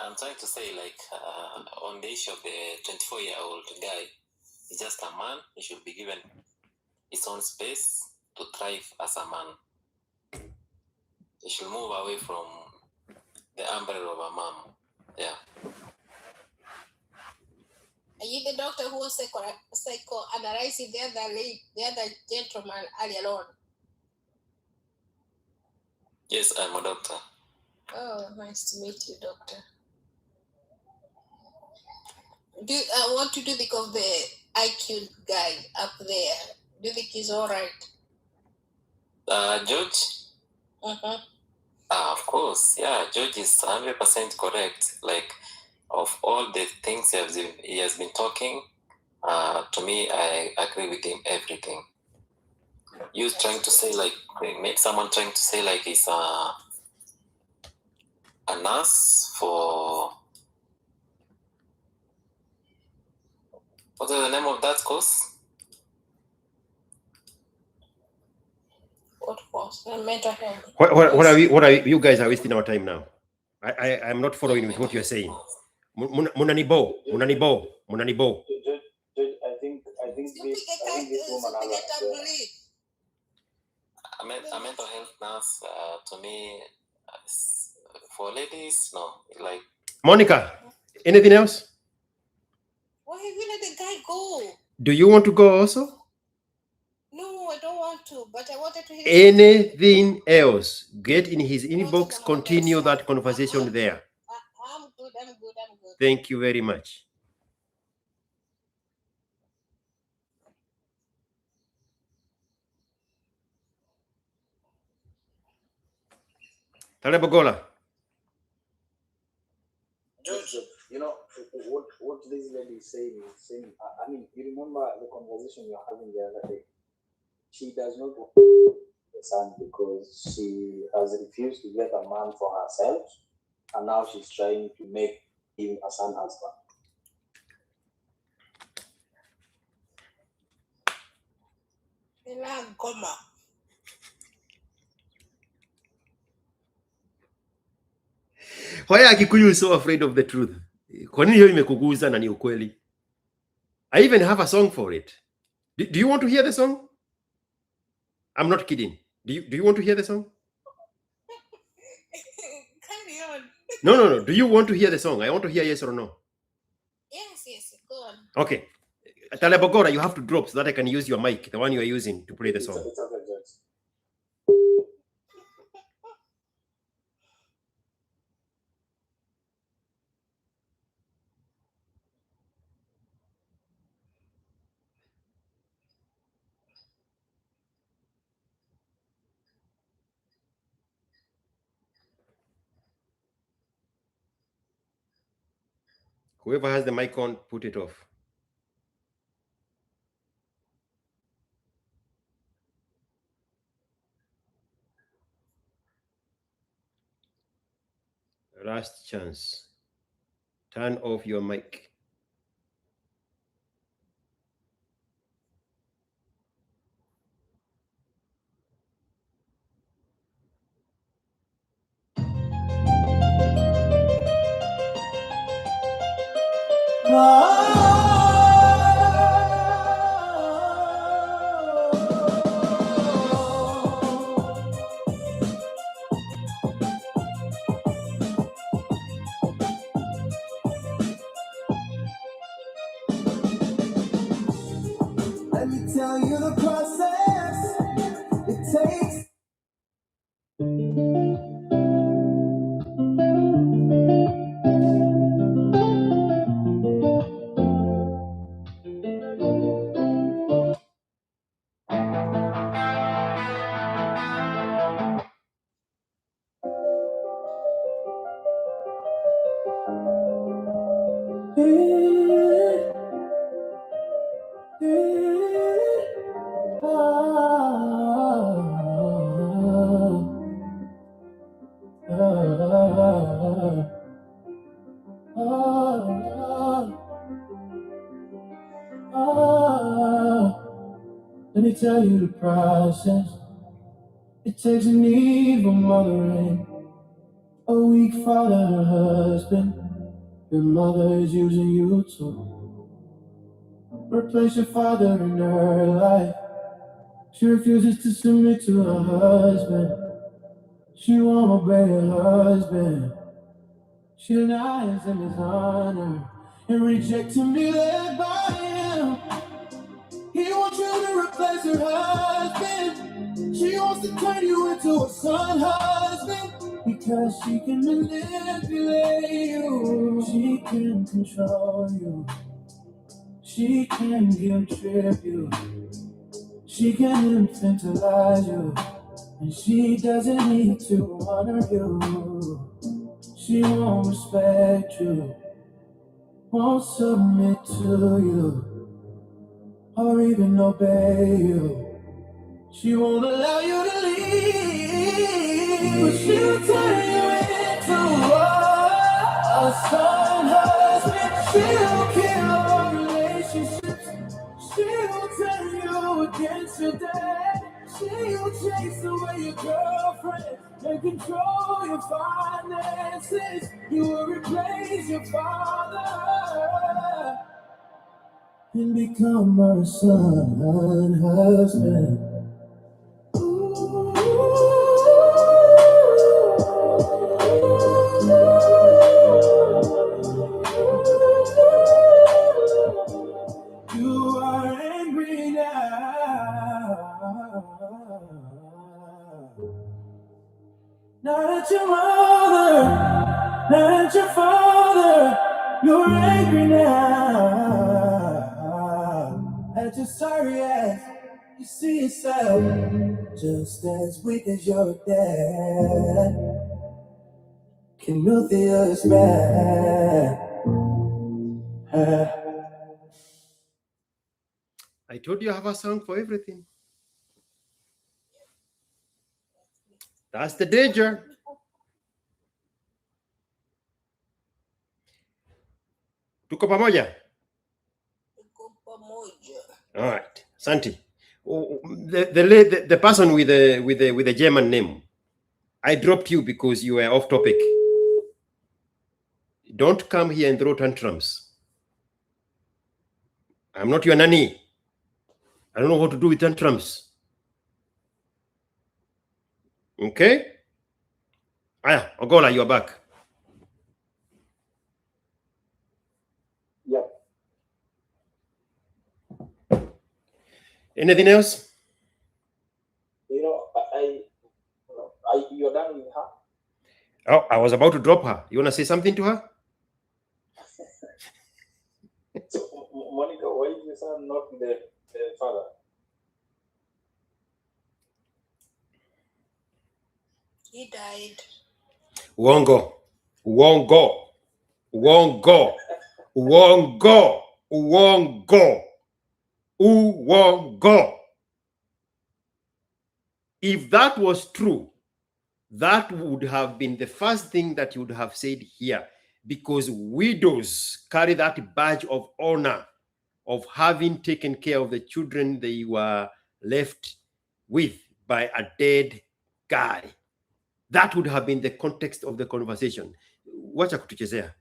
I'm trying to say, like, on the issue of the 24-year-old guy, he's just a man. He should be given his own space to thrive as a man. He should move away from the umbrella of a mom. Yeah. Are you the doctor who was psychoanalyzing the other gentleman earlier on? Yes, I'm a doctor. Oh, nice to meet you, doctor. What do you think of the IQ guy up there? Do you think he's all right? George? Of course. Yeah, George is 100% correct. Like, of all the things he has been talking, to me, I agree with him everything. You trying to say, like, someone trying to say, like, he's a nurse for... What is the name of that course? What course? Mental health. What are you guys are wasting our time now? I'm not following with what you're saying. Munanibo. I think this woman a mental health nurse, to me, for ladies, no. Like, Monica, anything else? Why have you let the guy go? Do you want to go also? No, I don't want to, but I wanted to hear Anything else? Get in his inbox, continue that conversation there. I'm good. Thank you very much. Talebagola. George, you know what this lady is saying. I mean, you remember the conversation you were having the other day. She does not want a son because she has refused to get a man for herself, and now she's trying to make him a son husband. Why are Kikuyu so afraid of the truth? Kwa nini hiyo imekuguza na ni ukweli? I even have a song for it. Do you want to hear the song? I'm not kidding. Do you want to hear the song? Carry on. No. Do you want to hear the song? I want to hear yes or no. Yes, go on. Okay. Talebogora, you have to drop so that I can use your mic, the one you are using to play the song. Whoever has the mic on, put it off. Last chance. Turn off your mic. Let me tell you the process it takes. Let me tell you the process. It takes an evil mother and a weak father, her husband. Your mother is using you to replace your father in her life. She refuses to submit to her husband. She won't obey her husband. She denies him his honor and rejects him, be led by him. He wants you to replace her husband. She wants to turn you into a son husband because she can manipulate you. She can control you. She can guilt trip you. She can infantilize you. And she doesn't need to honor you. She won't respect you. Won't submit to you. Or even obey you. She won't allow you to leave, but she'll turn you into a son husband. She'll kill all relationships. She'll turn you against your dad. She'll chase away your girlfriend and control your finances. You will replace your father and become her son husband. You are angry now, not at your mother, not at your father. You're angry now at your sorry ass. You see yourself just as weak as your dad. Can nothing else bad? I told you I have a song for everything. That's the danger. Tuko pamoja? All right, Santi. The person with the German name, I dropped you because you were off topic. Don't come here and throw tantrums. I'm not your nanny. I don't know what to do with tantrums. Okay? Aya, Ogola, you're back. Yep. Anything else? You're done with her? Oh, I was about to drop her. You want to say something to her? So, Monica, why is your son not the father? He died. Wongo. Wongo. Wongo. Wongo. Wongo. Wongo. If that was true, that would have been the first thing that you would have said here, because widows carry that badge of honor of having taken care of the children they were left with by a dead guy. That would have been the context of the conversation. Wacha kutuchezea,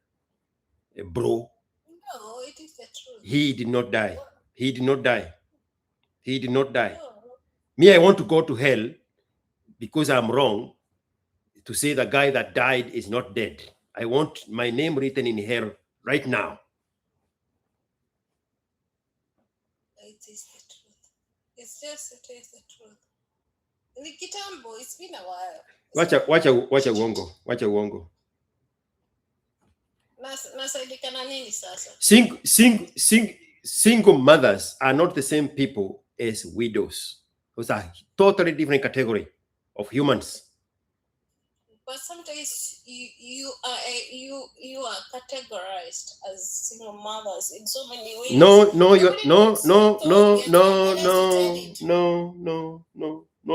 bro. No, it is the truth. He did not die. He did not die. He did not die. Me, I want to go to hell because I'm wrong to say the guy that died is not dead. I want my name written in hell right now. It is the truth. It is the truth. In the Kitambo, it's been a while. Wacha uongo. Wacha uongo. Nasaidikana nini sasa? Single mothers are not the same people as widows. Those are totally different category of humans. But sometimes you are categorized as single mothers in so many ways. No, you're no,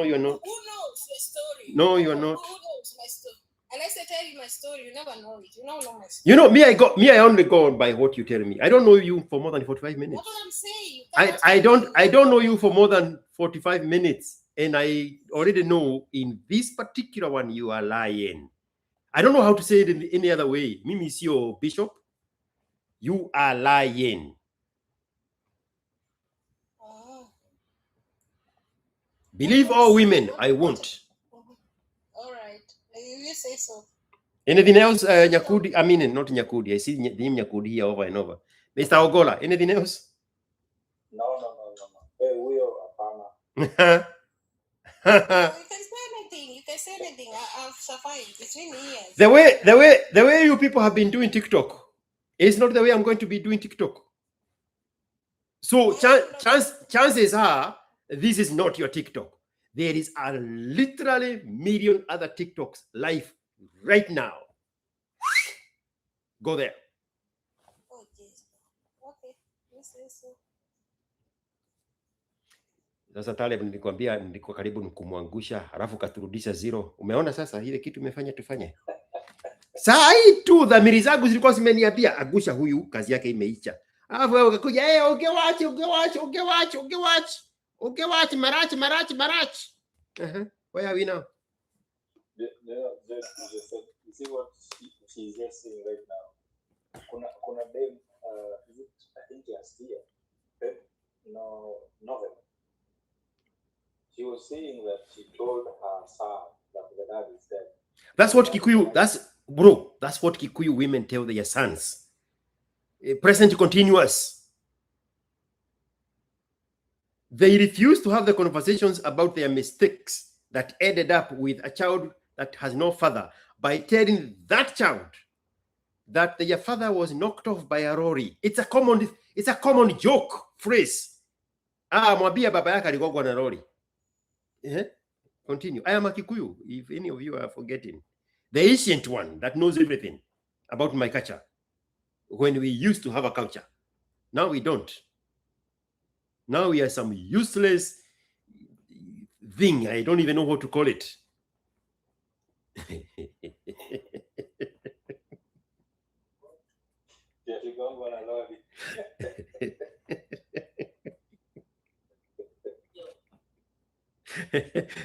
you're not. Who knows your story? No, you're not. Who knows my story? Unless I tell you my story, you never know it. You don't know my story. You know, I only go on by what you tell me. I don't know you for more than 45 minutes. That's what I'm saying. I don't know you for more than 45 minutes. And I already know in this particular one you are lying. I don't know how to say it in any other way. Mimi is your bishop. You are lying. Oh. Believe all women, I won't. All right. You say so. Anything else, Nyakudi? I mean, not Nyakudi. I see the name Nyakudi here over and over. Mr. Ogola, anything else? No. Hey, we are You can say anything. You can say anything. I've survived. It's been years. The way you people have been doing TikTok is not the way I'm going to be doing TikTok. So chances are this is not your TikTok. There is a literally million other TikToks live right now. Go there. Okay. You say so. Sasa Taleb, nilikwambia niko karibu kumwangusha, halafu katurudisha zero. Umeona sasa ile kitu umefanya tufanye. Saa hii tu dhamiri zangu zilikuwa zimeniambia agusha huyu, kazi yake imeisha. Alafu wewe ukakuja ungewachi Marachi. Where are we now? You see what she's just saying right now. Kuna dem, I think last year, novel. She was saying that she told her son that the dad is dead. That's what Kikuyu. That's what Kikuyu women tell their sons. Present continuous. They refuse to have the conversations about their mistakes that ended up with a child that has no father by telling that child that their father was knocked off by a lorry. It's a common joke phrase. Mwambia baba yake aligongwa na lorry. Continue. I am a Kikuyu, if any of you are forgetting. The ancient one that knows everything about my culture. When we used to have a culture. Now we don't. Now we are some useless thing. I don't even know what to call it.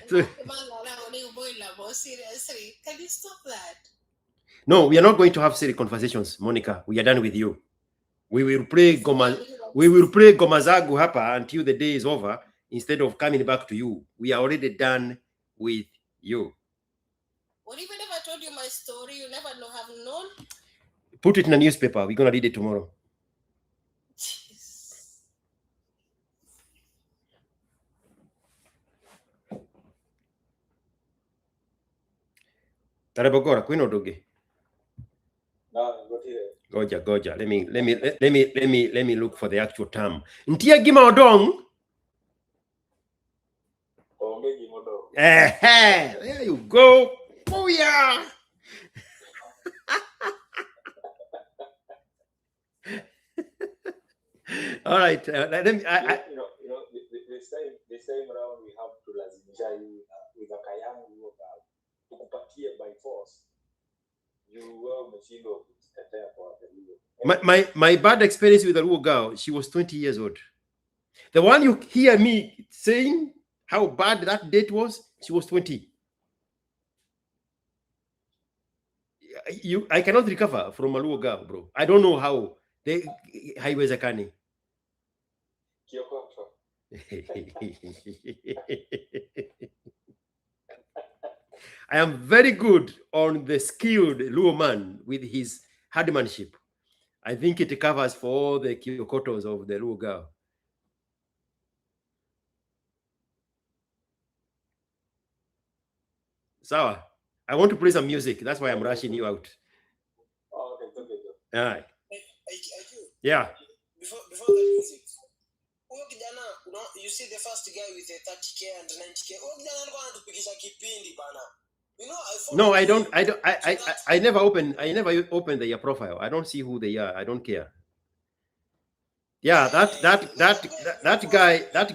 So, seriously, can you stop that? no, we are not going to have silly conversations, Monica. We are done with you. We will play Gomazagu hapa until the day is over instead of coming back to you. We are already done with you. Well, even if I told you my story, you never know, have known. Put it in a newspaper. We're gonna read it tomorrow. Tarabogora, kwino doge. No, go here. Goja. Let me look for the actual term. Ntia gima odong. There you go. Oh yeah. All right. Let me. The same round we have to lazimisha with a kayangu tukupatie by force. You were machine of my bad experience with the Luo girl, she was 20 years old. The one you hear me saying how bad that date was, she was 20. I cannot recover from a Luo girl, bro. I don't know how. They highways akani. Kiokoto. I am very good on the skilled Luo man with his hardmanship. I think it covers for all the Kiokotos of the Luo girl. Sawa. I want to play some music. That's why I'm rushing you out. Oh, okay, okay. All right. ASKiQ. Yeah. Before the music, you see the first guy with a 30K and 90K. No, I don't. I never open their profile. I don't see who they are. I don't care. Yeah, that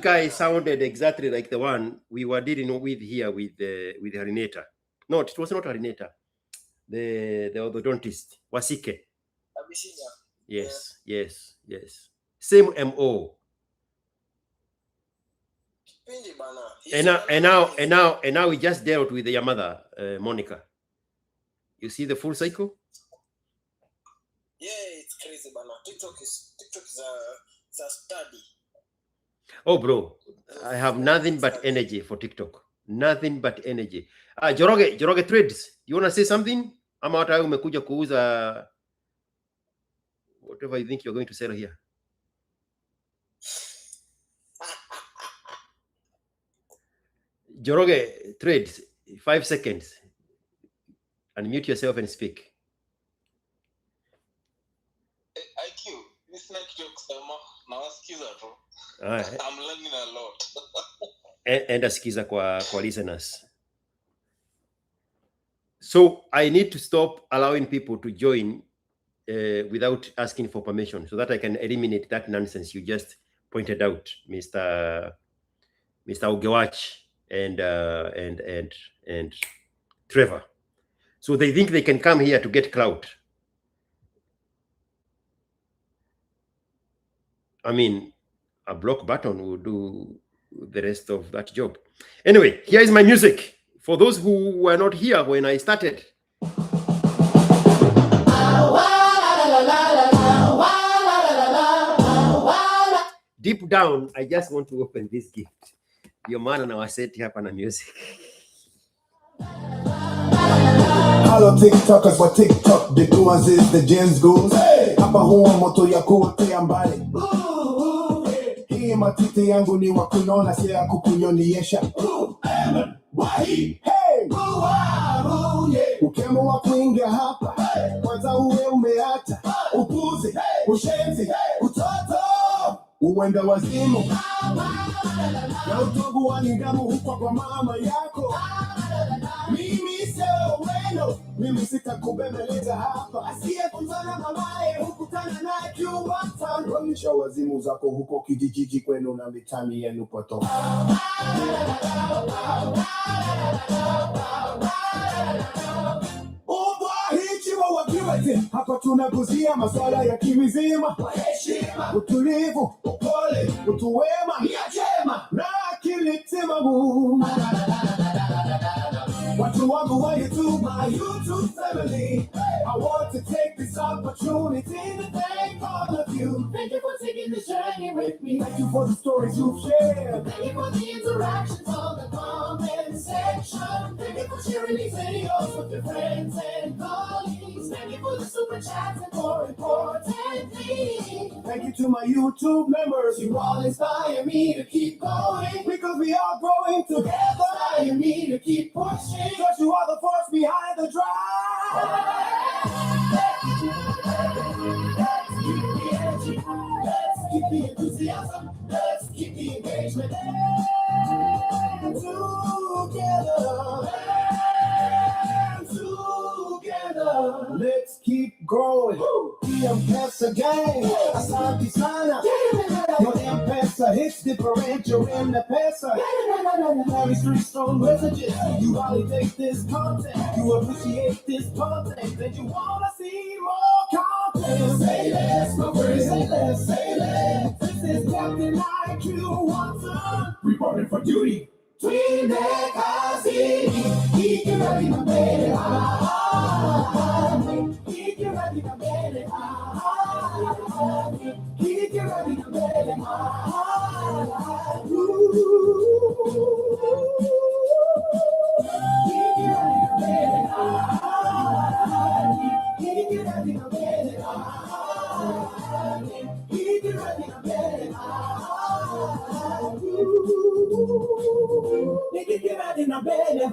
guy sounded exactly like the one we were dealing with here with Harineta. No, it was not Harineta. the orthodontist, Wasike. Abyssinia. Yes. Same MO. And now we just dealt with your mother, Monica. You see the full cycle? Yeah, it's crazy, bana. TikTok is a study. Oh, bro, I have nothing but energy for TikTok. Nothing but energy. Joroge Trades, you want to say something? Ama hata umekuja kuuza whatever you think you're going to sell here. Joroge Trades, 5 seconds. Unmute yourself and speak. IQ, this next joke now skiza tu. I'm learning a lot. And skiza kwa listeners. So I need to stop allowing people to join without asking for permission, so that I can eliminate that nonsense you just pointed out, Mr. Ogewach and Trevor. So they think they can come here to get clout. I mean, a block button will do the rest of that job. Anyway, here is my music. For those who were not here when I started. Deep down, I just want to open this gift. Your man and I set up on music. Hello TikTokers, but TikTok the doers is the James goes. Hapa huwa moto ya kuotea mbali. Hii matiti yangu ni wa kunona, si ya kukunyonyesha. Hey! Ukemo wa kuingia hapa, kwanza uwe umeacha upuzi, ushenzi, utoto, uwenda wazimu na utovu wa nidhamu huko kwa mama yako. Mimi sio weno, mimi sitakubembeleza hapa. Asiyefunzana mamaye hukutana naye Kiwata. Ramisha wazimu zako huko kijiji kwenu na mitani yenu poto. Hapa tunaguzia masuala ya kimizima, kwa heshima, utulivu, upole, utu wema, nia njema na akili timamu. Watu wangu wa YouTube, my YouTube family, I want to take this opportunity to thank all of you. Thank you for taking the journey with me. Thank you for the stories you've shared. Thank you for the interactions on the comment section. Thank you for sharing these videos with your friends and colleagues. Thank you for the super chats and more importantly, thank you to my YouTube members. You all inspire me to keep going because we are growing together. Inspire me to keep pushing because you are the force behind the drive. Let's keep the energy. Let's keep the enthusiasm. Let's keep the engagement. Together, let's keep growing. M-Pesa gang, Asante Sana. Your M-Pesa hits differential in the pesa. Carry 3 strong messages. You validate this content. You appreciate this content. And you wanna see more content. Say less, my friend. Say less, say less. This is Captain IQ Watson. Reporting for duty. Twin deck, I see. Keep you ready, my baby. Keep you ready, my baby. Keep you ready, my baby. Keep you ready, my baby. Keep you ready, my baby. Keep you ready, my baby. Keep you ready, my baby.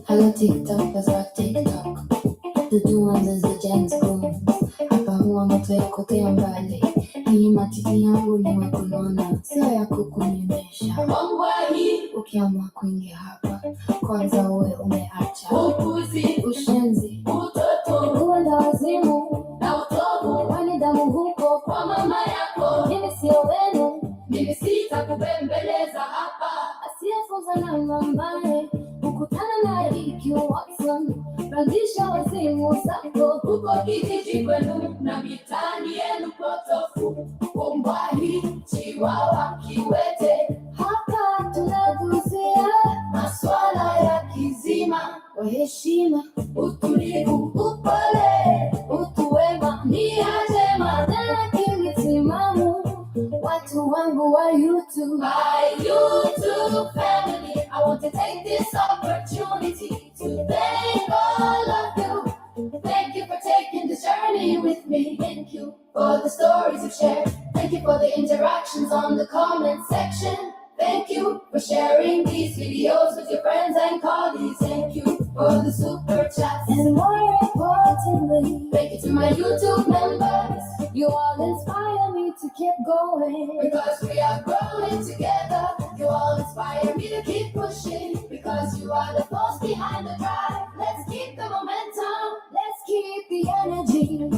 Hello TikTokers wa TikTok, the doers is the James Goons. Hapa huwa moto ya kuotea mbali. Hii matiti yangu ni wa kunona, sio ya kukunyonyesha. Ukiamua kuingia hapa, kwanza uwe umeacha upuzi, ushenzi, utoto, uwenda wazimu kubembeleza hapa. Asiyefunza na mamaye, ukutana na ASKiQ Watson. Pandisha wazimu zako, huko kijiji kwenu na mitaani yenu potofu. Kombani, Chiwawa, Kiwete, hapa tunaguzia maswala ya kizima. Kwa heshima, utulivu, upole, utu wema, nia njema na akili timamu. Watu wangu wa YouTube, my YouTube family, I want to take this opportunity to thank all of you. Thank you for taking this journey with me. Thank you for the stories you've shared. Thank you for the interactions on the comment section. Thank you for sharing these videos with your friends and colleagues. Thank you for the super chats. And more importantly, thank you to my YouTube members. You all inspire me to keep going, because we are growing together. You all inspire me to keep pushing, because you are the force behind the drive. Let's keep the momentum. Let's keep the energy.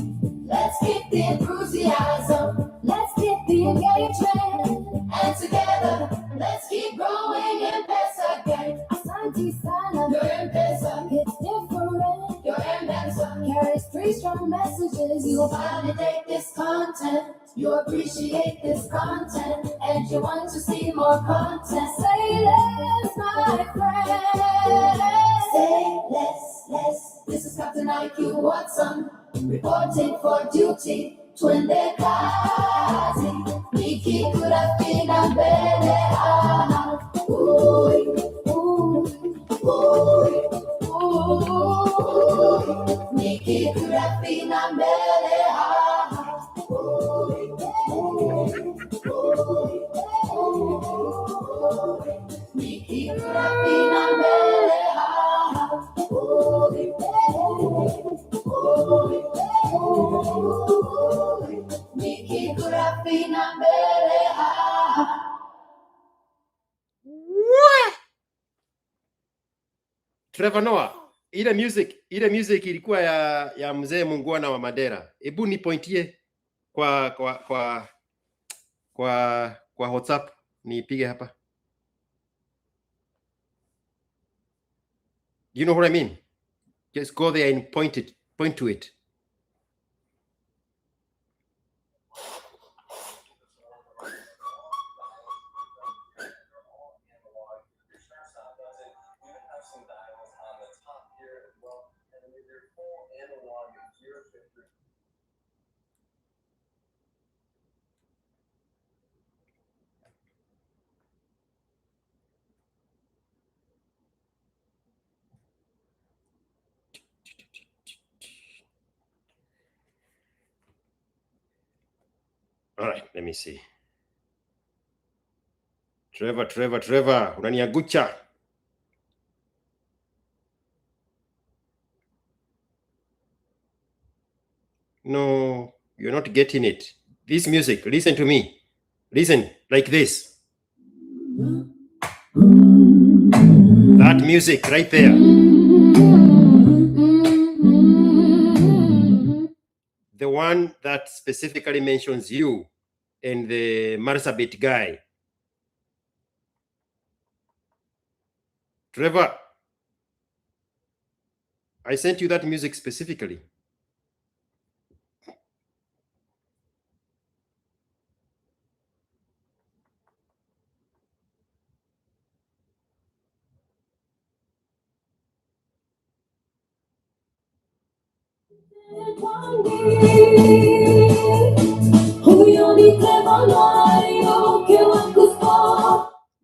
Let's keep the enthusiasm. Let's keep the engagement. And together, let's keep growing M-Pesa gang. Asante sana, your M-Pesa. It's different, your M-Pesa. Carries 3 strong messages. You validate this content. You appreciate this content. And you want to see more content. Say less, my friend. Say less. This is Captain ASKiQ Watson, reporting for duty. Twende kazi, nikikutafina mbele. Uy, uy, uy, uy, nikikutafina mbele. Uy, uy, uy, uy, nikikutafina mbele. Uy, uy, nikikutafina mbele. Trevor Noah, ile music ilikuwa ya mzee Mungwana wa Madera. Hebu nipointie kwa WhatsApp nipige hapa. You know what I mean? Just go there and point to it. All right, let me see. Trevor, unaniagucha. No, you're not getting it. This music, listen to me. Listen, like this. That music right there. The one that specifically mentions you and the Marsabit guy. Trevor, I sent you that music specifically.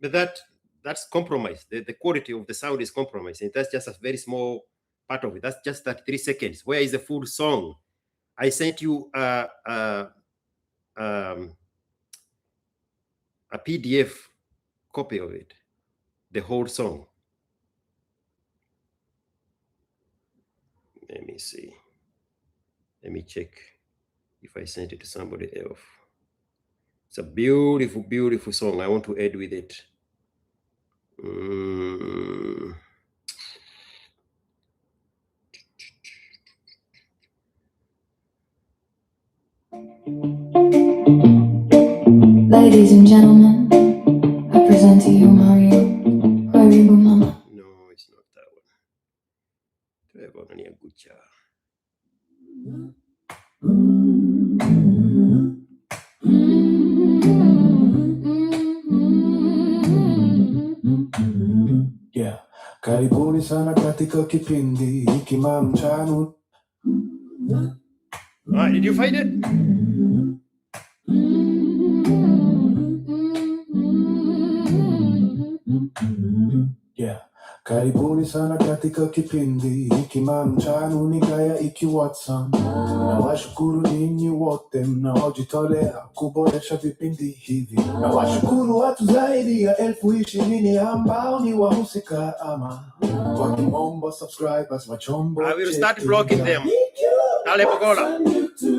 But that's compromised. The quality of the sound is compromised. And that's just a very small part of it. That's just that 3 seconds. Where is the full song? I sent you a PDF copy of it, the whole song. Let me see. Let me check if I sent it to somebody else. It's a beautiful, beautiful song. I want to add with it. Ladies and gentlemen, Nyangucha. Yeah. Karibuni sana katika kipindi hiki mchana. Alright, did you find it? Yeah. Karibuni sana katika kipindi hiki mchana nikaya iki Watson. Na washukuru ninyi wote mnaojitolea kuboresha vipindi hivi. Na washukuru watu zaidi ya 20,000 ambao ni wahusika ama kwa kimombo subscribers wa chombo. I will start blocking them. Dale Pogola.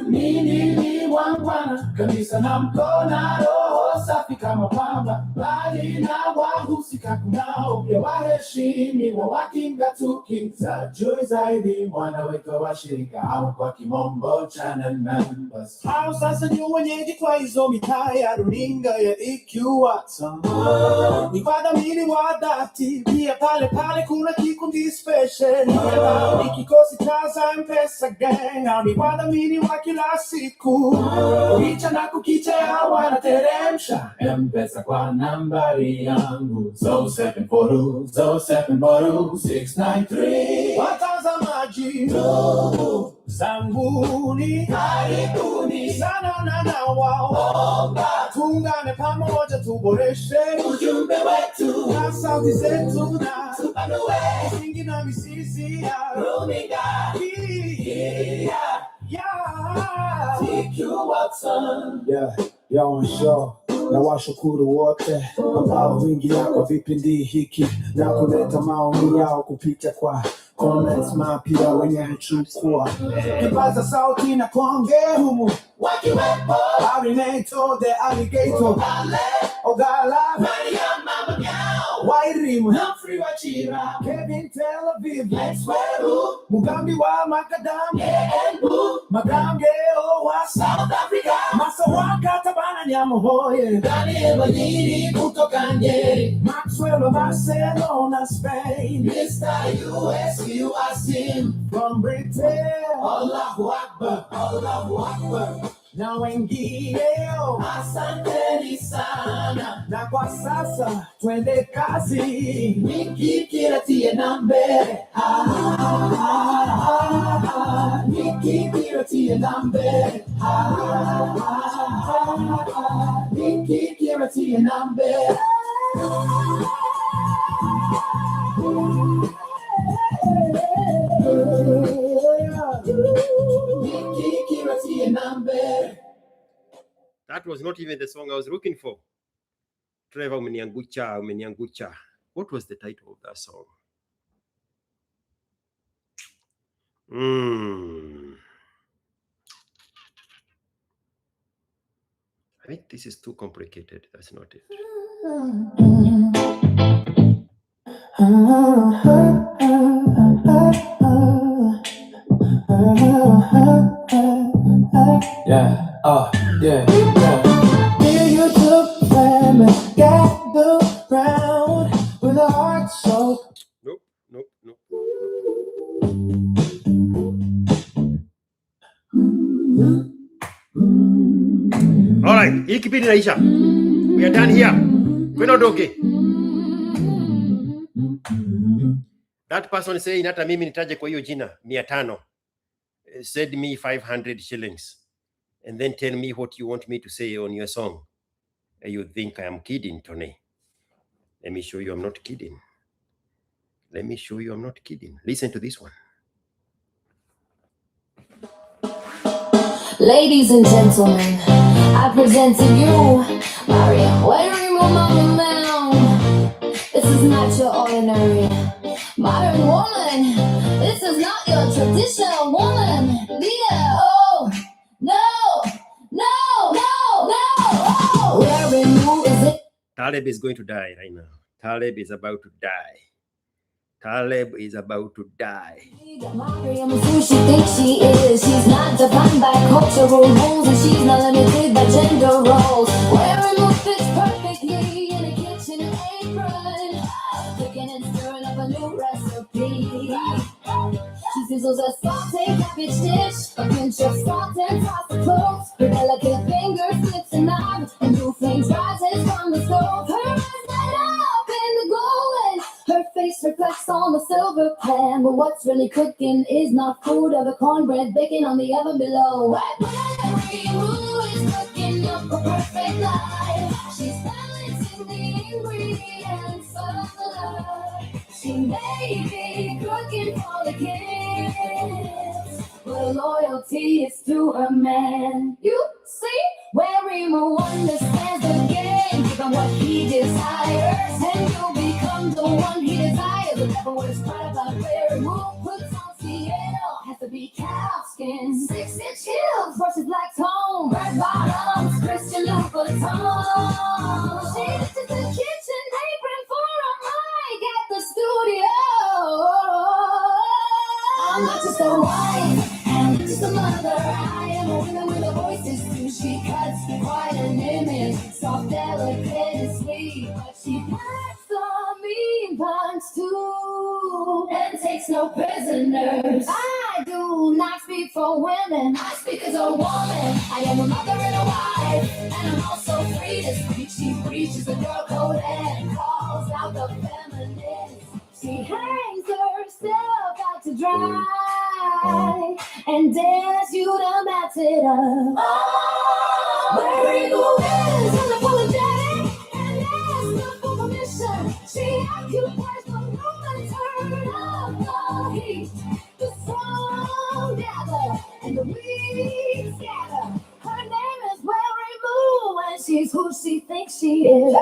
Nini wangwana kabisa na mkona roho safi kama pamba, bali na wahusika kunao pia waheshimiwa wakinga tukiza juu zaidi wanaweka washirika au kwa kimombo channel members. Hao sasa ni wenyeji kwa hizo mitaa ya runinga ya ASKiQ Watson. Ni wadhamini wa dhati pia pale kuna kikundi special ni kikosi cha M-Pesa gang au ni wadhamini wa kila siku kukicha na kukicha wanateremsha M-Pesa kwa nambari yangu 0742 watazamaji zanguni karibuni sana na wao tungane pamoja tuboreshe ujumbe wetu na sauti zetu na tupanue misingi na mizizi ya runinga ASKiQ Watson. Yeah, show. Na washukuru wote ambao huingia kwa vipindi hiki na kuleta maoni yao kupita kwa comments mapya wenye chukua kipaza sauti na kuongea humu wakiwepo Arinator, the alligator Ogala, Mariam Mama Meow, Wairimu, Humphrey Wachira, Kevin Tel Aviv, Maxwell, Mugambi wa Makadam, Embu, Magamge wa South Africa, Masawaka Tabana Nyamohoye, Daniel Madini kutoka Nyeri, Maxwell of Barcelona, Spain, Mr. USU Asim from Britain, Allahu Akbar, Allahu Akbar. Na wengineo asanteni sana, na kwa sasa twende kazi, wiki kiratie na mbele, wiki kiratie na mbele, wiki kiratie na mbele. That was not even the song I was looking for. Trevor Umeniangucha, Umeniangucha. What was the title of that song? I think this is too complicated. That's not it. Yeah. Dear YouTube family, gather round with a heart so. Nope. All right, hii kipindi naisha. We are done here. We're not okay. That person saying hata mimi nitaje kwa hiyo jina 500. Send me 500 shillings. And then tell me what you want me to say on your song. You think I am kidding, Tony? Let me show you I'm not kidding. Listen to this one. Ladies and gentlemen, I present to you Mariam Mama Meow. This is not your ordinary modern woman. This is not your traditional woman. Leah, oh, no. Where in you is it? Taleb is going to die right now. Taleb is about to die. Mariam is who she thinks she is. She's not defined by cultural rules, and she's not limited by gender roles. Wearing mood fits perfectly in a kitchen apron, cooking and stirring up a new recipe. She says sizzles a sauté cabbage dish. A pinch of salt and toss the cloves. Her delicate fingers slips and nods, and blue flames rises from the stove. Her eyes light up in the glowing. Her face reflects on the silver pan. But what's really cooking is not food or the cornbread baking on the oven below. Right when every mood is cooking up a perfect life, she's balancing the ingredients of love. She may be cooking for the kids, but loyalty is to her man. You see, where Remo understands the game, give him what he desires, and you'll become the one he desires. The devil was right about where Remo puts on CL. Has to be calfskin, 6-inch heels versus black tone, red bottoms, Christian Louboutin. She lifted the kitchen apron for a mic at the studio. I'm not just a wife, I'm not just a mother. I am a woman with a voice too. She cuts quite an image, soft, delicate, and sweet, but she packs the mean punch too, and takes no prisoners. I do not speak for women, I speak as a woman. I am a mother and a wife, and I'm also free to speak. She preaches the girl code and calls out the feminist. She hangs herself out to dry and dares you to mess it up. Oh, where Eagle is unapologetic and asks her for permission. She occupies the room and turns up the heat. The strong gather and the weak scatter. Her name is Mary Moo, and she's who she thinks she is.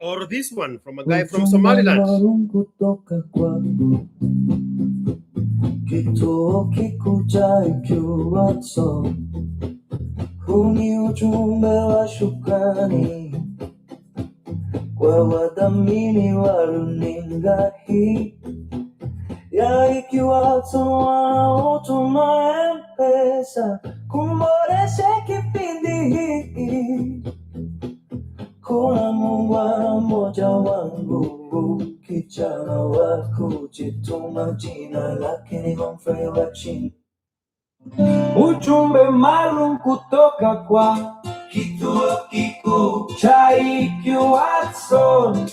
Or this one from a guy from Somaliland. Huni ujumbe wa shukrani kwa wadhamini wa runinga hii ya ikiwato wanaotuma M-Pesa kuboresha kipindi hiki. Kuna muungano mmoja wangu, kijana wa kujituma, jina lake ni Humphrey Wachini. Ujumbe maalum kutoka kwa kituo kikuu cha ASKiQ Watson.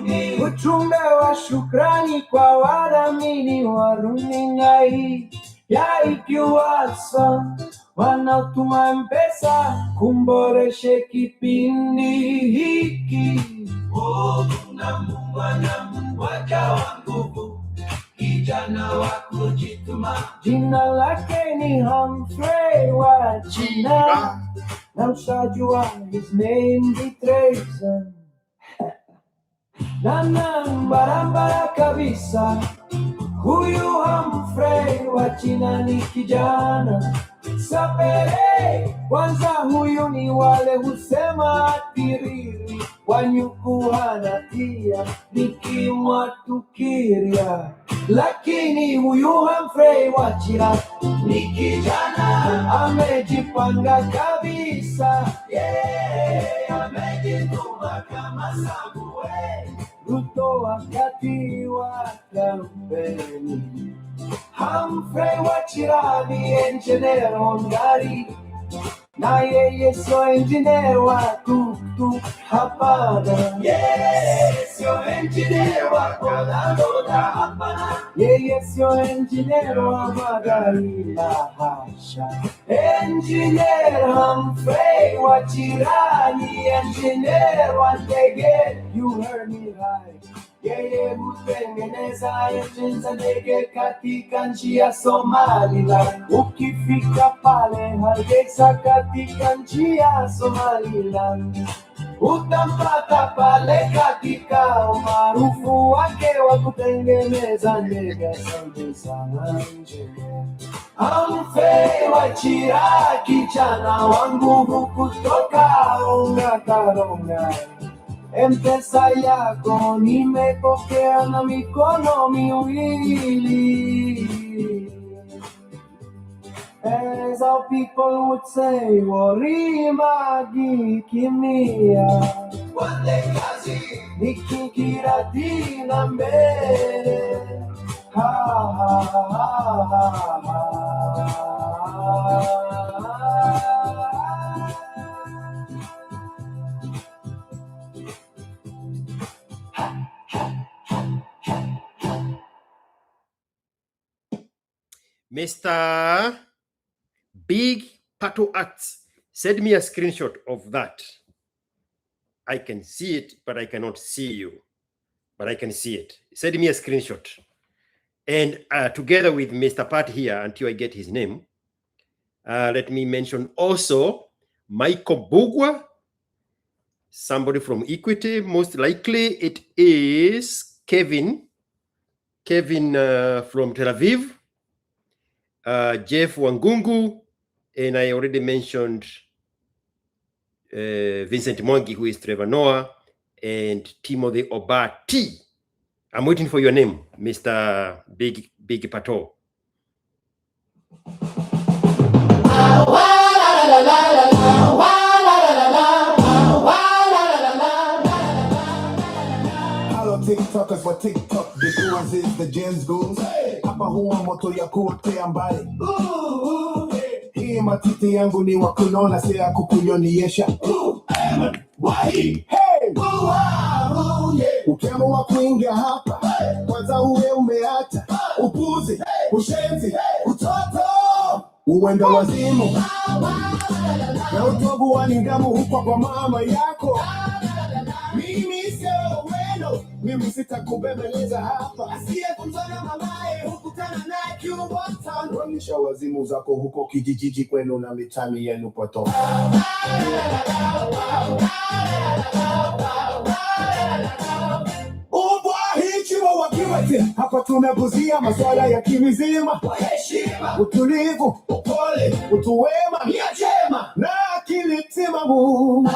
Ni ujumbe wa shukrani kwa wadhamini wa runinga hii ya ASKiQ Watson, wanaotuma M-Pesa kumboreshe kipindi hiki. Kuna Mungu wa nguvu, kijana wa kujituma, jina lake ni Humphrey Wachina. Na ushajua his name betrays him. Na barabara kabisa, huyu Humphrey Wachina ni kijana sapere. Kwanza huyu ni wale husema tiriri, wanyuku hanatia nikimwatukiria. Lakini huyu Humphrey Wachina ni kijana amejipanga kabisa. Amejituma kama Samuel Ruto wakati wa kampeni. Humphrey Wachina ni engineer ngari, na yeye sio engineer wa tuktuk, hapana. Sio engineer wa bodaboda, hapana. Yeye sio engineer wa magari, la hasha. Engineer Humphrey Wachina ni engineer wa ndege. You heard me right. Yeye hutengeneza engine za ndege katika nchi ya Somaliland. Ukifika pale Hargeisa katika nchi ya Somaliland, utampata pale katika umaarufu wake wa kutengeneza ndege. Asante sana engineer Humphrey Wachina, kijana wa nguvu kutoka Ongata Rongai. M-Pesa yako nimepokea na mikono miwili. As our people would say, Warimagi kimia. Wale kazi nikigira dina mbele. Ha ha ha ha Mr. Big Pato Arts, send me a screenshot of that. I can see it, but I cannot see you. But I can see it. Send me a screenshot. And together with Mr. Pat here, until I get his name, let me mention also Michael Bugwa, somebody from Equity. Most likely it is Kevin from Tel Aviv, Jeff Wangungu, and I already mentioned Vincent Mwangi, who is Trevor Noah, and Timothy Obati. I'm waiting for your name, Mr. Big Pato. Hello TikTokers wa TikTok, the is the Jens Goons. Hapa huwa moto ya kuotea mbali. Hii matiti yangu ni wa kunona, si ya kukunyonyesha. Hey! Ukiamua kuingia hapa, kwanza uwe umeacha upuzi, ushenzi, utoto, uwenda wazimu na utovu wa nidhamu huko kwa mama yako. Mimi sio weno, mimi sitakubembeleza hapa. Asiyekutana mamaye hukutana naye Kiokoto. Ramisha wazimu zako huko kijijiji kwenu na mitani yenu poto. Hapa tunaguzia masuala ya kimizima, heshima, utulivu, upole, utu wema, nia njema na akili timamu.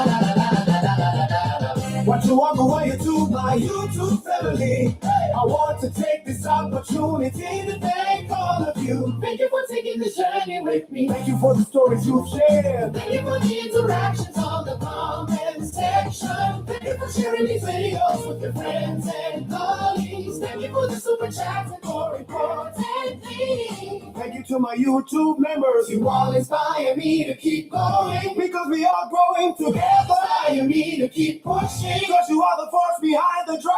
Watu wangu wa YouTube, my YouTube family, I want to take this opportunity to thank all of you. Thank you for taking the journey with me. Thank you for the stories you've shared. Thank you for the interactions on the comment section. Thank you for sharing these videos with your friends and colleagues. Thank you for the super chats and for important things. Thank you to my YouTube members. You all inspire me to keep going, because we are growing together. Inspire me to keep pushing, because you are the force behind the drive.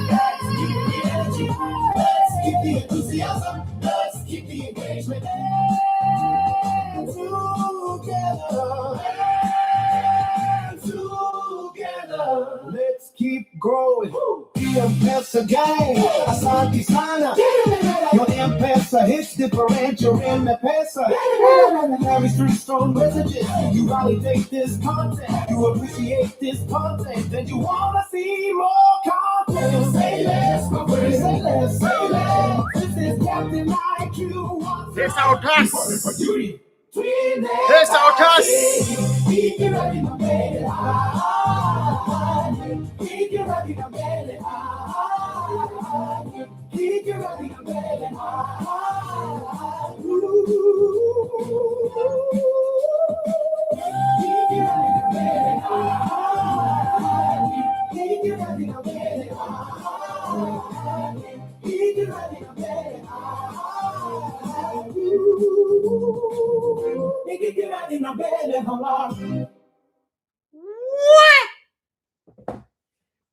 Let's keep the energy. Let's keep the enthusiasm. Let's keep the engagement. And together, let's keep growing. The M-Pesa gang, asante sana. Your M-Pesa hits differential M-Pesa. Carries 3 strong messages. You validate this content, you appreciate this content, and you wanna see more content. Say less, my friend, say less, say less. This is Captain IQ. There's our task. There's our task.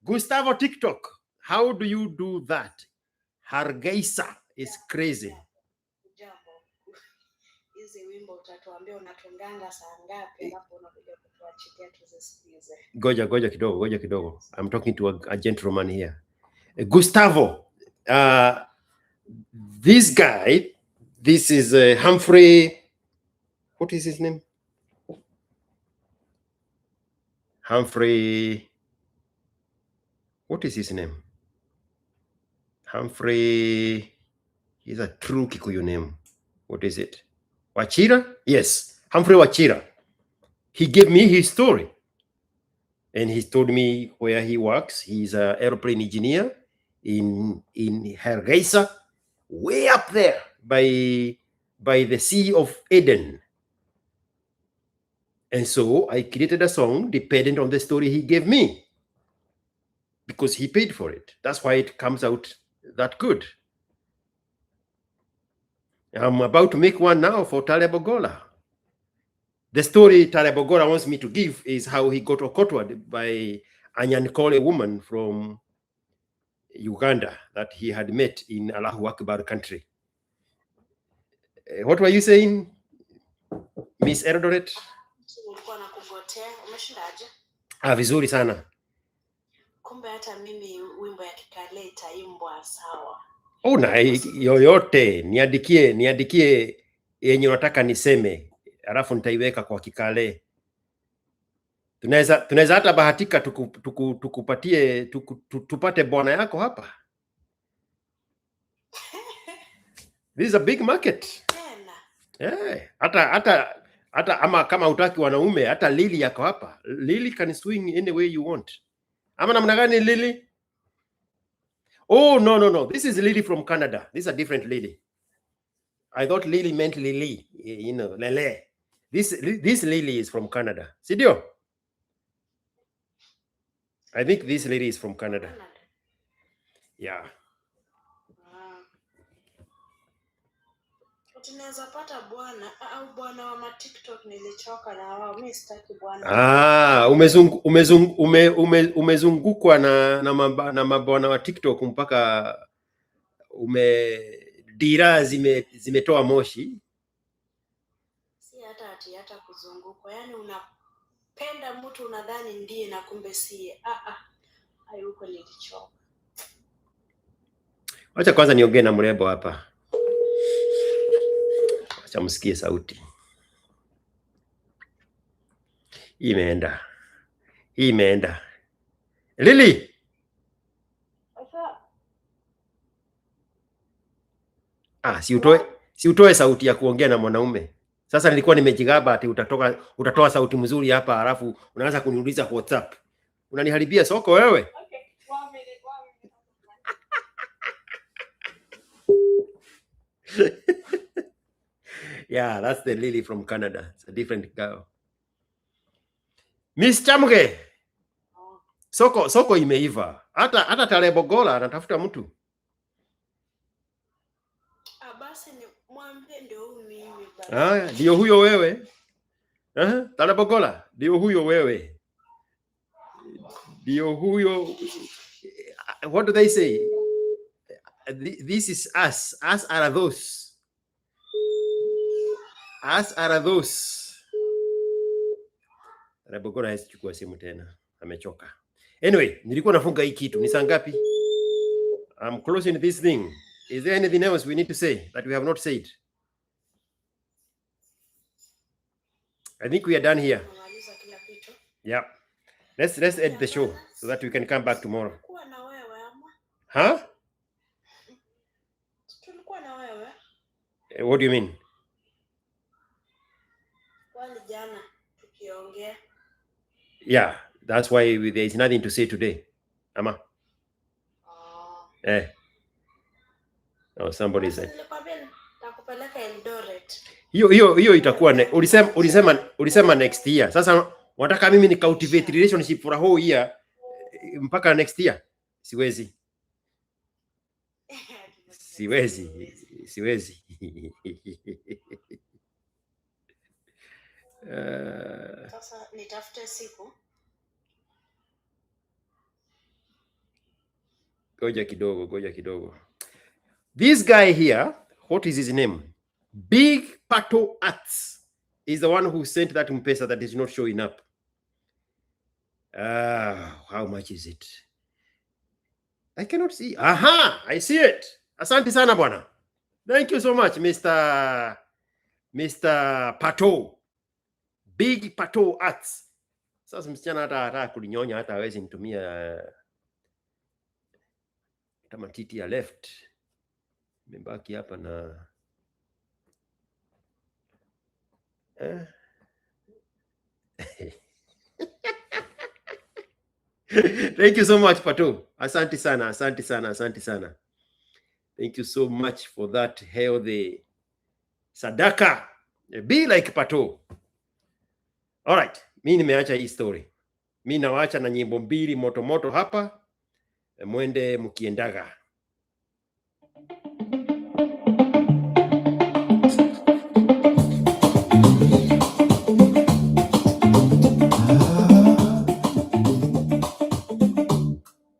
Gustavo TikTok, how do you do that? Hargeisa is crazy. Hizi wimbo utatuambia unatunganga saa ngapi alafu unakuja kutuachilia tuzisikize. Goja kidogo. I'm talking to a gentleman here. Gustavo, this guy, this is Humphrey. What is his name? Humphrey. What is his name? Humphrey. He's a true Kikuyu name. What is it? Wachira? Yes, Humphrey Wachira. he gave me his story. And he told me where he works. He's an airplane engineer in Hargeisa, way up there by the Sea of Eden. And so I created a song dependent on the story he gave me, because he paid for it. That's why it comes out that good. I'm about to make one now for Taleb Ogola. The story Taleb Ogola wants me to give is how he got okotwad by a Nyankole woman from Uganda that he had met in Allahu Akbar country. What were you saying, Miss Eldoret? Nilikuwa nakugotea, umeshindaje? Vizuri sana. Kumbe hata mimi wimbo ya kikale itaimbwa sawa. Na yoyote niandikie yenye unataka niseme, alafu nitaiweka kwa kikale. Tunaweza hata bahatika tukupatie tupate bwana yako hapa. This is a big market. Hata ama kama utaki wanaume, hata Lily yako hapa. Lily can swing any way you want. Ama namna gani Lily? Oh, no. This is Lily from Canada. This is a different Lily. I thought Lily meant Lily, Lele. This Lily is from Canada. Sidio? I think this lady is from Canada. Yeah. Tunaweza pata bwana au bwana wa TikTok, nilichoka na wao, mimi sitaki bwana. Umezungukwa na mabwana wa TikTok mpaka dira zimetoa moshi. Si hata kuzungukwa, yani unapenda mtu unadhani ndiye na kumbe si. Hayuko, nilichoka. Acha kwanza niongee na mrembo hapa. Acha msikie sauti. Hii imeenda. Lily. Si utoe sauti ya kuongea na mwanaume. Sasa nilikuwa nimejigaba ati utatoa sauti mzuri hapa, halafu unaanza kuniuliza WhatsApp. Unaniharibia soko wewe. Okay, 1 minute. Yeah, that's the Lily from Canada. It's a different girl. Miss Chamuge. Soko imeiva. Hata Taleb Ogola anatafuta mtu. Basi ni mwambie ndio huyu mimi baba. Ndio huyo wewe. Taleb Ogola, ndio huyo wewe. Ndio huyo. What do they say? This is us. Us are those. Us are those. Taleb Ogola hasichukua simu tena. Amechoka. Anyway, nilikuwa nafunga hii kitu. Ni saa ngapi? I'm closing this thing. Is there anything else we need to say that we have not said? I think we are done here. Yeah. Let's end the show so that we can come back tomorrow. Huh? What do you mean? Yeah, that's why there is nothing to say today. Ama? Oh, somebody said. Hiyo itakuwa ulisema next year. Sasa wataka mimi ni cultivate relationship for a whole year mpaka next year? Siwezi. Sasa nitafute siku. Goja kidogo. This guy here, what is his name? Big Pato Arts is the one who sent that M-Pesa that is not showing up. How much is it? I cannot see. Aha, I see it. Asante sana bwana. Thank you so much, Mr. Pato. Big Pato Arts. Sasa msichana hata kulinyonya hata hawezi nitumia kama titi ya left. Nimebaki hapa na Thank you so much, Pato. Asante sana, asante sana, asante sana. Thank you so much for that healthy sadaka. Be like Pato. All right, mimi nimeacha hii story. Mimi nawaacha na nyimbo mbili moto moto hapa. Mwende mkiendaga.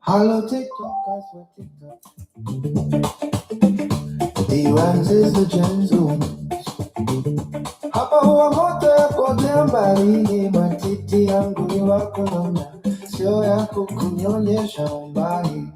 Hello TikTokers for TikTok. D1 is the Gen Zone. Hapa huwa moto ya kotea mbali. Matiti yangu ni wako naona, sio ya kukunyonyesha mbali.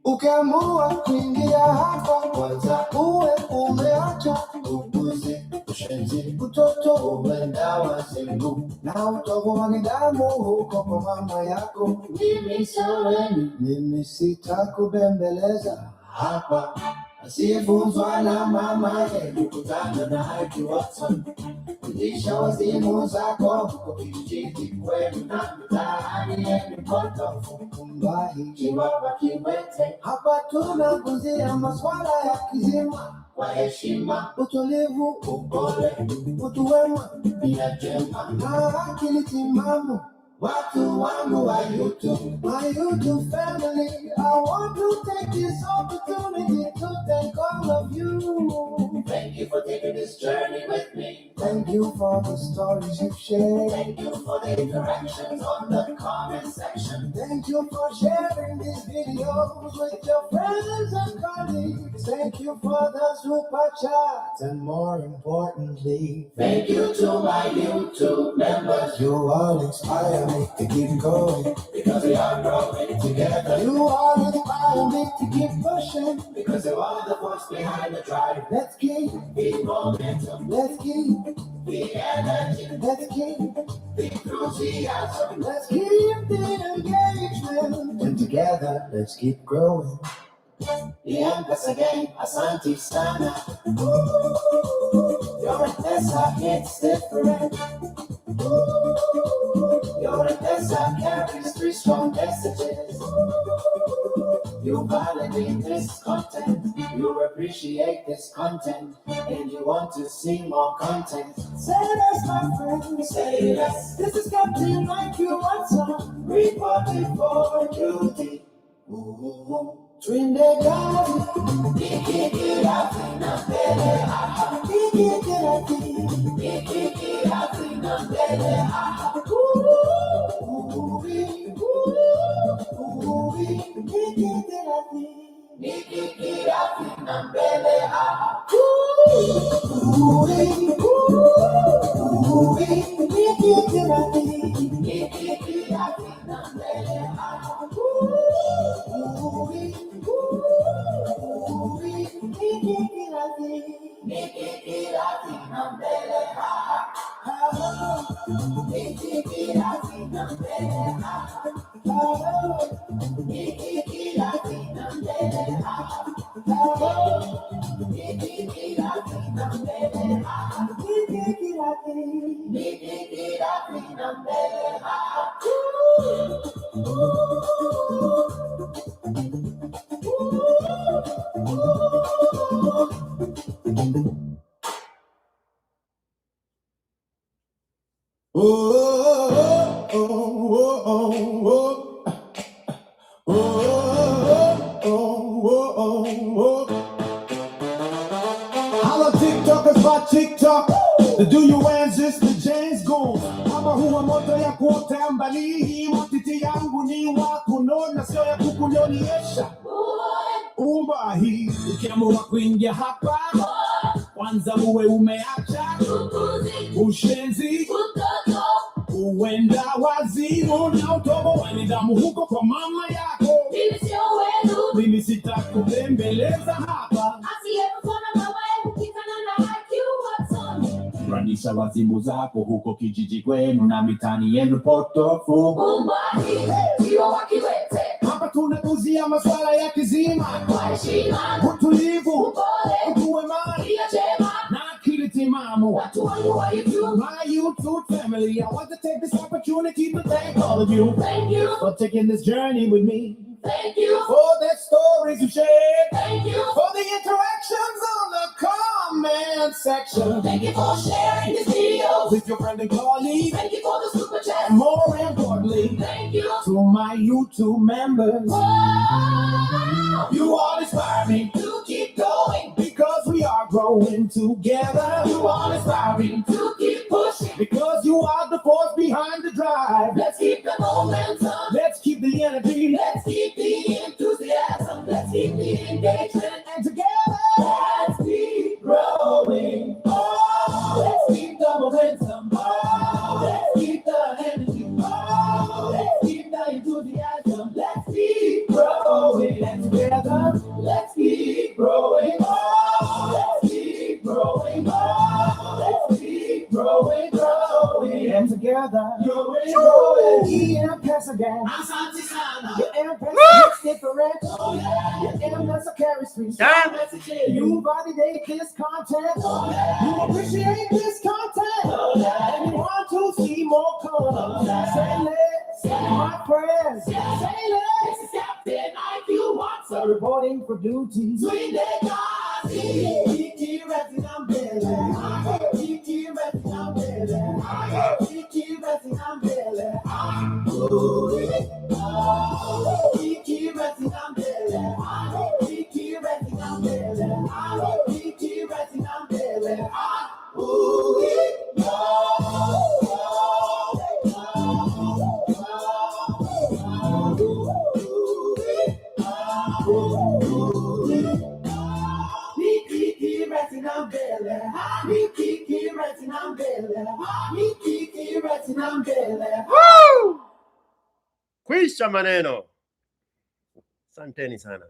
Ukiamua kuingia hapa kwanza uwe umeacha upuzi, ushenzi, utoto umeenda wazimu, na utovu wa nidhamu huko kwa mama yako. Mimi saweni, mimi sitakubembeleza hapa, asiyefunzwa na mama yetu kutana na Kiokoto. Kujisha wazimu zako huko kijiji kwenu na mtaani yenu koto Kumbahi Chihuahua Kiwete. Hapa tunaguzia maswala ya kizima kwa heshima, utulivu, upole, utu wema, nia njema na akili timamu. Watu wangu wa YouTube, my YouTube family, I want to take this opportunity to thank all of you. Thank you for taking this journey with me. Thank you for the stories you've shared. Thank you for the interactions on the comment section. Thank you for sharing these videos with your friends and colleagues. Thank you for the super chats, and more importantly, thank you to my YouTube members. You all inspire me to keep going, because we are growing together. You all inspire me to keep pushing, because you are the force behind the drive. Let's keep the momentum. Let's keep the energy. Let's keep the enthusiasm. Let's keep the engagement. And together, let's keep growing. Once again, asante sana. Your Tessa hits different. Your Tessa carries 3 strong messages. You validate this content, you appreciate this content, and you want to see more content. Say yes, my friend, say yes. This is Captain Like You Want Some, reporting for duty. Trinidad, Ikikirafina mbele aha. Ikikirafina mbele aha. Ikikirafina mbele aha. Ikikirafina mbele aha. Hello TikTokers by TikTok. The do you answers the James Gold. Hapa huwa moto ya kuotea mbali. Matiti yangu ni wa kunona, sio ya kukunyonyesha. Umba hii, ukiamua kuingia hapa, kwanza uwe umeacha ushenzi, uenda wazimu, na utobo wa nidhamu huko kwa mama yako. Mimi sio wenu, mimi sitakubembeleza hapa. Asiyefuna mama yangu kitana na Kiokoto. Ranisha wazimu zako huko kijiji kwenu na mitani yenu potofu. Umbahi, Chihuahua Kiwete. Hapa tunakuzia maswala ya kizima kwa heshima, utulivu, upole, utu wema, nia njema na akili mama. My YouTube family, I want to take this opportunity to thank all of you. Thank you for taking this journey with me. Thank you for the stories you shared. Thank you for the interactions on the comment section. Thank you for sharing this video with your friend and colleague. Thank you for the super chat. And more importantly, thank you to my YouTube members. Wow. You all inspire me to keep going because we are growing together. You all inspire me to keep pushing because you are the force behind the drive. Let's keep the momentum. Let's keep the energy. Let's keep the enthusiasm. Let's keep the engagement. And together, let's keep growing. Oh, let's keep the momentum. Oh, let's keep the energy. Oh, let's keep the enthusiasm. Let's keep growing. And together, let's keep growing. Oh, let's keep growing. Oh, let's keep growing, growing. And together, growing, growing. EM Passagan. Your M Passagan different. Your M Passagan carry street. You validate this content. You appreciate this content. And you want to see more content. Say less, my friends. Say less. Captain IQ Watson reporting for duty. Sweet day, God. Kiki resting on belly. Kiki resting on belly. Kiki resting on belly. Kiki resting on belly. Kiki resting on belly. Kiki resting on belly. Kiki resting on belly. Kiki resting on belly. Kiki resting on belly. Woo! Kwisha maneno. Asanteni sana.